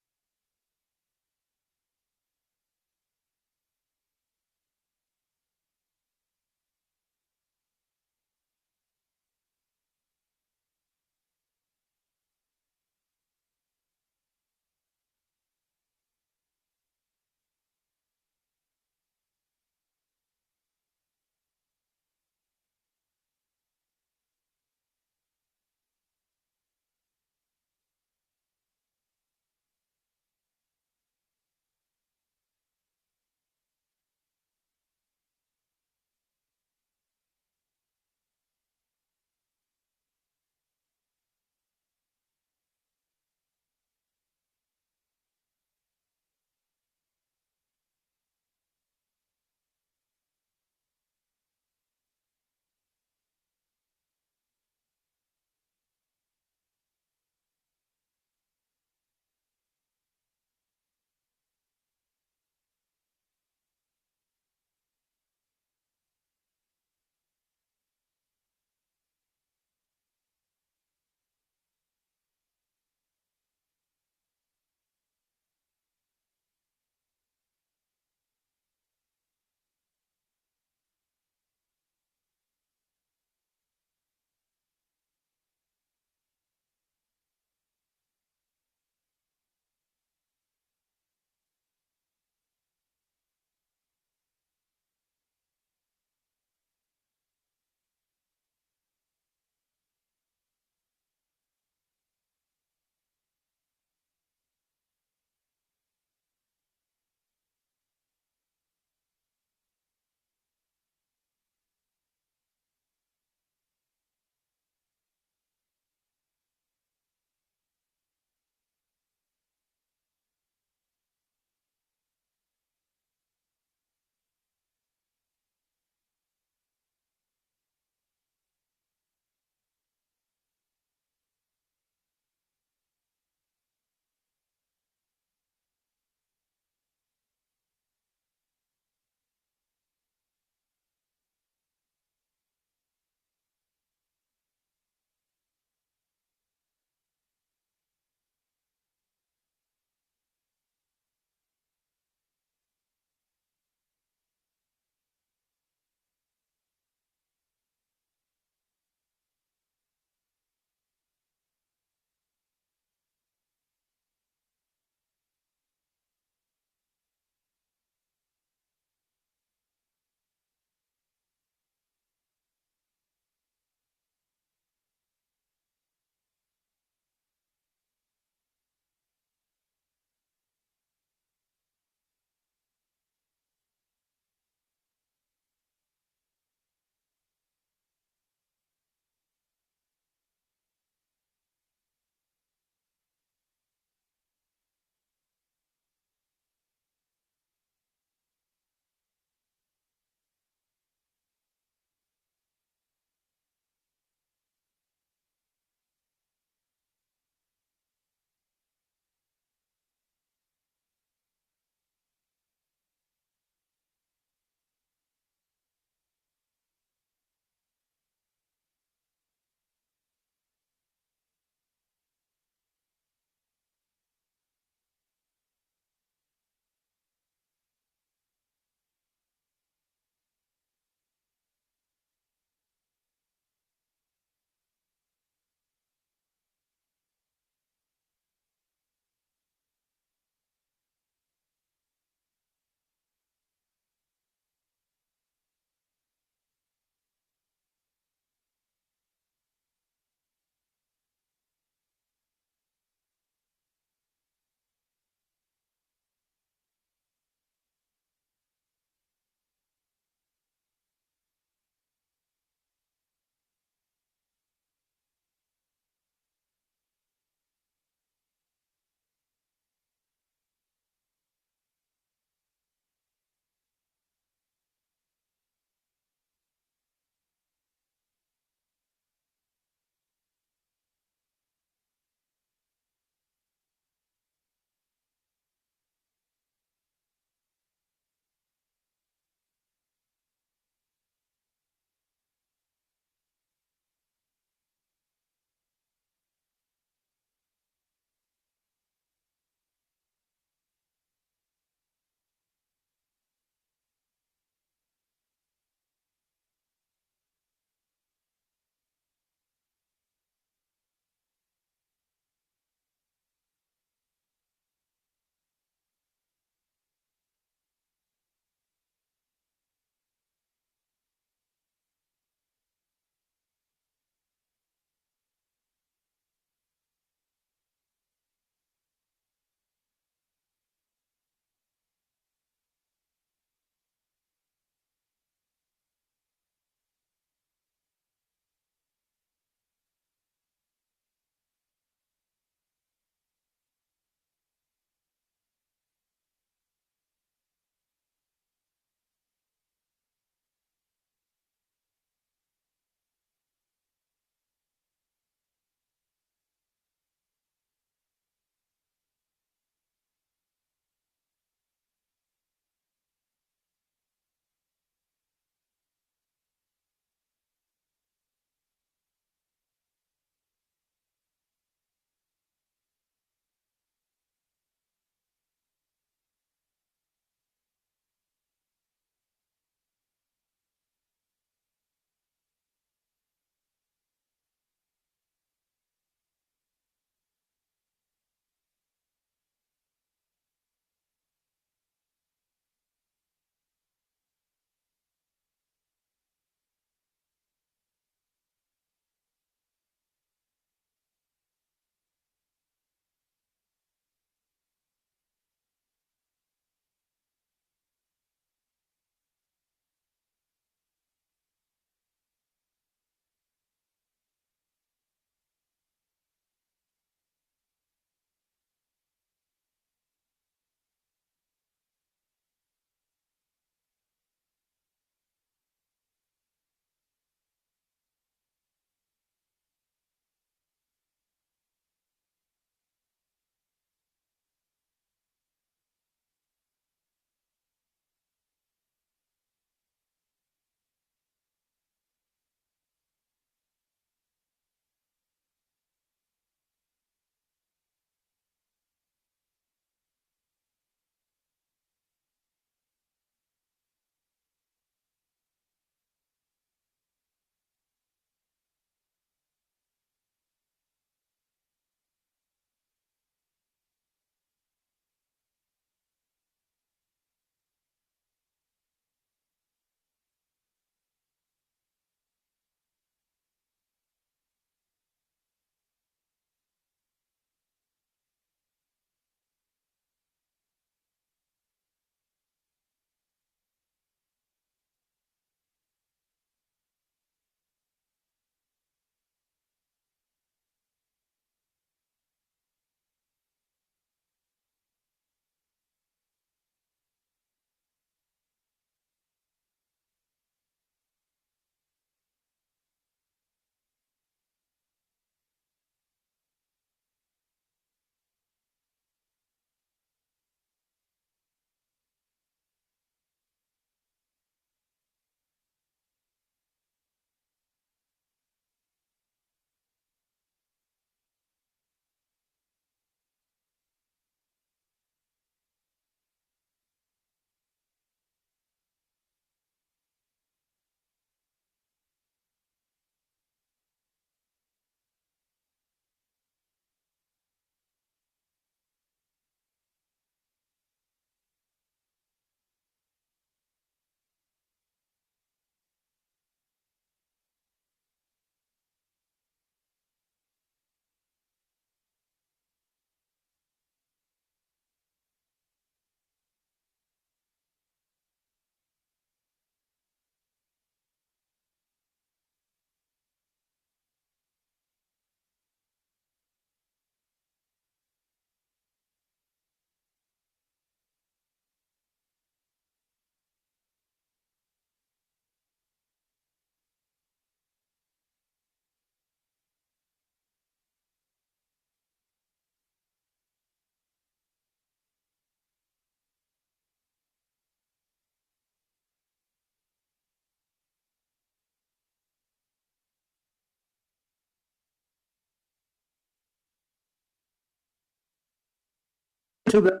Too bad.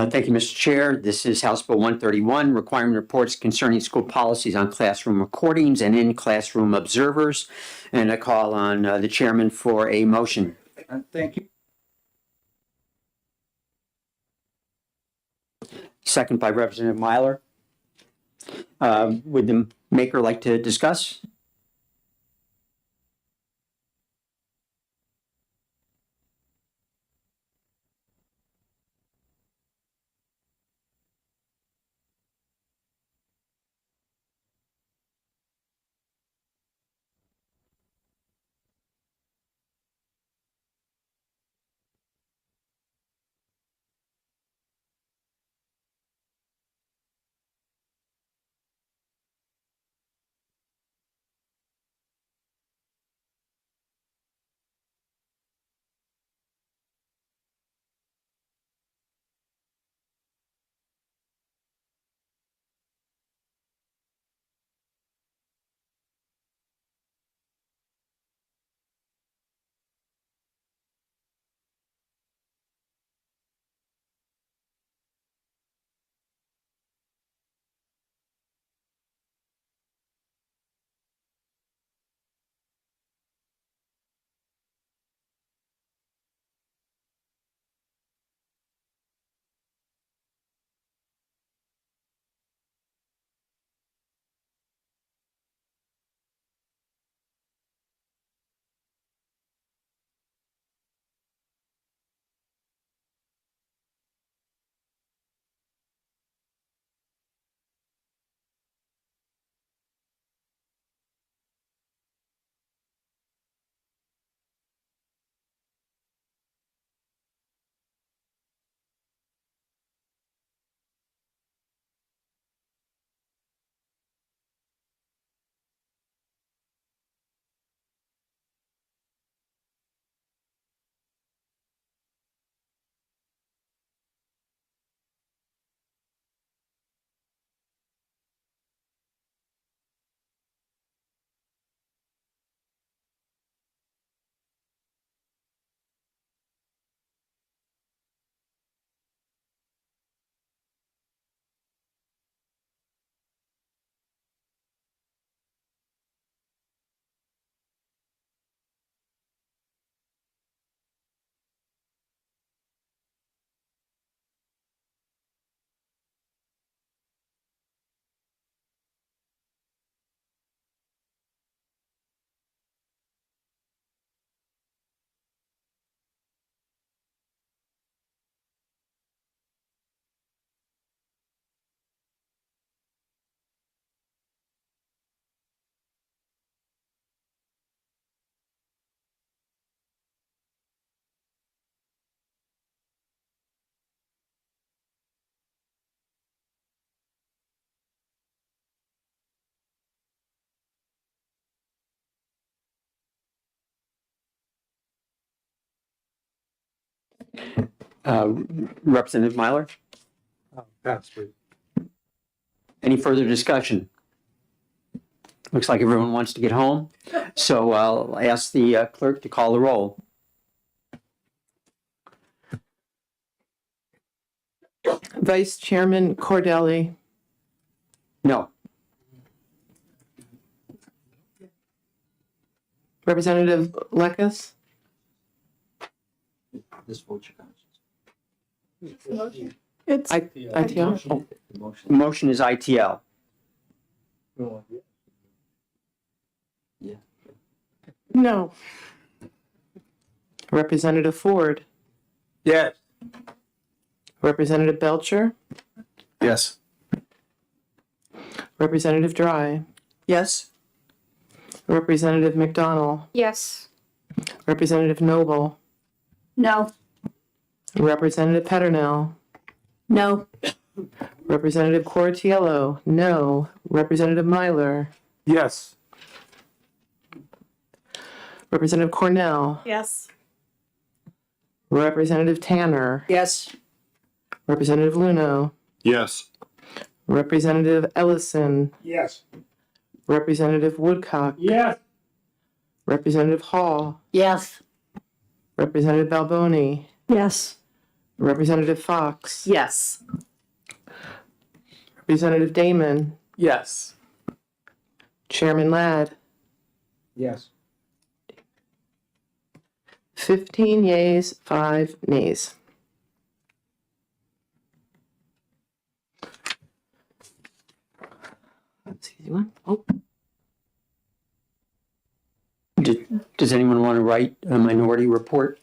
Thank you, Mr. Chair. This is House Bill 131, requiring reports concerning school policies on classroom recordings and in-classroom observers. And I call on the chairman for a motion. Thank you. Second by Representative Myler. Would the maker like to discuss? Representative Myler? Pass, please. Any further discussion? Looks like everyone wants to get home. So I'll ask the clerk to call the roll. Vice Chairman Cordelli, No. Representative Lekes, It's, ITL. The motion is ITL. no, Representative Ford, Yes. Representative Belcher, Yes. Representative Dry, Yes? Representative McDonnell, Yes. Representative Noble, No. Representative Peternell, No. Representative Cortiello, no. Representative Myler, Yes. Representative Cornell, Yes. Representative Tanner, Yes. Representative Luno, Yes. Representative Ellison, Yes. Representative Woodcock, Yes. Representative Hall, Yes. Representative Balboni, Yes. Representative Fox, Yes. Representative Damon, Yes. Chairman Ladd. Yes. 15 yeas, 5 nays. That's an easy one. Oh, Does anyone want to write a minority report?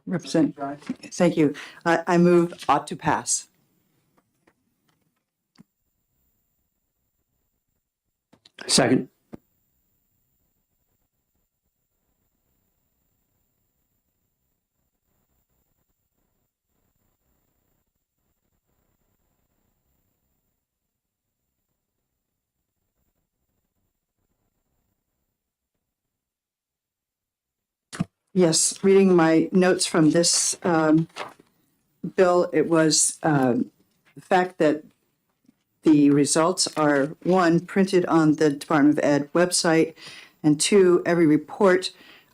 Thank you. I move ought to pass. Second. Yes, reading my notes from this bill, it was the fact that the results are, one, printed on the Department of Ed website, and two, every report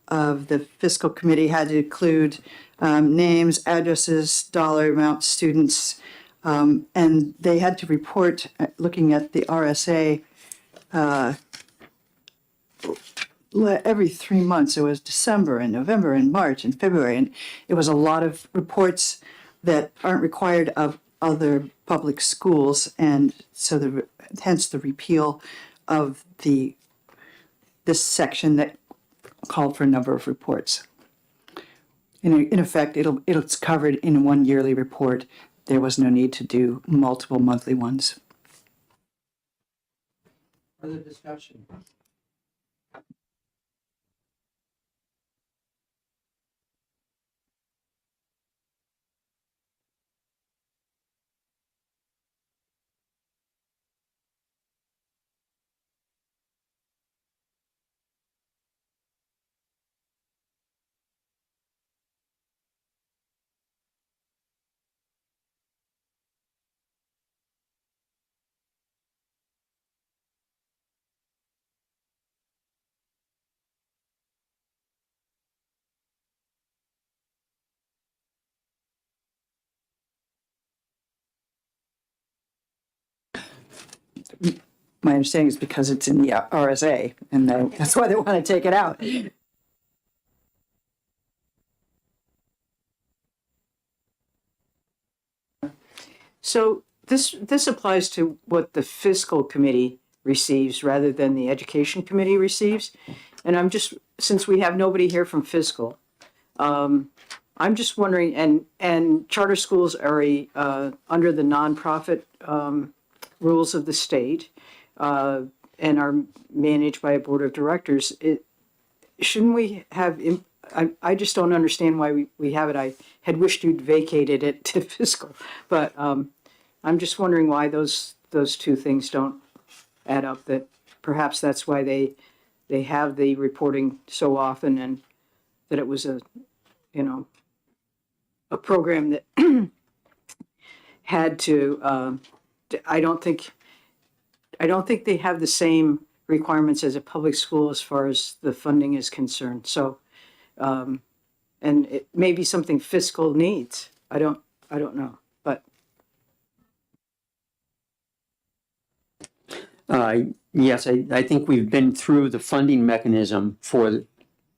of the fiscal committee had to include names, addresses, dollar amount, students, and they had to report, looking at the RSA, every 3 months. It was December and November and March and February, and it was a lot of reports that aren't required of other public schools, and so hence the repeal of this section that called for a number of reports. In effect, it's covered in one yearly report. There was no need to do multiple monthly ones. Further discussion? My understanding is because it's in the RSA, and that's why they want to take it out. so this applies to what the fiscal committee receives rather than the education committee receives. And I'm just, since we have nobody here from fiscal, I'm just wondering, and charter schools are under the nonprofit rules of the state, and are managed by a board of directors. Shouldn't we have, I just don't understand why we have it. I had wished you'd vacated it to fiscal, but I'm just wondering why those two things don't add up, that perhaps that's why they have the reporting so often, and that it was a program that had to, I don't think they have the same requirements as a public school as far as the funding is concerned. So, and it may be something fiscal needs. I don't know, but. Yes, I think we've been through the funding mechanism for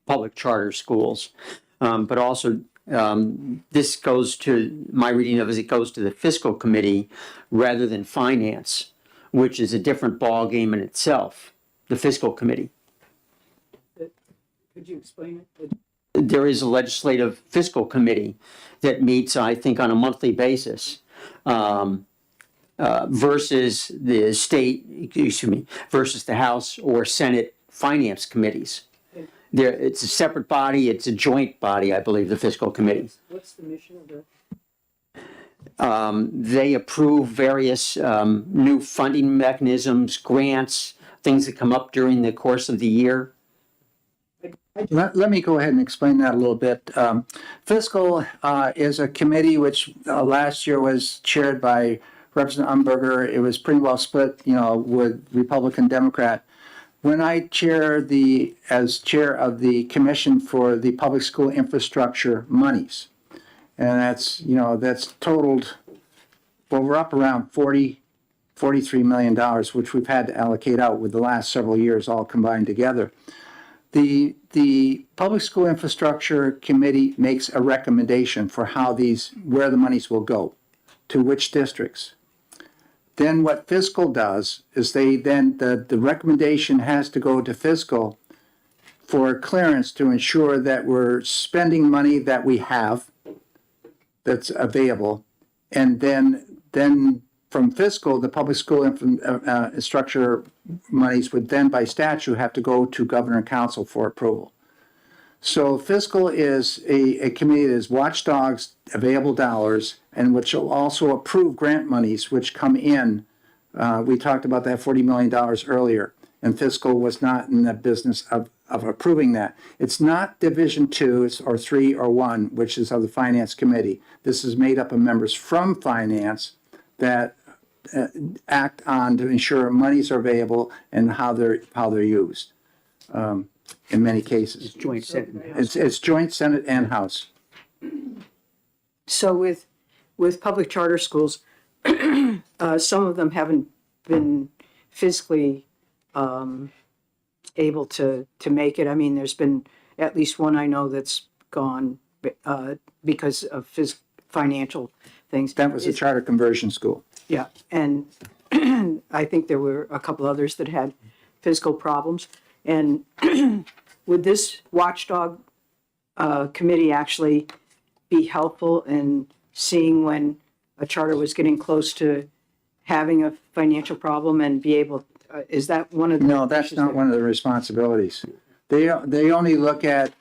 public charter schools. But also, this goes to, my reading of it, it goes to the fiscal committee rather than finance, which is a different ballgame in itself, the fiscal committee. Could you explain it? There is a legislative fiscal committee that meets, I think, on a monthly basis. Versus the state, excuse me, versus the House or Senate finance committees. It's a separate body, it's a joint body, I believe, the fiscal committee. What's the mission of the? They approve various new funding mechanisms, grants, things that come up during the course of the year. Let me go ahead and explain that a little bit. Fiscal is a committee which last year was chaired by Representative Umberger. It was pretty well split, with Republican, Democrat. When I as chair of the Commission for the Public School Infrastructure Monies, and that's totaled, well, we're up around $43 million, which we've had to allocate out with the last several years all combined together. The Public School Infrastructure Committee makes a recommendation for where the monies will go, to which districts. Then what fiscal does is the recommendation has to go to fiscal for clearance to ensure that we're spending money that we have that's available. And then from fiscal, the public school infrastructure monies would then by statute have to go to governor and council for approval. So fiscal is a committee that is watchdogs, available dollars, and which will also approve grant monies which come in. We talked about that $40 million earlier, and fiscal was not in the business of approving that. It's not Division 2 or 3 or 1, which is of the Finance Committee. This is made up of members from Finance that act on to ensure monies are available and how they're used. In many cases. It's joint Senate and House. It's joint Senate and House. So with public charter schools, some of them haven't been physically able to make it. I mean, there's been at least one I know that's gone because of financial things. That was a charter conversion school. Yeah, and I think there were a couple others that had physical problems. And would this watchdog committee actually be helpful in seeing when a charter was getting close to having a financial problem and be able, is that one of the? No, that's not one of the responsibilities. They only look at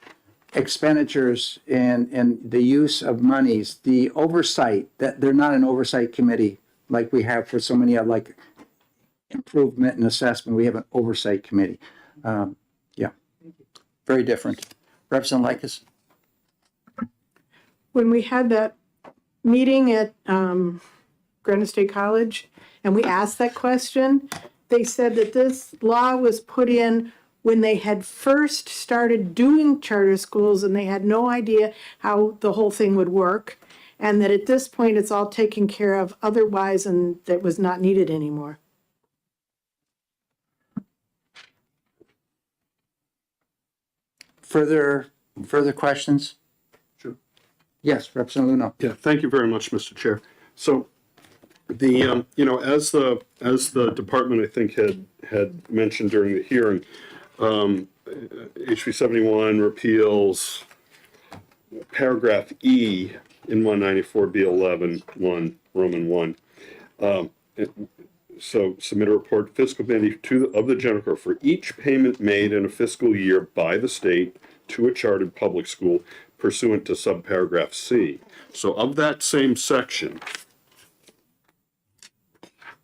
expenditures and the use of monies, the oversight, that they're not an oversight committee like we have for so many of like improvement and assessment. We have an oversight committee. Yeah, very different. Representative Likas? When we had that meeting at Granite State College and we asked that question, they said that this law was put in when they had first started doing charter schools and they had no idea how the whole thing would work, and that at this point it's all taken care of otherwise and that was not needed anymore. Further questions? Sure. Yes, Representative Luno. Yeah, thank you very much, Mr. Chair. So the, as the department, I think, had mentioned during the hearing, HB 71 repeals paragraph E in 194B11, 1, Roman 1. So submit a report to fiscal committee of the general court for each payment made in a fiscal year by the state to a chartered public school pursuant to subparagraph C. So of that same section,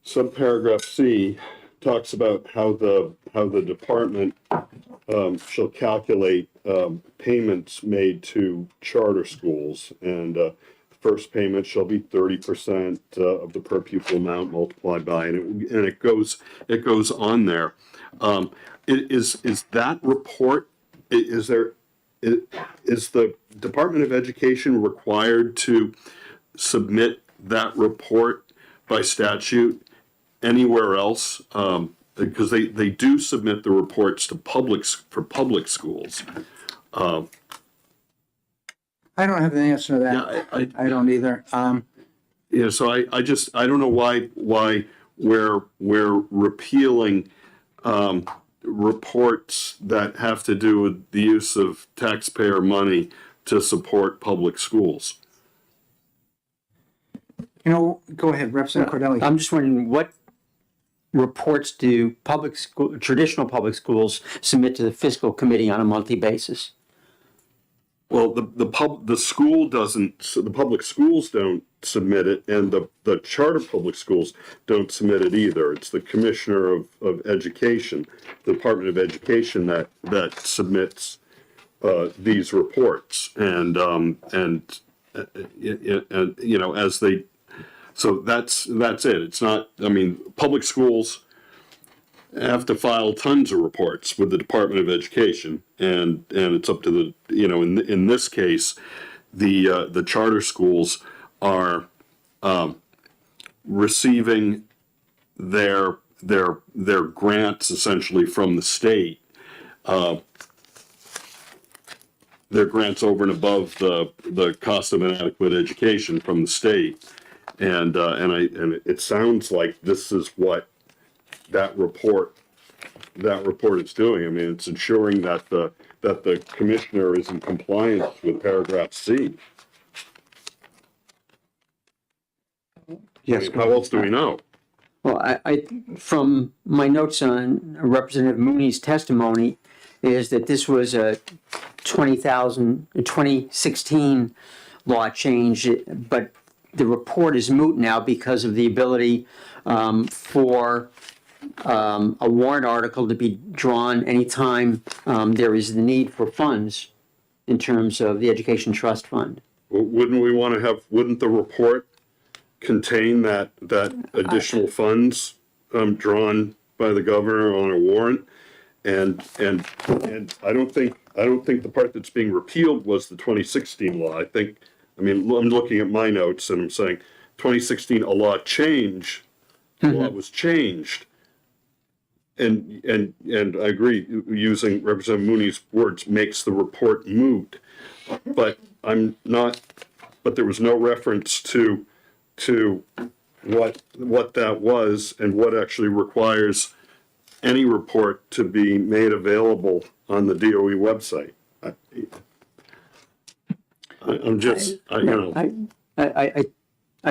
subparagraph C talks about how the department shall calculate payments made to charter schools, and first payment shall be 30% of the per pupil amount multiplied by, and it goes on there. Is that report, is the Department of Education required to submit that report by statute anywhere else? Because they do submit the reports to public schools. I don't have the answer to that. Yeah, I don't either. Yeah, so I don't know why we're repealing reports that have to do with the use of taxpayer money to support public schools. You know, go ahead, Representative Cordelli. I'm just wondering, what reports do traditional public schools submit to the fiscal committee on a monthly basis? Well, the school doesn't, so the public schools don't submit it, and the charter public schools don't submit it either. It's the Commissioner of Education, the Department of Education that submits these reports, and you know, as they, so that's it. It's not, I mean, public schools have to file tons of reports with the Department of Education, and it's up to the, you know, in this case, the charter schools are receiving their grants essentially from the state. Their grants over and above the cost of inadequate education from the state, and it sounds like this is what that report is doing. I mean, it's ensuring that the commissioner is in compliance with paragraph C. Yes. I mean, how else do we know? Well, I from my notes on Representative Mooney's testimony is that this was a 2016 law change, but the report is moot now because of the ability for a warrant article to be drawn anytime there is the need for funds in terms of the Education Trust Fund. Wouldn't we want to have, wouldn't the report contain that additional funds drawn by the governor on a warrant? And I don't think the part that's being repealed was the 2016 law. I mean, I'm looking at my notes and I'm saying 2016, a law change, the law was changed. And I agree, using Representative Mooney's words, makes the report moot. But there was no reference to what that was and what actually requires any report to be made available on the DOE website. I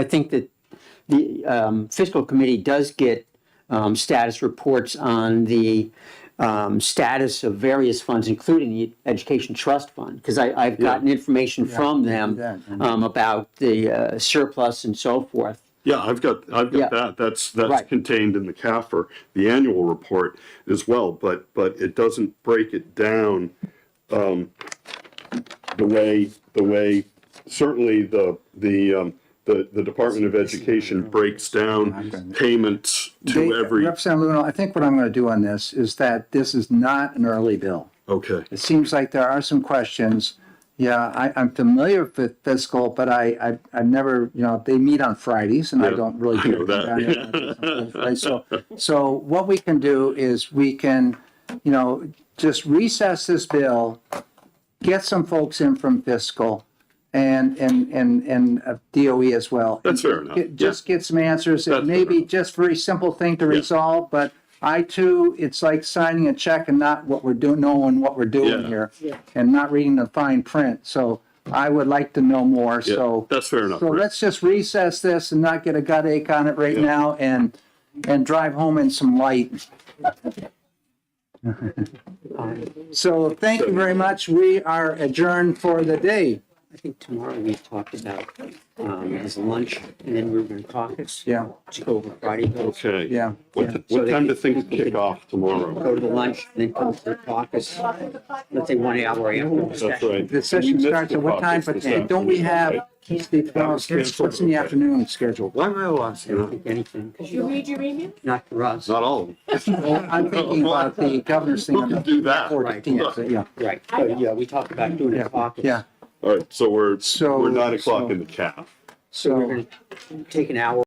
think that the fiscal committee does get status reports on the status of various funds, including the Education Trust Fund, because I've gotten information from them about the surplus and so forth. Yeah, I've got that. That's right. Contained in the CAFR, the annual report as well. But it doesn't break it down the way certainly the Department of Education breaks down payments to every. Representative Luno, I think what I'm going to do on this is that this is not an early bill. Okay. It seems like there are some questions. Yeah, I'm familiar with fiscal, but I've never, you know, they meet on Fridays and I don't really know that. So what we can do is we can, you know, just recess this bill, get some folks in from fiscal and DOE as well. That's fair enough. Just get some answers. It may be just very simple thing to resolve, but I too, it's like signing a check and not what we're doing, knowing what we're doing here, and not reading the fine print. So I would like to know more. So that's fair enough. So let's just recess this and not get a gut ache on it right now, and drive home in some light. So thank you very much. We are adjourned for the day. I think tomorrow we talked about as a lunch, and then we were going to caucus. Yeah. To go over Friday bills. Okay. Yeah. What time do things kick off tomorrow? Go to the lunch, then come to the caucus. Let's say 1 hour after. That's right. The session starts at what time? But don't we have Steve, what's in the afternoon schedule? Why am I lost? I don't think anything. Did you read your email? Not for us. Not all of them. Well, I'm thinking about the governor's thing on the Do that. 14th, yeah. Right, but yeah, we talked about doing a caucus. Yeah, All right, so we're So- 9 o'clock so- in the cap. So we're gonna take an hour.